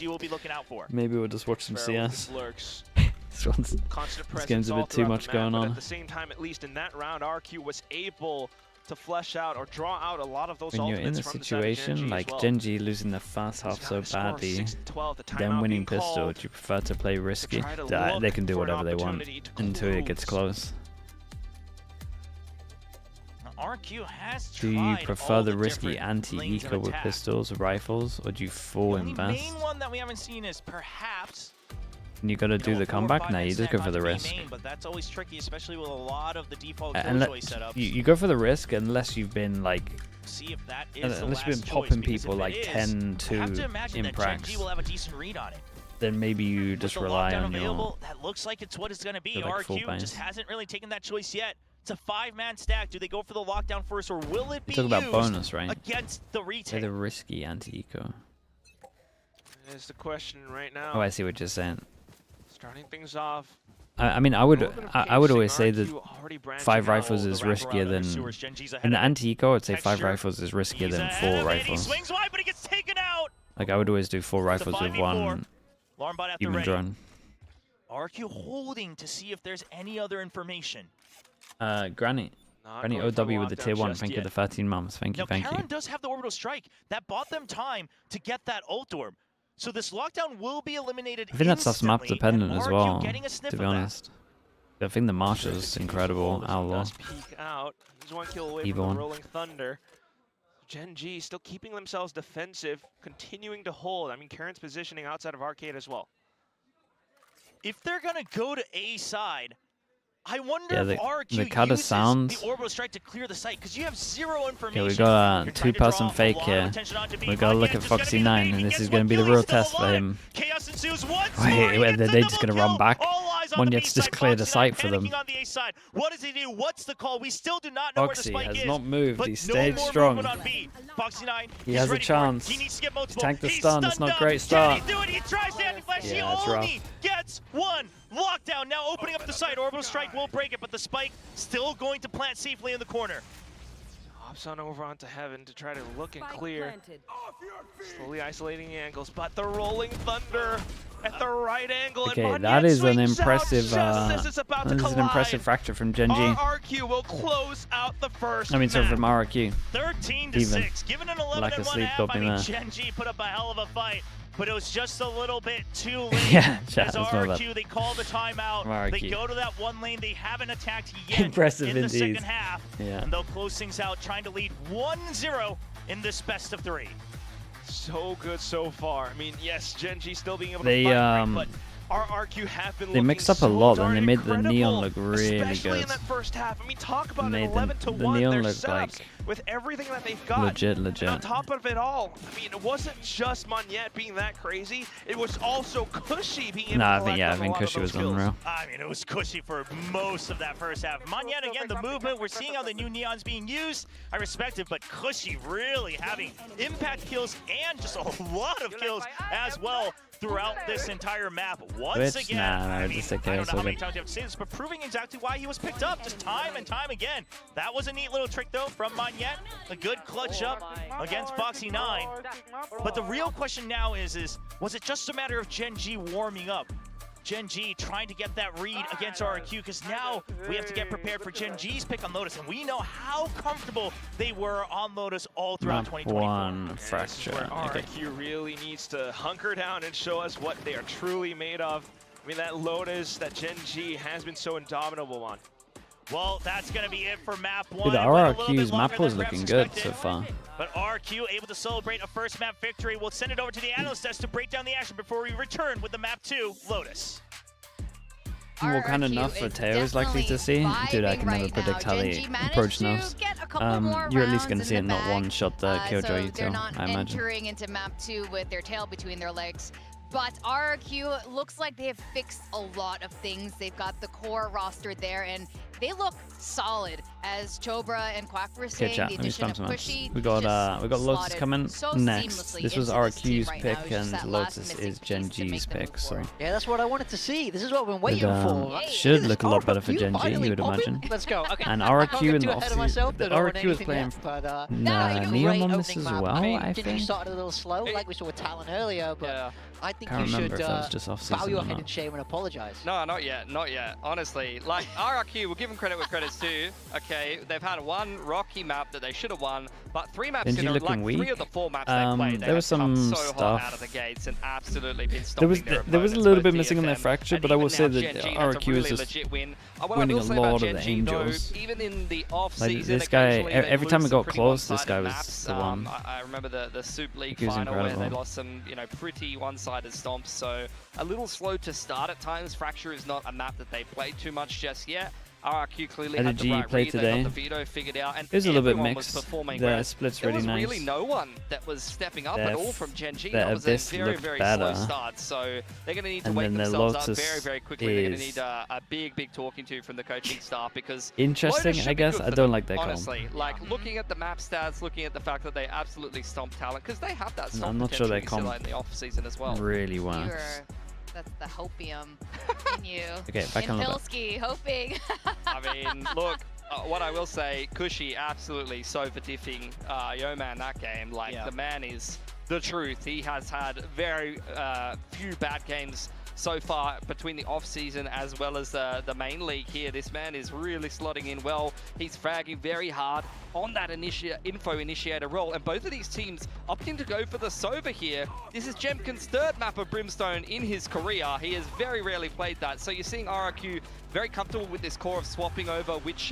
maybe we'll just watch some CS. This game's a bit too much going on. At the same time, at least in that round, RQ was able to flesh out or draw out a lot of those When you're in a situation like Gen G losing the first half so badly, then winning pistol, do you prefer to play risky? They can do whatever they want until it gets close. RQ has Do you prefer the risky anti-eco with pistols or rifles, or do you full invest? The main one that we haven't seen is perhaps. And you gotta do the comeback? No, you just go for the risk. But that's always tricky, especially with a lot of the default choice setups. You go for the risk unless you've been like, see if that is unless you've been popping people like 10-2 in Gen will have a decent read on it. Then maybe you just rely on your. That looks like it's what it's gonna be. Like RQ just hasn't really taken that choice yet. It's a 5-man stack. Do they go for the lockdown first, or will it be Talk about bonus, right? against the retake? They're the risky anti-eco. Is the question right now. Oh, I see what you're saying. Starting things off. I mean, I would always say that 5 rifles is riskier than. In the anti-eco, I'd say 5 rifles is riskier than 4 rifles. Swings wide, but he gets taken out. Like I would always do 4 rifles with 1 human drone. RQ holding to see if there's any other information. Granny OW with the tier 1. Thank you, the 13 mums. Thank you, thank you. Talon does have the orbital strike. That bought them time to get that ult orb. So this lockdown will be eliminated. I think that's us map dependent as well, to be honest. I think the Marsh is incredible. Outlaw. Peek out. He's 1 kill away Evil from one. the Rolling Thunder. Gen G still keeping themselves defensive, continuing to hold. I mean, Karen's positioning outside of Arcade as well. If they're gonna go to A side, I wonder Yeah, if RQ the cut of uses sounds. the orbital strike to clear the site, because you have 0 information. Yeah, we got a 2-person fake here. We gotta look at Foxy9, and this is gonna be the real test for him. Chaos ensues once Wait, are they just gonna run back? Monyet's just cleared the site for them. On the A side. What does he do? What's the call? We still do not know Foxy where the spike has is, not moved. but He no stayed more strong. movement on B. Foxy9, He he's has a ready for it. chance. He needs to get multiple. Tank the He's stun. It's stunned not up. great start. Can he do it? He tries to anti-flash. He Yeah, it's only gets 1. Lockdown now opening up the site. Orbital strike will break it, but the spike still going to plant safely in the corner. Hops on over onto Heaven to try to look and clear. Slowly isolating the angles, but the Rolling Thunder at the right angle. Okay, and that is an swings out impressive. just as it's about to This is an impressive fracture from Gen G. RRQ will close out the first. I mean, so from RRQ. 13-6, given an 11-1 Lack of sleep half. got I me mean, there. Gen G put up a hell of a fight, but it was just a little bit too late. Yeah, chat, as it's not RRQ, that. they call the timeout. RRQ. They go to that 1 lane. They haven't attacked yet Impressive in the indeed. second half. Yeah. And they'll close things out, trying to lead 1-0 in this best of 3. So good so far. I mean, yes, Gen G still being able They, to fight, but RRQ have been They looking mixed up a so lot, and darn they made the incredible, neon look really especially good. in that first half. I mean, talk about Made an the 11-1. neon Their look setups like with everything that they've got. Legit. And on top of it all, I mean, it wasn't just Monette being that crazy. It was also Cushy being able to collect I think a lot Cushy of was those kills. unreal. I mean, it was Cushy for most of that first half. Monette, again, the movement. We're seeing how the new Neon's being used. I respect it, but Cushy really having impact kills and just a lot of kills as well throughout this entire map. Once again, I mean, I don't know how many times you have to say this, but proving exactly why he was picked up just time and time again. That was a neat little trick, though, from Monette. A good clutch up against Foxy9. But the real question now is was it just a matter of Gen G warming up? Gen G trying to get that read against RRQ, because now we have to get prepared for Gen G's pick on Lotus, and we know how comfortable they were on Lotus all throughout 2024. One fracture. Where RRQ really needs to hunker down and show us what they are truly made of. I mean, that Lotus that Gen G has been so indomitable on. Well, that's going to be it for map 1. Dude, RRQ's map was looking good so far. But RRQ able to celebrate a first map victory. We'll send it over to the analyst desk to break down the action before we return with the map 2, Lotus. What kind of enough for Teo is likely to see? Dude, I can never predict how they approach nerfs. You're at least going to see it not one-shot the Killjoy so they're not I imagine. entering into map 2 with their tail between their legs. But RRQ looks like they have fixed a lot of things. They've got the core roster there, and they look solid. As Chobra and Quack were saying, the addition of Pushy We got Lotus coming so next. This was RRQ's right pick, now. and Lotus is Gen G's pick. So yeah, that's what I wanted to see. This is what we've been waiting for. should look a lot better for Gen G, you would imagine. Let's go. Okay. And RRQ in the offseason. RRQ is playing Neon on this as well, I think. think. Started a little slow, like we saw with Talon earlier, but I think Can't you remember should if that was just off-season bow your or head not. in shame and apologize. No, not yet, not yet. Honestly, like RRQ, we'll give them credit where credit's due. Okay, they've had one rocky map that they should have won, but 3 maps in a, like 3 of the 4 maps they played, they there was have come some so stuff. hot out of the gates and absolutely been stopping There was a little bit missing on their fracture, but I will say that RRQ is just winning a lot of the Angels. Even in the off Like season, this guy, occasionally they every time lose it some got pretty close, this guy one-sided was maps. the one. I remember the Soup League He was final where they incredible. lost some, pretty one-sided stomps. So a little slow to start at times. Fracture is not a map that they play too much just yet. RRQ clearly How had did the GE right play read, today? they got the veto figured out, and It was a little bit everyone mixed. was performing The well. split's There really was nice. really no one that was stepping up at all from Gen G. the That was a Abyss very, looked very better. slow start, so they're going to need to And wake then the themselves up Lotus very, very quickly. They're going to is need a big talking to from the coaching staff, because Interesting, Lotus should I be guess. good I for don't them, like their comp. honestly. Like, looking at the map stats, looking at the fact that they absolutely stomped Talent, because they have that stomp I'm not sure their potential comp in the off-season as well. really works. That's the hopium in you. Okay, back on the back. Pilsky, hoping. I mean, look, what I will say, Cushy absolutely so for diffing Yeoman that game. Like, the man is the truth. He has had very few bad games so far between the off-season as well as the main league here. This man is really slotting in well. He's fragging very hard on that info initiator role, and both of these teams opting to go for the Sova here. This is Jemkin's 3rd map of Brimstone in his career. He has very rarely played that, so you're seeing RRQ very comfortable with this core of swapping over which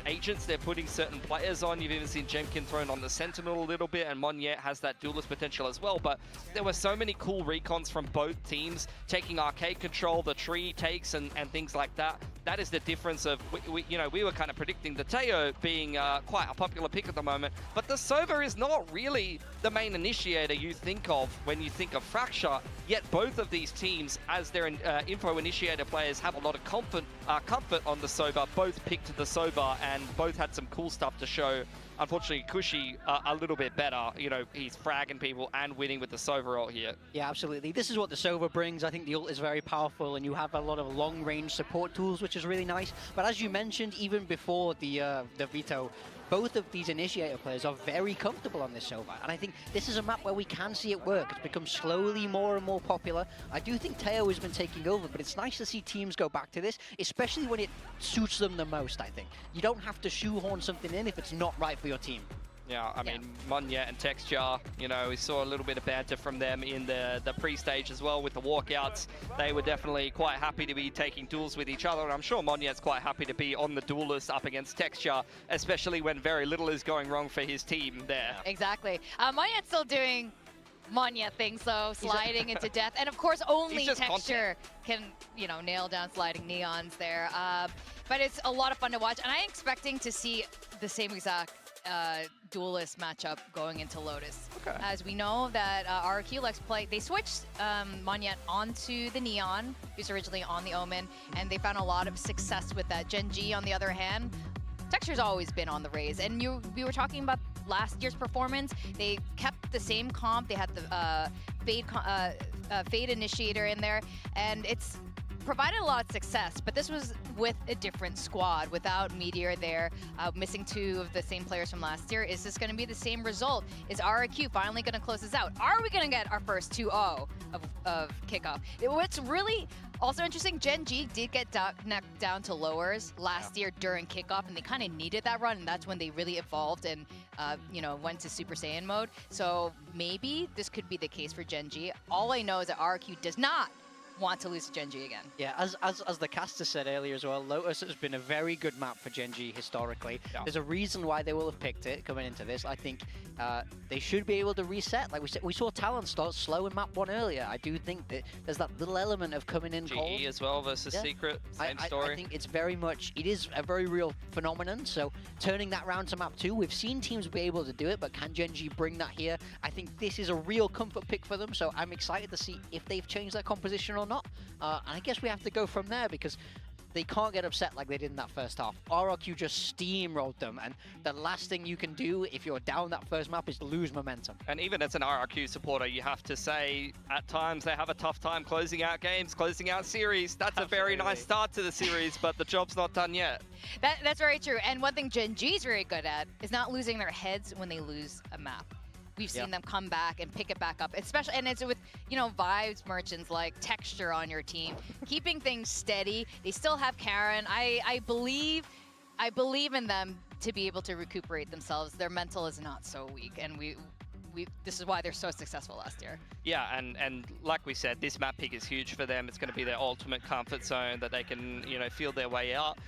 agents they're putting certain players on. You've even seen Jemkin thrown on the Sentinel a little bit, and Monette has that duelist potential as well, but there were so many cool recons from both teams, taking arcade control, the tree takes, and things like that. That is the difference of, we were kind of predicting the Teo being quite a popular pick at the moment, but the Sova is not really the main initiator you think of when you think of Fracture, yet both of these teams, as their info initiator players, have a lot of comfort on the Sova. Both picked the Sova and both had some cool stuff to show. Unfortunately, Cushy a little bit better. He's fragging people and winning with the Sova ult here. Yeah, absolutely. This is what the Sova brings. I think the ult is very powerful, and you have a lot of long-range support tools, which is really nice. But as you mentioned, even before the veto, both of these initiator players are very comfortable on this Sova, and I think this is a map where we can see it work. It's become slowly more and more popular. I do think Teo has been taking over, but it's nice to see teams go back to this, especially when it suits them the most, I think. You don't have to shoehorn something in if it's not right for your team. Yeah, I mean, Monette and Texture, we saw a little bit of banter from them in the pre-stage as well with the walkouts. They were definitely quite happy to be taking duels with each other, and I'm sure Monette's quite happy to be on the duelist up against Texture, especially when very little is going wrong for his team there. Exactly. Monette's still doing Monette things, though, sliding into death, and of course only Texture can, nail down sliding neons there. But it's a lot of fun to watch, and I'm expecting to see the same exact duelist matchup going into Lotus. Okay. As we know that RRQ likes to play, they switched Monyet onto the Neon, who's originally on the Omen, and they found a lot of success with that. Gen G, on the other hand, Texture's always been on the Raze, and we were talking about last year's performance. They kept the same comp. They had the Fade Initiator in there, and it's provided a lot of success, but this was with a different squad, without Meteor there, missing 2 of the same players from last year. Is this going to be the same result? Is RRQ finally going to close this out? Are we going to get our first 2-0 of kickoff? What's really also interesting, Gen G did get knocked down to lowers last year during kickoff, and they kind of needed that run, and that's when they really evolved and went to Super Saiyan mode. So maybe this could be the case for Gen G. All I know is that RRQ does not want to lose to Gen G again. Yeah, as the caster said earlier as well, Lotus has been a very good map for Gen G historically. Yeah. There's a reason why they will have picked it coming into this. I think they should be able to reset. Like we said, we saw Talon start slow in map 1 earlier. I do think that there's that little element of coming in cold. GE as well versus Secret, same story. I think it's very much, it is a very real phenomenon. So turning that round to map 2, we've seen teams be able to do it, but can Gen G bring that here? I think this is a real comfort pick for them. So I'm excited to see if they've changed their composition or not. And I guess we have to go from there because they can't get upset like they did in that first half. RRQ just steamrolled them, and the last thing you can do if you're down that first map is lose momentum. And even as an RRQ supporter, you have to say at times they have a tough time closing out games, closing out series. That's a very nice start to the series, but the job's not done yet. That's very true. And one thing Gen G is very good at is not losing their heads when they lose a map. We've seen them come back and pick it back up, especially, and it's with, vibes merchants like Texture on your team, keeping things steady. They still have Karen. I believe in them to be able to recuperate themselves. Their mental is not so weak, and this is why they're so successful last year. Yeah, and like we said, this map pick is huge for them. It's going to be their ultimate comfort zone that they can, feel their way out.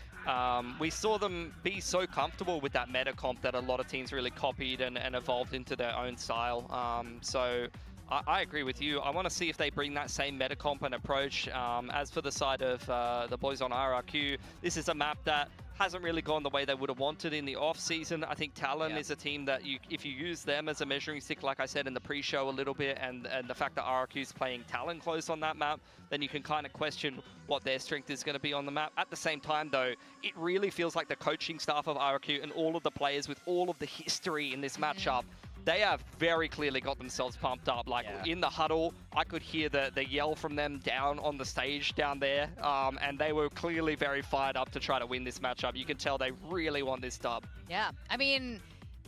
We saw them be so comfortable with that meta comp that a lot of teams really copied and evolved into their own style. So I agree with you. I want to see if they bring that same meta comp and approach. As for the side of the boys on RRQ, this is a map that hasn't really gone the way they would have wanted in the off-season. I think Talon is a team that if you use them as a measuring stick, like I said in the pre-show a little bit, and the fact that RRQ is playing Talon close on that map, then you can kind of question what their strength is going to be on the map. At the same time, though, it really feels like the coaching staff of RRQ and all of the players with all of the history in this matchup, they have very clearly got themselves pumped up. Like in the huddle, I could hear the yell from them down on the stage down there, and they were clearly very fired up to try to win this matchup. You can tell they really want this dub. Yeah, I mean,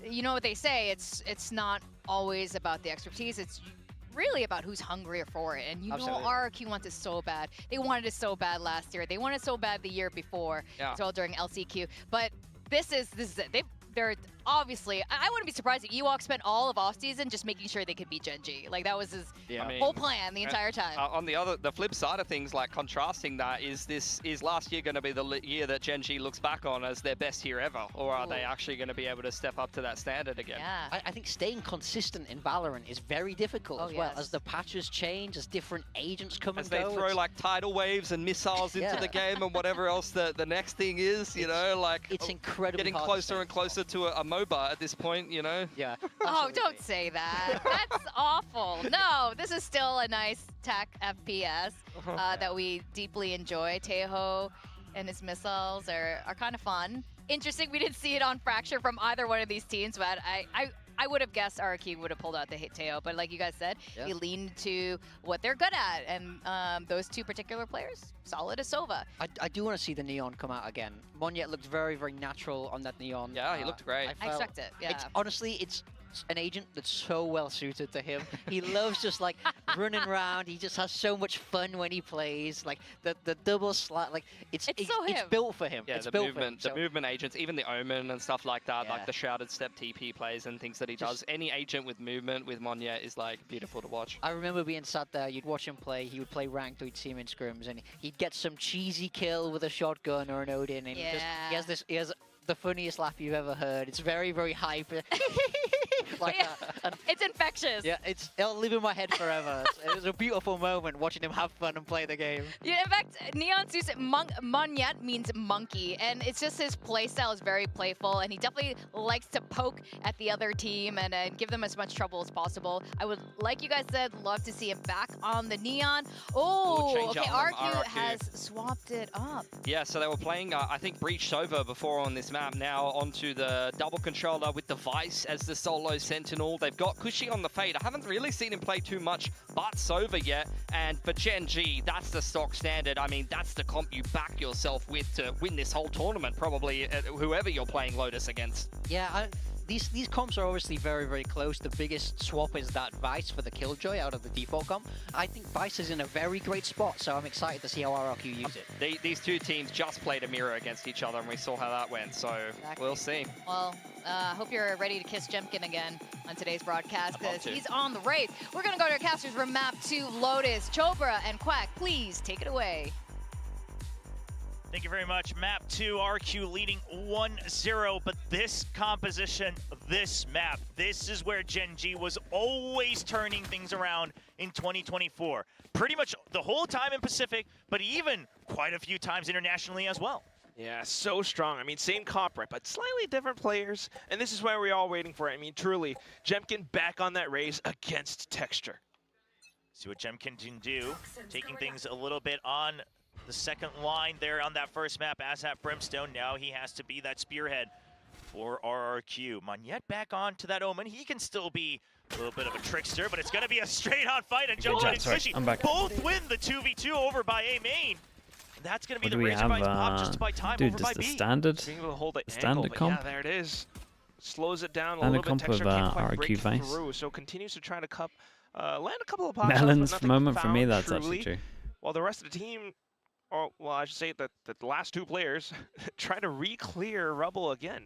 you know what they say, it's not always about the expertise, it's really about who's hungrier for it. And know RRQ wants it so bad. They wanted it so bad last year. They wanted it so bad the year before, as well during LCQ. But this is it. They're obviously, I wouldn't be surprised if Ewok spent all of offseason just making sure they could beat Gen G. Like, that was his whole plan the entire time. On the flip side of things, like contrasting that, is last year going to be the year that Gen G looks back on as their best year ever? Or are they actually going to be able to step up to that standard again? Yeah. I think staying consistent in Valorant is very difficult as well. As the patches change, as different agents come and go. As they throw like tidal waves and missiles into the game and whatever else the next thing is, it's incredibly getting closer and closer to a MOBA at this point, Yeah. Oh, don't say that. That's awful. No, this is still a nice tech FPS that we deeply enjoy. Teho and his missiles are kind of fun. Interesting, we didn't see it on Fracture from either one of these teams, but I would have guessed RRQ would have pulled out the hit Teo, but like you guys said, they leaned to what they're good at, and those two particular players, solid as Sova. I do want to see the Neon come out again. Monyet looked very, very natural on that Neon. Yeah, he looked great. I expect it, yeah. Honestly, it's an agent that's so well suited to him. He loves just like running around. He just has so much fun when he plays. Like the double slide, like it's built for him. Yeah, it's the built movement, for him, the movement agents, even the Omen and stuff like that, like the shrouded step TP plays and things that he does. Any agent with movement with Monyet is like beautiful to watch. I remember being sat there. You'd watch him play. He would play ranked. We'd see him in scrims, and he'd get some cheesy kill with a shotgun or an Odin, and he has the funniest laugh you've ever heard. It's very, very hyper. like that. And it's infectious. yeah, it'll live in my head forever. It was a beautiful moment watching him have fun and play the game. Yeah, in fact, Neon's use Monyet means monkey, and it's just his playstyle is very playful, and he definitely likes to poke at the other team and give them as much trouble as possible. I would, like you guys said, love to see him back on the Neon. Oh, okay, RRQ has swapped it up. Yeah, so they were playing, I think, Breach Sova before on this map. Now onto the double controller with the Vice as the solo sentinel. They've got Cushy on the Fade. I haven't really seen him play too much but Sova yet. And for Gen G, that's the stock standard. I mean, that's the comp you back yourself with to win this whole tournament, probably, whoever you're playing Lotus against. Yeah, these comps are obviously very, very close. The biggest swap is that Vice for the Killjoy out of the default comp. I think Vice is in a very great spot, so I'm excited to see how RRQ use it. These two teams just played a mirror against each other, and we saw how that went, so we'll see. Well, I hope you're ready to kiss Jemkin again on today's broadcast, because he's on the race. We're going to go to our casters room map to Lotus. Chobra and Quack, please take it away. Thank you very much. Map 2, RQ leading 1-0, but this composition, this map, this is where Gen G was always turning things around in 2024. Pretty much the whole time in Pacific, but even quite a few times internationally as well. Yeah, so strong. I mean, same comp, right, but slightly different players, and this is why we're all waiting for it. I mean, truly, Jemkin back on that race against Texture. See what Jemkin can do, taking things a little bit on the second line there on that first map as at Brimstone. Now he has to be that spearhead for RRQ. Monyet back on to that Omen. He can still be a little bit of a trickster, but it's going to be a straight-on fight. And Jojo and Fishy both win the 2v2 over by A main. And that's going to be the Razorbites pop just by time over by B. Standard comp? Yeah, there it is. Slows it down a Standard little bit. comp of Texture can't quite RRQ break Vice. through, so continues to try to land a couple of pop Melon's shots, moment for me, found, that's truly. actually true. While the rest of the team, or well, I should say that the last two players try to re-clear rubble again.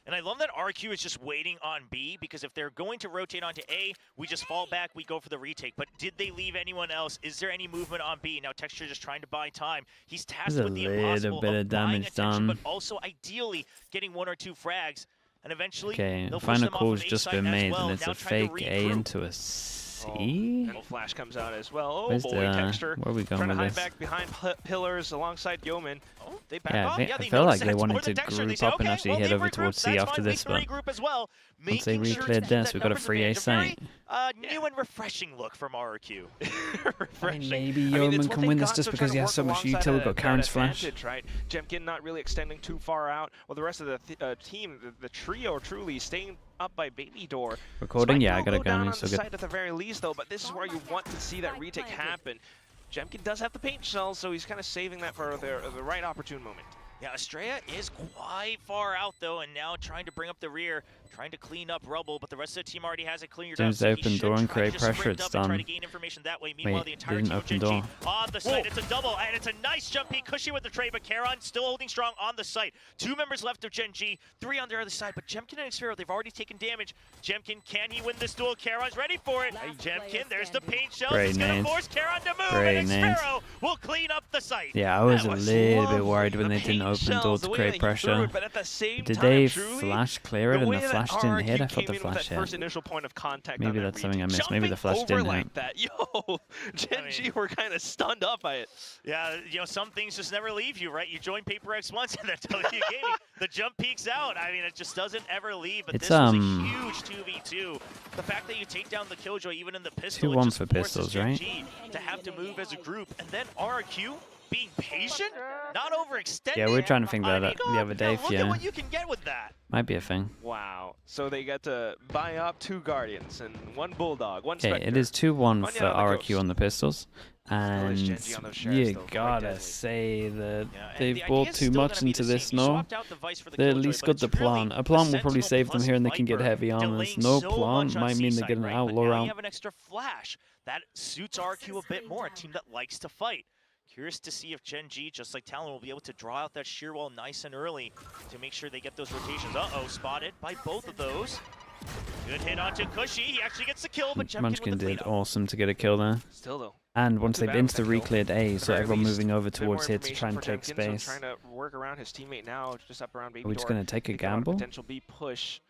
And I love that RQ is just waiting on B, because if they're going to rotate onto A, we just fall back, we go for the retake. But did they leave anyone else? Is there any movement on B? Now Texture just trying to buy time. He's tasked with the impossible bit of damage attention, done. but also ideally getting 1 or 2 frags. And eventually, Okay, they'll push final them off call's of A just side been as made, well. and it's Now a trying to fake A regroup. into a C. And Flash comes out as well. Oh Where's boy, the, Texture where are we going trying to with hide this? back behind pillars alongside Yeoman. Oh, they back Yeah, off. I They feel like notice they that it's wanted more to than Texture. They group say, up and okay, actually well, head they've over regrouped, towards C that's after fine, this, we can but regroup as well. once they Making sure re-cleared to this, that we got a numbers free A advantage. A very, site. new and refreshing look from RRQ. Refreshing. Maybe I mean, Yeoman it's what can they've win this got, just so because trying he to has work so much alongside util. Got that Karen's flash. advantage, right? Jemkin not really extending too far out, while the rest of the team, the trio, truly staying up by Baby Door. Recording? Spike Yeah, I will gotta go go. down I'm on so the good. site at the very least, though. But this is where you want to see that retake happen. Jemkin does have the paint shell, so he's kind of saving that for the right opportune moment. Yeah, Estrella is quite far out, though, and now trying to bring up the rear, trying to clean up rubble, but the rest of the team already has it cleared up. James So he open should door and try to create just pressure, sprint it's up and try done. to gain information that way. Meanwhile, Wait, the entire didn't team of open Gen G door. on the site. It's a double, and it's a nice jump peek. Cushy with the trade, but Charon still holding strong on the site. 2 members left of Gen G, 3 on the other side, but Jemkin and Xero, they've already taken damage. Jemkin, can he win this duel? Charon's ready for it. Jemkin, there's the paint shells. Great It's going nades. to force Charon to move, Great and nades. Xero will clean up the site. Yeah, I was a was little bit lovely. worried when The they didn't paint open door shells, to the way create that he threw pressure. it, but at the same Did time, they truly, flash clear it and way the that flash didn't hit? I RRQ thought the came in with flash that hit. first initial point of contact Maybe on that that's something I retake. missed. Maybe the flash Jumping over didn't like hit. that. Yo, Gen G were kind of stunned up by it. Yeah, you know, some things just never leave you, right? You join Paper X once and then WU Gaming, the jump peaks out. I mean, it just doesn't ever leave, but It's, this was a huge 2v2. The fact that you take down the Killjoy even in the pistol, 2-1 it just for forces pistols, Gen right? G to have to move as a group. And then RRQ being patient, not overextending. Yeah, we were trying to think I that mean, the other day. look at what you can get with that. Might be a thing. Wow. So they got to buy up 2 Guardians and 1 Bulldog, 1 Okay, Spectre. it is 2-1 for Onion on the RRQ Ghost. on the pistols. And Gen G on those sheriffs, you though, quite gotta deadly. say that Yeah, and they've the brought idea's too still much gonna be into the this same. You now. swapped out the Vice for the They at Killjoy, least but got it's the really plan. A the plan will probably Sentinel save them plus here and they can get Viper heavy armors. delaying No so plan much on might mean they C-side, get an right? But outlaw now round. you have an extra flash. That suits RQ a bit more, a team that likes to fight. Curious to see if Gen G, just like Talon, will be able to draw out that sheer wall nice and early to make sure they get those rotations. Uh-oh, spotted by both of those. Good hit onto Cushy. He actually gets the kill, but Jemkin Munchkin with the did cleanup. awesome to get a kill there. Still though. And once Too they've bad with that kill. insta-recleared A, At so the very everyone least, moving over a bit more towards here to try and information take for Jemkin, space. so trying to work around his teammate now, just up around Baby Are we just Door. going to take a Think about gamble? Potential B push.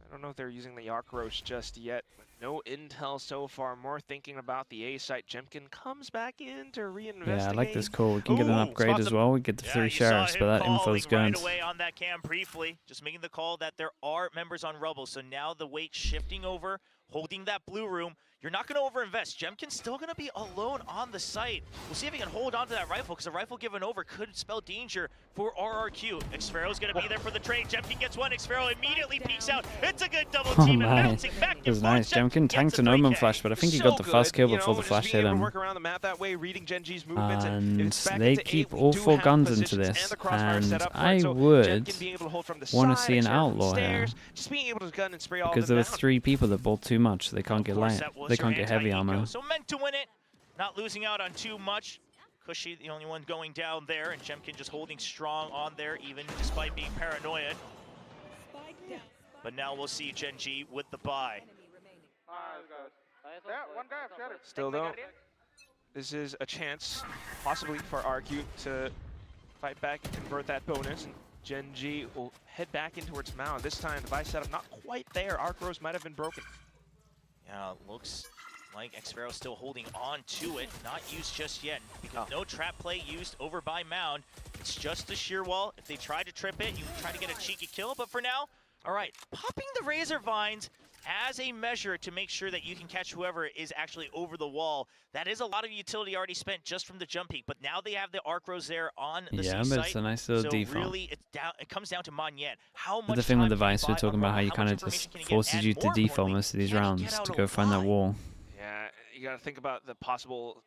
I don't know if they're using the Arcroach just yet. No intel so far. More thinking about the A site. Jemkin comes back in to reinvestigate. Yeah, I like this call. We can get an upgrade as well. We get the 3 sheriffs, but that info's going. Right away on that cam briefly, just making the call that there are members on Rubble. So now the weight shifting over, holding that blue room. You're not going to overinvest. Jemkin's still going to be alone on the site. We'll see if he can hold on to that rifle, because a rifle given over could spell danger for RRQ. Xfero's going to be there for the trade. Jemkin gets one. Xfero immediately peeks out. It's a good double team. Oh, man. It was nice. Jemkin tanked an Omen flash, but I think he got the first kill before the flash hit him. And they keep all 4 guns into this, and I would want to see an outlaw here, because there were 3 people that bought too much. They can't get light. They can't get heavy armor. So meant to win it, not losing out on too much. Cushy, the only one going down there, and Jemkin just holding strong on there, even despite being paranoid. But now we'll see Gen G with the buy. Still though, this is a chance, possibly for RRQ to fight back and convert that bonus. And Gen G will head back in towards Mound. This time the buy setup not quite there. Arcros might have been broken. Yeah, looks like Xfero still holding on to it, not used just yet, because no trap play used over by Mound. It's just the sheer wall. If they try to trip it, you try to get a cheeky kill, but for now, all right, popping the Razor Vines as a measure to make sure that you can catch whoever is actually over the wall. That is a lot of utility already spent just from the jump peak, but now they have the Arcros there on the yeah, C but site. it's a nice little default. Really, it comes down to Monyet. How much But the thing with the Vice, we're talking about how you kind of just forces you to default most of these rounds to go find that wall. Yeah, you got to think about the possible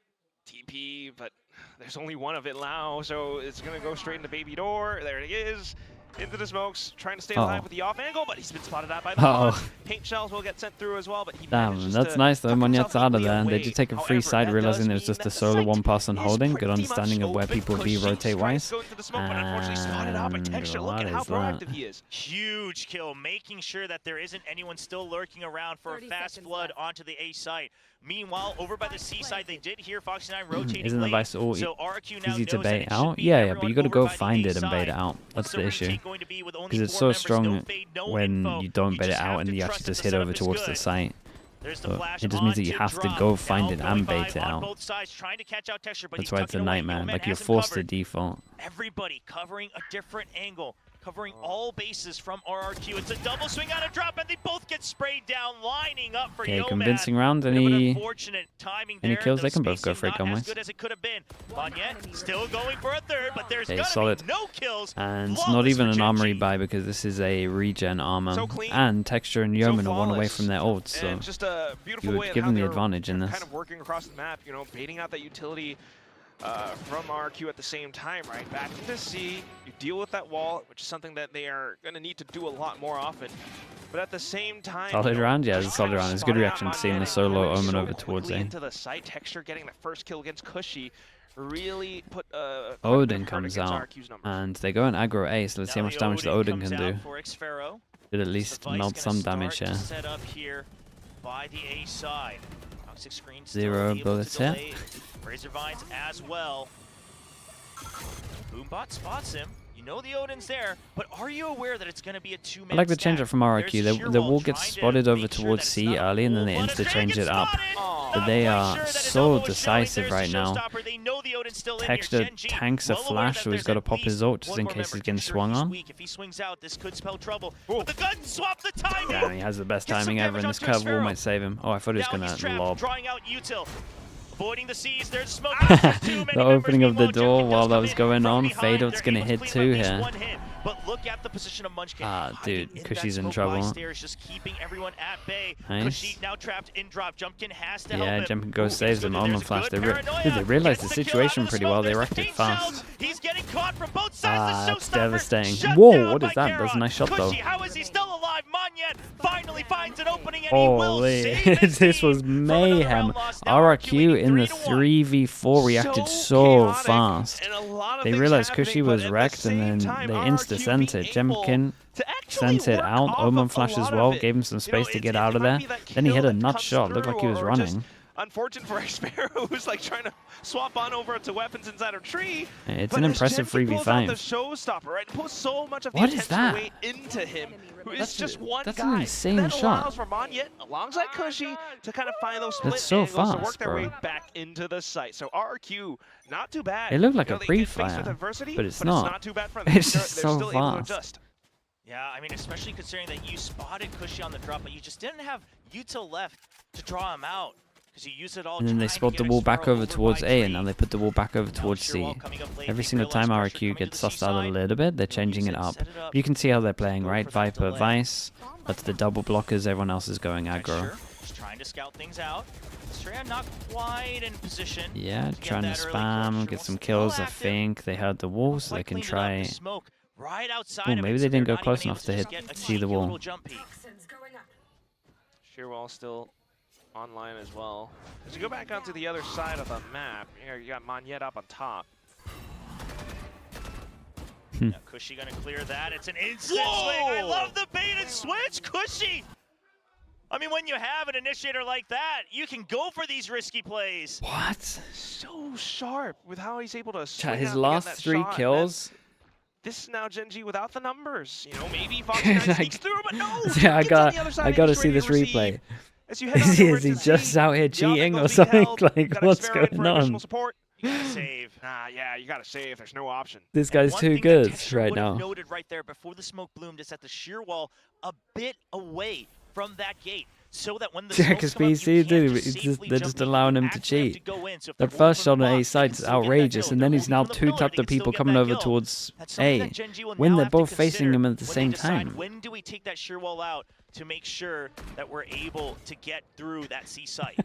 TP, but there's only one of it now, so it's going to go straight into Baby Door. There it is. Into the smokes, trying to stay alive with the off angle, but he's been spotted out by the pawn. Paint shells will get sent through as well, but he Damn, that's nice though. Monyet's out of there, and they just take a free side, realizing there's just a solo one person holding. Good understanding of where people be rotate-wise. And what is that? Huge kill, making sure that there isn't anyone still lurking around for a fast flood onto the A site. Meanwhile, over by the C side, they did hear Foxy9 rotating Isn't the late, Vice all so RRQ now easy to knows that bait it out? should be Yeah, but you got to go everyone find over it and by bait the it out. That's the issue. going to be with only Because it's 4 so members, strong no fade, no when info. you don't bait it just out have and to you trust actually that just the hit over setup is towards the good. site. There's the But flash it just means that onto you have to drop. go find it Now and going bait it by on out. both sides, trying to catch out Texture, but That's he's why it's a tucking away. nightmare. Nomad Like, you're has him forced to covered. default. Everybody covering a different angle, covering all bases from RRQ. It's a double swing on a drop, and they both get sprayed down, lining up for Okay, Nomad. convincing round. Any kills? They can both go for it, not as good as it could have been. Monyet still going for a third, but there's gonna solid. be no kills. And Flawless not even for an Gen armory G. buy, because this is a regen armor. And Texture and Yeoman are one away from their ults, so and just a beautiful you way would of give how them the they're advantage in this. kind of working across the map, you know, baiting out that utility from RRQ at the same time, right? Back into C, you deal with that wall, which is something that they are going to need to do a lot more often. But at the same time, Solid round? Yeah, it's a solid round. It's a good reaction to seeing the solo Omen over so towards A. into the site. Texture getting that first kill against Cushy really put Odin comes out, and they go and aggro A, so let's see how much damage the Odin can do. Did at least melt some damage here. Set up here by the A side. Toxic screen 0 bullets here. Razor Vines as well. Boombot spots him. You know the Odin's there, but are you aware that it's going to be a 2-man I like the stack? change up from RRQ. The wall gets spotted over towards C early, and then they insta-change it up. But they are so decisive right now. Texture tanks a flash, so he's got to pop his ult just in case he's getting swung on. If he swings out, this could spell trouble. But the gun swap the timing. Yeah, he has the best timing ever, and this curve wall might save him. Oh, I thought he was going to lob. Drawing out util. Avoiding the seas, there's smoke. The opening of the door while that was going on. Fadeout's going to hit 2 here. But look at the position of Munchkin. Ah, dude, Cushy's in trouble. Just keeping everyone at bay. Nice. Cushy now trapped in drop. Jumpkin has to help Yeah, him. Jumpkin goes, saves him. Omen flash. They realized the situation pretty well. They reacted fast. He's getting caught from both sides. It's devastating. Whoa, what is that? That was a nice shot, though. How is he still alive? Monyet finally finds an opening, and he will Holy, save his this was mayhem. RRQ in the 3v4 reacted so fast. They realized Cushy was wrecked, and then they insta-sent it. Jemkin sent it out. Omen flash as well, gave him some space to get out of there. Then he hit a nut shot. Looked like he was running. unfortunate for Xpero, who's like trying to swap on over to weapons inside of tree. It's an impressive 3v5. The showstopper, right? Pulls so much of the What is attention that? away into him, who is That's just one that's guy. an insane that shot. allows for Monyet alongside Cushy to kind of find those split That's so angles to work fast, their bro. way back into the site. So RRQ, not too bad. It looked like You a know, they get faced with pre-fire, adversity, but it's It's not. not too bad for them. It's They're just still so able to fast. adjust. Yeah, I mean, especially considering that you spotted Cushy on the drop, but you just didn't have util left to draw him out. Because you used it all. And then they spot the wall back over towards A, and now they put the wall back over towards C. Every single time RRQ gets sussed out a little bit, they're changing it up. You can see how they're playing, right? Viper, Vice, that's the double blockers, everyone else is going aggro. Just trying to scout things out. Strea not quite in position. Yeah, trying to spam, get some kills, I think. They heard the wall, so they can try... Right outside Oh, of maybe it, they so didn't they're go not close even enough able to just get a see the cheeky wall. little jump peek. Shearwall still online as well. As you go back onto the other side of the map, here you got Monyet up on top. Yeah, Cushy gonna clear that. It's an instant swing. I love the bait and switch, Cushy. I mean, when you have an initiator like that, you can go for these risky plays. What? So sharp with how he's able to swing His out and last get that 3 shot. kills... This is now Gen G without the numbers. You know, maybe Foxy Knight sneaks through, but no! Yeah, I Gets on the other side and gotta he's see ready this to receive. replay. As you head on over Is he to just C, out here the cheating or obstacles something? beheld, Like, gotta what's experiment going for additional on? support. You gotta save. Yeah, you gotta save. There's no option. This guy's One too thing that good Texture right would have now. noted right there before the smoke bloomed is that the shear wall a bit away from that gate, so that when the Yeah, smokes because come up, you PC, can't dude, just it's just, safely they're jump just in. allowing You him to actually have cheat. to go in. So if The they're first rolling shot on from A the side block, is they can still get that outrageous, kill. and They're then he's moving now from the pillar, 2-tapped the they can still people get coming that over kill. towards That's something A. that Gen G will When now they're have to both facing consider him at the when same they decide, time. when do we take that shear wall out to make sure that we're able to get through that C site?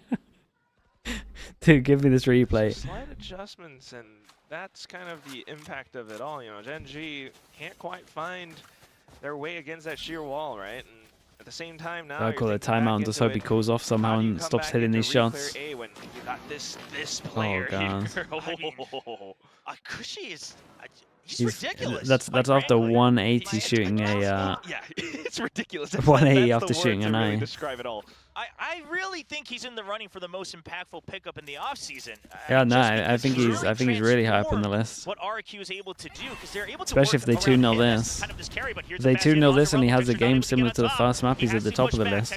Dude, give me this replay. Slight adjustments, and that's kind of the impact of it all. You know, Gen G can't quite find their way against that sheer wall, right? And at the same time now, I'll call it a timeout and just hope he calls off somehow and stops hitting these shots. A when you got this player God. here. I mean, Cushy is he's ridiculous. That's quite after frankly. 180 shooting a yeah, it's ridiculous. 180 That's after the shooting word an to really eye. describe it all. I really think he's in the running for the most impactful pickup in the offseason. Yeah, no, I think he's really high up in the list. What RRQ is able to do, because they're able to Especially if they 2-0 this. If they 2-0 this and he has a game similar to the first map, he's at the top of the list.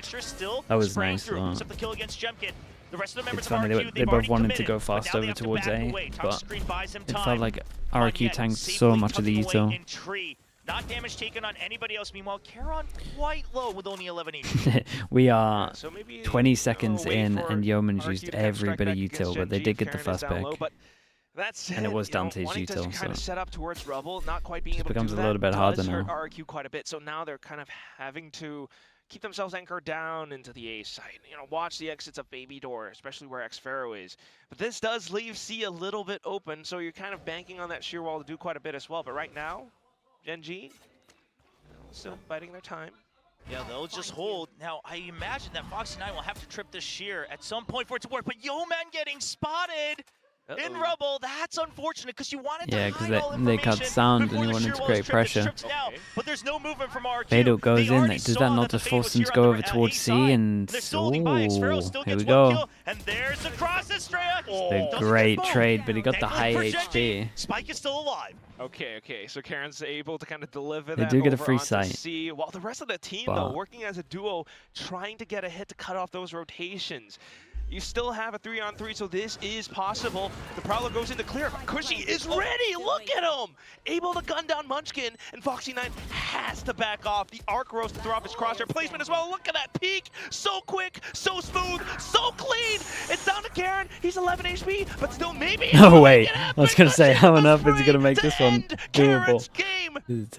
That was nice. Wow. It's funny, they both wanted to go fast over towards A, but it felt like RRQ tanked so much of the util. Not damage taken on anybody else. Meanwhile, KION quite low with only 11 HP. We are So maybe 20 seconds wait in for and Yeoman's RRQ used to kind of strike every bit of back against util, Gen but they G. did get the KION is first down pick. low, but that said, And it was down to his wanting to util, kind of so set up towards Rubble, not quite being Just able to becomes do a little that bit harder does hurt now. RRQ quite a bit. So now they're kind of having to keep themselves anchored down into the A site. You know, watch the exits of Baby Door, especially where Xpharaoh is. But this does leave C a little bit open, so you're kind of banking on that sheer wall to do quite a bit as well. But right now, Gen G still biding their time. Yeah, they'll just hold. Now, I imagine that Foxy Knight will have to trip this sheer at some point for it to work, but Yeoman getting spotted in Rubble, that's unfortunate because you wanted to hide all they cut information sound and before you the wanted sheer to wall create is tripped. pressure. It's tripped now, but there's no movement from RRQ. Vado goes They in already there. Does saw that not the just fade force was them here to on go the over towards A C side. and They're still holding by. Xpharaoh still here we gets one go. kill, and there's the cross as Strea. The Doesn't great get trade, boom. but he got the Thankfully high for Gen G, HP. Spike is still alive. Okay, so Karen's able to kind of deliver They that do get a over free onto sight. C, while the rest of the team, though, But- working as a duo, trying to get a hit to cut off those rotations. You still have a 3-on-3, so this is possible. The Prowler goes into clear. Cushy is ready. Look at him. Able to gun down Munchkin, and Foxy Knight has to back off. The Arc Roast to throw off his crosshair placement as well. Look at that peek. So quick, so smooth, so clean. It's down to Karen. He's 11 HP, but still maybe. Oh wait, I was gonna say how on earth is he gonna make this one doable? It's,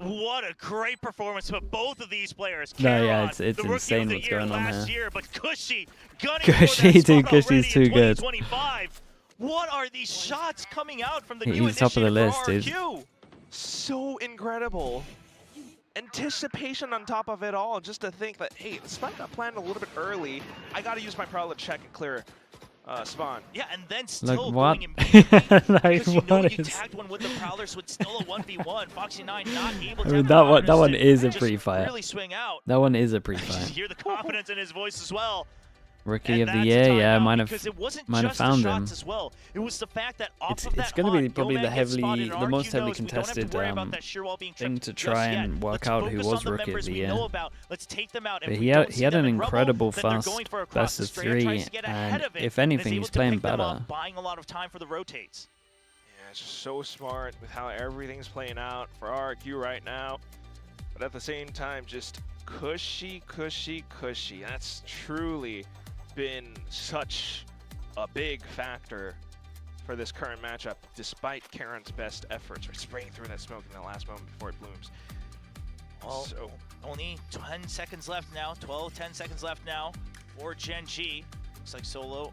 What a great performance by both of these players. No, yeah, KION, it's the Rookie insane of the what's Year going on last here. year, but Cushy gunning Cushy, for that dude, spot Cushy's already too in good. 2025. What are these shots coming out from the new He's top of the list, dude. RRQ? So incredible. Anticipation on top of it all, just to think that, hey, the spike got planned a little bit early. I got to use my Prowler check and clear spawn. Yeah, and then still Like what? going immediately, Like because you know what you is? tagged one with the Prowler, so it's still a 1v1. Foxy 9 not able to I mean, have that one to is a just pre-fight. really swing out. That one is a You pre-fight. hear the confidence in his voice as well. Rookie of the year, yeah, might have found him. As well. It was the fact that It's going to be probably the most heavily contested thing to try and work out who was Rookie of the Year. But he had an incredible fast best of 3, and if anything, he's playing better. Buying a lot of time for the rotates. Yeah, it's just so smart with how everything's playing out for RRQ right now. But at the same time, just cushy. That's truly been such a big factor for this current matchup, despite Karen's best efforts for spraying through that smoke in the last moment before it blooms. Well, so only 10 seconds left now, 10 seconds left now for Gen G. Looks like Solo.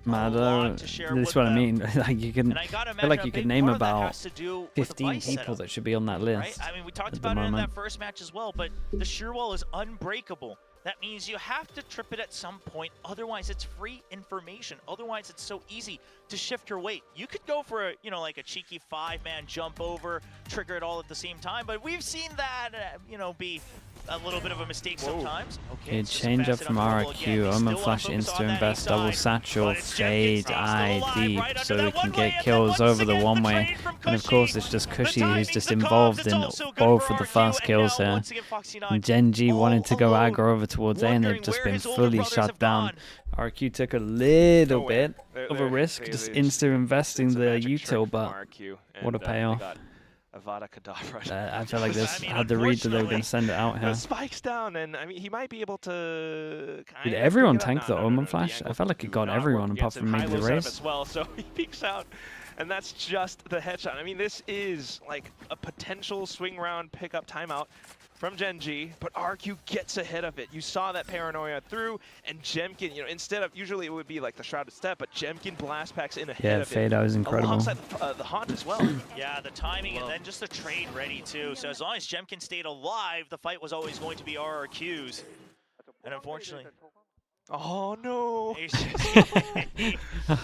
This is what I mean. Like you can, I feel like you could name about 15 people that should be on that list. Right? I mean, we talked about it in that first match as well, but the shear wall is unbreakable. That means you have to trip it at some point, otherwise it's free information. Otherwise it's so easy to shift your weight. You could go for a, like a cheeky 5-man jump over, trigger it all at the same time, but we've seen that, be a little bit of a mistake sometimes. Okay, change up from RRQ, Omen Flash, Insta Invest, Double Satchel, Fade, Eye, Deep, so they can get kills over the one-way. And of course it's just Cushy who's just involved in both of the fast kills here. And Gen G wanted to go aggro over towards A and they've just been fully shut down. RRQ took a little bit of a risk, just Insta investing the util, but what a payoff. I feel like this had the read that they were going to send it out here. Spikes down, and I mean, he might be able to. Did everyone tank the Omen Flash? I felt like it got everyone apart from maybe the race. As well, so he peeks out, and that's just the headshot. I mean, this is like a potential swing round pickup timeout from Gen G, but RQ gets ahead of it. You saw that paranoia through, and Jemkin, instead of, usually it would be like the Shrouded Step, but Jemkin blast packs in ahead of it. Yeah, Fade was incredible. Alongside the Haunt as well. Yeah, the timing and then just the trade ready too. So as long as Jemkin stayed alive, the fight was always going to be RRQ's. And unfortunately... Oh no!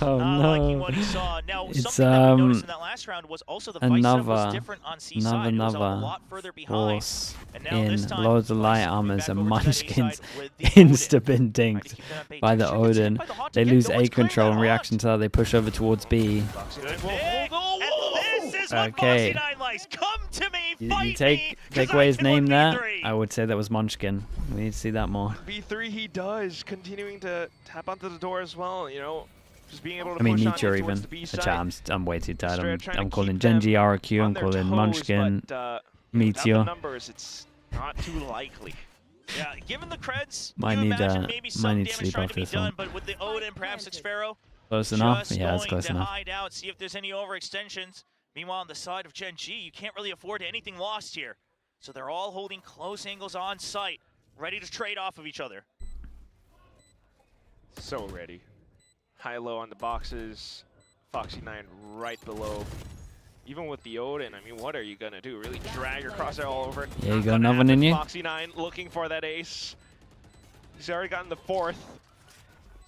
Oh not no! liking what he saw. Now, It's something that we noticed in that last round was also the fight setup was different on C side. It was a lot further behind. Force and now in this time, loads of light armors and Munchkins insta been dinked by the Odin. They lose A control in reaction to that. They push over towards B. Okay. Come to me, You take away his name there, I would say that was Munchkin. We need to see that more. B3 he does, continuing to tap onto the door as well, just being able to I mean, push Nietzsche on even. towards the B side. I'm way too tired. I'm calling Gen G RRQ, I'm calling Munchkin Meteor. Numbers, it's not too likely. Yeah, given the creds, might you need imagine maybe some damage sleep trying off to be this done, one. but with the Odin, perhaps Xpharaoh Close enough? just Yeah, it's going close to enough. hide out, see if there's any overextensions. Meanwhile, on the side of Gen G, you can't really afford anything lost here. So they're all holding close angles on site, ready to trade off of each other. So ready. High-low on the boxes. Foxy9 right below. Even with the Odin, I mean, what are you going to do? Really drag your crosshair all over it? Yeah, you got another one in you? Foxy9 looking for that ace. He's already gotten the 4th.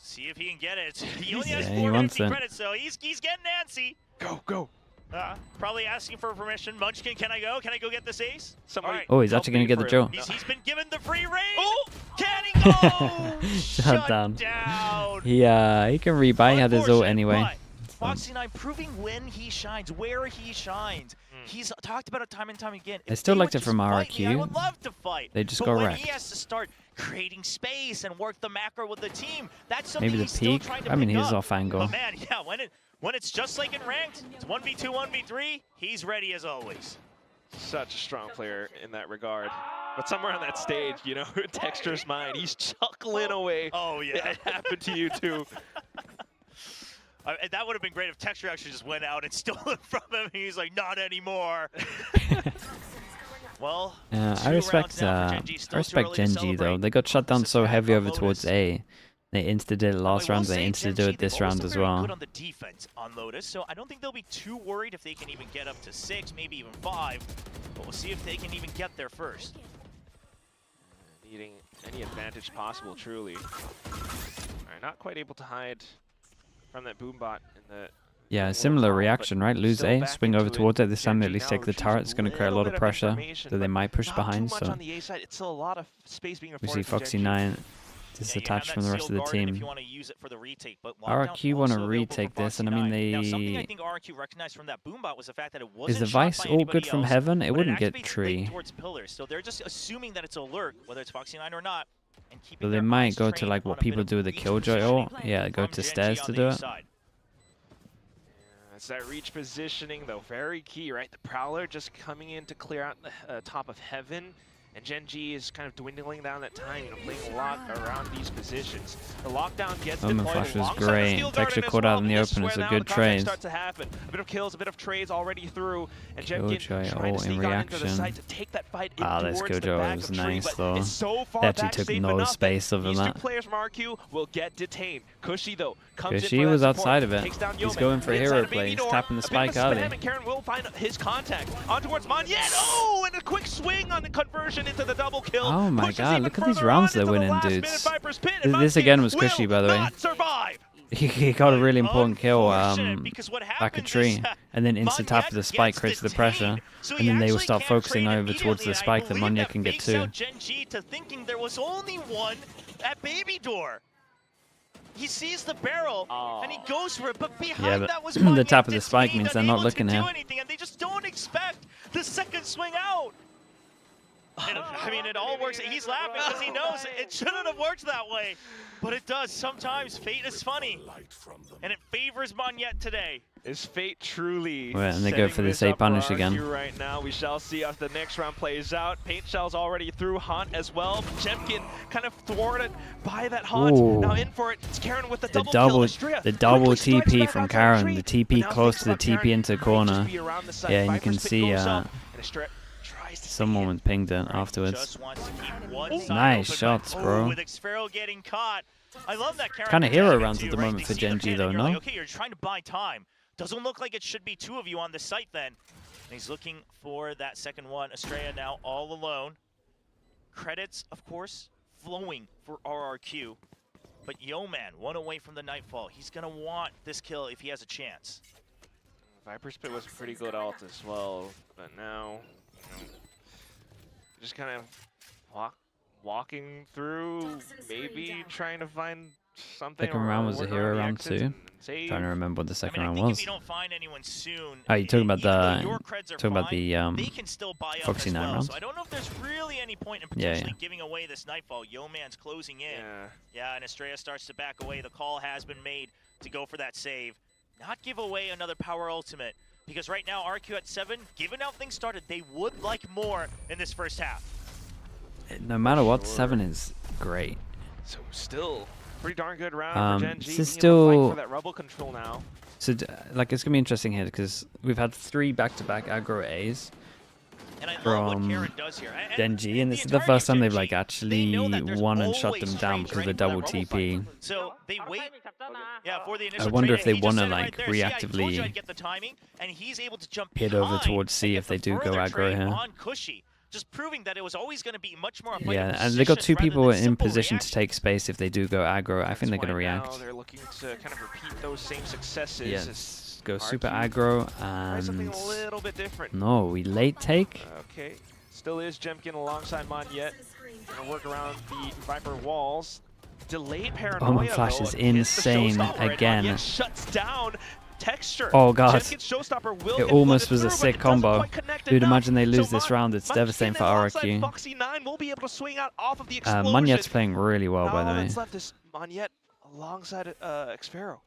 See if he can get it. He only has he 4 wants it. credits, so he's getting antsy. Go. Probably asking for permission. Munchkin, can I go? Can I go get this ace? Somebody. Oh, he's actually going to get the drill. He's been given the free reign. Oh, can he go? Shut down. He can rebuy. He had his ult anyway. Foxy9 proving when he shines, where he shines. He's talked about it time and time again. I still liked it from RRQ. I would love to fight. They just but got when wrecked. he has to start creating space and work the macro with the team, that's something Maybe the he's still peak. trying to I mean, pick he's up. off angle. But man, yeah, when it's just like in ranked, it's 1v2, 1v3, he's ready as always. Such a strong player in that regard. But somewhere on that stage, Texture's mind, he's chuckling away. Oh, yeah. It happened to you, too. That would have been great if Texture actually just went out and stole it from him. He's like, not anymore. Well, I respect Gen G though. They got shut down so heavy over towards A. They insta-did it last round. They insta-do it this round as well. Good on the defense on Lotus, so I don't think they'll be too worried if they can even get up to 6, maybe even 5. But we'll see if they can even get there first. Needing any advantage possible, truly. All right, not quite able to hide from that boombot in the. Yeah, similar reaction, right? Lose A, swing over towards it. This time they at least take the turret. It's going to create a lot of pressure that they might push behind. So on the A side, it's still a lot of space being we see Foxy9 disattached from the rest of the team. If you want to use it for the retake, but RRQ want to retake this, and I mean they. Now, something I think RRQ recognized from that boombot was the fact that it wasn't Is the shot Vice by all good anybody from else, heaven? It but wouldn't get activates tree. towards pillars, so they're just assuming that it's a lurk, whether it's Foxy9 or not, and keeping So they their might eyes go to trained like on what a bit people of do with the reach Killjoy positioning ult. Yeah, go from to Gen stairs G to on do the it. east side. It's that reach positioning, though, very key, right? The Prowler just coming in to clear out the top of Heaven, and Gen G is kind of dwindling down that time, playing a lot around these positions. The lockdown gets Omen deployed Flash was alongside the great. Steel Texture Garden as caught well, out in the but this is open. where It's a now good the contact trade. starts to happen. A bit of kills, a bit of trades already through, and Jemkin Killjoy trying to ult in sneak on into the reaction. site to take that fight Ah, in this towards the Killjoy back was of Tree, nice but though. it's so far They actually back, took safe no enough space that other than these two that. players from RQ will get detained. Cushy, though, comes in Cushy for that was support, outside of it. takes down He's Yeoman. going for a Inside hero of play. Baby He's Door, tapping the a bit of spike a early. spam, and Karen will find his contact. On towards Monyet. Oh, and a quick swing on the conversion into the double kill. Oh my Pushes god, even look at these further rounds on they're into the winning, last minute dudes. Viper's Pit, and This Munkin again was will Cushy, by the way. not survive. He got a really important kill Because what back at happens tree, is, and then insta-tap to the spike creates the pressure, and then they will start focusing over towards the spike that Munya can get to. Gen G to thinking there was only one at Baby Door. He sees the barrel and he goes for it, but behind Yeah, but that was the Munya tap of the spike detained, means they're not unable looking to here. do anything, and they just don't expect the second swing out. And, I mean, it all works. He's laughing because he knows it shouldn't have worked that way, but it does. Sometimes fate is funny, and it favors Monyet today. Is fate truly Right, and they go for this setting A up punish RRQ again. right now? We shall see as the next round plays out. Paint Shell's already through Hunt as well. Jemkin kind of thwarted by that Hunt. Ooh. Now in for it. It's Karen with the The double kill. Estrella double quickly strikes TP back from outside Karen, Tree, the but TP now close thinks to the about TP Karen into might corner. just be around the site. Yeah, and you Viper's can Pit see goes up, and Estrella tries to someone pinged it afterwards. Just wants to keep one side Nice open, shots, but, bro. with Xfero getting caught. I love that Karen. Kind of hero management rounds too, at the right? moment They for see Gen the G pin though, and you're no? like, okay, you're trying to buy time. Doesn't look like it should be two of you on the site then. And he's looking for that second one. Estrella now all alone. Credits, of course, flowing for RRQ. But Yeoman, one away from the Nightfall. He's going to want this kill if he has a chance. Viper's Pit was a pretty good ult as well, but now, just kind of walking through, maybe trying to find something. Second round was a work hero on the round exits too. and save. Trying to remember what the second I round think was. if you don't find anyone soon, Oh, you're talking about even though the your creds are fine, they can still buy up Foxy as 9 well. round. So I don't know if there's really any point in Yeah, potentially giving away this Nightfall. Yeoman's closing in. Yeah, and Estrella starts to back away. The call has been made to go for that save. Not give away another power ultimate. Because right now, RQ at 7, given how things started, they would like more in this first half. No matter what, 7 is great. So still pretty darn good round for Gen G. This is being able to fight still for that rebel control now. So like it's gonna be interesting here because we've had 3 back-to-back aggro A's from Gen G, and this is the first time they've like actually won and shut them down because of the double TP. So they wait. Yeah, for the I initial wonder trade, if they he just want to said it like right there. See, I told you reactively I'd get the timing, and he's able to jump hit over behind towards and C get if they the do go further aggro trade here. on Cushy, just proving that it was always going to be much more a fight Yeah, of and they got 2 positions rather people than in simple position to reaction. take space if they do go aggro. I think they're gonna Now react. they're looking to kind of repeat those same successes. Yes, go RQ super aggro tries something and a little bit different. no, we late take. Okay, still is Jemkin alongside Monyet. Gonna work around the Viper walls. Delayed paranoia. Omen Flash though, is against the insane Showstopper, and again. Monyet shuts down Texture. Oh god, Jemkin's Showstopper will it get almost flooded was a through, but sick it doesn't combo. quite connect Dude, enough. imagine they lose So this round. It's devastating for alongside RRQ. Foxy9 will be able to swing out off of the explosion. Munyet's playing really well, by Now the all way. that's left is Monyet alongside Xfero.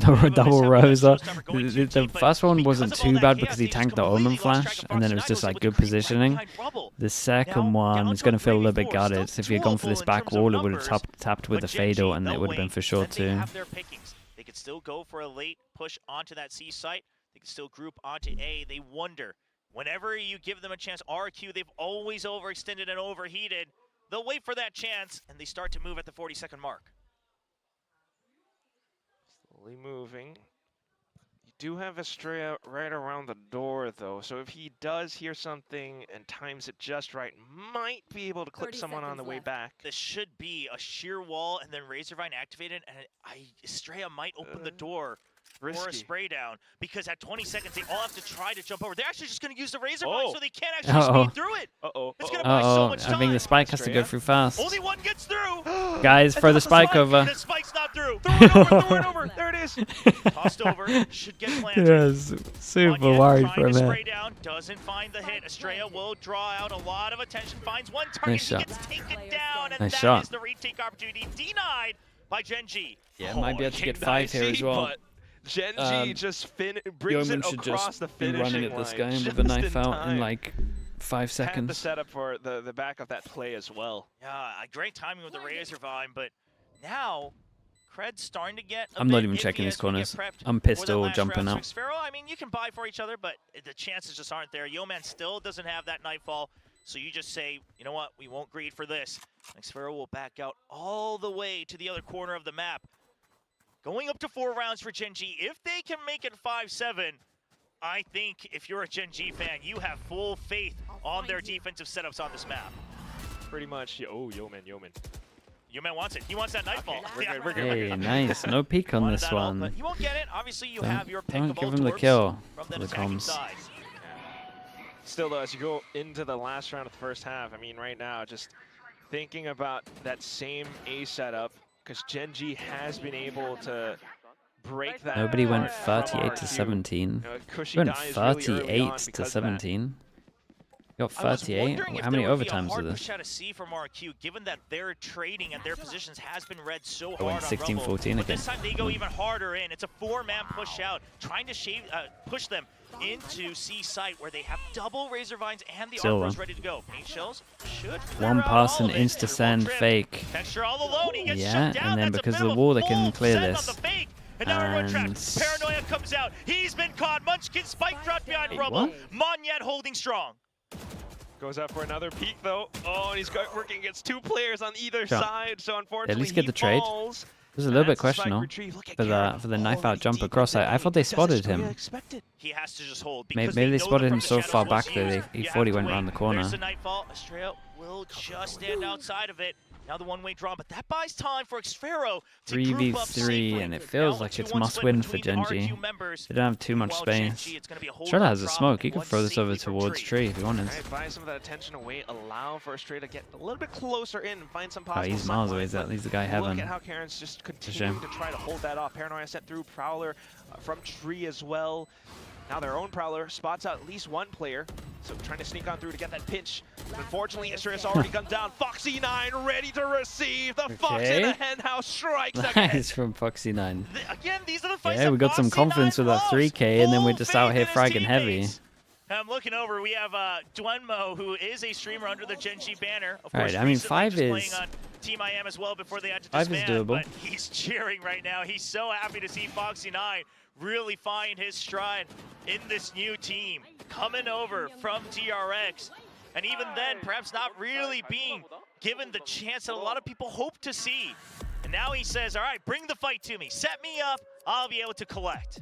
Double Rosa. The first one wasn't too bad because he tanked the Omen Flash, and then it was just like good positioning. The second one is going to feel a little bit guarded. So if you'd gone for this back wall, it would have tapped with a Fatal, and it would have been for sure too. They could still go for a late push onto that C site. They could still group onto A. They wonder, whenever you give them a chance, RQ, they've always overextended and overheated. They'll wait for that chance, and they start to move at the 40-second mark. Slowly moving. You do have Estrella right around the door, though, so if he does hear something and times it just right, might be able to clip someone on the way back. This should be a sheer wall, and then Razorvine activated, and Estrella might open the door for a spray down, because at 20 seconds they all have to try to jump over. They're actually just going to use the razor vine, so they can't actually speed through it. It's going to buy so much time. I think the spike has to go through fast. Only one gets through. Guys, throw the spike over. The spike's not through. Throw it over. There it is. Tossed over. Should get planted. Yes, super worried for a minute. Spray down. Doesn't find the hit. Estrella will draw out a lot of attention. Finds one target. Nice shot. He gets taken down, and Nice that shot. is the retake opportunity denied by Gen G. Yeah, might be able to get 5 here as well. Gen G just brings Yeoman it should across just the be finishing running at this line game with a knife out in time. like 5 Had the seconds. setup for the back of that play as well. Yeah, great timing with the razor vine, but now Cred's starting to get I'm not even checking these corners. I'm pistol jumping out. I mean, you can buy for each other, but the chances just aren't there. Yeoman still doesn't have that nightfall, so you just say, you know what, we won't greed for this. Xfero will back out all the way to the other corner of the map. Going up to 4 rounds for Gen G. If they can make it 5-7, I think if you're a Gen G fan, you have full faith on their defensive setups on this map. Pretty much. Oh, Yeoman. Yeoman wants it. He wants that nightfall. We're good. Hey, nice. No peek on this one. But you won't get it. Obviously, you have your pick Don't of give all him the torps kill from for that the attacking comms. side. Still, though, as you go into the last round of the first half, I mean, right now, just thinking about that same A setup, because Gen G has been able to break that. Nobody went from 38 to RRQ. 17. Cushy Went dies really early 38 on to because of that. 17. You got I was 38? wondering if How many there would be a overtimes hard are push there? out of C from RRQ, given that their trading and their positions has been read so I went hard on Rumble. 16-14 But again. this time they go even harder in. It's a 4-man push out, trying to push them into C site where they have double razor vines and the Still armors one. ready to go. Paint shells should clear One out pass all and of it. insta send fake. Texture all alone. He gets Yeah, shut down. and then That's a because bit of of the a wall, they can full clear send on this. the fake. And now everyone And trapped. Paranoia comes out. He's been caught. Munchkin spike dropped behind Rumble. Monyet holding strong. Goes out for another peek, though. Oh, and he's working against 2 players on either Shot. side, so unfortunately At least get he the trade. falls. There's a little bit That's the spike questionable retrieve. Look at for the knife out jump across. I thought they spotted him. He has to just hold. Maybe they know the spotted him from the so shadows far was back that used. he You thought have he to went wait. around the corner. There's the nightfall. Estrella will just stand outside of it. Now the one-way draw, but that buys time for Xfero to group up 3v3, safely. and it feels Now like it's 2-1 must split win for between Gen the G. RRQ members. They don't have too much While Gen space. G, it's gonna be a whole Strata lot has a of smoke. He drop could throw this over safely from towards Tree. tree if he wanted. Alright, buy some of that attention away, allow for Stray to get a little bit closer in and find some Oh, possible he's miles away. sunlight, He's the guy but heaven. Look at how Karen's just shame. continuing to try to hold that off. Paranoia sent through Prowler from Tree as well. Now their own Prowler spots out at least 1 player, so trying to sneak on through to get that pinch. Unfortunely, Israel's already gunned down. Foxy9 ready to receive. The Fox in the henhouse strikes again. Nice from Foxy9. Again, these are the fights Yeah, we got some confidence with that 3K, and then we're just out here fragging heavy. I'm looking over. We have Dwenmo, who is a streamer under the Gen G banner. Of Alright, course, I mean, recently 5 just is- playing on Team IM as well before they had to 5 is disband, doable. but he's cheering right now. He's so happy to see Foxy9 really find his stride in this new team, coming over from TRX. And even then, perhaps not really being given the chance that a lot of people hope to see. And now he says, all right, bring the fight to me. Set me up. I'll be able to collect.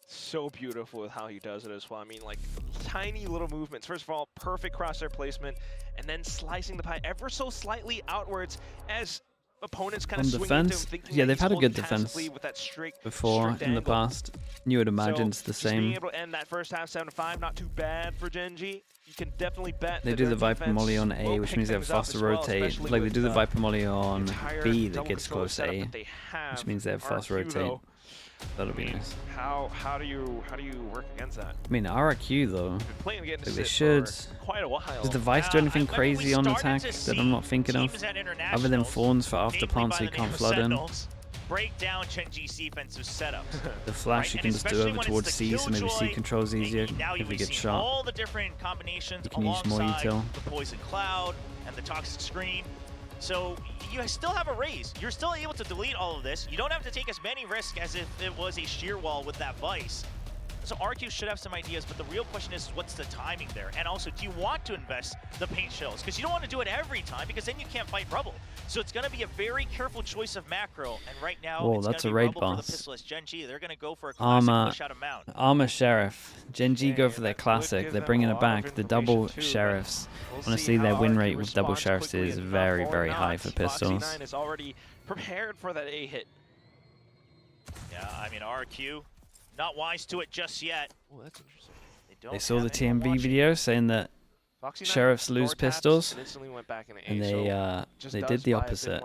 So beautiful with how he does it as well. I mean, like, tiny little movements. First of all, perfect crosshair placement, and then slicing the pie ever so slightly outwards as opponents kind of On swing into him, defense, thinking yeah, that they've he's had a good holding defense passively with that before strict in the angle. past. You would imagine it's the Just being same. able to end that first half 7-5, not too bad for Gen G. You can definitely bet They that do the their Viper defense Molly on will A, which pick means they have things up faster as well, rotate. especially Like they with do the the Viper Molly on entire B that double gets controller close setup A, that they have. which means they have fast RRQ, rotate. though, That'll be nice. How do you work against that? I mean, RRQ though, Playing again to like they sit should. for quite a while. Does the Vice do anything I mean, crazy we on started attack to that I'm not thinking of? teams at Other than internationals, Fawns for after namely plant by so you the can't name of flood in. Sentinels, break down Gen G's defensive setups. The flash you Right, can and just do especially over when towards it's the C, so maybe C Killjoy, controls easier now if he we've gets seen shot. all the different combinations You can use more alongside util. the Poison Cloud and the Toxic Screen. So you still have a raise. You're still able to delete all of this. You don't have to take as many risks as if it was a shear wall with that Vice. So RQ should have some ideas, but the real question is what's the timing there? And also, do you want to invest the paint shells? Because you don't want to do it every time, because then you can't fight Rubble. So it's going to be a very careful choice of macro. And right now, Whoa, it's that's going a to be raid Rubble for boss. the Pistolist. Gen G, they're going to go for a classic push out of mount. Armor Sheriff. Gen G go for their that would classic. give They're them bringing a it lot back. of The double information too, but Sheriffs. we'll see Honestly, their how win RRQ rate with double responds Sheriffs quickly is enough very, or very not. high for pistols. Foxy9 is already prepared for that A hit. Yeah, I mean, RQ not wise to it just yet. Oh, that's interesting. They saw the TMV video saying that sheriffs lose pistols, and they did the opposite.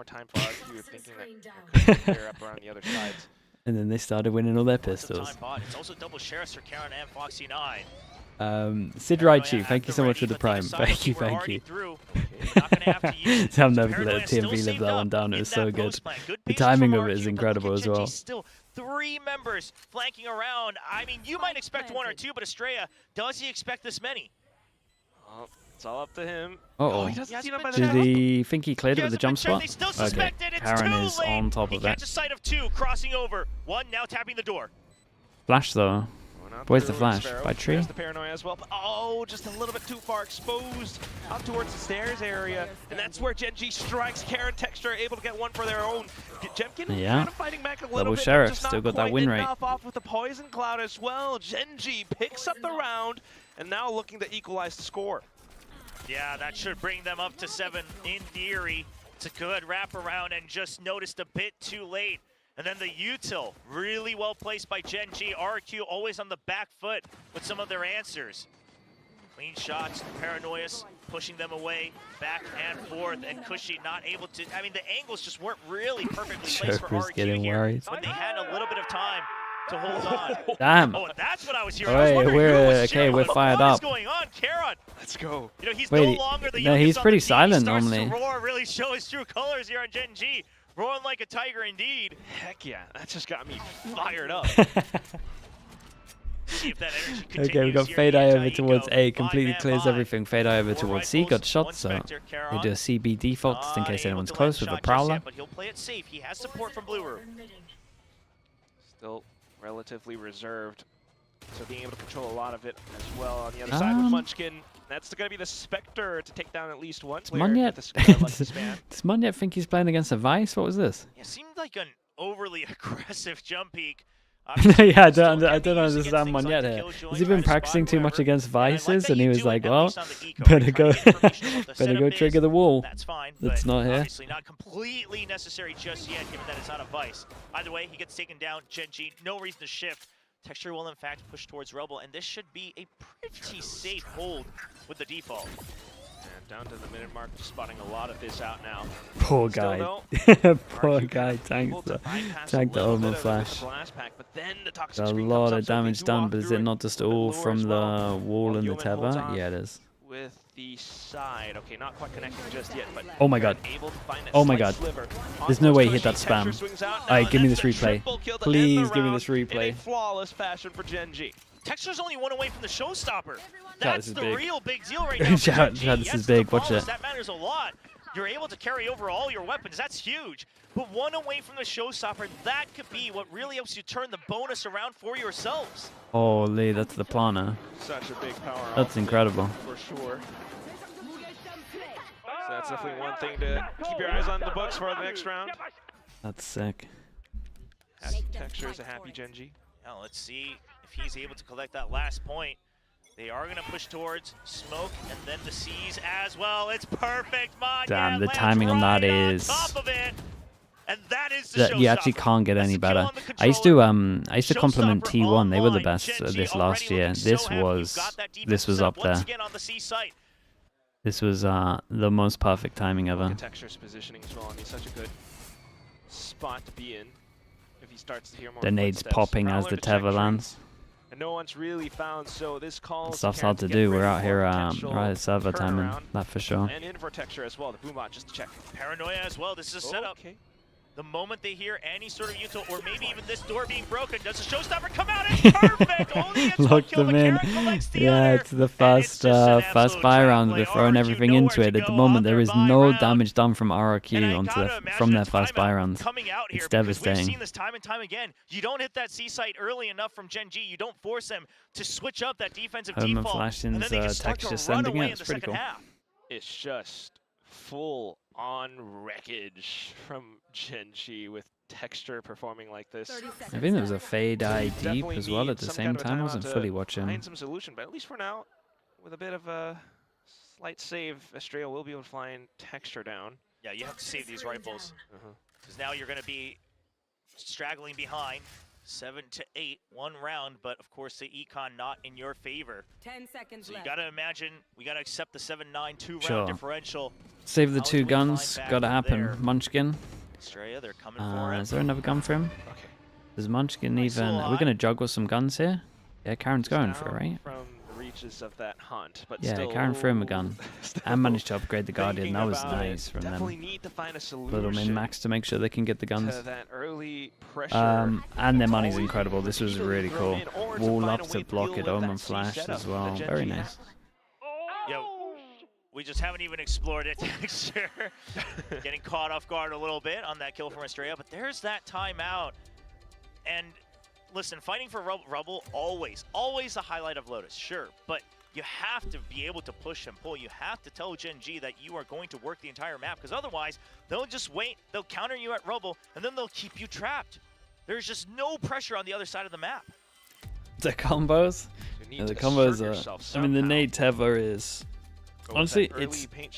And then they started winning all their pistols. It's also double sheriffs for Karen and Foxy9. Sid Raichu, thank you so much for the prime. Thank you, thank you. I've never let TMV live that one down. It was so good. The timing of it is incredible as well. Still 3 members flanking around. I mean, you might expect 1 or 2, but Estrella, does he expect this many? Oh, it's all up to him. Uh-oh. He doesn't see them by the Did he think he cleared it with the jump spot? Okay, Karen is on top of he it. catches sight of 2 crossing over. 1 now tapping the door. Flash though. Where's the flash? By tree? There's the paranoia as well. Oh, just a little bit too far exposed out towards the stairs area. And that's where Gen G strikes. Karen Texture able to get one for their own. Jemkin kind of fighting back a little Double bit. sheriff, still got that win rate. Off with the poison cloud as well. Gen G picks up the round and now looking to equalize the score. Yeah, that should bring them up to 7 in theory. It's a good wraparound and just noticed a bit too late. And then the util, really well placed by Gen G. RRQ always on the back foot with some of their answers. Clean shots, Paranoias pushing them away, back and forth, and Cushy not able to, I mean, the angles just weren't really perfectly placed for RRQ getting here. worried. When they had a little bit of time to hold on. Damn. Oh, that's what I was hearing. I was we're fired up. What's going on, Karon? Let's go. You know, he's no longer the youngest he's on pretty the team. silent He starts normally. to roar, really show his true colors here on Gen G. Roaring like a tiger indeed. Heck yeah, that just got me fired up. See if that energy continues. Okay, we got Fade Eye over towards A, completely clears everything. Fade Eye over towards C, got shot, so they do a CB default just in case anyone's close with a Prowler. But he'll play it safe. He has support from Blue Room. Still relatively reserved, so being able to control a lot of it as well. On the other side with Munchkin, that's going to be the Spectre to take down at least one player. Does Munyet think he's playing against a Vice? What was this? Yeah, seemed like an overly aggressive jump peek. Yeah, I don't understand Munyet here. Has he been practicing too much against Vices? And he was like, well, better go trigger the wall. That's fine. That's not here. Obviously not completely necessary just yet, given that it's not a Vice. Either way, he gets taken down. Gen G, no reason to shift. Texture will in fact push towards Rebel, and this should be a pretty safe hold with the default. And down to the minute mark, just spotting a lot of this out now. Poor guy. Poor guy tanked the Omen flash. A lot of damage done, but is it not just all from the wall and the tether? Yeah, it is. With the side, okay, not quite connecting just yet, but oh my god. Oh my god. There's no way he hit that spam. Alright, give me this replay. Please give me this replay. In a flawless fashion for Gen G. Texture's only 1 away from the showstopper. That's the real big deal right now. Shout, this is big. Watch it. That matters a lot. You're able to carry over all your weapons. That's huge. But 1 away from the showstopper, that could be what really helps you turn the bonus around for yourselves. Holy, that's the planner. Such a big power. That's incredible. For sure. So that's definitely one thing to keep your eyes on the books for the next round. That's sick. Texture is a happy Gen G. Now let's see if he's able to collect that last point. They are going to push towards Smoke and then the C's as well. It's perfect, Mod. Damn, the timing on that is... And that is the you actually can't get any better. I used to compliment T1. They were the best this last year. This was up there. This was the most perfect timing ever. Texture's positioning as well, and he's such a good spot to be in. If he starts to hear more the nades popping as the tether lands. And no one's really found, so this call stuff's hard to do. We're out here right server timing, that for sure. And in for Texture as well, the Boombot just to check. Paranoia as well, this is a setup. Okay. The moment they hear any sort of util, or maybe even this door being broken, does the showstopper come out? It's perfect! Only gets Lock them in. Yeah, it's the first buy round. They're throwing everything into it. At the moment, there is no damage done from RRQ from their first buy rounds. It's devastating. We've seen this time and time again. You don't hit that C site early enough from Gen G. You don't force them to switch up that defensive default. And then they just start to run away in the second half. It's just full on wreckage from Gen G with Texture performing like this. I think there was a Fade Eye deep as well at the same time. I wasn't fully watching. Find some solution, but at least for now, with a bit of a slight save, Estrella will be able to find Texture down. Yeah, you have to save these rifles. Because now you're going to be straggling behind. 7-8, 1 round, but of course the econ not in your favor. 10 seconds So you left. gotta imagine, we gotta accept the 7-9 2-round Sure. differential. Save the How 2 do we climb guns. back Gotta from happen. there? Munchkin. Australia, they're coming for him. Is there another gun for him? Okay. Does Munchkin Nice even... little Are we hot. going to juggle some guns here? Yeah, Karen's going for it, Down right? From the reaches of that hunt, but Yeah, still, Karen threw him a gun. And managed to upgrade the Guardian. thinking That was about it. nice from Definitely them. need to find a solution Little min-max to make sure they can get the guns. to that early pressure. And their money's Always incredible. This was really cool. thrown in, or to Wall find up a to way block deal it, with Omen that C flash setup as well. that Very Gen G nice. Yo, we just haven't even explored it. Sure. Getting caught off guard a little bit on that kill from Estrella, but there's that timeout. And listen, fighting for Rubble, always the highlight of Lotus, sure. But you have to be able to push and pull. You have to tell Gen G that you are going to work the entire map, because otherwise they'll just wait, they'll counter you at Rubble, and then they'll keep you trapped. There's just no pressure on the other side of the map. The combos? Yeah, the combos are... I mean, the nade Teva is... Honestly, it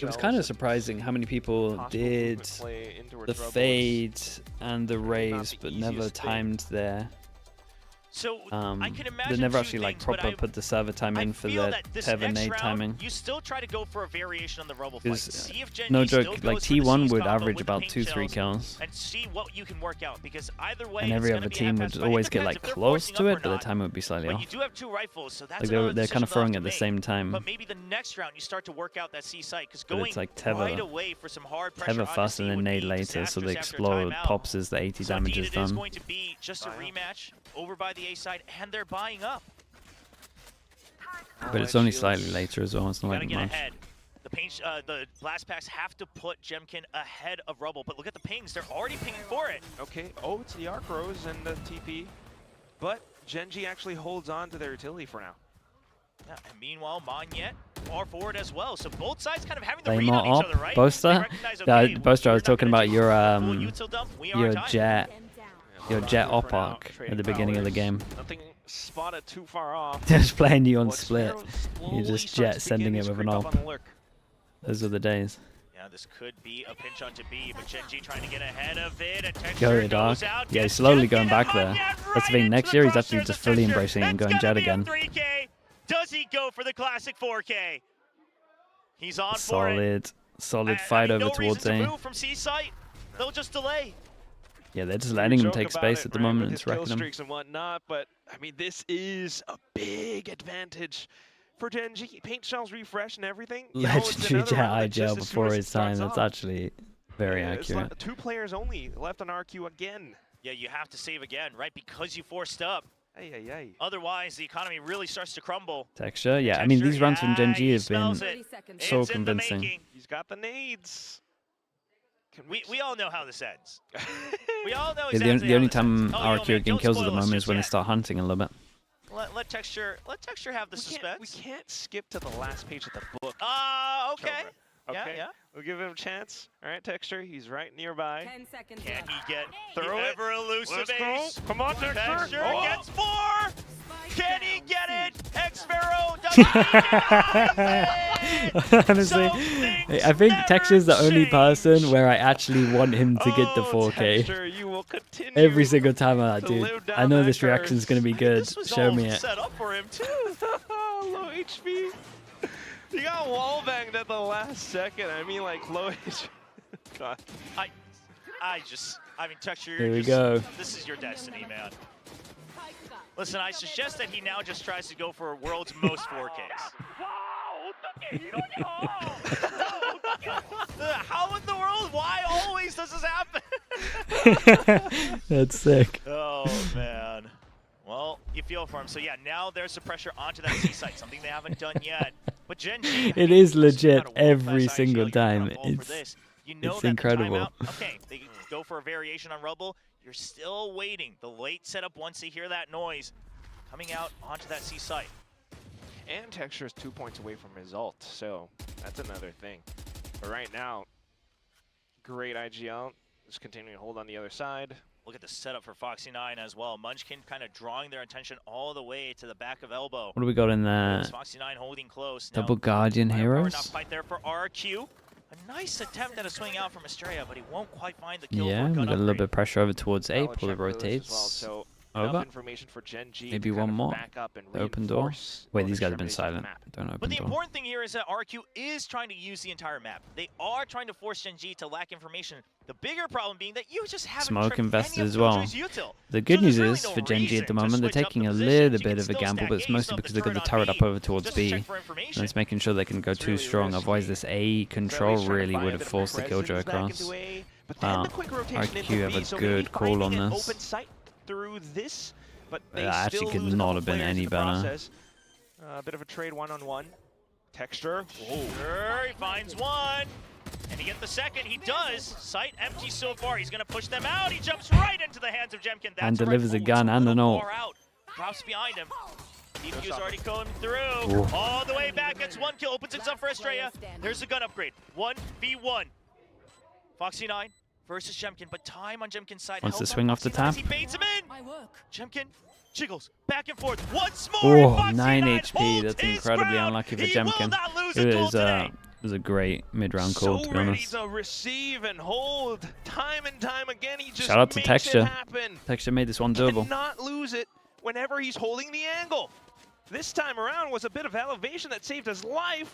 was kind of surprising how many people did the fade and the raise, but never timed there. So I can imagine they never two actually like things, but proper put the server time in for feel the that this Teva next nade round, timing. You still try to go for a variation on the Rubble fight. See if Gen No G still joke, like goes for the T1 C's would combo average with the about paint 2-3 shells kills. and see what you can work out, because either way, And it's every gonna other be a team half-half would fight. always It get depends like if they're close forcing to up it, or but the not. time would be slightly But off. you do have 2 rifles, so that's Like another they're kind decision of throwing they'll at the have to same make. time. But maybe the next round you start to work out that C site, because But going it's like Teva. right away for some hard pressure Teva first and then nade later, so the explode pops as the 80 so damage indeed is it is done. going to be just a rematch over by the A side, and they're buying up. But it's only slightly later as well, it's not Gotta like get much. ahead. The blast packs have to put Jemkin ahead of Rubble, but look at the pings. They're already pinging for it. Okay, it's the Arc Rose and the TP, but Gen G actually holds on to their utility for now. Yeah, and meanwhile, Monyet far forward as well. So both sides kind of having the Play read more on each up, other, right? Boaster? Boaster, I was talking about your jet op arc at the beginning of the game. Nothing spotted too far off. Just playing you on split. You just jet sending it with an op. Those are the days. Yeah, this could be a pinch onto B, but Gen G trying to get ahead of it. Go Dark. Yeah, he's slowly going back there. That's the thing, next year he's actually just fully embracing it and going jet again. 3K. Does he go for the classic 4K? He's on for it. Solid fight over towards A. Move from C site. They'll just delay. Yeah, they're just letting him take space at the moment. It's wrecking him. Streaks and whatnot, but I mean, this is a big advantage for Gen G. Paint shells refresh and everything. Legendary jet IGL before his time. That's actually very accurate. 2 players only left on RQ again. Yeah, you have to save again, right? Because you forced up. Otherwise, the economy really starts to crumble. Texture, yeah. I mean, these runs from Gen G have been so convincing. He's got the nades. We all know how this ends. We all know Yeah, exactly the only how this ends. time RQ getting kills at the moment is when they start hunting a little bit. Let texture have the suspense. We can't skip to the last page of the book. Okay. Okay. Yeah. We'll give him a chance. All right, Texture, he's right nearby. 10 seconds Can he get Throw the it. ever elusive Let's ace? go. Come on, Texture. Texture Oh. gets 4. Can he get it? X-Pharaoh does he get it? Honestly, I think Texture's the only person where I actually want him to get the 4K. Texture, you will continue Every single time I'm like, to dude, live down I know that this reaction's going to be good. This was Show all me it. set up for him too. Low HP. You got wallbanged at the last second. I mean, like, low HP. God. I mean, Texture, Here we go. This is your destiny, man. Listen, I suggest that he now just tries to go for world's most 4Ks. How in the world? Why always does this happen? That's sick. Oh, man. Well, you feel for him. So, yeah, now there's the pressure onto that C site, something they haven't done yet. But Gen G, It is legit every single time. It's incredible. Okay, they go for a variation on Rubble. You're still waiting. The late setup, once they hear that noise, coming out onto that C site. And Texture is 2 points away from his ult, so that's another thing. But right now, great IGL. Just continuing to hold on the other side. Look at the setup for Foxy9 as well. Munchkin kind of drawing their attention all the way to the back of elbow. What do we got in there? Foxy9 holding close. Double Guardian Not Heroes? quite there for RRQ. A nice attempt at a swing out from Estrella, but he won't quite find the kill. Yeah, we got a little bit of pressure over towards A. Pull the rotates. Well, so Over. information for Gen G Maybe to one kind of more. back up and The open door. reinforce Wait, Lotus these guys have been extremities on the silent. map. Don't open But the door. important thing here is that RRQ is trying to use the entire map. They are trying to force Gen G to lack information. The bigger problem being that you just haven't Smoke tricked invested any of as well. Killjoy's util. The good So news there's is really for no Gen G at reason the to moment, they're switch up taking the a positions. little You bit can of a still gamble, stack but it's A, mostly still have because they've got the on turret B, up over towards just to B. check for And information. it's making sure they can go too really strong, risky. otherwise this A control Trying to really buy would a have bit of forced the presence Killjoy back across. into A, but then the quick rotation RRQ into have B, a so maybe good call on finding an this. open sight through this, but they That actually still could lose a not couple have been players any in the better. process. A bit of a trade one-on-one. Texture. Sure, he finds one. And he get the second, he does. Sight empty so far, he's gonna push them out. He jumps right into the hands of Jemkin. That's And right. delivers a It's gun and an little ult. far out. Drops behind him. DPU's already going through. Ooh. All the way back, gets one kill, opens things up for Estrella. There's the gun upgrade. 1v1. Foxy9 versus Jemkin, but time on Jemkin's side. Wants to helps swing out off the Foxy9 tap. as he baits him in. Jemkin jiggles back and forth once more. Oh, and Foxy9 9 HP. holds That's his incredibly ground. unlucky for He will Jemkin. not lose It a duel was, today. it was a great mid-round call, to be ready honest. to receive and hold time and time again. He just Shout out to makes Texture. it happen. Texture made this one doable. Cannot lose it whenever he's holding the angle. This time around was a bit of elevation that saved his life,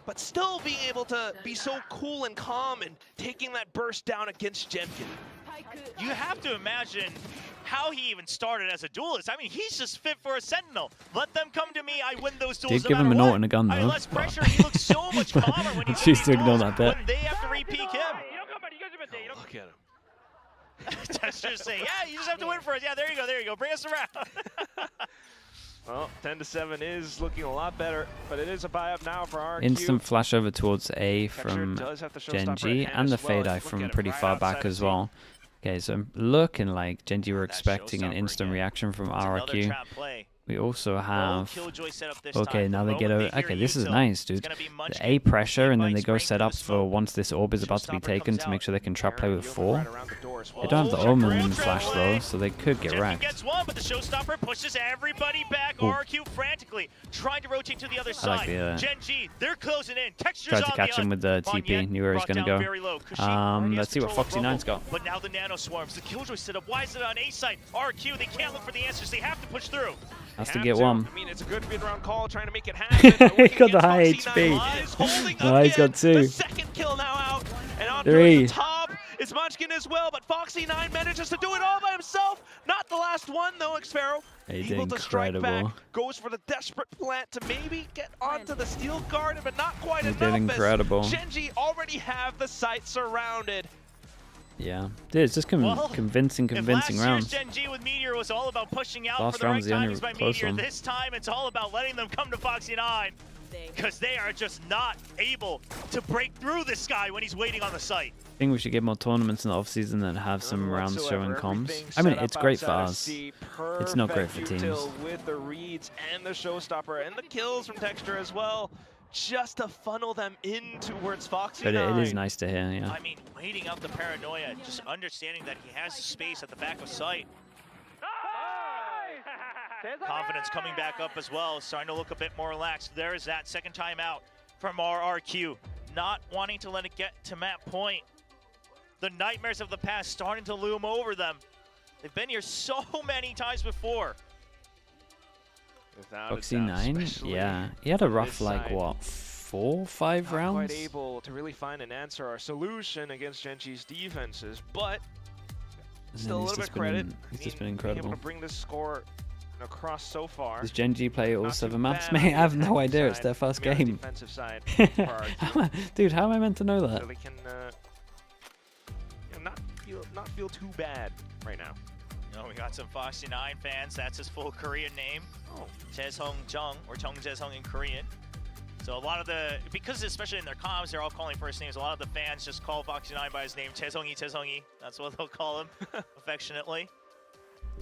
but still being able to be so cool and calm and taking that burst down against Jemkin. You have to imagine how he even started as a duelist. I mean, he's just fit for a sentinel. Let them come to me, I win those duels. Did give him an ult and a gun, I mean, though. less pressure, he looks so much calmer when he's Choose to winning ignore duels that bit. when they have to re-peek him. Look at him. Tester's saying, yeah, you just have to win for us. Yeah, there you go, bring us around. Well, 10-7 is looking a lot better, but it is a buy-up now for RRQ. Instant flash over towards A Texture from does have the Gen showstopper G, at hand and the as well. fade eye Look from at it pretty right far outside back of as C. well. Okay, so looking like Gen G were That expecting an showstopper instant again. reaction from It's another RRQ. trap play. We also No have... Killjoy setup this Okay, time. now The they get moment over... hear Okay, this is util, nice, it's dude. gonna be The Munchkin. A pressure, and then they Invites go right set into up the for smoke. once this orb is about to be Showstopper taken comes to make out. sure they can trap play with 4. Right around the door as well. They don't have the Oh, Omen Ultra flash play. though, so they could get Jemkin wrecked. gets one, but the showstopper pushes everybody back. Ooh. RRQ frantically trying to rotate to the other I side. like the, Gen G, they're closing in. Texture's Tried to on catch the him with the TP, Banyet knew where he was brought going down to very low. Kushi go. already has Let's see what control of Foxy9's Rumble, got. But now the nano swarms. The Killjoy setup. Why is it on A side? RRQ, they can't look for the answers. They have to push through. Has to Have get one. I mean, it's a good mid-round call, trying to make it happen. He got the high Foxy9 HP. lies, holding Oh, he's got again. 2. The second kill now out, and on 3. the top, it's Munchkin as well, but Foxy9 manages to do it all by himself. Not the last one, though, Xpharaoh. He did Able to strike back, incredible. goes for the desperate plant to maybe get onto the steel garden, but not quite He enough. did incredible. As Gen G already have the site surrounded. Yeah. Dude, it's just convincing If last rounds. year's Gen G with Meteor was all about pushing out Last for the right round's the only timings by close Meteor, one. this time it's all about letting them come to Foxy9 because they are just not able to break through this guy when he's waiting on the site. I think we should get more tournaments in the off-season and have some rounds showing whatsoever. comms. Everything I mean, set it's up great for outside of us. C. It's not great for Perfect teams. util with the reads and the showstopper and the kills from Texture as well, just to funnel them in towards Foxy9. But it is nice to hear, yeah. I mean, waiting out the paranoia, just understanding that he has space at the back of sight. Confidence coming back up as well, starting to look a bit more relaxed. There's that second time out from RRQ, not wanting to let it get to map point. The nightmares of the past starting to loom over them. They've been here so many times before. Without a doubt, Foxy9, especially yeah. He had a on rough, this like, side. what, 4, 5 Not rounds? quite able to really find an answer or solution against Gen G's defenses, but And still a then little bit just of been credit. in- he's I just been mean, being incredible. able to bring this score across so far. Does Gen G play all Not too 7 maps? bad Mate, on I the have no offensive idea. It's side. their first I mean, on the game. defensive side for RRQ. Dude, how am I meant to know that? So they can you know, not feel too bad right now. No, we got some Foxy9 fans. That's his full Korean name. Oh. Jae-Sung Jung, or Chung Jae-Sung in Korean. So a lot of the, because especially in their comms, they're all calling first names. A lot of the fans just call Foxy9 by his name, Jae-Sung-i, Jae-Sung-i. That's what they'll call him, affectionately.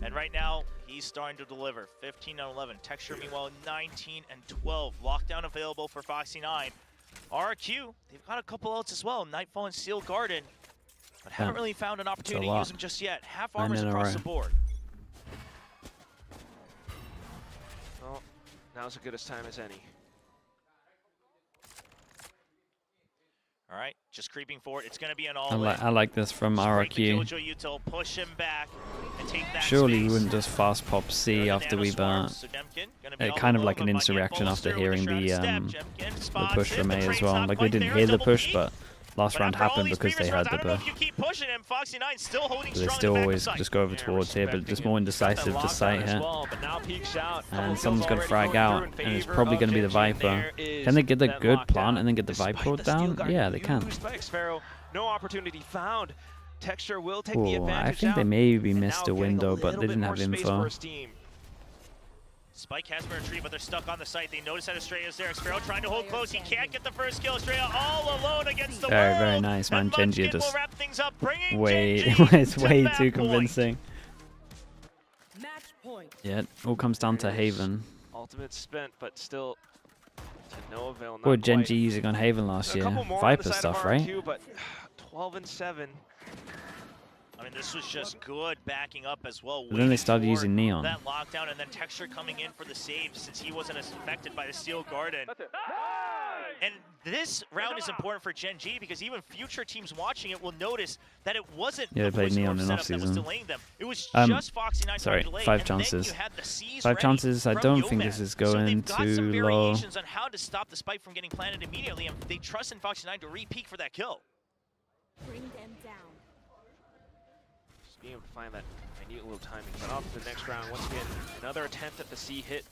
And right now, he's starting to deliver. 15 and 11. Texture, meanwhile, 19 and 12. Lockdown available for Foxy9. RRQ, they've got a couple outs as well. Nightfall and Steel Garden. But haven't really found an opportunity to use them just yet. Half armors across the board. Well, now's as good a time as any. All right, just creeping forward. It's going to be an all I like this from RRQ. Util, push him back and take that Surely we space. wouldn't just fast pop C after we burnt. Kind of like an instant reaction after hearing the push from A as well. Like they didn't hear the push, but last round happened because they heard the push. So they still always just go over towards here, but just more indecisive to sight here. And someone's going to frag out, and it's probably going to be the Viper. Can they get the good plant and then get the Viper down? Yeah, they can. No opportunity found. Texture will take Ooh, the advantage. I think they maybe missed a window, but they didn't have info. Spike has been retrieved, but they're stuck on the site. They notice that Estrella's there. Sparrow trying to hold close. He can't get the first kill. Estrella all alone against the Very, world. very nice, man. Genji just way, Genji it's way to too that convincing. Match point. Yeah, it all comes down to Haven. Ultimate spent, but still to no avail. What did Genji using on Haven last year? Viper stuff, right? But 12-7. I mean, this was just good backing up as well. But then they started using Neon. That lockdown, and then Texture coming in for the save since he wasn't as affected by the Steel Garden. And this round is important for Gen G because even future teams watching it will notice that it wasn't Yeah, they played Neon in setup that was offseason. delaying them. It was just Foxy 9 sorry, delay, 5 and chances. Then you had the C's 5 ready chances. I from don't think Yeoman. this is So going they've got some too low. variations on how to stop the spike from getting planted immediately, and they trust in Foxy 9 to re-peek for that kill. Bring them down. Being able to find that minute little timing. But off to the next round, once again, another attempt at the C hit.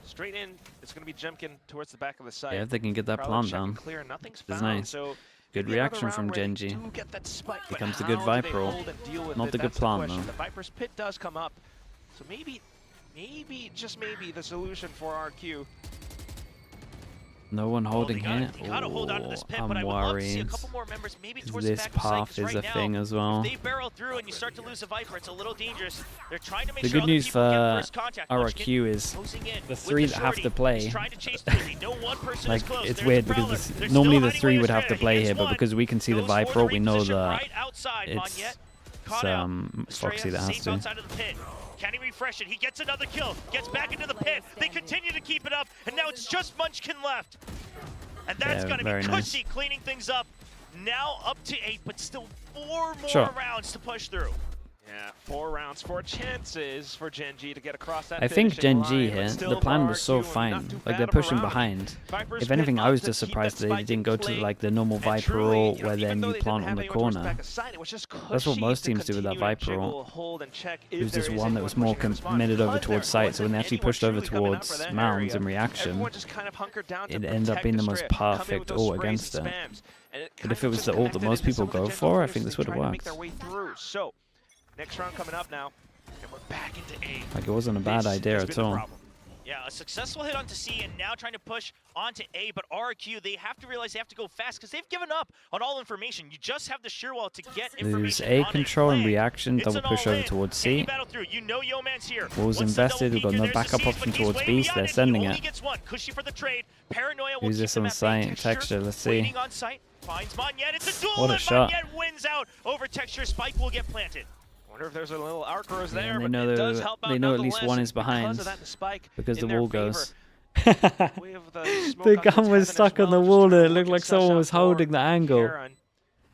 Straight in, it's going to be Jemkin towards the back of the site. Yeah, if they can get that Prowler plant checking down. Clear, nothing's It's found, nice. so Good maybe another reaction from round where they Genji. do get that spike, Here but comes the how good do Viper they roll. hold and deal with Not it? the good That's the plant, question. though. The Viper's pit does come up, so maybe, just maybe the solution for RQ. No one holding They it. gotta hold on to this pit, but I I'm would love to see a worried. couple more members maybe towards the This back of the site, path 'cause is right a now, thing as well. if they barrel through and you start to lose a Viper, it's a little dangerous. They're trying to make The sure good other news people get for first contact. RRQ is Closing in the with 3 the that have to shorty. play. He's trying to chase through. They know one person Like is close. it's There's weird the Prowler. because They're normally still the 3 hiding would away. have to play He here, gets but one. because we can see the Goes for Viper, we know reposition that right outside. it's Monyet caught out. Foxy that Estrella has safe to. outside of the pit. Can he refresh it? He gets another kill. Gets back into the pit. They continue to keep it up, and now it's just Munchkin left. And that's Yeah, going to be very Cushy nice. cleaning things up. Now up to 8, but still 4 more Sure. rounds to push through. Yeah, 4 rounds, 4 chances for Genji to get across that I think finishing Gen G line, but here, still the plan for was so RQ, not fine. too Like bad they're of a pushing round. behind. Viper's If anything, pit I was up just to keep surprised that that they spike didn't in go to play. like the normal And Viper truly, roll you know, where even then though you they plant didn't on have the anyone towards the corner. back of side, it was just That's what Cushy most to teams do with that continue and Viper roll. jiggle, hold and check if It was just there is one that anyone was more pushing in the spot. committed over Because there towards sight, so when they wasn't actually anyone pushed over truly coming up for towards that mounds area. and reaction, Everyone just kind of hunkered down to it ended up protect being the the most strip, come in with perfect those ult sprays against and it. spams. And it But kind if it of was just the ult that connected most into people some of the go Gen for, I players think this who would have tried to make worked. their way through. So, next round coming up now, and we're back into A. Like it wasn't a bad This idea has at been the all. problem. Yeah, a successful hit onto C and now trying to push onto A, but RRQ, they have to realize they have to go fast because they've given up on all information. You just have the sheer wall to get Lose information A on control and flank. reaction, It's double an push all over in. towards Can he C. battle through? You know Yeoman's here. Walls What's the double invested, we've got peek? no There's the backup C's, option but he's towards way B, so beyond they're it. He sending only it. gets one. Cushy for the trade. Paranoia will Who's keep this them on at bay. site? Texture, let's see. Waiting on site. Finds Monyet. It's a duel, What a and shot. Monyet wins out over Texture. Spike will get planted. Wonder if there's a little archers Yeah, there, and they but know it does that help out they know at least nonetheless, one and is behind because of that, the spike because in the their wall favor. goes. We have the smoke The on gun Heaven was as stuck on the well, just wall trying and to it looked look like and someone suss was out holding the for angle. Kieran.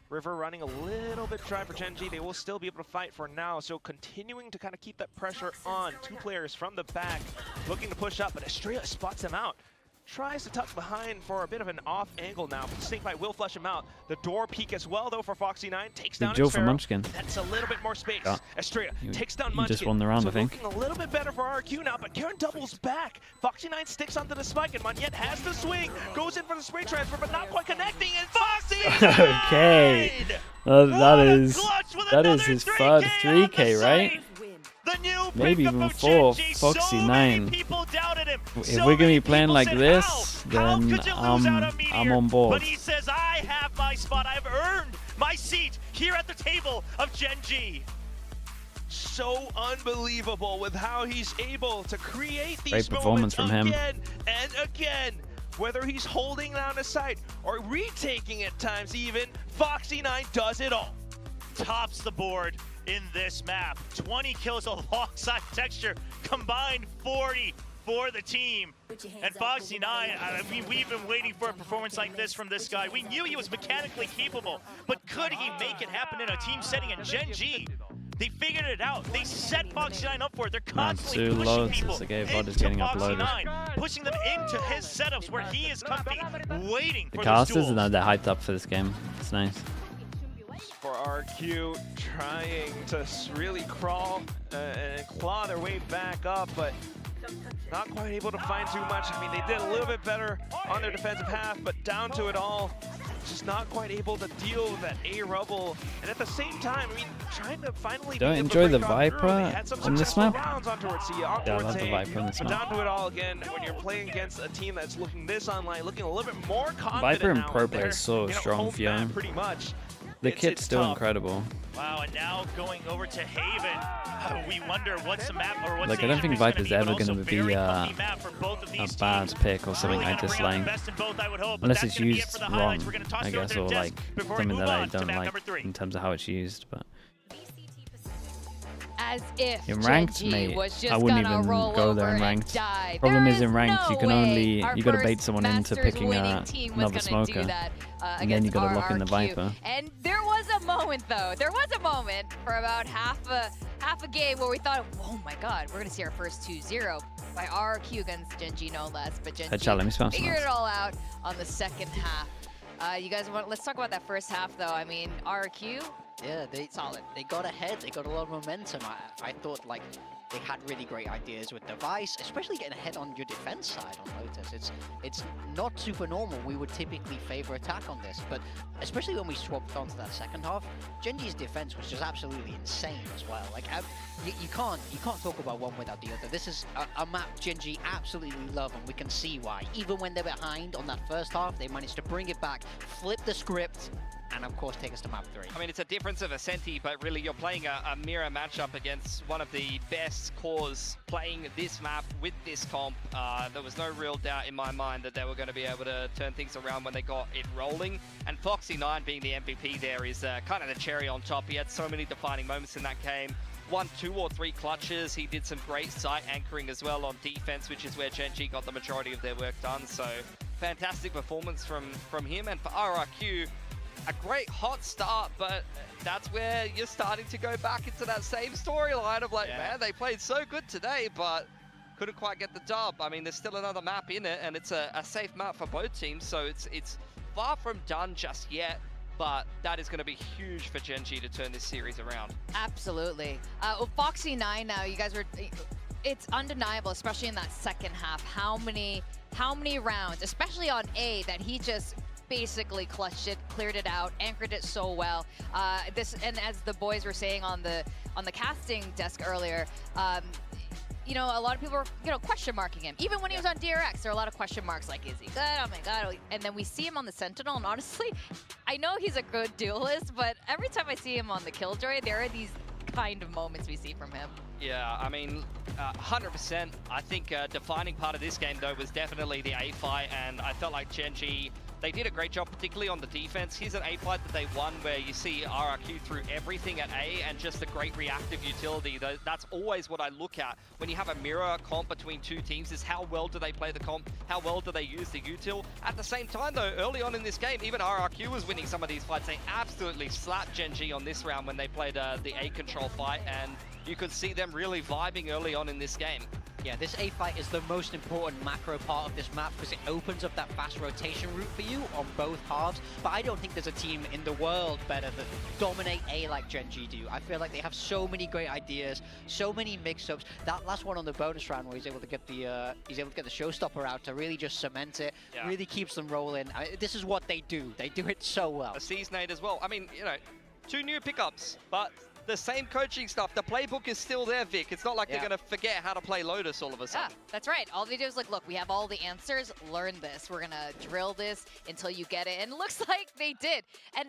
River running a little bit dry for Gen G. They will still be able to fight for now, so continuing to kind of keep that pressure on. 2 players from the back looking to push up, but Estrella spots them out. Tries to tuck behind for a bit of an off angle now, but Snakebite will flush him out. The door peek as well, though, for Foxy 9. Takes down Joe for Xpharaoh. Munchkin. That's a little bit more space. Yeah. Estrella takes down He Munchkin. just won the round, so I think. looking a little bit better for RQ now, but Kieran doubles back. Foxy 9 sticks onto the spike, and Monyet has the swing. Goes in for the spray transfer, but not quite connecting, and Foxy Okay. That is his third 3K, right? The new Maybe pickup even of 4. Gen G. Foxy So 9. many people doubted him. If So we're gonna many be playing people like said, this, how then could you lose out on Meteor? I'm on board. But he says, I have my spot. I've earned my seat here at the table of Gen G. So unbelievable with how he's able to create these Great performance moments from him. again and again. Whether he's holding down a sight or retaking at times even, Foxy 9 does it all. Tops the board in this map. 20 kills alongside Texture. Combined 40. for the team. And Foxy9, I mean, we've been waiting for a performance like this from this guy. We knew he was mechanically capable, but could he make it happen in a team setting? And Gen G, they figured it out. They set Foxy9 up for it. They're constantly pushing people into Foxy9, pushing them into his setups where he is comfy, waiting for The those casters, duels. they're hyped up for this game. It's nice. For RRQ, trying to really crawl and claw their way back up, but not quite able to find too much. I mean, they did a little bit better on their defensive half, but down to it all, just not quite able to deal with that A rubble. And at the same time, I mean, trying to finally Don't enjoy the Viper on this map. Yeah, I love the Viper on this But map. down to it all again, when you're playing against a team that's looking this online, looking a little bit more confident Viper and now, Pro and play they're, is so you know, strong home for you. pretty much. The It's kit's still tough. incredible. Wow, and now going over to Haven, we wonder what's the map or what's Like, the I don't think Haven's gonna Viper's be, but ever also going to be very a comfy map for both of these bad teams. pick or something Really I gonna bring out the dislike. best in both, I would hope, but Unless that's it's gonna be it used for the wrong, highlights. We're gonna toss I it over guess, to or Des like before we something move that I on to don't map like number 3. in terms of how it's used. But As if in ranked, Gen G mate, was just I wouldn't gonna even roll go over there in and ranked. die. Problem There is in ranked, you no can way only our you got to first bait someone into Masters picking winning team was another gonna do smoker, that, and then you against got to lock in the RRQ. Viper. And there was a moment though. There was a moment for about half a game where we thought, oh my God, we're gonna see our first 2-0 by RRQ against Gen G, no less. But Gen G Headshot, let me spam some figured else. it all out on the second half. You guys want? Let's talk about that first half though. I mean, RRQ. Yeah, Solid. They got ahead. They got a lot of momentum. I thought like they had really great ideas with Device, especially getting ahead on your defense side on Lotus. It's not super normal. We would typically favor attack on this, but especially when we swapped onto that second half, Gen G's defense was just absolutely insane as well. Like you can't talk about one without the other. This is a map Gen G absolutely love, and we can see why. Even when they're behind on that first half, they managed to bring it back, flip the script, and of course take us to map 3. I mean, it's a difference of a centi, but really you're playing a mirror matchup against one of the best cores playing this map with this comp. There was no real doubt in my mind that they were going to be able to turn things around when they got it rolling. And Foxy9 being the MVP there is kind of the cherry on top. He had so many defining moments in that game. Won 2 or 3 clutches. He did some great site anchoring as well on defense, which is where Gen G got the majority of their work done. So fantastic performance from him. And for RRQ, a great hot start, but that's where you're starting to go back into that same storyline of like, man, they played so good today, but couldn't quite get the dub. I mean, there's still another map in it, and it's a safe map for both teams, so it's far from done just yet, but that is going to be huge for Gen G to turn this series around. Absolutely. Well, Foxy9 now, you guys were... It's undeniable, especially in that second half, how many rounds, especially on A, that he just basically clutched it, cleared it out, anchored it so well. And as the boys were saying on the casting desk earlier, you know, a lot of people were, question marking him. Even when he was on DRX, there are a lot of question marks like, is he good? Oh my God. And then we see him on the Sentinel, and honestly, I know he's a good duelist, but every time I see him on the Killjoy, there are these kind of moments we see from him. Yeah, I mean, 100%. I think a defining part of this game, though, was definitely the A fight, and I felt like Gen G, they did a great job, particularly on the defense. Here's an A fight that they won where you see RRQ through everything at A and just the great reactive utility. That's always what I look at when you have a mirror comp between two teams, is how well do they play the comp, how well do they use the util. At the same time, though, early on in this game, even RRQ was winning some of these fights. They absolutely slapped Gen G on this round when they played the A control fight, and you could see them really vibing early on in this game. Yeah, this A fight is the most important macro part of this map because it opens up that fast rotation route for you on both halves. But I don't think there's a team in the world better that dominate A like Gen G do. I feel like they have so many great ideas, so many mix-ups. That last one on the bonus round where he's able to get the showstopper out to really just cement it, really keeps them rolling. This is what they do. They do it so well. A C's nade as well. I mean, you know, 2 new pickups, but the same coaching stuff. The playbook is still there, Vic. It's not like they're going to forget how to play Lotus all of a sudden. Yeah, that's right. All they do is like, look, we have all the answers. Learn this. We're going to drill this until you get it. And it looks like they did. And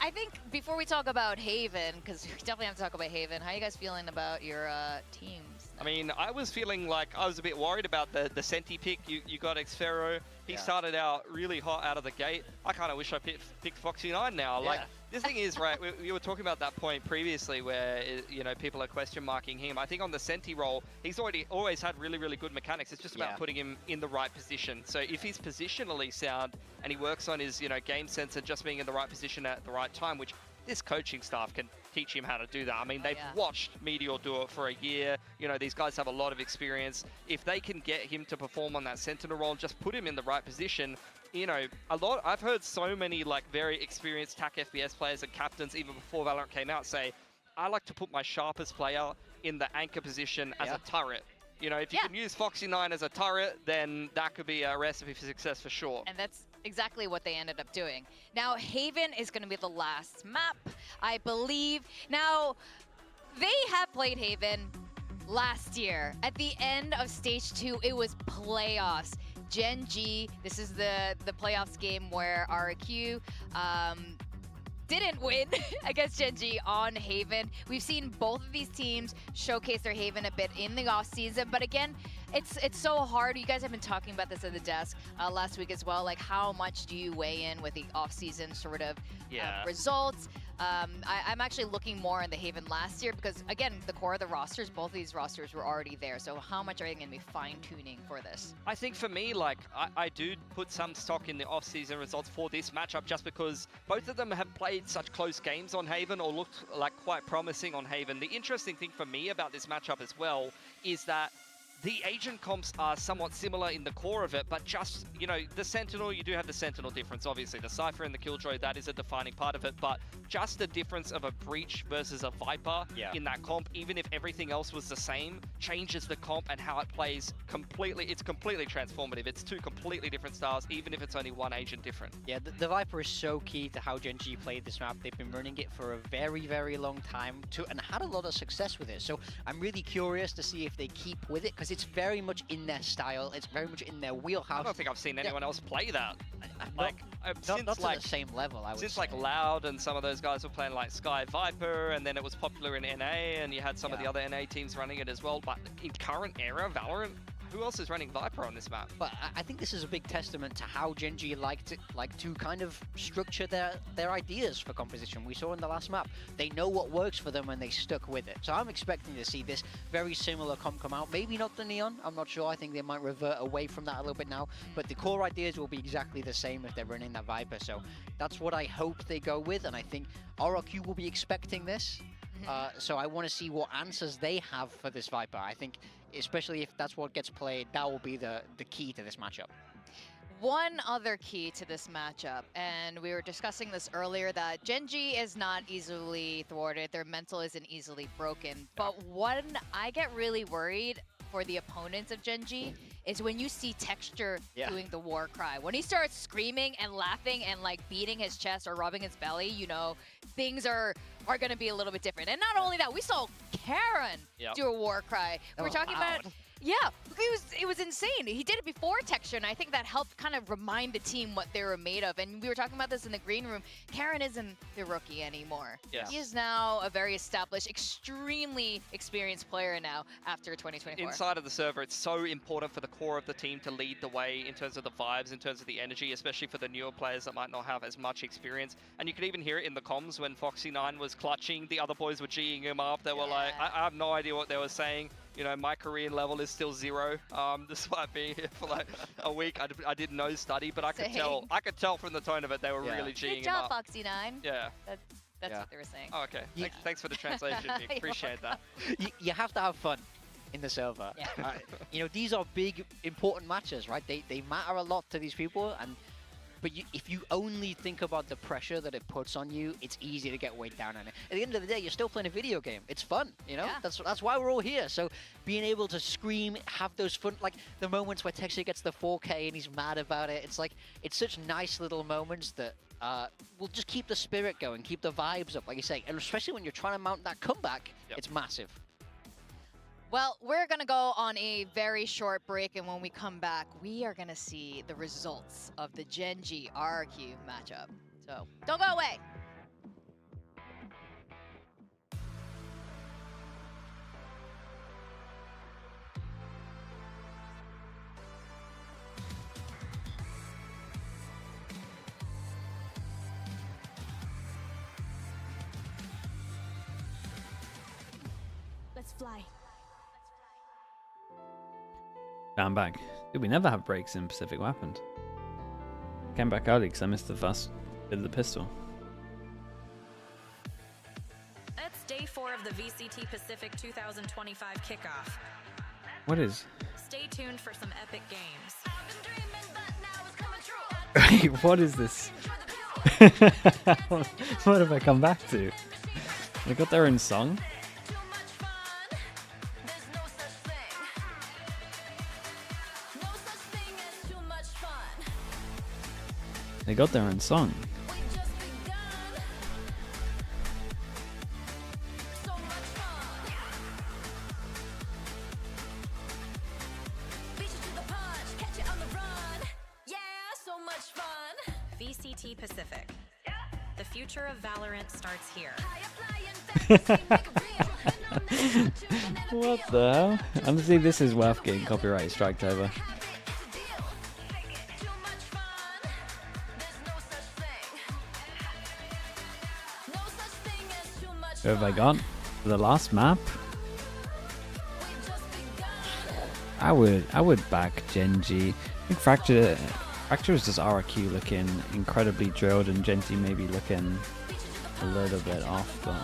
I think before we talk about Haven, because we definitely have to talk about Haven, how are you guys feeling about your teams? I mean, I was feeling like I was a bit worried about the Senti pick. You got Xfero. He started out really hot out of the gate. I kind of wish I picked Foxy9 now. Like, the thing is, right, we were talking about that point previously where, you know, people are question marking him. I think on the Senti role, he's always had really, really good mechanics. It's just about putting him in the right position. So if he's positionally sound and he works on his, you know, game sense and just being in the right position at the right time, which this coaching staff can teach him how to do that. I mean, they've watched Meteor do it for a year. You know, these guys have a lot of experience. If they can get him to perform on that Sentinel role, just put him in the right position, you know, I've heard so many like very experienced TAC FPS players and captains even before Valorant came out say, I like to put my sharpest player in the anchor position as a turret. You know, if you can use Foxy9 as a turret, then that could be a recipe for success for sure. And that's exactly what they ended up doing. Now, Haven is going to be the last map, I believe. Now, they have played Haven last year. At the end of Stage 2, it was playoffs. Gen G, this is the playoffs game where RRQ didn't win against Gen G on Haven. We've seen both of these teams showcase their Haven a bit in the offseason, but again, it's so hard. You guys have been talking about this at the desk last week as well. Like, how much do you weigh in with the offseason sort of results? I'm actually looking more in the Haven last year because, again, the core of the rosters, both of these rosters were already there. So how much are they going to be fine-tuning for this? I think for me, like, I do put some stock in the off-season results for this matchup just because both of them have played such close games on Haven or looked like quite promising on Haven. The interesting thing for me about this matchup as well is that the agent comps are somewhat similar in the core of it, but just, you know, the Sentinel, you do have the Sentinel difference, obviously. The Cypher and the Killjoy, that is a defining part of it, but just the difference of a Breach versus a Viper in that comp, even if everything else was the same, changes the comp and how it plays completely. It's completely transformative. It's two completely different styles, even if it's only one agent different. Yeah, the Viper is so key to how Gen G played this map. They've been running it for a very, very long time and had a lot of success with it. So I'm really curious to see if they keep with it, because it's very much in their style. It's very much in their wheelhouse. I don't think I've seen anyone else play that. Like, not to the same level, I would since say. like Loud and some of those guys were playing like Sky Viper, and then it was popular in NA, and you had some of the other NA teams running it as well. But in current era, Valorant, who else is running Viper on this map? But I think this is a big testament to how Gen G like to kind of structure their ideas for composition. We saw in the last map, they know what works for them and they stuck with it. So I'm expecting to see this very similar comp come out. Maybe not the Neon, I'm not sure. I think they might revert away from that a little bit now. But the core ideas will be exactly the same if they're running that Viper. So that's what I hope they go with, and I think RRQ will be expecting this. So I want to see what answers they have for this Viper. I think, especially if that's what gets played, that will be the key to this matchup. One other key to this matchup, and we were discussing this earlier, that Gen G is not easily thwarted. Their mental isn't easily broken. But when I get really worried for the opponents of Gen G is when you see Texture doing the war cry. When he starts screaming and laughing and like beating his chest or rubbing his belly, you know, things are going to be a little bit different. And not only that, we saw Karen do a war cry. We're talking about... Yeah, it was insane. He did it before Texture, and I think that helped kind of remind the team what they were made of. And we were talking about this in the green room. Karen isn't the rookie anymore. Yeah. He is now a very established, extremely experienced player now after 2024. Inside of the server, it's so important for the core of the team to lead the way in terms of the vibes, in terms of the energy, especially for the newer players that might not have as much experience. And you could even hear it in the comms when Foxy9 was clutching. The other boys were G'ing him up. They were like, I have no idea what they were saying. You know, my Korean level is still 0, despite being here for like a week. I did no study, but I could tell from the tone of it they were really G'ing Good job, him up. Foxy9. Yeah. That's what they were saying. Oh, okay. Thanks for the translation, Nick. Appreciate that. You have to have fun in the server. You know, these are big, important matches, right? They matter a lot to these people, but if you only think about the pressure that it puts on you, it's easy to get weighed down on it. At the end of the day, you're still playing a video game. It's fun, you know? That's why we're all here. So being able to scream, have those fun, like the moments where Texture gets the 4K and he's mad about it, it's like, it's such nice little moments that will just keep the spirit going, keep the vibes up, like you say. And especially when you're trying to mount that comeback, it's massive. Well, we're going to go on a very short break, and when we come back, we are going to see the results of the Gen G RRQ matchup. So don't go away. fly. I'm back. Dude, we never have breaks in Pacific. What happened? Came back early because I missed the first bit of the pistol. It's day 4 of the VCT Pacific 2025 kickoff. What is? Stay tuned for some epic games. Wait, what is this? What have I come back to? They got their own song? They got their own song. VCT Pacific. The future of Valorant starts here. What the hell? Honestly, this is worth getting copyright striked over. Who have I got for the last map? I would back Genji. I think Fracture is just RRQ looking incredibly drilled, and Genji maybe looking a little bit off, but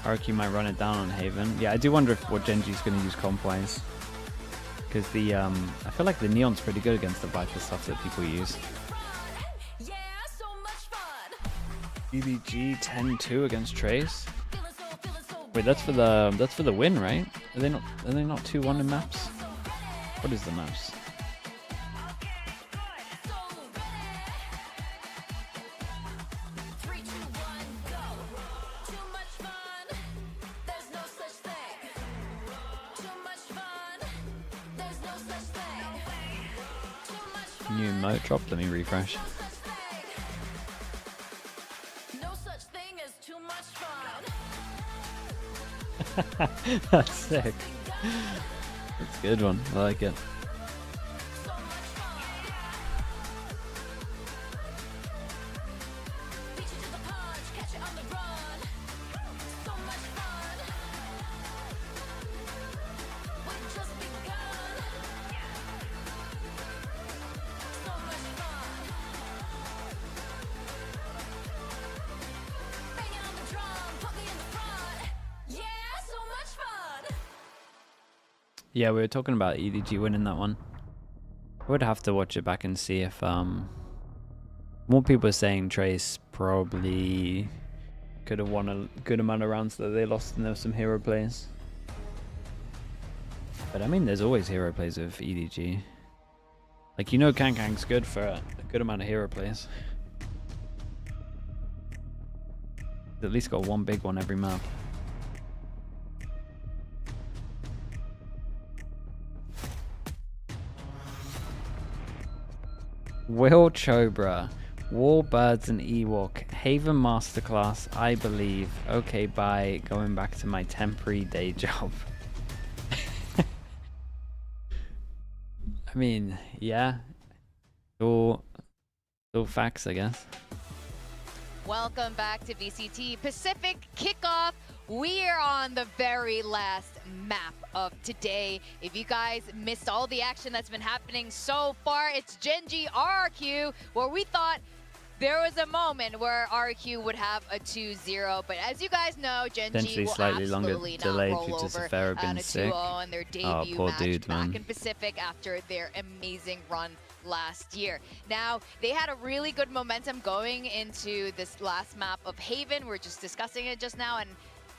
RRQ might run it down on Haven. Yeah, I do wonder if what Genji's going to use comp-wise. Because the I feel like the Neon's pretty good against the Viper stuff that people use. EDG 10-2 against Trace. Wait, that's for the win, right? Are they not 2-1 in maps? What is the maps? New emote drop. Let me refresh. That's sick. That's a good one. I like it. Yeah, we were talking about EDG winning that one. I would have to watch it back and see if more people are saying Trace probably could have won a good amount of rounds that they lost, and there were some hero plays. But I mean, there's always hero plays with EDG. Like, you know, Kankang's good for a good amount of hero plays. He's at least got one big one every map. Will Chobra, Warbirds and Ewok, Haven Masterclass, I believe. Okay, bye. Going back to my temporary day job. I mean, yeah. All facts, I guess. Welcome back to VCT Pacific Kickoff. We are on the very last map of today. If you guys missed all the action that's been happening so far, it's Genji RRQ, where we thought there was a moment where RRQ would have a 2-0, but as you guys know, Genji will slightly longer absolutely delay not due roll to over Safari being a sick. 2-0 in their debut match back in Pacific after their amazing run last year. Now, they had a really good momentum going into this last map of Haven. We're just discussing it just now, and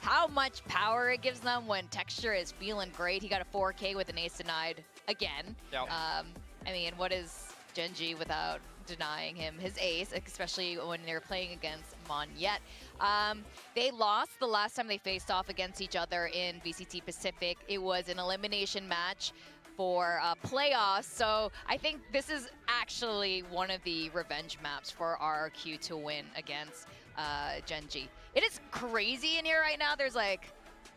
how much power it gives them when Texture is feeling great. He got a 4K with an ace denied again. Yep. I mean, what is Genji without denying him his ace, especially when they're playing against Monyet. They lost the last time they faced off against each other in VCT Pacific. It was an elimination match for playoffs, so I think this is actually one of the revenge maps for RRQ to win against Genji. It is crazy in here right now. There's like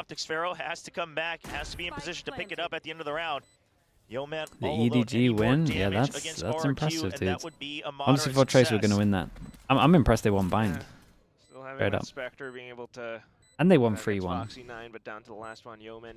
Optics. Pharaoh has to come back, has to be in position to pick it up at the end of the round. Yeoman The all alone. EDG Any more win? Yeah, damage that's against RRQ, impressive, and dude. that would be a Honestly, moderate for Trace, we're success. going to win that. I'm impressed they won Bind. Yeah. Still having Straight that up. Spectre being able to... And they won against 3-1. Foxy 9, but down to the last one, Yeoman.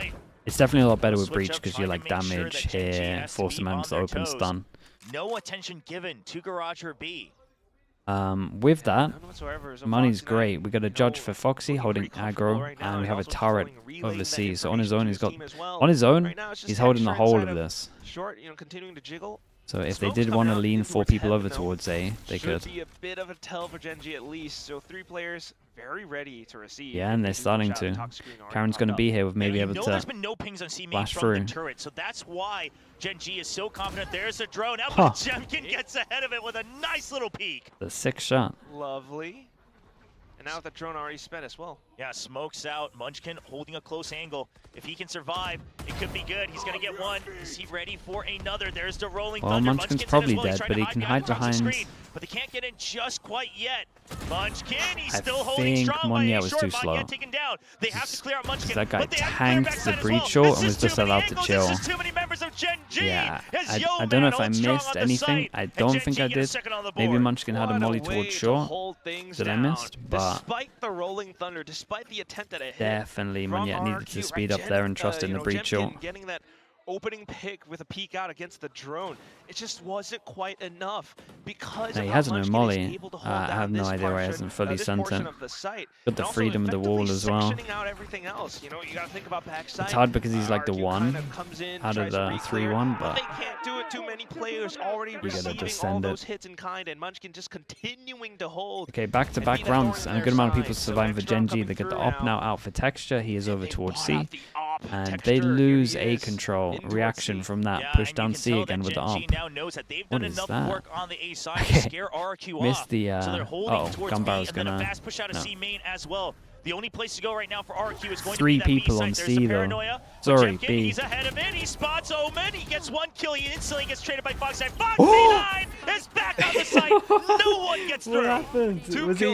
life. It's definitely a lot better with Switch breach up, because you trying like to make sure damage that Gen G here, has to force be them on into the their open toes. stun. No attention given to Garage or B. With that, None whatsoever. So money's Foxy great. We got a judge for Foxy holding comfortable aggro, right now. and we He's have a also turret relaying over the that C. So on his information own, to he's his got team as well. on his own, Right now, it's just he's holding the extra whole inside of this. Short, continuing to jiggle. So if they did want to lean 4 people over towards A, they could. Should be a bit of a tell for Gen G at least. So 3 players very ready to receive. Yeah, and they're starting to. Karen's going to be here with maybe able to there's been no pings on C main flash from through. the turret, so that's why Gen G is so confident. There's a drone. Now but Jemkin gets ahead of it with a nice little peek. The 6th shot. Lovely. And now with the drone already spent as well. Yeah, smokes out. Munchkin holding a close angle. If he can survive, it could be good. He's going to get one. Is he ready for another? There's the rolling thunder. Munchkin's probably dead, but he can hide behind. But they can't get in just quite yet. Munchkin, he's I still holding think strong. Monye was too slow. Taken down. They have to clear out Munchkin. That guy tanked the breach short and was just allowed to chill. Yeah, I don't know if I missed anything. I don't think I did. Maybe Munchkin had a molly towards short that I missed, but despite the rolling thunder, despite the attempt at a hit, definitely Monye needed to speed up there and trust in the breach short. Getting that opening pick with a peek out against the drone, it just wasn't quite enough because he has no molly. I have no idea why he hasn't fully sent it. Got the freedom of the wall as well. It's hard because he's like the 1 out of the 3-1, but they can't do it. Too many players already receiving all those hits in kind, and Munchkin just continuing to hold. Okay, back-to-back rounds, and a good amount of people surviving for Gen G. They get the op now out for Texture. He is over towards C, and they lose A control. Reaction from that, push down C again with the op. What is that? Okay, missed the, gun barrel's gonna, no. The only place to go right now for RRQ is going 3 to be that people B on site. C though. Sorry, B. He's ahead of it. He spots Omen. He gets 1 kill. He instantly gets traded by Fox9. Fox9 is back on the site. No one gets through. What happened?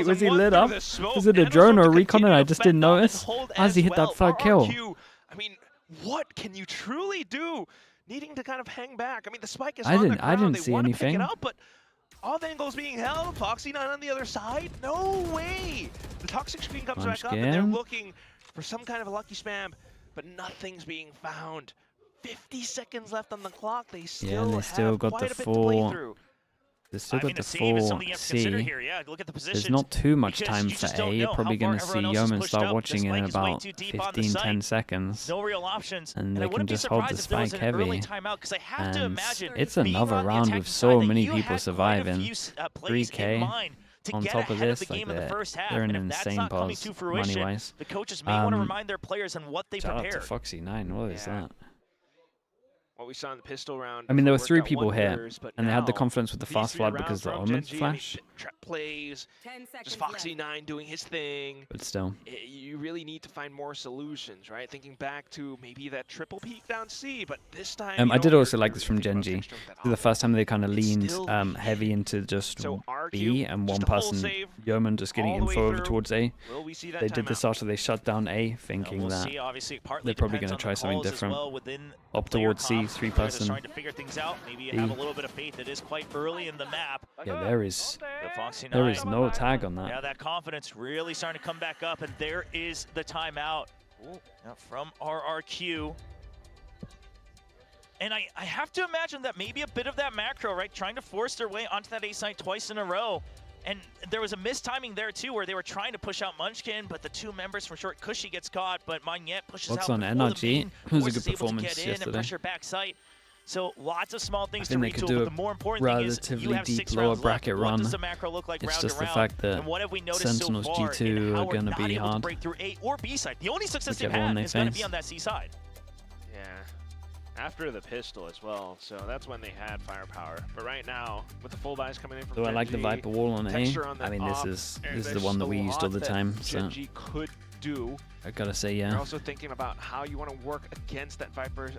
Was he lit up? Was it a drone or a recon and I just didn't notice? As he hit that 3rd kill. I mean, what can you truly do? Needing to kind of hang back. I mean, the spike is I on the didn't ground. They see want to anything. pick it up, but all the angles being held. Foxy9 on the other side. No way. The toxic screen comes back up, and they're looking for some kind of a lucky spam, but nothing's being found. 50 seconds left on the clock. They still have got quite the a bit to play 4. through. They still got the 4 C. There's not too much time for A. You're probably going to see Yeoman start watching in about 15-10 seconds. No real options. And they can just hold the spike heavy. And it's another round with so many people surviving. 3K on top of this, like they're an insane pause money-wise. The coaches may want to remind their players on what they prepared. Shout out to Foxy9, what is that? What we saw in the pistol round. I mean, there were 3 people here, and they had the confidence with the fast flood because the Omen flash. Plays, just Foxy9 doing his thing. But still. You really need to find more solutions, right? Thinking back to maybe that triple peek down C, but this time... I did also like this from Gen G. The first time they kind of leaned heavy into just B, and one person, Yeoman, just getting info over towards A. They did this after they shut down A, thinking that they're probably going to try something different. Up towards C, 3-person. Trying to figure things out. Maybe you have a little bit of faith. It is quite early in the map. Yeah, there is no tag on that. Yeah, that confidence really starting to come back up, and there is the timeout from RRQ. And I have to imagine that maybe a bit of that macro, right, trying to force their way onto that A site twice in a row. And there was a mistiming there too, where they were trying to push out Munchkin, but the 2 members from Short Cushy gets caught, but Magnet pushes What's out. On NRG? It was a good performance yesterday. So lots of small things to retool, but the more important thing is you have deep lower bracket run. What does the macro look like it's just round the fact that Sentinels so far G2 are going to be hard. Break through A or B side. The only success they've had is going to be on that C side. Yeah. After the pistol as well, so that's when they had firepower. But right now, with the full buys coming in from So I like the Viper wall on A. I mean, this is the one that we used all the time. So Gen G could do. I gotta say, yeah. You're also thinking about how you want to work against that Viper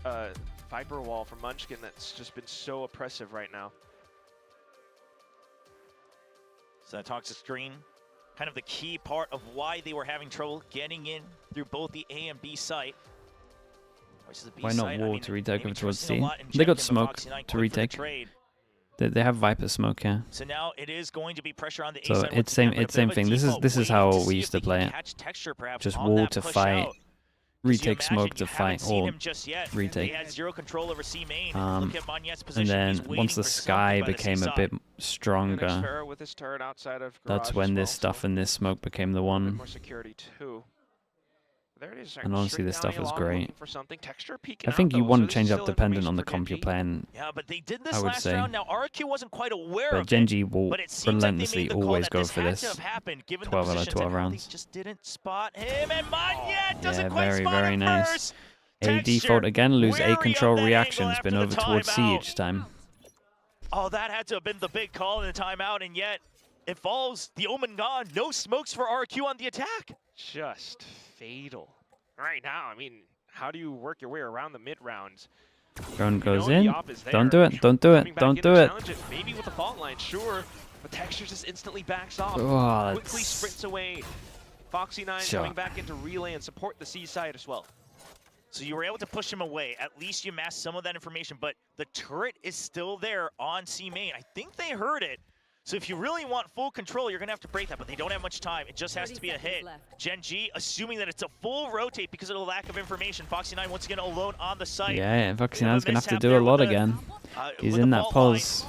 wall from Munchkin that's just been so oppressive right now. So that toxic screen, kind of the key part of why they were having trouble getting in through both the A and B site. Why not wall to retake over towards C? They got smoke to retake. They have Viper smoke, yeah. So now it is going to be pressure on the A so side. it's same thing. This is how we used to play it. Just wall to fight, retake smoke to fight, or retake. And then once the sky became a bit stronger, that's when this stuff and this smoke became the one. More security too. There it is. And honestly, this Straight stuff down is A-Log, great. looking for something. Texture peeking I think out, you though, want so to change this is up still dependent on the information comp for you're Gen G. playing. Yeah, but they did I this would last say. round. Now RRQ wasn't quite aware But of Gen it, G will but it seems like they relentlessly made the call always that go this for had this. to have happened, given 12 the out of positions 12 and how rounds. they just didn't spot him. And Manya doesn't Yeah, quite very, spot very him nice. first. A Texture, default again, lose A wary of control that reaction. angle Has been after over the towards C timeout. each time. Oh, that had to have been the big call in the timeout, and yet it falls. The Omen gone. No smokes for RRQ on the attack. Just fatal. Right now, I mean, how do you work your way around the mid rounds? Drone goes the in. op is Don't there. do it. Don't do it. Coming back Don't in do to it. challenge it, maybe with the fault line, sure. But Texture just instantly backs off. Oh, Quickly that's- sprints away. Foxy9 Sure. going back into relay and support the C side as well. So you were able to push him away. At least you masked some of that information, but the turret is still there on C main. I think they heard it. So if you really want full control, you're going to have to break that, but they don't have much time. It just has to be a hit. Gen G, assuming that it's a full rotate because of the lack of information. Foxy9 once again alone on the site. Yeah, Foxy9's going to have to mishap do there a lot with the- again. He's with in the that fault pose.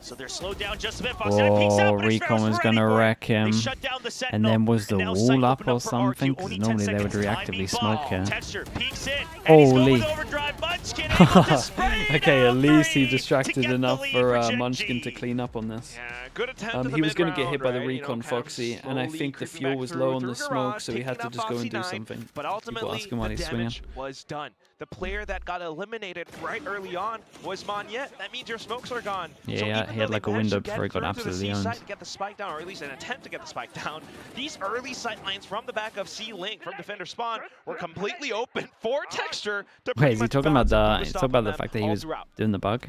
So they're slowed down just a bit. Foxy9 peeks out, Oh, but Experiments Recon was ready going to for it. wreck him. They shut down the And Sentinel, then was the and now wall Sight up opened or up for something? RRQ. Because Only normally 10 they would seconds reactively timing smoke bomb. here. Texture peeks in, and he's going Holy. with overdrive. Munchkin able to spray Okay, at down least he three distracted to get enough the lead for Gen Munchkin G. to clean up on this. Yeah, good attempt at the He was going to get mid-round, hit by the right? Recon You know, kind of Foxy, and I slowly think the creeping fuel back was through low on the garage, smoke, so he had to picking just up go and do Foxy9, something. But People ultimately, asking why the he's swinging. damage was done. The player that got eliminated right early on was Monyet. That means your smokes are gone. Yeah, so yeah, even he though had they like a managed to window get before he got through to absolutely the C owned. side to get the spike down, or at least an attempt to get the spike down, these early sight lines from the back of C-Link from defender spawn were completely open for Texture to Wait, pretty is he much talking about balance the? and He's put a talking stop on about the them fact that he all was throughout. doing the bug,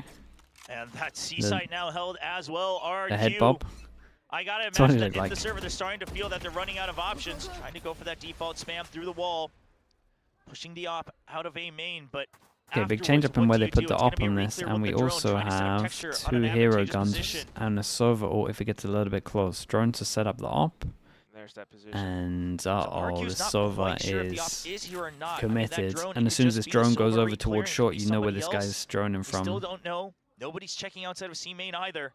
And that C-Site now held as well. RRQ. the head bob. I gotta That's what imagine he that looked in like. the server they're starting to feel that they're running out of options, trying to go for that default spam through the wall, pushing the op out of A main, but Okay, big change up in where they put the op on this, Reclear and with we the drone, also trying to set up have Texture on two an hero advantageous guns position. and a Sova ult if it gets a little bit close. Drone to set up the op, There's that position. and the RRQ's not Sova quite sure if the op is is here or not. I mean, that committed. drone, And it as soon could as this just be a drone goes Sova over reclearing, towards it short, could be you know where somebody this else. guy's droning We still from. don't know. Nobody's checking outside of C main either.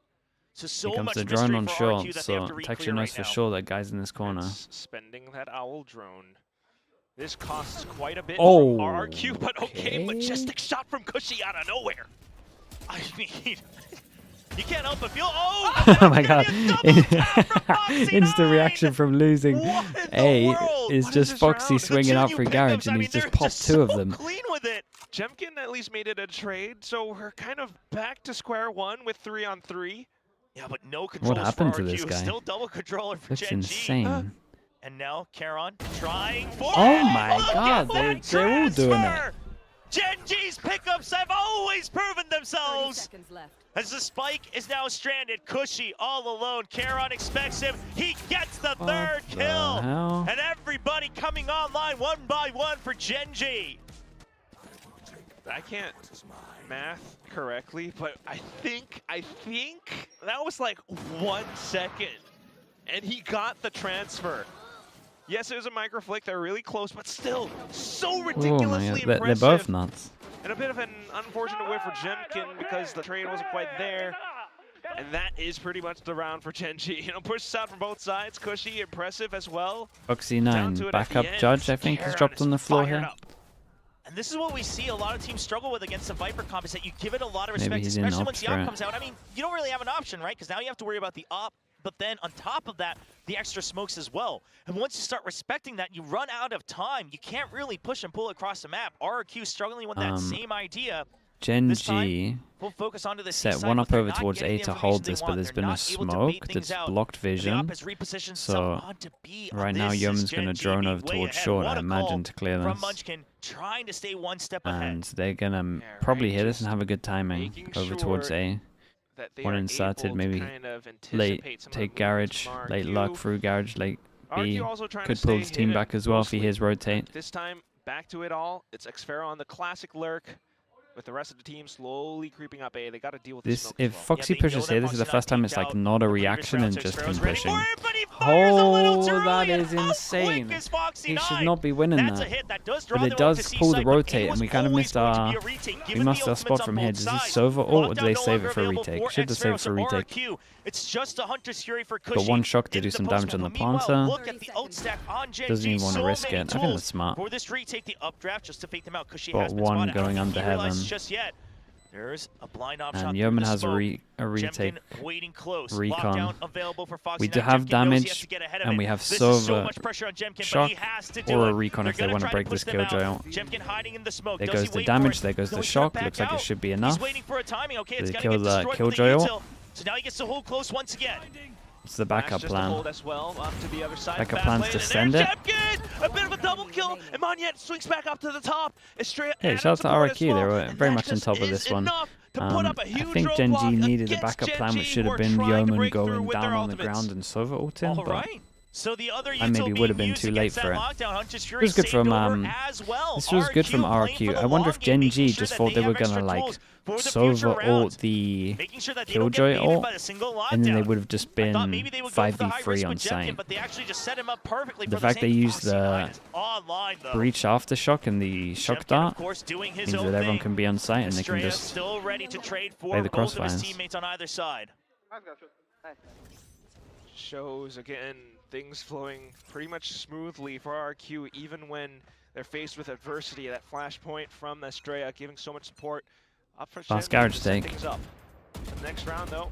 So Here comes much the drone mystery on for short, RRQ that they have so to Texture reclear knows right for now. sure that guy's in this corner. It's spending that owl drone. This costs quite a bit Oh, from RRQ, but okay, okay. majestic shot from Cushy out of nowhere. I mean, you can't help but feel. Oh, Oh my god. Instant reaction from losing A is What just this Foxy round? swinging out two for pickups, garage, I and mean, he's just they're popped two of so them. Clean with it. Jemkin at least made it a trade, so we're kind of back to square one with 3-on-3. Yeah, but no controls happened for to RRQ. this guy? Still double controller for That's Gen G. insane. And now Charon trying for Oh it. my Look god, at they're that all doing it. transfer. Gen G's pickups have always proven themselves. As the spike is now stranded, Cushy all alone. Charon expects him. He gets the third the kill. hell? And everybody coming online one by one for Gen G. I can't math correctly, but I think that was like 1 second, and he got the transfer. Yes, it was a micro flick. They're really close, but still so Oh my ridiculously god, they're impressive. both nuts. And a bit of an unfortunate whiff for Jemkin because the trade wasn't quite there. And that is pretty much the round for Gen G. You know, pushes out from both sides. Cushy, impressive as well. Down to Foxy9, it at backup the end. judge, I think, has Charon dropped is on the floor fired here. up. And this is what we see a lot of teams struggle with against the Viper comp, is that you give it a lot of Maybe respect, he's in especially ops once the for op it. comes out. I mean, you don't really have an option, right? Because now you have to worry about the op, but then on top of that, the extra smokes as well. And once you start respecting that, you run out of time. You can't really push and pull across the map. RRQ struggling with that same idea. Gen This time, G we'll focus onto the set C-side, one but up they're over not towards getting A the to information hold they this, but want. there's They're been a not able to smoke bait things that's out. blocked The op vision. has repositioned So himself onto B. right now, This is Yeoman's going to Gen G drone being over way towards ahead. short, What I a call imagine, to clear from this. Munchkin, trying to stay one step ahead. And they're going to Yeah, probably right, hit us just and have a good timing making over towards sure A. That they One are inserted, able to maybe kind of late anticipate some of the take movements garage, from late RRQ. luck through garage, late B. RRQ also trying to Could pull stay his team hidden back as well if he mostly. hears rotate. This time, back to it all. It's Xfera on the classic lurk. with the rest of the team slowly creeping up A. They got to deal with this. the smoke If as well. Foxy pushes here, this is the first time it's like not a reaction and just him pushing. Oh, that is insane. He should not be winning that. But it does pull the rotate, and we kind of missed our spot from here. Does he Sova ult, or do they save it for a retake? Should have saved for a retake. It's just a Hunter's Fury for But one shock to do some damage on the Panther. Doesn't even want to risk it. I think that's smart. For this retake, the updraft just to fake them out because she Got has been one spotted. going under heaven. Just yet. There's a blind option. And Yeoman has a retake. Waiting close. Recon. Available for Foxy. We do have damage, and we have Sova shock or a recon if they want to break this Killjoy out. There goes the damage, there goes the shock. Looks like it should be enough. They kill the Killjoy ult. So now he gets to hold close once again. It's the backup plan. As well, to the other side. Backup plan's to send it. A bit of a double kill, and Monyet swings back up to the top. Hey, shout out to RRQ, they were very much on top of this one. I think Gen G needed a backup plan, which should have been Yeoman going down on the ground and Sova ulting, but So the other I maybe would have been too late for it. It was good from this was good from RRQ. I wonder if Gen G just thought they were gonna like Sova ult the Killjoy ult, and then they would have just been 5v3 on site. The fact they used the breach aftershock and the shock dart means that everyone can be on site and they can just play the crossfires. Shows again things flowing pretty much smoothly for RRQ, even when they're faced with adversity. That flashpoint from Estrella giving so much support. Up for fast garage take. The next round, though,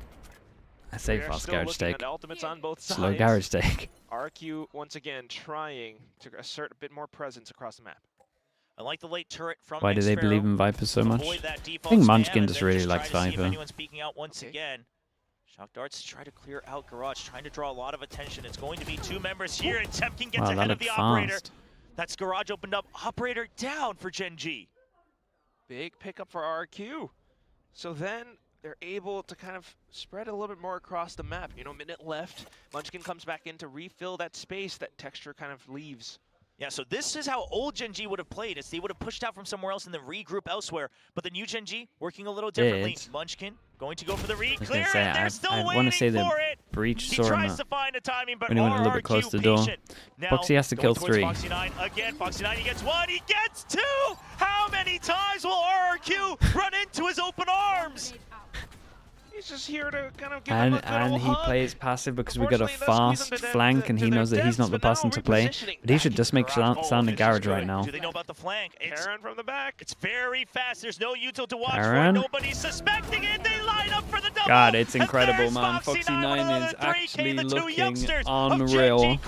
I say fast garage take. On both sides. Slow garage take. RRQ once again trying to assert a bit more presence across the map. I like the late turret from Why do they believe in Viper so much? I think Munchkin just really likes Viper. Shock darts try to clear out Garage, trying to draw a lot of attention. It's going to be two members here, and Temkin gets ahead of the operator. That's Garage opened up. Operator down for Gen G. Big pickup for RRQ. So then they're able to kind of spread a little bit more across the map. You know, minute left. Munchkin comes back in to refill that space that Texture kind of leaves. Yeah, so this is how old Gen G would have played. They would have pushed out from somewhere else and then regroup elsewhere. But the new Gen G working a little differently. Munchkin going to go for the re-clear, and they're still waiting want to say the for it. breach He saw him tries to find a timing, but when he went a little bit close to the door. Foxy has to kill 3. Foxy 9 again. Foxy 9, he gets 1, he gets 2. How many times will RRQ run into his open arms? He's just here to kind of give him a good and old he hug. plays passive because we got a fast flank and he knows that he's not the person to play. But he should just make sound the garage right now. Do they know about the flank? Karen from the back. It's very fast. There's no util to watch Karen. for. Nobody's suspecting it. They line up for the double. God, it's incredible, man. Foxy 9 is actually looking unreal.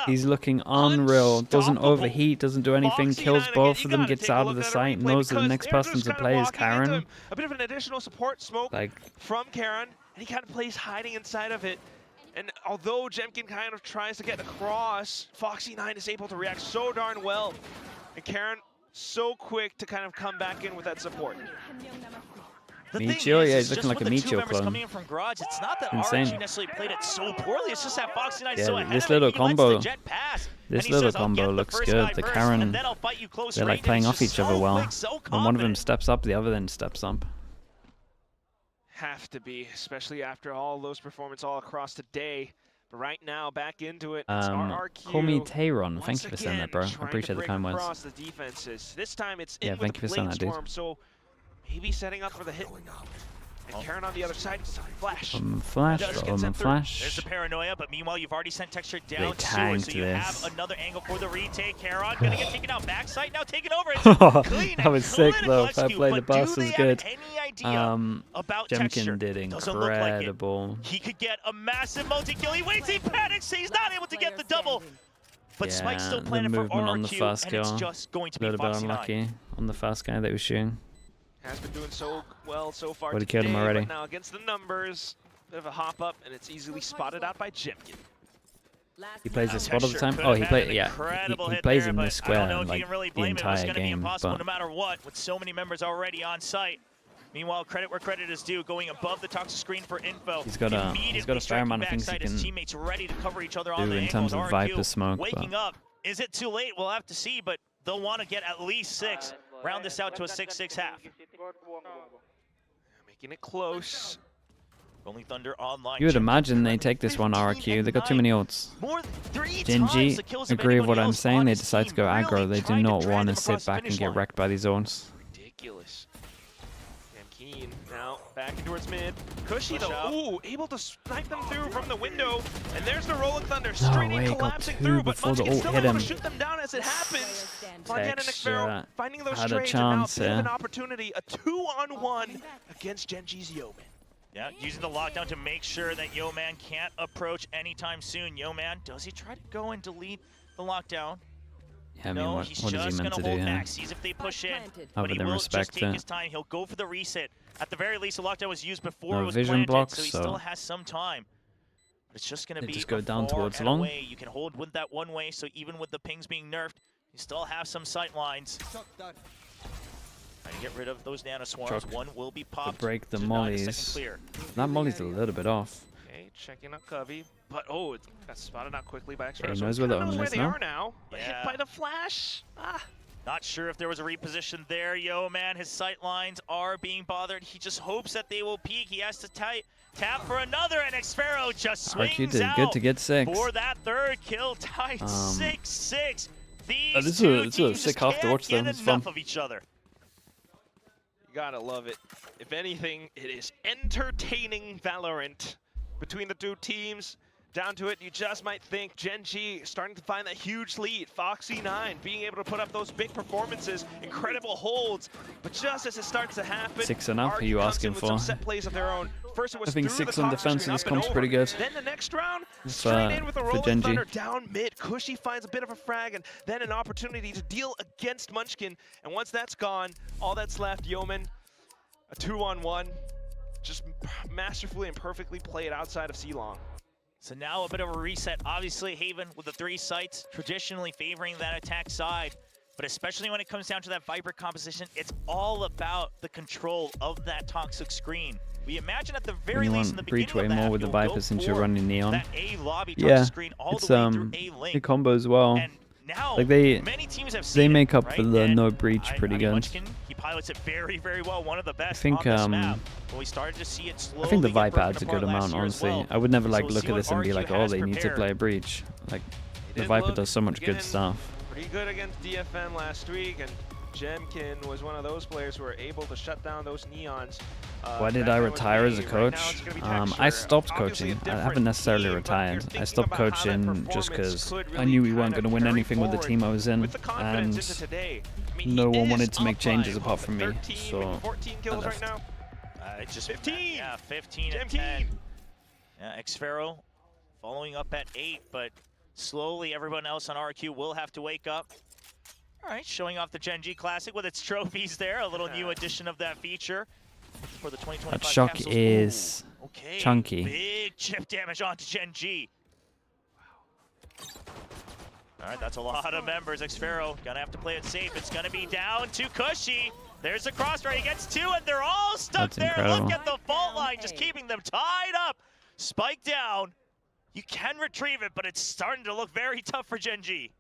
He's looking unreal. Doesn't overheat, doesn't do anything, kills both of them, gets out of the site, knows that the next person to play is Karen. A bit of an additional support smoke from Karen, and he kind of plays hiding inside of it. And although Jemkin kind of tries to get across, Foxy 9 is able to react so darn well. And Karen so quick to kind of come back in with that support. Meteor, yeah, he's looking like a Meteor clone. Coming in from Garage, it's not that Insane. RRQ necessarily played it so poorly, it's just that Foxy 9 Yeah, so ahead this of little it. He lets combo, the jet pass, this and he little says, "I'll combo get the looks first good. guy The first, Karen, and then I'll fight you close they're like range." playing It's off just each other so well. quick, so When one of them confident. steps up, the other then steps up. Have to be, especially after all those performances all across the day. But right now, back into it. It's RRQ. Call me Tayron. Thank you for saying that, bro. I appreciate the kind words. Across the defenses. This time it's Yeah, in thank you with for the saying that, dude. Blade Storm, so maybe setting up for the hit. And Karen on the other side, flash. Flash, There's flash. the paranoia, but meanwhile you've already sent Texture They down to it, tanked so you this. have another angle for the retake. Karen gonna get taken out. Backside now taken over. It's clean That was sick though. Fair play, the but boss do was they good. have any idea about Texture? Jemkin did Doesn't look like it. incredible. He could get a massive multi-kill. He waits, he panics, he's not able to get the double. But Smite's still the planning for movement on the RRQ, first and kill. it's just going to A be little bit Foxy 9. unlucky on the first guy that he was shooting. Has been doing so well so far Would have today, killed him already. but now against the numbers, bit of a hop up, and it's easily spotted out by Jemkin. He plays this spot all the time. Oh, he plays, yeah. He plays in this square like the entire game. Impossible But no matter what, with so many members already on site. Meanwhile, credit where credit is due, going above the toxic screen for info. he's got a fair amount of things he backside, can his teammates ready to cover each other do on the in terms angles. of RRQ Viper smoke. waking But up. Is it too late? We'll have to see, but they'll want to get at least 6. Round this out to a 6-6 half. Making it close. Only Thunder online. You would imagine they take this one RRQ. They got too many ults. Genji, agree with what I'm saying. They decide to go aggro. They do not want to sit back and get wrecked by these ults. Ridiculous. And Keen now back towards mid. Cushy though, ooh, able to snipe them through from the window. And there's the Rolling Thunder straight in, collapsing through. But Munchkin still able to shoot them down as it happens. Again, and Xfero finding those trades, and now a bit of an opportunity. A 2-on-1 against Genji's Yeoman. Yeah, using the lockdown to make sure that Yeoman can't approach anytime soon. Yeoman, does he try to go and delete the lockdown? Yeah, I mean, what is he meant to do here? Sees if they push in, Other than respect take his time. He'll go for the reset. At the very least, the lockdown was used before No it was vision planted, block, so he so still has some time. But it's just going to be just go down far towards and long. away. You can hold with that one way, so even with the pings being nerfed, you still have some sight lines. Trying to get rid of those nano swarms. One will be popped. To break the mollies. That molly's a little bit off. Okay, checking out Covey. But oh, it got spotted out quickly by Xfero. Yeah, he so knows where the knows omen where is they now. are now. But hit by the flash. Not sure if there was a reposition there. Yeoman, his sight lines are being bothered. He just hopes that they will peek. He has to tap for another, and Xfero just swings RRQ did out good to get 6. for that third kill, tied 6-6. These this two is a teams sick just half to can't watch them. get It's enough fun. of each other. You gotta love it. If anything, it is entertaining Valorant between the two teams. Down to it, you just might think Genji starting to find that huge lead. Foxy9 being able to put up those big performances, incredible holds. But just as it starts to happen, 6 and up, are you asking for? some set plays of their own. First it was I think through 6 the on toxic defense in screen this up and comp's over. pretty good. Then the next round, For straight in with a Rolling Genji. Thunder down mid. Cushy finds a bit of a frag, and then an opportunity to deal against Munchkin. And once that's gone, all that's left, Yeoman, a 2-on-1, just masterfully and perfectly played outside of C-Long. So now a bit of a reset. Obviously, Haven with the 3 sites, traditionally favoring that attack side. But especially when it comes down to that Viper composition, it's all about the control of that toxic screen. We imagine at the very least in the beginning breach way of the more half, with the you'll Viper go since you're for running Neon. that A lobby toxic Yeah, screen all it's the way through A link. good combo as well. And now, Like they make up for the no breach pretty good. Munchkin, he pilots it very, very well. One of the best I think on this map. But we started to see it slowly I think the get Viper broken adds a apart good last amount, year as honestly. well. I would never So like we'll look see at what this and be like, RRQ oh, has they need to prepared. play a breach. Like the did Viper look does so much good again stuff. Pretty good against DFM last week, and Jemkin was one of those players who were able to shut down those Neons. Why did I retire as a coach? I stopped coaching. I haven't necessarily retired. I stopped coaching just because I knew we weren't going to win anything with the team I was in, and no one wanted to make changes apart from me. So 14 kills right now. It's just 15. Yeah, 15 and 10. Yeah, Xfero following up at 8, but slowly everyone else on RRQ will have to wake up. All right, showing off the Genji Classic with its trophies there. A little new addition of that feature for the 2025 that shock capsules. is Okay, chunky. big chip damage onto Genji. All right, that's a lot of members. Xfero gonna have to play it safe. It's gonna be down to Cushy. There's a crossfire. He gets 2, and they're all stuck That's there. incredible. Look at the fault line, just keeping them tied up. Spike down. You can retrieve it, but it's starting to look very tough for Genji.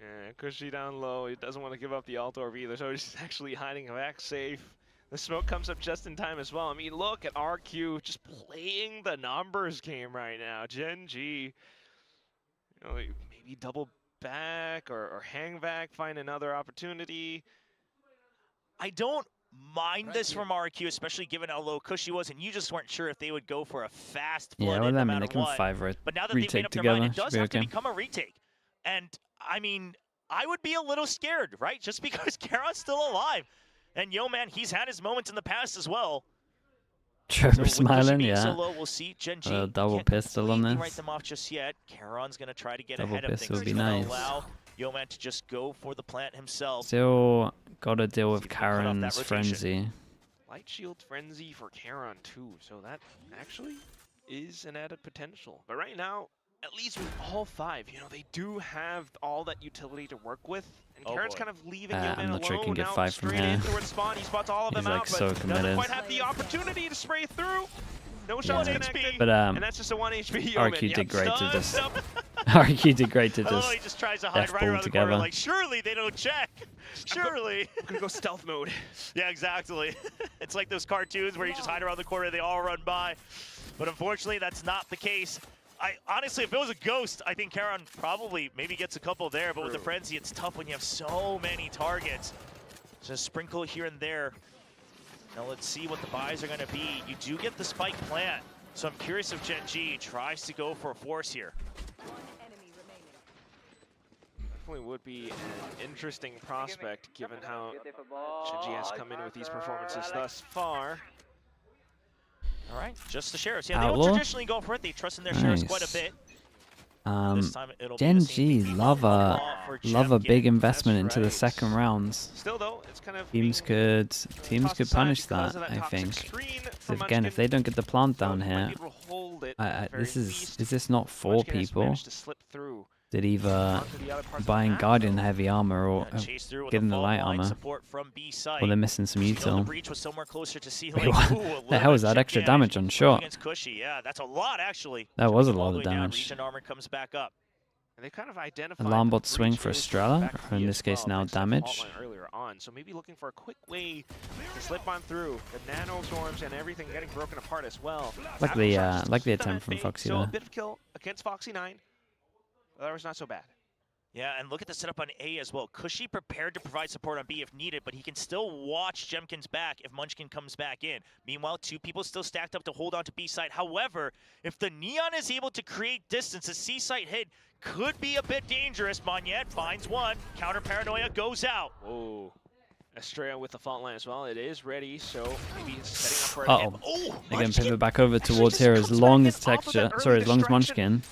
Yeah, Cushy down low. He doesn't want to give up the alt orb either, so he's actually hiding back safe. The smoke comes up just in time as well. I mean, look at RQ just playing the numbers game right now. Genji, you know, maybe double back or hang back, find another opportunity. I don't mind this from RRQ, especially given how low Cushy was, and you just weren't sure if they would go for a fast flood Yeah, well, no I mean, matter they can what. 5 But now that they've made retake up their mind, together. it does Should be have to okay. become a retake. And, I mean, I would be a little scared, right? Just because KICKOFF's still alive. And Yeoman, he's had his moments in the past as well. Trevor with Cushy smiling, being yeah. so low, we'll see. Genji Double can't pistol on completely write this. them off just yet. Charon's going to try to get Double ahead of pistol things. would be He's gonna nice. allow Yeoman to just go for the plant himself. Still gotta deal with See if he can cut off that Karen's rotation. frenzy. Light Shield Frenzy for Charon too, so that actually is an added potential. But right now, at least with all 5, you know, they do have all that utility to work with. And Charon's kind of leaving Yeoman I'm not sure he can alone get now, 5 from straight here. in towards spawn. He spots all of He's them like out, so but committed. doesn't quite have the opportunity to spray through. No shots connected, But and that's just a 1 HP Yeoman. RRQ did great to just RRQ did great to Oh, he just tries to hide right F-ball around the together. corner. Like, surely they don't check. Surely. I'm gonna go stealth mode. Yeah, exactly. It's like those cartoons where you just hide around the corner, they all run by. But unfortunately, that's not the case. Honestly, if it was a ghost, I think KICKOFF probably maybe gets a couple there. But with the frenzy, it's tough when you have so many targets. Just sprinkle here and there. Now let's see what the buys are going to be. You do get the spike plant. So I'm curious if Gen G tries to go for a force here. Definitely would be an interesting prospect given how Gen G has come in with these performances thus far. All right, just the Sheriffs. Yeah, they Outlaw? don't traditionally go for it. They trust in their Sheriffs quite a bit. This time it'll be Gen the same G thing. love a Jemkin. big investment into the right. second rounds. Still though, it's kind of Teams could punish that. I think. So again, if they don't get the plant down here, is this not 4 people? That either buying Guardian heavy armor or getting the light armor, or they're missing some util. Wait, what the hell is that extra damage on shot? Yeah, that's a lot actually. That was a lot of damage. Armor comes back up. And they kind of identified Alarm bot swing for Estrella, or in this case now damage. Earlier on, so maybe looking for a quick way to slip on through the nano storms and everything getting broken apart as well. Like the attempt from Foxy So a there. bit of kill against Foxy 9. That was not so bad. Yeah, and look at the setup on A as well. Cushy prepared to provide support on B if needed, but he can still watch Jemkin's back if Munchkin comes back in. Meanwhile, 2 people still stacked up to hold on to B side. However, if the Neon is able to create distance, a C site hit could be a bit dangerous. Monyet finds one. Counter Paranoia goes out. Whoa. Estrella with the fault line as well. It is ready, so maybe setting up for a hit. They're going to pivot back over towards here as long as as long as Munchkin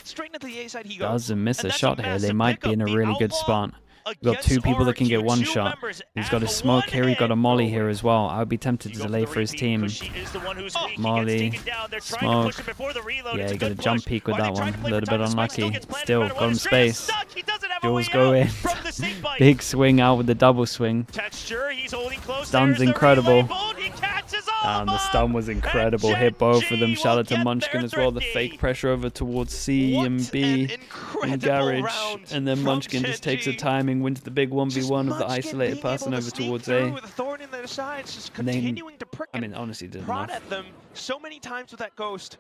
doesn't miss a shot here. They might be in a really good spot. We've got 2 people that can get one shot. He's got a smoke here, he's got a molly here as well. I would be tempted to delay for his team. Molly, smoke. Yeah, you got a jump peek with that one. A little bit unlucky. Still, got him space. Jules go in. Big swing out with the double swing. Stun's incredible. And the stun was incredible. Hit both of them. Shout out to Munchkin as well. The fake pressure over towards C and B in Garage. And then Munchkin just takes the timing, wins the big 1v1 of the isolated person over towards A. And then, I mean, honestly, did enough. At them so many times with that ghost.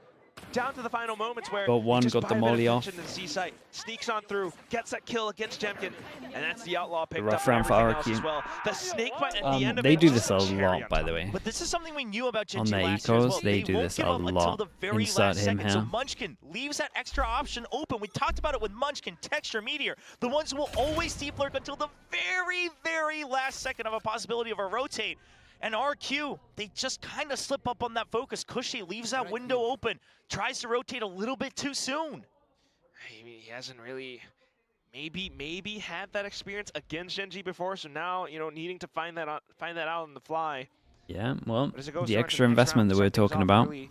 Down to the final moments where got one, got the molly off. C-site sneaks on through, gets that kill against Jemkin, and that's the outlaw picked rough up round for RRQ. as well. The snake bite at the end of they it, do this a lot, by the way. But this is something we knew about Gen On G their last year as ecos, well. they do won't this give a up until lot. the very Insert last him second. So here. Munchkin leaves that extra option open. We talked about it with Munchkin, Texture, Meteor. The ones who will always deep lurk until the very, very last second of a possibility of a rotate. And RQ, they just kind of slip up on that focus. Cushy leaves that window open, tries to rotate a little bit too soon. He hasn't really, maybe had that experience against Gen G before, so now, you know, needing to find that out on the fly. Yeah, well, the extra investment that we were talking about really,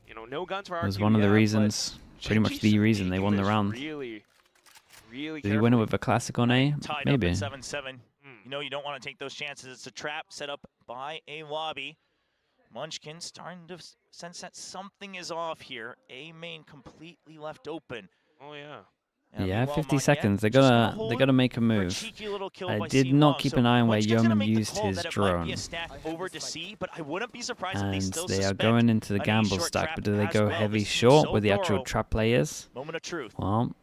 you know, no guns for was RQ, one of the reasons, pretty much the reason they won the round. Really Did he win it with a classic on A? Tied Maybe. up at 7-7. You know you don't want to take those chances. It's a trap set up by a lobby. Munchkin starting to sense that something is off here. A main completely left open. Oh yeah. Yeah, 50 seconds. They gotta make a move. I did not keep an eye on where Yeoman used his drone. And they are going into the gamble stack, but do they go heavy short with the actual trap players? Moment of truth. Well,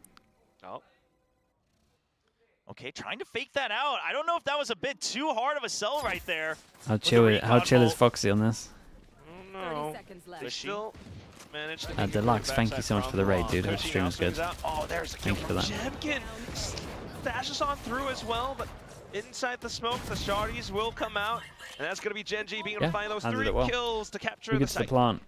okay, trying to fake that out. I don't know if that was a bit too hard of a sell right there. how chill is Foxy on this? No. They still managed to Deluxe, thank you so much for the raid, dude. Hope stream is good. Oh, there's a kill Thank you for that. Jemkin dashes on through as well, but inside the smoke, the shorties will come out, and that's going to be Gen G being able to find those 3 kills to capture Who the gets the site. plant?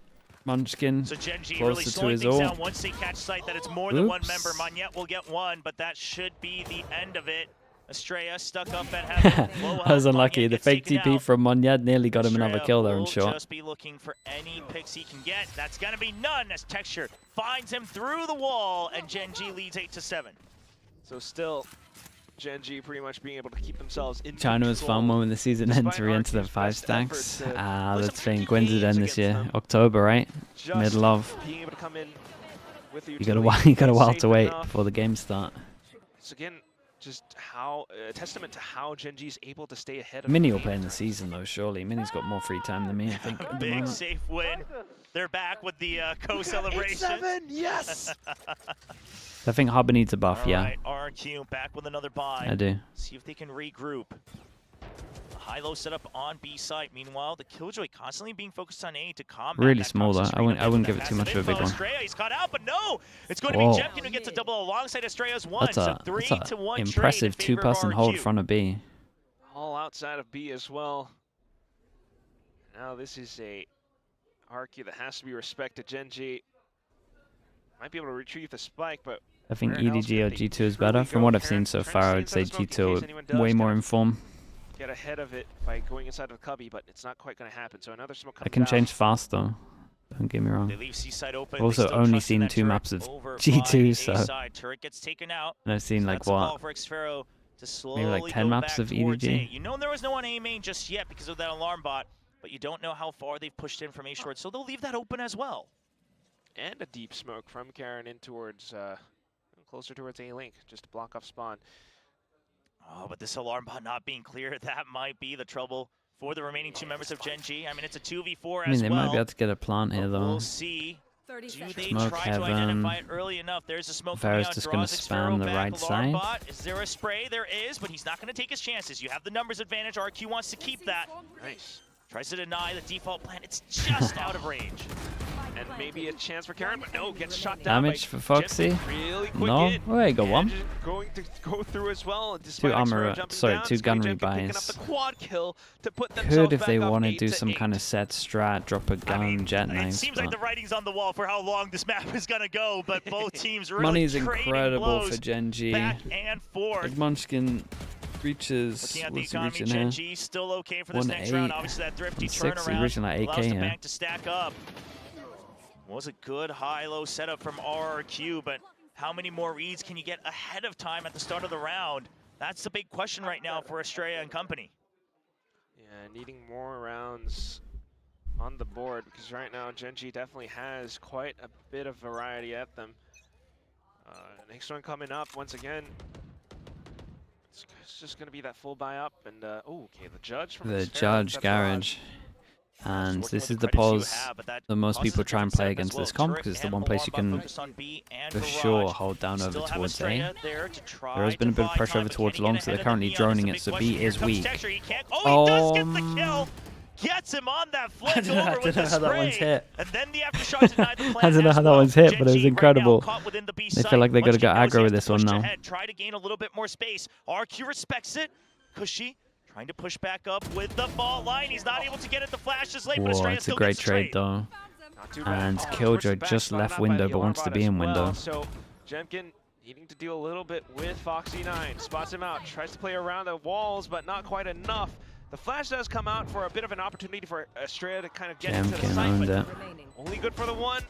Munchkin So Gen G really closer to slowing his things ult. down once they catch sight that it's more than one member. Monyet will get one, but that should be the end of it. Estrella stuck up at heaven. I was unlucky. The fake TP from Monyet nearly got him another kill there in short. Just be looking for any picks he can get. That's gonna be none as Texture finds him through the wall, and Gen G leads 8-7. So still, Gen G pretty much being able to keep themselves in China was fun when the season ends to re-enter the 5 stacks. Let's think, when's it end this year? October, right? Middle of. Being able to come in with the You got utility. you got a while Safe to wait enough. before the game start. It's again just how a testament to how Gen G is able to stay ahead of Mini the will game. play in the season though, surely. Mini's got more free time than me, I think. At the Big moment. safe win. They're back with the co-celebration. 8-7, yes! I think Harbor needs a buff, All yeah. right, RRQ back with another buy. I do. See if they can regroup. High-low setup on B site. Meanwhile, the Killjoy constantly being focused on A to combat. Really that small though. toxic I wouldn't screen give it too much of a big one. Estrella, he's caught out, but no! It's going to Whoa. be Jemkin who gets a double alongside Estrella's one. That's So a 3-1 impressive trade in favor of two-person hold RRQ. front of B. All outside of B as well. Now this is a RRQ that has to be respected. Gen G might be able to retrieve the spike, but I think where else EDG or could they G2 is truly better. From go? what I've seen Karen so trying to far, stay I would inside say the smoke in case G2 anyone are way does more kind in of form. get ahead of it by going inside of the cubby, but it's not quite going to happen. So another smoke I comes can down. change fast though. Don't get me wrong. They leave C-side open. I've also They still only trust in seen that 2 turret maps of over by G2, so A-side. Turret gets taken out. and I've seen So like that's a call what? for Xfero to slowly Maybe like 10 go maps back of towards EDG. A. You know there was no one A main just yet because of that alarm bot, but you don't know how far they've pushed in from A short, so they'll leave that open as well. And a deep smoke from Karen in towards, closer towards A-Link, just to block off spawn. Oh, but this alarm bot not being clear, that might be the trouble for the remaining 2 members of Gen G. I mean, it's a 2v4 I mean, as they well. might be able to get a plant here though. We'll see. Do they Smoke try heaven. to identify it early enough? There's a smoke coming Varus out. just Draws gonna spam Xfero the back. right Alarm side. bot. Is there a spray? There is, but he's not going to take his chances. You have the numbers advantage. RQ wants to keep that. Nice. Tries to deny the default plan. It's just out of range. And maybe a chance for Karen, but no, gets shot down. Damage by for Foxy. Jemkin. Really quick No, in. oh, you got one. And going to go through as well. 2 armor, sorry, 2 gun Picking up rebuys. the quad kill to put Could themselves if they back up want to 8 do to some 8. kind of set strat, drop a gun, jet It knife. seems like the writing's on the wall for how long this map is going to go, but both teams really Money's trading incredible blows for Gen G. back and forth. Big Munchkin reaches. Looking at the What's he economy, reaching Gen here? G still okay for this next 1-8. round. Obviously, that thrifty 6, turnaround reaching like 8K allows the here. bank to stack up. Was a good high-low setup from RRQ, but how many more reads can you get ahead of time at the start of the round? That's the big question right now for Estrella and company. Yeah, needing more rounds on the board because right now Gen G definitely has quite a bit of variety at them. Next one coming up once again. It's just going to be that full buy up and oh, okay, the judge from The Sphero, Judge that's Garage. And Working this with is the credits you pause have, but that that most causes people a try and different play setup against as this well. comp Turret because it's the and one place you alarm bot can focused on B and for Barrage. sure hold down Still over have towards Estrella A. there to try There has been a to bit of buy pressure time, over but towards can he long, get so they're ahead of currently the Neon? droning That's it, the so big B question. is Here comes weak. Texture. He can't. Oh, he does get the kill. Gets him on that flick I don't know over with the how that one's spray. hit. And then the aftershots denied the plan I don't know as how that well. one's hit, Gen but it was G right now incredible. caught within the B They site. feel like they gotta Munchkin go knows he aggro has with to this one push now. ahead, try to gain a little bit more space. RQ respects it. Cushy trying to push back up with the fault line. He's not able to get it. The flash is late, but Whoa, Estrella it's a still great gets the trade though. And Killjoy just left window but wants to be in window. So Jemkin needing to deal a little bit with Foxy9. Spots him out, tries to play around the walls, but not quite enough. The flash does come out for a bit of an opportunity for Estrella to kind of get into the Jemkin site, owned but it. only good for the one.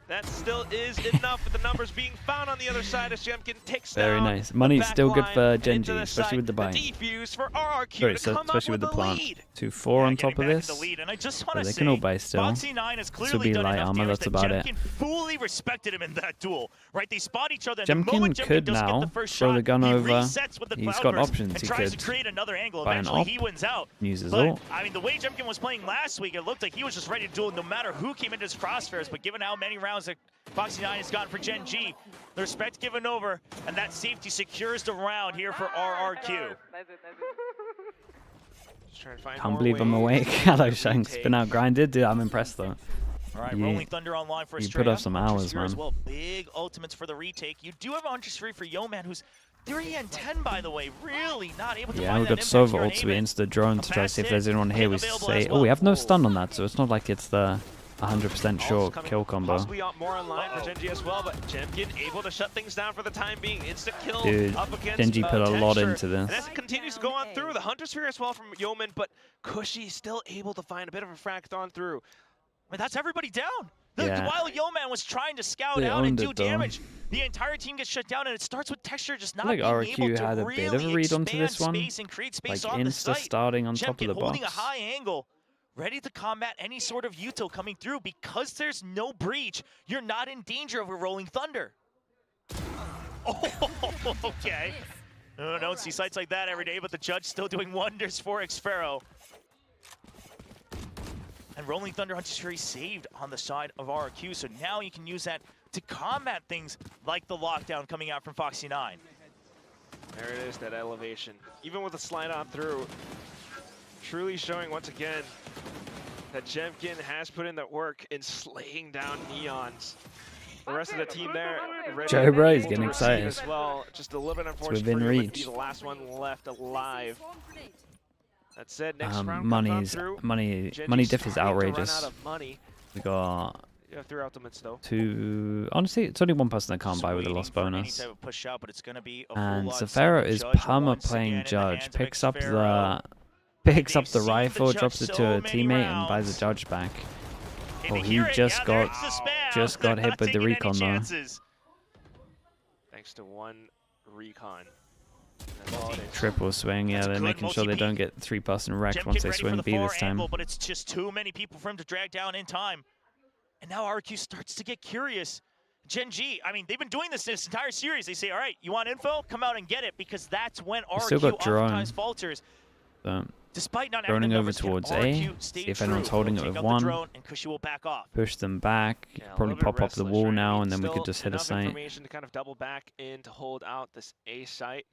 That still is enough with the numbers being found on the other side as Jemkin takes Very down nice. the Money's back still good line for Gen into G, the especially site. with the buy. Defuse for RRQ Sorry, to so come especially up with the plant. lead. 2-4 on top of Getting back this. into the lead, and I just want So to they say, can all buy still. Foxy9 has This will clearly be done light enough armor, damage that's that about it. Jemkin fully respected him in that duel, right? They spot each other, and the Jemkin moment Jemkin could does get now the first throw shot, the gun he over. resets with the He's cloud got burst options. and He tries could to create another angle. buy an Eventually, op, he wins out. use his But ult. I mean, the way Jemkin was playing last week, it looked like he was just ready to duel no matter who came into his crosshairs. But given how many rounds that Foxy9 has gotten for Gen G, the respect given over, and that safety secures the round here for RRQ. Can't believe I'm awake. Hello, Shanks. Been out grinded. Dude, I'm impressed though. All right, You- Rolling Thunder online for you Estrella. put off some hours, Sphere as man. well. Big ultimates for the retake. You do have 100 free for Yeoman, who's 3 and 10, by the way. Really not able to Yeah, find we've that got impact Sova here on ult, we Amen. insta drone to try to see if there's anyone here. We available say, as oh, we well. have no stun on that, so it's not like it's the 100% sure Coming kill combo. Possibly more online for Gen G as well, but Jemkin able to shut things down for the time being. Instant kill Dude, up against Gen G put a lot Texture. into this. And as it continues to go on through, the Hunter Sphere as well from Yeoman, but Cushy still able to find a bit of a fract on through. I mean, that's everybody down. Yeah. While Yeoman was trying to scout They out and owned do it, though. damage, the entire team gets shut down, and it starts with Texture just not I being think able RRQ to had a really bit of a read onto expand this one. space and create space Like on the insta site. starting on top of Jemkin the holding box. a high angle ready to combat any sort of util coming through. Because there's no breach, you're not in danger of a Rolling Thunder. Oh, okay. I don't see sights like that every day, but the judge still doing wonders for Xfero. And Rolling Thunder Hunter's Fury saved on the side of RRQ, so now you can use that to combat things like the lockdown coming out from Foxy9. There it is, that elevation. Even with the slide on through, truly showing once again that Jemkin has put in the work in slaying down Neons. The rest of the team there, Joe Bro is able getting to receive excited. as well. Just a little bit unfortunate within for him, but reach. be the last one left alive. That said, next round money Genji's diff is starting to run outrageous. out of money. We got You have 3 ultimates though. honestly, it's only one person that can't buy with a loss bonus. And Zafero is perma playing judge, picks up the rifle, drops it to a teammate, and buys the judge back. Oh, he just got hit with the recon though. Thanks to one recon. Triple swing, yeah, they're making sure they don't get 3-person wrecked once they swing B this time. But it's just too many people for him to drag down in time. And now RQ starts to get curious. Gen G, I mean, they've been doing this entire series. They say, all right, you want info? Come out and get it, because that's when RQ oftentimes falters. Despite not droning over towards A, see if anyone's holding it with one. Push them back. Probably pop up the wall now, and then we could just hit a site. Information to kind of double back in to hold out this A site.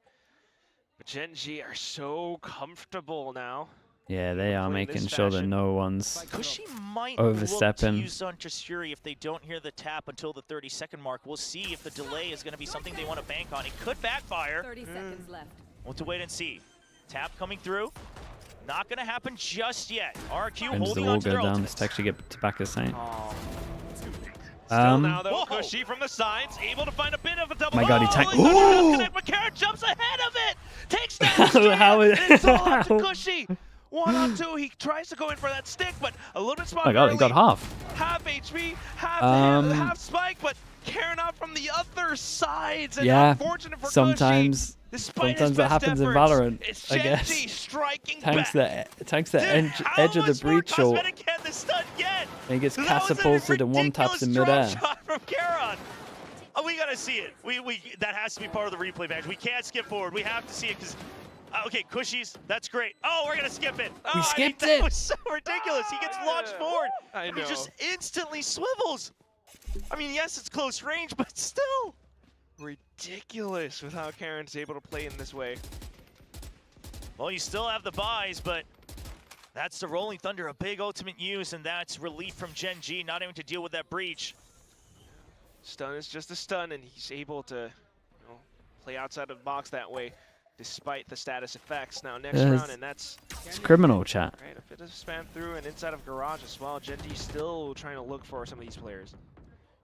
But Gen G are so comfortable now. Yeah, they are making sure that no one's might overstepping. Look to use Hunter's Fury if they don't hear the tap until the 30-second mark. We'll see if the delay is going to be something they want to bank on. It could backfire. 30 seconds left. We'll have to wait and see. Tap coming through. Not going to happen just yet. RQ When does the holding wall on to go their down? ultimates. Let's actually get to back a site. Still now though, Cushy from the sides, able to find a bit of a double. My God, he tanked. Ooh! But Carrot jumps ahead of it. Takes down the How is it's all up to Cushy. 1-on-2, he tries to go in for that stick, but a little bit spot. Oh my God, he got half. Half HP, half spike, but Karen out from the other sides. And Yeah, unfortunate for sometimes that happens in Valorant, it's I Gen guess. G striking Tanks back. the edge of the breach short, and he gets catapulted and one-taps in midair. Shot from Karon. Oh, we gotta see it. That has to be part of the replay match. We can't skip forward. We have to see it because. Okay, Cushies, that's great. Oh, we're gonna skip it. Oh, We skipped that it. was so ridiculous. He gets launched forward. I know. He just instantly swivels. I mean, yes, it's close range, but still. Ridiculous with how Karen's able to play in this way. Well, you still have the buys, but that's the Rolling Thunder, a big ultimate use, and that's relief from Gen G, not having to deal with that breach. Stun is just a stun, and he's able to play outside of the box that way, despite the status effects. Now next round, and that's It's criminal, chat. right, a bit of spam through and inside of Garage as well. Gen G still trying to look for some of these players.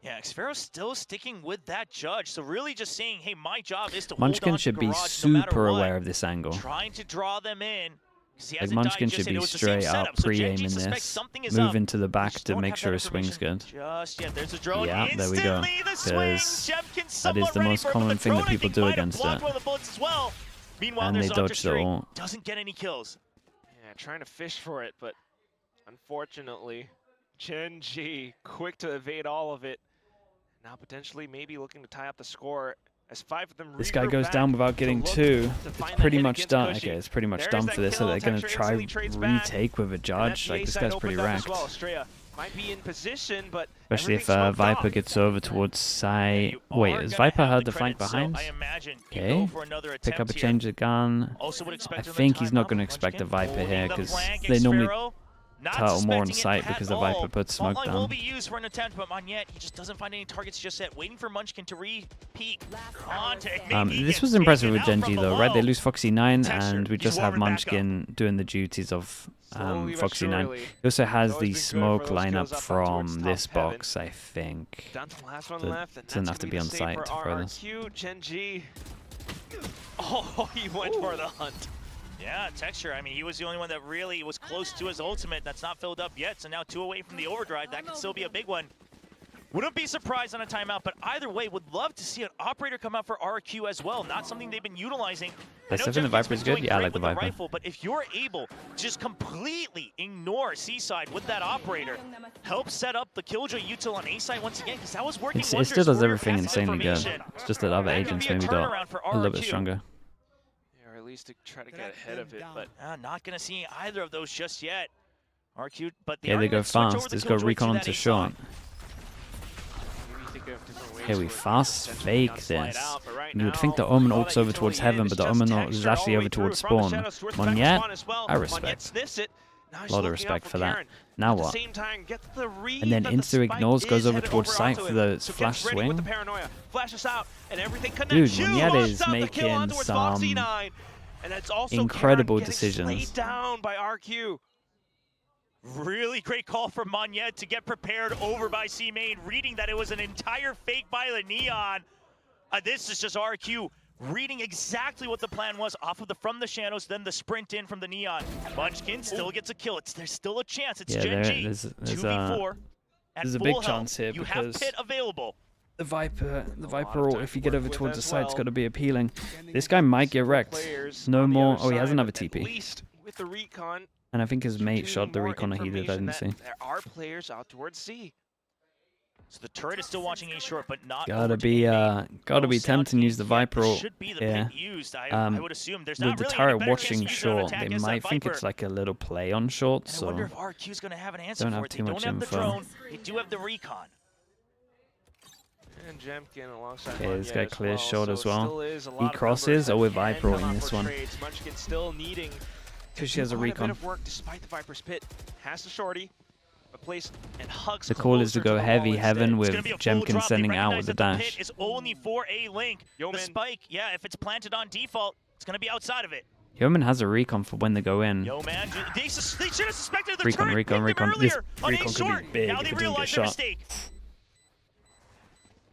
Yeah, Xfero's still sticking with that judge, so really just saying, hey, my job is to Munchkin hold on should to be Garage no matter super what. aware of this angle. Trying to draw them in. He Like hasn't died Munchkin just should yet. be It was the same straight up setup, so Gen G pre-aiming suspects this, something is move up. into the back Just to don't make have sure that his swing's good. Just yet, there's a drone. Yeah, there we go. Instantly, the swing. Because Jemkin that somewhat is the ready most for it, but common the thing drone, that I people think, do might have against blocked it. one of the bullets as well. Meanwhile, And there's they Hunter's dodged the Fury. ult. Doesn't get any kills. Yeah, trying to fish for it, but unfortunately, Gen G quick to evade all of it. Now potentially maybe looking to tie up the score as 5 of them. This guy goes down without getting 2. It's pretty much done. Okay, it's pretty much done for this. So they're going to try retake with a judge. Like, this guy's pretty wrecked. Might be in position, but Especially if Viper gets over towards side. Wait, has Viper heard the flank behind? Okay. Pick up a change of gun. I think he's not going to expect the Viper here because they normally turtle more on sight because the Viper puts smoke Frontline down. will be used for an attempt, but Monyet, he just doesn't find any targets just yet. Waiting for Munchkin to re-peek. This was impressive with Gen G though, right? They lose Foxy9 and we just have Munchkin doing the duties of Foxy9. He also has the smoke lineup from this box, I think. Doesn't have to be on site to throw this. Gen G. Oh, he went for the hunt. Yeah, Texture, I mean, he was the only one that really was close to his ultimate. That's not filled up yet, so now 2 away from the overdrive. That could still be a big one. Wouldn't be surprised on a timeout, but either way, would love to see an operator come out for RRQ as well. Not something they've been utilizing. The the Viper is good. Yeah, I like the Viper. Rifle, but if you're able to just completely ignore Seaside with that operator, help set up the Killjoy util on A side once again, because that was working It wonders still does for your everything passive insanely good. information. It's just that other That could agents be a maybe got turnaround for a little bit RRQ. stronger. Yeah, or at least to try to get ahead of it. But not going to see either of those just yet. RQ, but Yeah, they go fast. It's got recon onto short. Okay, we fast fake this. You would think the Omen ults over towards Heaven, but the Omen ult is actually over towards Spawn. Monyet, I respect. A lot of respect for that. Now what? And then Insta ignores, goes over towards Sight for the flash swing. Dude, Monyet is making some incredible decisions. Down by RQ. Really great call from Monyet to get prepared over by C-Main, reading that it was an entire fake by the Neon. This is just RQ reading exactly what the plan was off of the from the shadows, then the sprint in from the Neon. Munchkin still gets a kill. There's still a chance. It's Gen G. There's 2v4. There's a big chance here you have because Pit available. the Viper ult, if you get over towards the side, it's got to be appealing. This guy might get wrecked. No more. Oh, he has another TP. With the recon. And I think his mate shot the recon he did, I didn't see. There are players out towards C. So the turret is still watching A short, but not. Gotta be tempting to use the Viper ult. Yeah. I would assume there's with not the really turret any better watching chance to use it on short, attack they as that might think Viper. it's like a little play on short, I wonder so if RQ's gonna have an answer don't for have it. too They much don't have the info. drone. They do have the recon. And Jemkin alongside Okay, this guy Monyet clears as short so as it still well. is a lot He of crosses, numbers or with that Viper can in come up this for one. trades. Munchkin still needing Because she has a quite recon. bit of work despite the Viper's pit. Has the shorty, but plays and hugs The call is to closer go the heavy wall Heaven instead. with It's gonna be a full Jemkin drop. They sending out recognize with the that dash. pit is only for a link. The spike, yeah, if it's planted on default, it's gonna be outside of it. Yeoman has a recon for when they go in. Yo, man, they should have suspected the Recon. This turret recon on could short. be big Now if they it doesn't get realize their shot. mistake.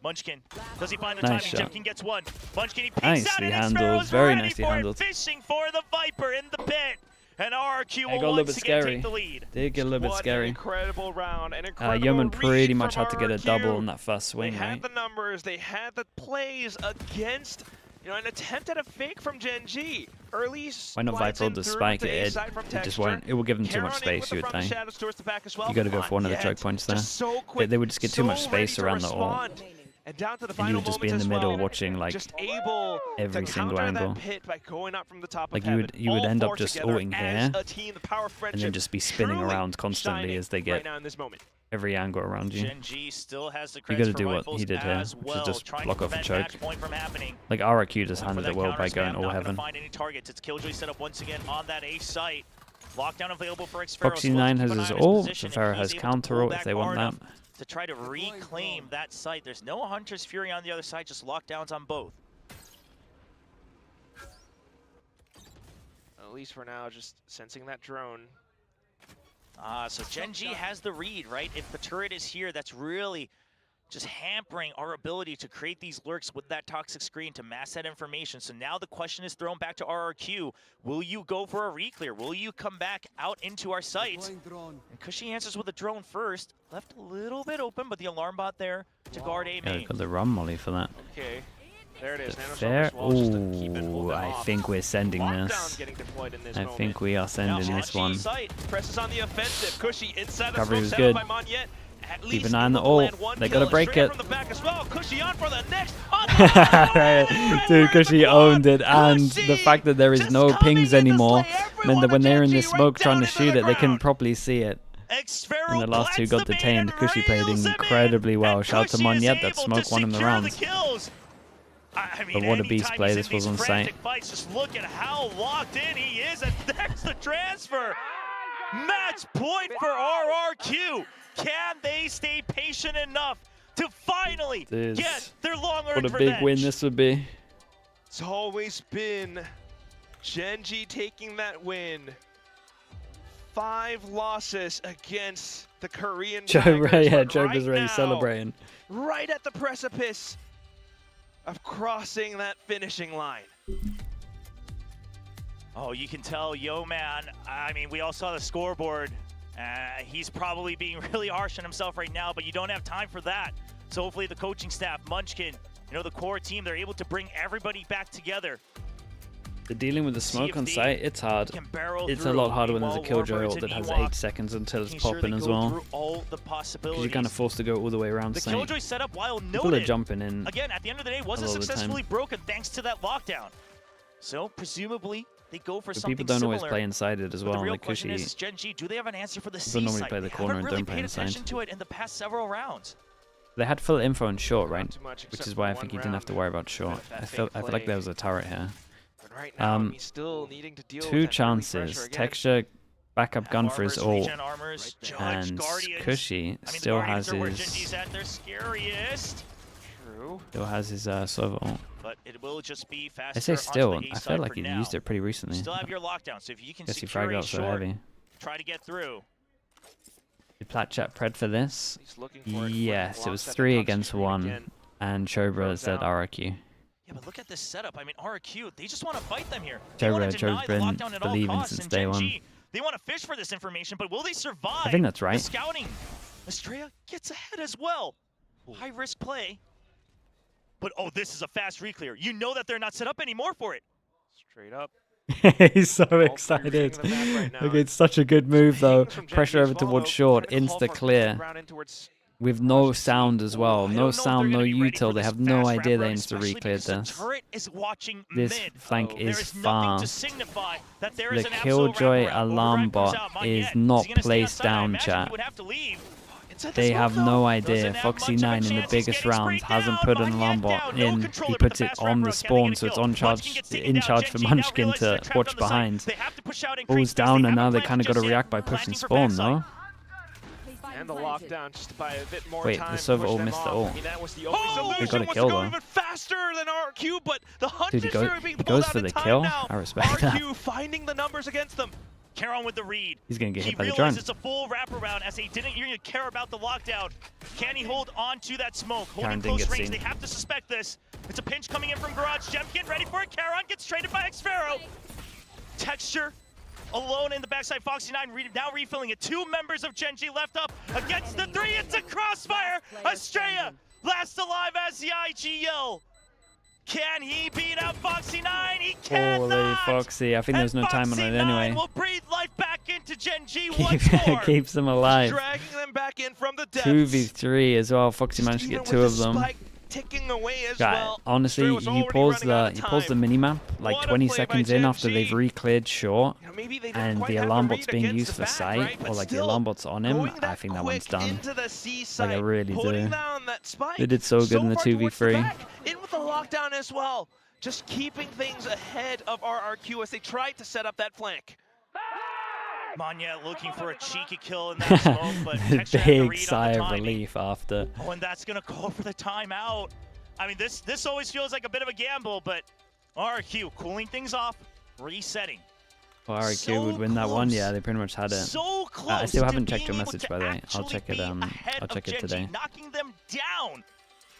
Munchkin, does he find the Nice timing? shot. Jemkin gets one. Munchkin, he peeks Nicely out and handled, Sparrow's very ready nicely for it, handled. fishing for the Viper in the pit. And RRQ It will got a little once bit again scary. take the lead. Did get a little bit What an scary. incredible round, an incredible Yeoman pretty read much from had to get a RRQ. double on that first swing, They had right? the numbers, they had the plays against, an attempt at a fake from Gen G. Early Why not slides Viper in the through spike to it? A-side from It just Texture. won't. It will give them too much Karen in space, with you the would from the think. shadows towards the back as well. You got to go for one of the Monyet choke points there. just so quick, They would just get too so much space ready to around the ult. respond. And down to the And final you would just be in the moments as middle well. watching like just able every to single counter angle. that pit by going up from the top Like of you Heaven. would All end up four just together ulting as here, a team, the power of and friendship then just be spinning truly around constantly shining as they get right now in this moment. every angle around you. Gen G still has the You creds got to for do what rifles he did here, as which well, is just trying block to off a prevent choke. match point from happening. Like RRQ just For handled that it well by counter going spam, all not gonna Heaven. find any targets. It's Killjoy set up once again on that A site. Lockdown available for Xferro. Foxy9 has his ult, Xferro has counter ult if they want that. To try to reclaim that site. There's no Hunter's Fury on the other side, just lockdowns on both. At least for now, just sensing that drone. So Gen G has the read, right? If the turret is here, that's really just hampering our ability to create these lurks with that toxic screen to mask that information. So now the question is thrown back to RRQ. Will you go for a re-clear? Will you come back out into our sites? And Cushy answers with a drone first. Left a little bit open, but the alarm bot there to guard A Yeah, main. got the run molly for that. Okay, there it is. Fair. Ooh, I think we're sending this. I think we are sending this one. Presses on the offensive. Cushy inside the Recovery smoke was set good. by Monyet. Keep an eye on the ult. They gotta break it. From the back as well. Cushy on for the next. Dude, Cushy owned it, and the fact that there is no pings anymore meant that when they're in the smoke trying to shoot it, they can properly see it. And the last two got detained. Cushy played incredibly well. Shout out to Monyet, that smoke won him the rounds. I mean, But what a beast anytime play, he's this in was these on frantic site. Fights, just look at how locked in he is, and there's the transfer. Match point for RRQ. Can they stay patient enough to finally Dude, get their long-earned what a revenge? big win this would be. It's always been Gen G taking that win. 5 losses against the Korean Tigers, but Joe right was already now, celebrating. right at the precipice of crossing that finishing line. Oh, you can tell, yo, man. I mean, we all saw the scoreboard. He's probably being really harsh on himself right now, but you don't have time for that. So hopefully the coaching staff, Munchkin, you know, the core team, they're able to bring everybody back together. The dealing with the smoke on site, it's hard. It's a through. lot harder when there's a Killjoy ult Warbirds that and has Ewok, 8 seconds until it's making sure popping they as go well. through all the Because possibilities. you're kind of forced to go all the way around The site. Killjoy setup, while People are noted, jumping in. again, at the end of the day, wasn't a lot of the successfully time. broken thanks to that lockdown. So presumably they go for But something people don't similar. always play inside it as But well. the real Like question Cushy, is Gen G, do they have an answer for the People C normally side? play the They corner haven't and really don't play paid inside. attention to it in the past several rounds. they had full info on short, right? too much, Which except is why I for think one you didn't have to round. worry about short. That I feel fake like play. there was a turret here. But right now, he's still needing to deal with 2 that early pressure chances. again. Texture backup gun for his Armors, ult. regen armors, Judge, And Guardians. Cushy I mean, still the has Guardians are where Gen his G's at their scariest. True. Sova ult. But it will just be faster. I say onto still. the A I side feel like for he now. used it pretty recently. Still have your lockdown, so if you can Guess he secure fragged a out so short, heavy. try to get through. Did Plat chat pred for this? He's looking for it. Yes, it was Blocks at the 3 top against screen 1. again. And Chobra Throws said out. RRQ. Yeah, but look at this setup. I mean, RRQ, they just want to fight them here. They want to deny Chobra's the been lockdown at all believing costs. since And day Gen 1. G, they want to fish for this information, but will they survive? I think that's The right. scouting. Estrella gets ahead as well. High risk play. But oh, this is a fast reclear. You know that they're not set up anymore for it. Straight up. He's so excited. Look, it's such a good move though. Pressure over towards short, insta clear. With no sound as well. No sound, no util. They have no idea they insta recleared this. Turret is watching This mid. flank There is nothing to fast. signify that there The is an absolute Killjoy wraparound. alarm Override comes bot out. is Magnette, not is he gonna stay placed outside? I down, imagine he chat. would have to leave. They have no idea. Foxy9 in the biggest rounds hasn't put an alarm bot in. He puts it on the spawn, so it's on charge, in charge for Munchkin to watch behind. Balls down, and now they kind of got to react by pushing spawn, though. And the lockdown just to buy a bit more Wait, time. the server push all them missed the off. ult. I mean, that was the only They solution got a was kill to go though. even faster than RRQ, but the hunt Dude, is being he pulled goes out for in the time kill. now. I respect that. RRQ finding the numbers against them. Caron with the read. He's gonna get He hit by the realizes drone. it's a full wraparound as he didn't even care about the lockdown. Can he hold on to that smoke? Caron Holding didn't close get range, seen. they have to suspect this. It's a pinch coming in from Garage. Jemkin ready for it. Caron gets traded by Xfero. Texture alone in the backside. Foxy9 now refilling it. 2 members of Gen G left up against the 3. It's a crossfire. Estrella last alive as the IGL. Can he beat out Foxy9? He cannot. Holy Foxy, I think there's no time on it anyway. Will breathe life back into Gen G once more. Keeps them alive. Dragging them back in from the depths. 2v3 as well. Foxy managed to get 2 of them. Ticking away as Guy, well. honestly, Estrella was he already paused running out of the time. minimap like What a 20 play by seconds in Gen after G. they've re-cleared short, You know, maybe they didn't and quite the have alarm the bot's read being against used the for back, sight, right? or But like the still, alarm bot's on him. going I that think that one's quick done. into the C Like I site, really putting do. down that spike. They did so good in the far towards the 2v3. back, in with the lockdown as well. Just keeping things ahead of RRQ as they tried to set up that flank. Manya looking for a cheeky kill in that smoke, but Texture had the Big read on sigh the of timing. relief after. Oh, and that's gonna call for the timeout. I mean, this always feels like a bit of a gamble, but RRQ cooling things off, resetting. Well, RRQ So would win that one. close. Yeah, they pretty much had it. So close I still to haven't checked being your able message to by the way. I'll actually check it. be ahead I'll check of it Gen G, today. knocking them down.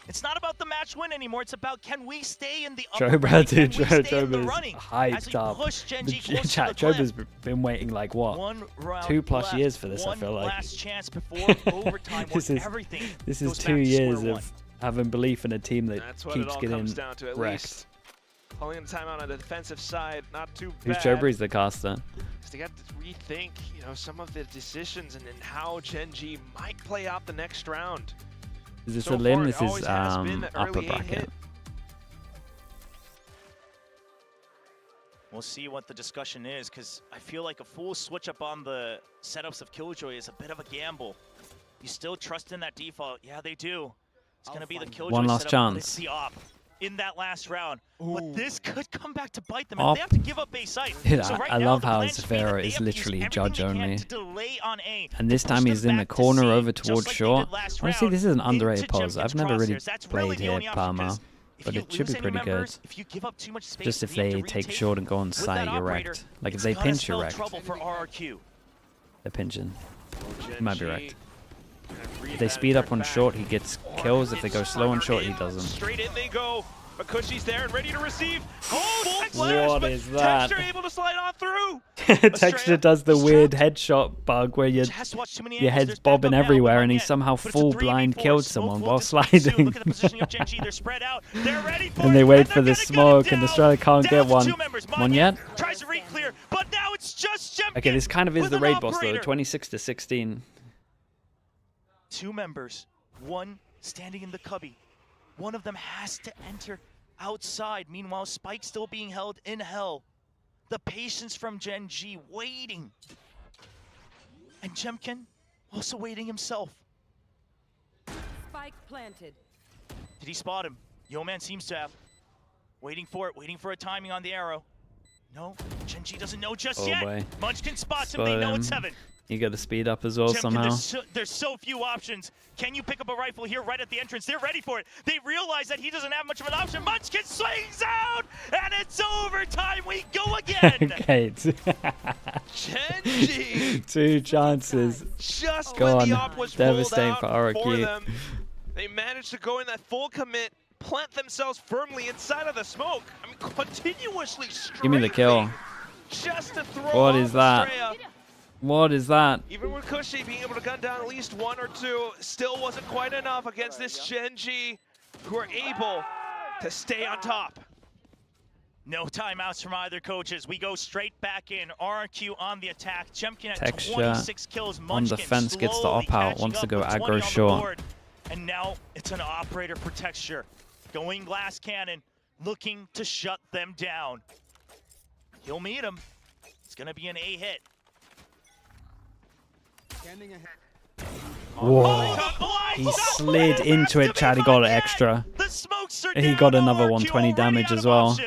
It's not about the match win anymore. It's about can we stay in the upper Chobra, rank? dude, Can we stay in the Chobra's running? As hyped we up. push Gen G The closer chat, to the cliff. Chobra's been waiting like what? 1 round 2+ left. years for this. I feel One like. last chance before overtime This where is everything this is goes 2 back to years square of one. having belief in a team that That's what it keeps all getting comes down to, at wrecked. least. Calling a timeout on the defensive side, not too Who's bad. Chobra? He's the caster. They got to rethink, you know, some of the decisions and how Gen G might play out the next round. Is this So a limb? far, it This is always has been the upper early A bracket. hit. We'll see what the discussion is, because I feel like a full switch up on the setups of Killjoy is a bit of a gamble. You still trust in that default? Yeah, they do. It's going to be the Killjoy One last setup, but chance. it's the op in that last round. Ooh. But this could come back to bite them. Op. If they have to give up A site. Dude, So right I now, love the how plan should be that Zafiro they is have to use literally everything judge they can only. to delay on A, And this to time push he's them in the back to corner C, over just towards like they short. did last Honestly, round this is an underrated into pose. I've Jemkin's never really crosshairs. That's really played the here, only option, Parma, 'cause if but you it should lose be any pretty good. members, if you give up too much space, Just if you have they to take retake short and go on with site, that you're operator, wrecked. Like if it's they gonna pinch, spell you're wrecked. trouble for RRQ. They're pinching. Gen He might be G wrecked. kind of read If they that speed up turn on back. short, he gets kills. If they go slow on short, he doesn't. Straight in they go. But Cushy's there and ready to receive. Oh, What is that? Texture able to slide on through. Texture does the weird headshot bug where your head's bobbing everywhere and he somehow full blind killed someone while sliding. And they wait for the smoke and Australia can't get one. One yet? Tries to re-clear, but now it's just Jemkin. Okay, this kind of is the with raid an boss though, operator. 26-16. 2 members, one standing in the cubby. One of them has to enter outside. Meanwhile, Spike still being held in hell. The patience from Gen G waiting. And Jemkin also waiting himself. Spike planted. Did he spot him? Yo-Man seems to have. Waiting for it, waiting for a timing on the arrow. No, Gen G doesn't know just yet. Boy. Munchkin spots him, Spot they know him. it's 7. You got to speed up as well Jemkin, somehow. there's so few options. Can you pick up a rifle here right at the entrance? They're ready for it. They realize that he doesn't have much of an option. Munchkin swings out, and it's overtime. We go again. Okay. Gen G 2 chances. just Go when the on. op was Devastating pulled out for for RRQ. them, they managed to go in that full commit, plant themselves firmly inside of the smoke. I mean, continuously Give me the kill. just to throw What off is that? Estrella. What is that? Even with Cushy being able to gun down at least 1 or 2, still wasn't quite enough against this Gen G, who are able to stay on top. No timeouts from either coaches. We go straight back in. RRQ on the attack. Jemkin at Texture 26 kills. on Munchkin defense gets the slowly op out, catching wants to up go with 20 aggro on the short. board. And now it's an operator for Texture. Going glass cannon, looking to shut them down. He'll meet him. It's going to be an A hit. Whoa. He slid into it, Chad. He got it extra. He got another 120 damage as well.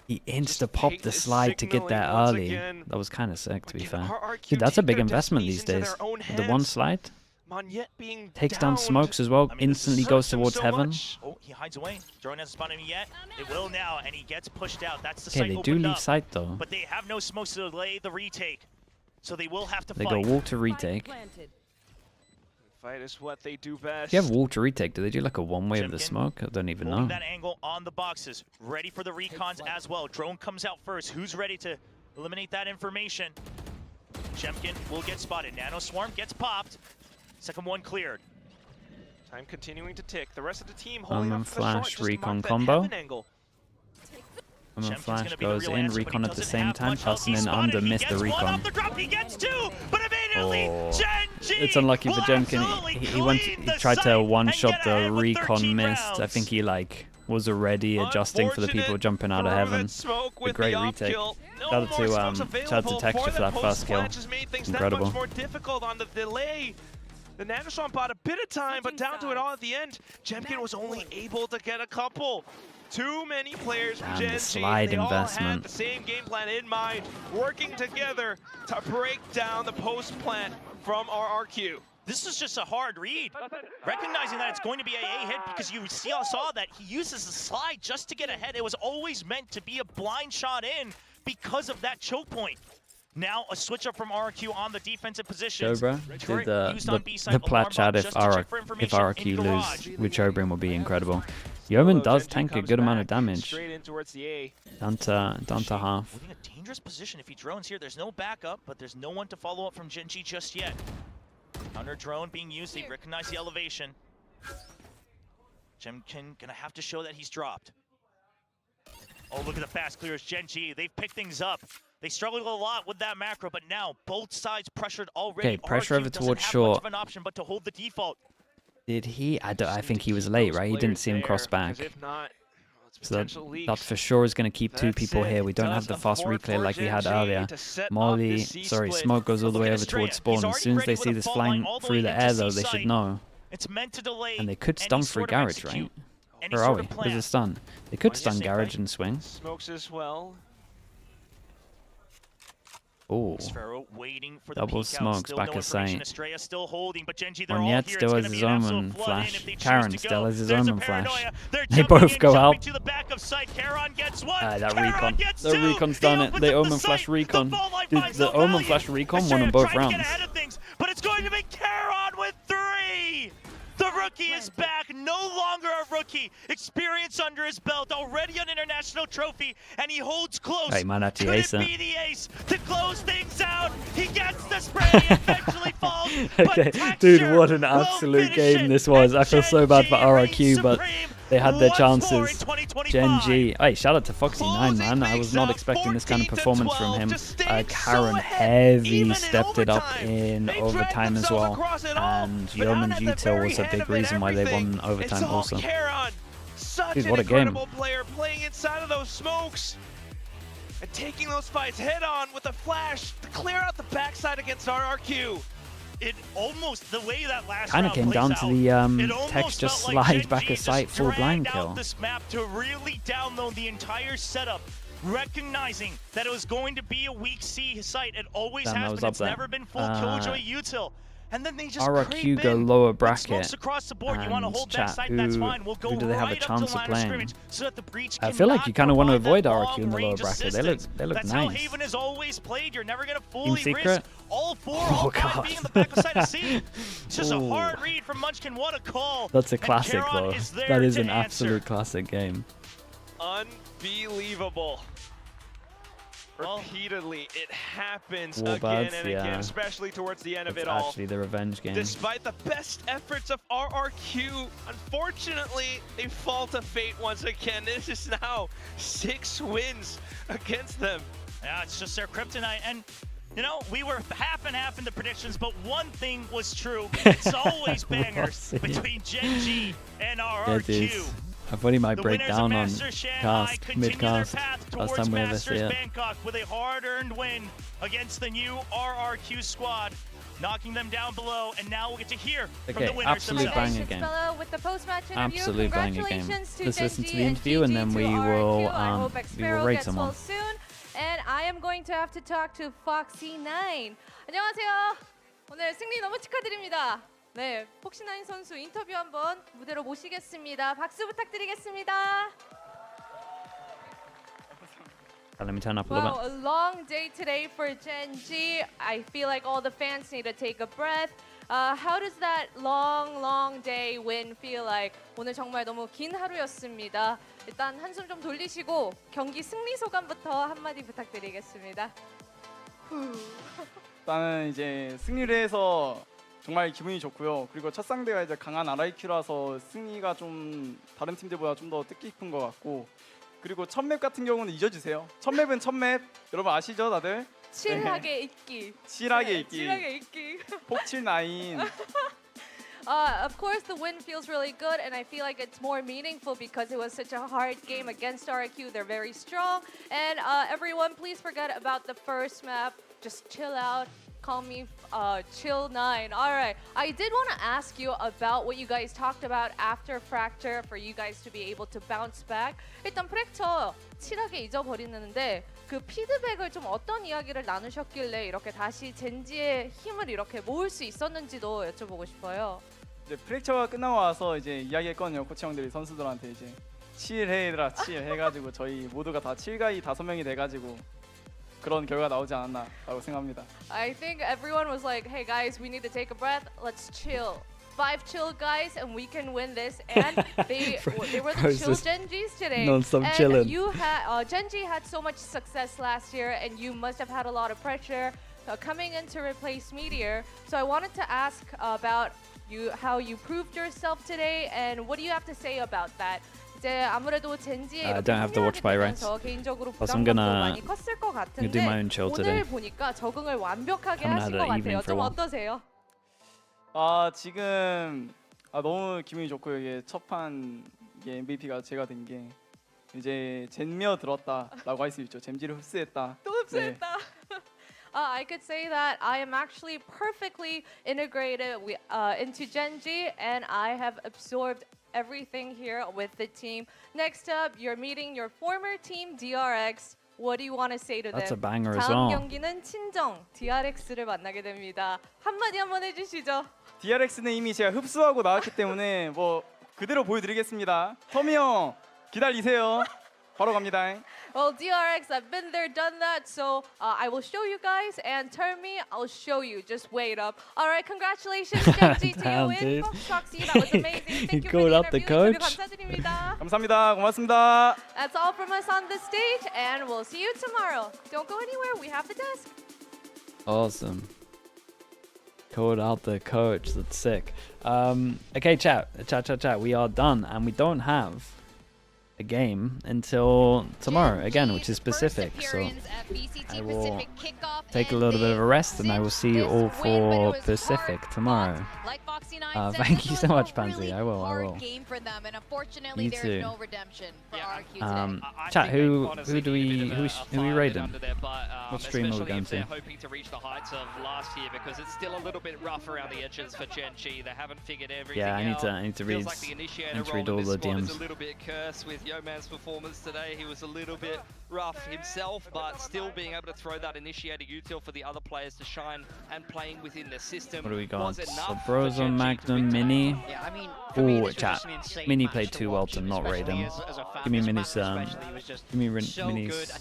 He insta-popped the slide to get there early. That was kind of sick, to be fair. Dude, that's a big investment these days. The one slide takes down smokes as well, instantly goes towards heaven. Oh, he hides away. Drone hasn't spotted him yet. It will now, and he gets pushed out. That's the Okay, site they do opened leave up. sight though. But they have no smokes to delay the retake. So they will have to They fight. go wall to retake. Fight is what they do best. If you have wall to retake, do they do like a one-way with the smoke? I don't even Holding know. that angle on the boxes. Ready for the recons as well. Drone comes out first. Who's ready to eliminate that information? Jemkin will get spotted. Nano Swarm gets popped. Second one cleared. Time continuing to tick. The rest of the team holding Omen up for the short, flash just recon mark that combo. heaven angle. Omen Jemkin's flash gonna be the goes real in, answer, but he recon at the doesn't same have time, much health. passing He's in under, spotted. He missed the gets one recon. off the drop. He gets 2, but immediately Gen G It's unlucky for will Jemkin. absolutely He tried clean to the one-shot site and get the ahead with recon 13 missed. I rounds. think he like was already adjusting for the people jumping out of heaven. A great retake. Shout out to Texture for that first kill. Incredible. Much more difficult on the delay. The Nanoswarm bought a bit of time, but down to it all at the end, Jemkin was only able to get a couple. Too many players from Damn, Gen the G, slide they all had investment. the same game plan in mind, working together to break down the post plant from RRQ. This is just a hard read. Recognizing that it's going to be a hit because you saw that he uses the slide just to get ahead. It was always meant to be a blind shot in because of that choke point. Now a switch up from RRQ on the defensive position. Chobra did the plat chat if RRQ lose with Chobra will be incredible. Yeoman does tank a good amount of damage. Straight in towards the A. Down to half. In a dangerous position if he drones here. There's no backup, but there's no one to follow up from Gen G just yet. Counter drone being used. They recognize the elevation. Jemkin gonna have to show that he's dropped. Oh, look at the fast clears. Gen G, they've picked things up. They struggled a lot with that macro, but now both sides pressured already. Okay, pressure RRQ over doesn't towards have short. much of an option but to hold the default. Did he? I think he was late, right? He didn't see him cross back. So that for sure is going to keep 2 people here. We don't have the fast reclear like we had earlier. Molly, sorry, smoke goes all the way over towards spawn. As soon as they see this flying through the air, though, they should know. It's meant to delay. And they could stun through Garage, right? Where are we? Where's the stun? They could stun Garage and swing. Smokes as well. Oh, waiting for the double peek out. smokes Still back no as Saint. Estrella still holding, but Gen G, they're On all Yet here. still It's has gonna his be an own absolute flood in flash. if they choose Karen to still go. has his There's a own flash. paranoia. They're They jumping both in, go jumping out. to the back of sight. Charon gets one. That Charon recon. gets The 2. recon's done He it. opens They up the Omen sight. flash recon. The fall line Dude, finds the no Omen value. flash recon Estrella won in both trying to get rounds. ahead of things, but it's going to be Charon with 3. The RRQ is back, no longer a rookie. Experience under his belt, already an international trophy, and he holds close. Hey, man, Could it be the ace to close things out? He gets the spray, eventually falls. Okay, dude, what an absolute game this was. I feel so bad for RRQ, but they had their chances. Gen G. Hey, shout out to Foxy9, man. I was not expecting this kind of performance from him. Karen heavy stepped it up in overtime as well. And Yeoman G-Tail was a big reason why they won overtime also. Dude, what a game. Player playing inside of those smokes and taking those fights head on with a flash to clear out the backside against RRQ. It almost, the way that last kind of came down to the text just slide back a sight full blind kill. This map to really download the entire setup, recognizing that it was going to be a weak C site. It always has been. It's never been full Killjoy util. And then they just RRQ go lower bracket across the board. and you want to hold chat, that site, that's fine. We'll go who do they have a right chance of playing? So that the breach I feel like you kind of want to avoid RRQ in the lower bracket. Assistance. They look That's nice. How Haven has always played. You're never going to fully Secret? risk all four, all five being in the back of side of C. It's just a hard read from Munchkin. What a call. That's a classic, though. That is an absolute answer. classic game. Unbelievable. Repeatedly, it happens Warbuds, again and again, especially towards the end of it all. Actually, the revenge game. Despite the best efforts of RRQ, unfortunately, they fall to fate once again. This is now 6 wins against them. Yeah, it's just their kryptonite. And, you know, we were half and half in the predictions, but one thing was true. It's always bangers between Gen G and RRQ. I thought he might break down on cast, mid-cast. Last time we ever see it. Bangkok with a hard-earned win against the new RRQ squad, knocking them down below, and now we'll get to hear from the winners absolute banger game. With the post-match interview. Absolute banger game. Let's listen to the and interview and then we will rate someone. Soon. And I am going to have to talk to Foxy9. 안녕하세요. 오늘 승리 너무 축하드립니다. 네, 폭시9 선수 인터뷰 한번 무대로 모시겠습니다. 박수 부탁드리겠습니다. Let me turn up a little bit. A long day today for Gen G. I feel like all the fans need to take a breath. How does that long day win feel like? 오늘 정말 너무 긴 하루였습니다. 일단 한숨 좀 돌리시고 경기 승리 소감부터 한마디 부탁드리겠습니다. 일단은 이제 승리를 해서 정말 기분이 좋고요. 그리고 첫 상대가 이제 강한 RRQ라서 승리가 좀 다른 팀들보다 좀 더 뜻깊은 것 같고, 그리고 첫 맵 같은 경우는 잊어주세요. 첫 맵은 첫 맵. 여러분 아시죠, 다들? 칠하게 있기. 칠하게 있기. 칠하게 있기. 폭79. Of course, the win feels really good, and I feel like it's more meaningful because it was such a hard game against RRQ. They're very strong, and everyone, please forget about the first map. Just chill out. Call me Chill9. All right. I did want to ask you about what you guys talked about after Fracture for you guys to be able to bounce back. 일단 프랙처 칠하게 잊어버리는데 그 피드백을 좀 어떤 이야기를 나누셨길래 이렇게 다시 젠지의 힘을 이렇게 모을 수 있었는지도 여쭤보고 싶어요. 이제 프랙처가 끝나고 와서 이제 이야기했거든요. 코치 형들이 선수들한테 이제 칠해 얘들아 칠 해가지고 저희 모두가 다 7가이 5명이 돼가지고 그런 결과 나오지 않았나라고 생각합니다. I think everyone was like, "Hey guys, we need to take a breath. Let's chill. 5 chill guys, and we can win this." And they were the chill Gen Gs today. Non-stop and chilling. You had Gen G had so much success last year, and you must have had a lot of pressure coming in to replace Meteor. So I wanted to ask about how you proved yourself today, and what do you have to say about that? 아무래도 젠지에 I don't have to watch by rights. 개인적으로 Plus I'm 부담감도 gonna 많이 컸을 것 같은데 do my own chill today. 오늘 보니까 적응을 완벽하게 Haven't 하신 had 것 an evening 같아요. for a 좀 while. 어떠세요? 지금 너무 기분이 좋고요. 이게 첫판 MVP가 제가 된 게 이제 젠미어 들었다라고 할 수 있죠. 젠지를 흡수했다. 또 흡수했다. I could say that I am actually perfectly integrated into Gen G, and I have absorbed everything here with the team. Next up, you're meeting your former team, DRX. What do you want to say to them? That's a banger as 다음 well. 경기는 친정 DRX를 만나게 됩니다. 한마디 한번 해주시죠. DRX는 이미 제가 흡수하고 나왔기 때문에 뭐 그대로 보여드리겠습니다. 터미 형 기다리세요. 바로 갑니다. Well, DRX, I've been there, done that, so I will show you guys, and turn me, I'll show you. Just wait up. All right, congratulations, GG, to Damn, you dude. in Foxy. That was amazing. He Thank you for called the out the interview. coach. 감사드립니다. 감사합니다. 고맙습니다. That's all from us on the stage, and we'll see you tomorrow. Don't go anywhere. We have the desk. Awesome. Called out the coach. That's sick. Okay, chat. We are done, and we don't have a game until tomorrow again, which is Pacific. So I will take a little bit of a rest, and I will see you all for Pacific tomorrow. Thank you so much, Pansy. I will. You too. Chat. Who do we raiding? What stream are we going to? They're hoping to reach the heights of last year because it's still a little bit rough around the edges for Gen G. They haven't figured everything Yeah, I out. need to read. Feels like the initiator Need to role read in all this the squad is DMs. a little bit cursed with Yeoman's performance today. He was a little bit rough himself, but still being able to throw that initiator util for the other players to shine and playing within the system. What do we got? Was enough So for Brozo, Gen G to Magnum, win Mini. Yeah, I mean, for me, Oh, this was chat. just an insane Mini match played to too well watch, to not raid especially him. as a fan. Give me This Mini's. match especially was just Give me so Mini's. good. I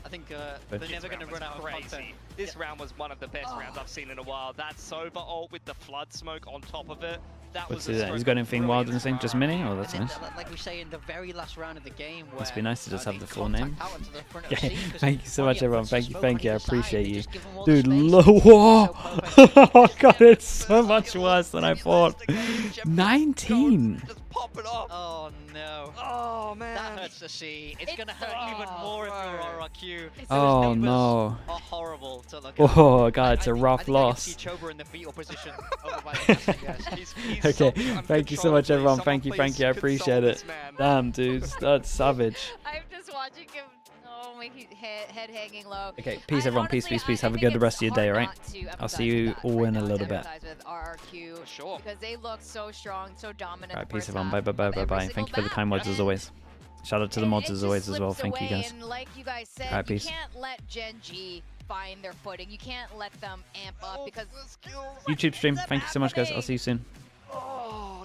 think they're never going to run out of content. This round was one of the best rounds I've seen in a while. That Sova ult with the flood smoke on top of it. That What's was that? He's got anything wild in the same? Just Mini? Oh, that's And nice. then, like we say in the very last round of the game, Must where, be nice to just have they the full name. contact Talon to the front of Okay, C, 'cause thank you so when much, the everyone. opponent's Thank you, smoke thank you. I on either side, appreciate they you. just give them all the Dude, space. whoa! Oh god, it's so much worse than I thought. 19. Oh no. Oh man. That hurts to see. It's gonna hurt even more if you're RRQ. Oh, Those numbers no. Are horrible to look at. Oh god, it's a I think rough I can loss. see Chober in the fetal position over by the casting guys. Okay, thank you so much, everyone. Thank you. I appreciate it. Damn, dudes, that's savage. I'm just watching him. Oh, my head hanging low. Okay, peace, everyone. Peace. Have a good rest of your day, alright? I'll see you all in a little bit. With RRQ, sure. Because they look so strong, so dominant. Alright, peace, everyone. Bye. Thank you for the kind words as always. Shout out to the mods as always as well. Thank you, guys. And like you guys said, Alright, peace. you can't let Gen G find their footing. You can't let them amp up because YouTube stream. Thank you so much, guys. I'll see you soon. Oh,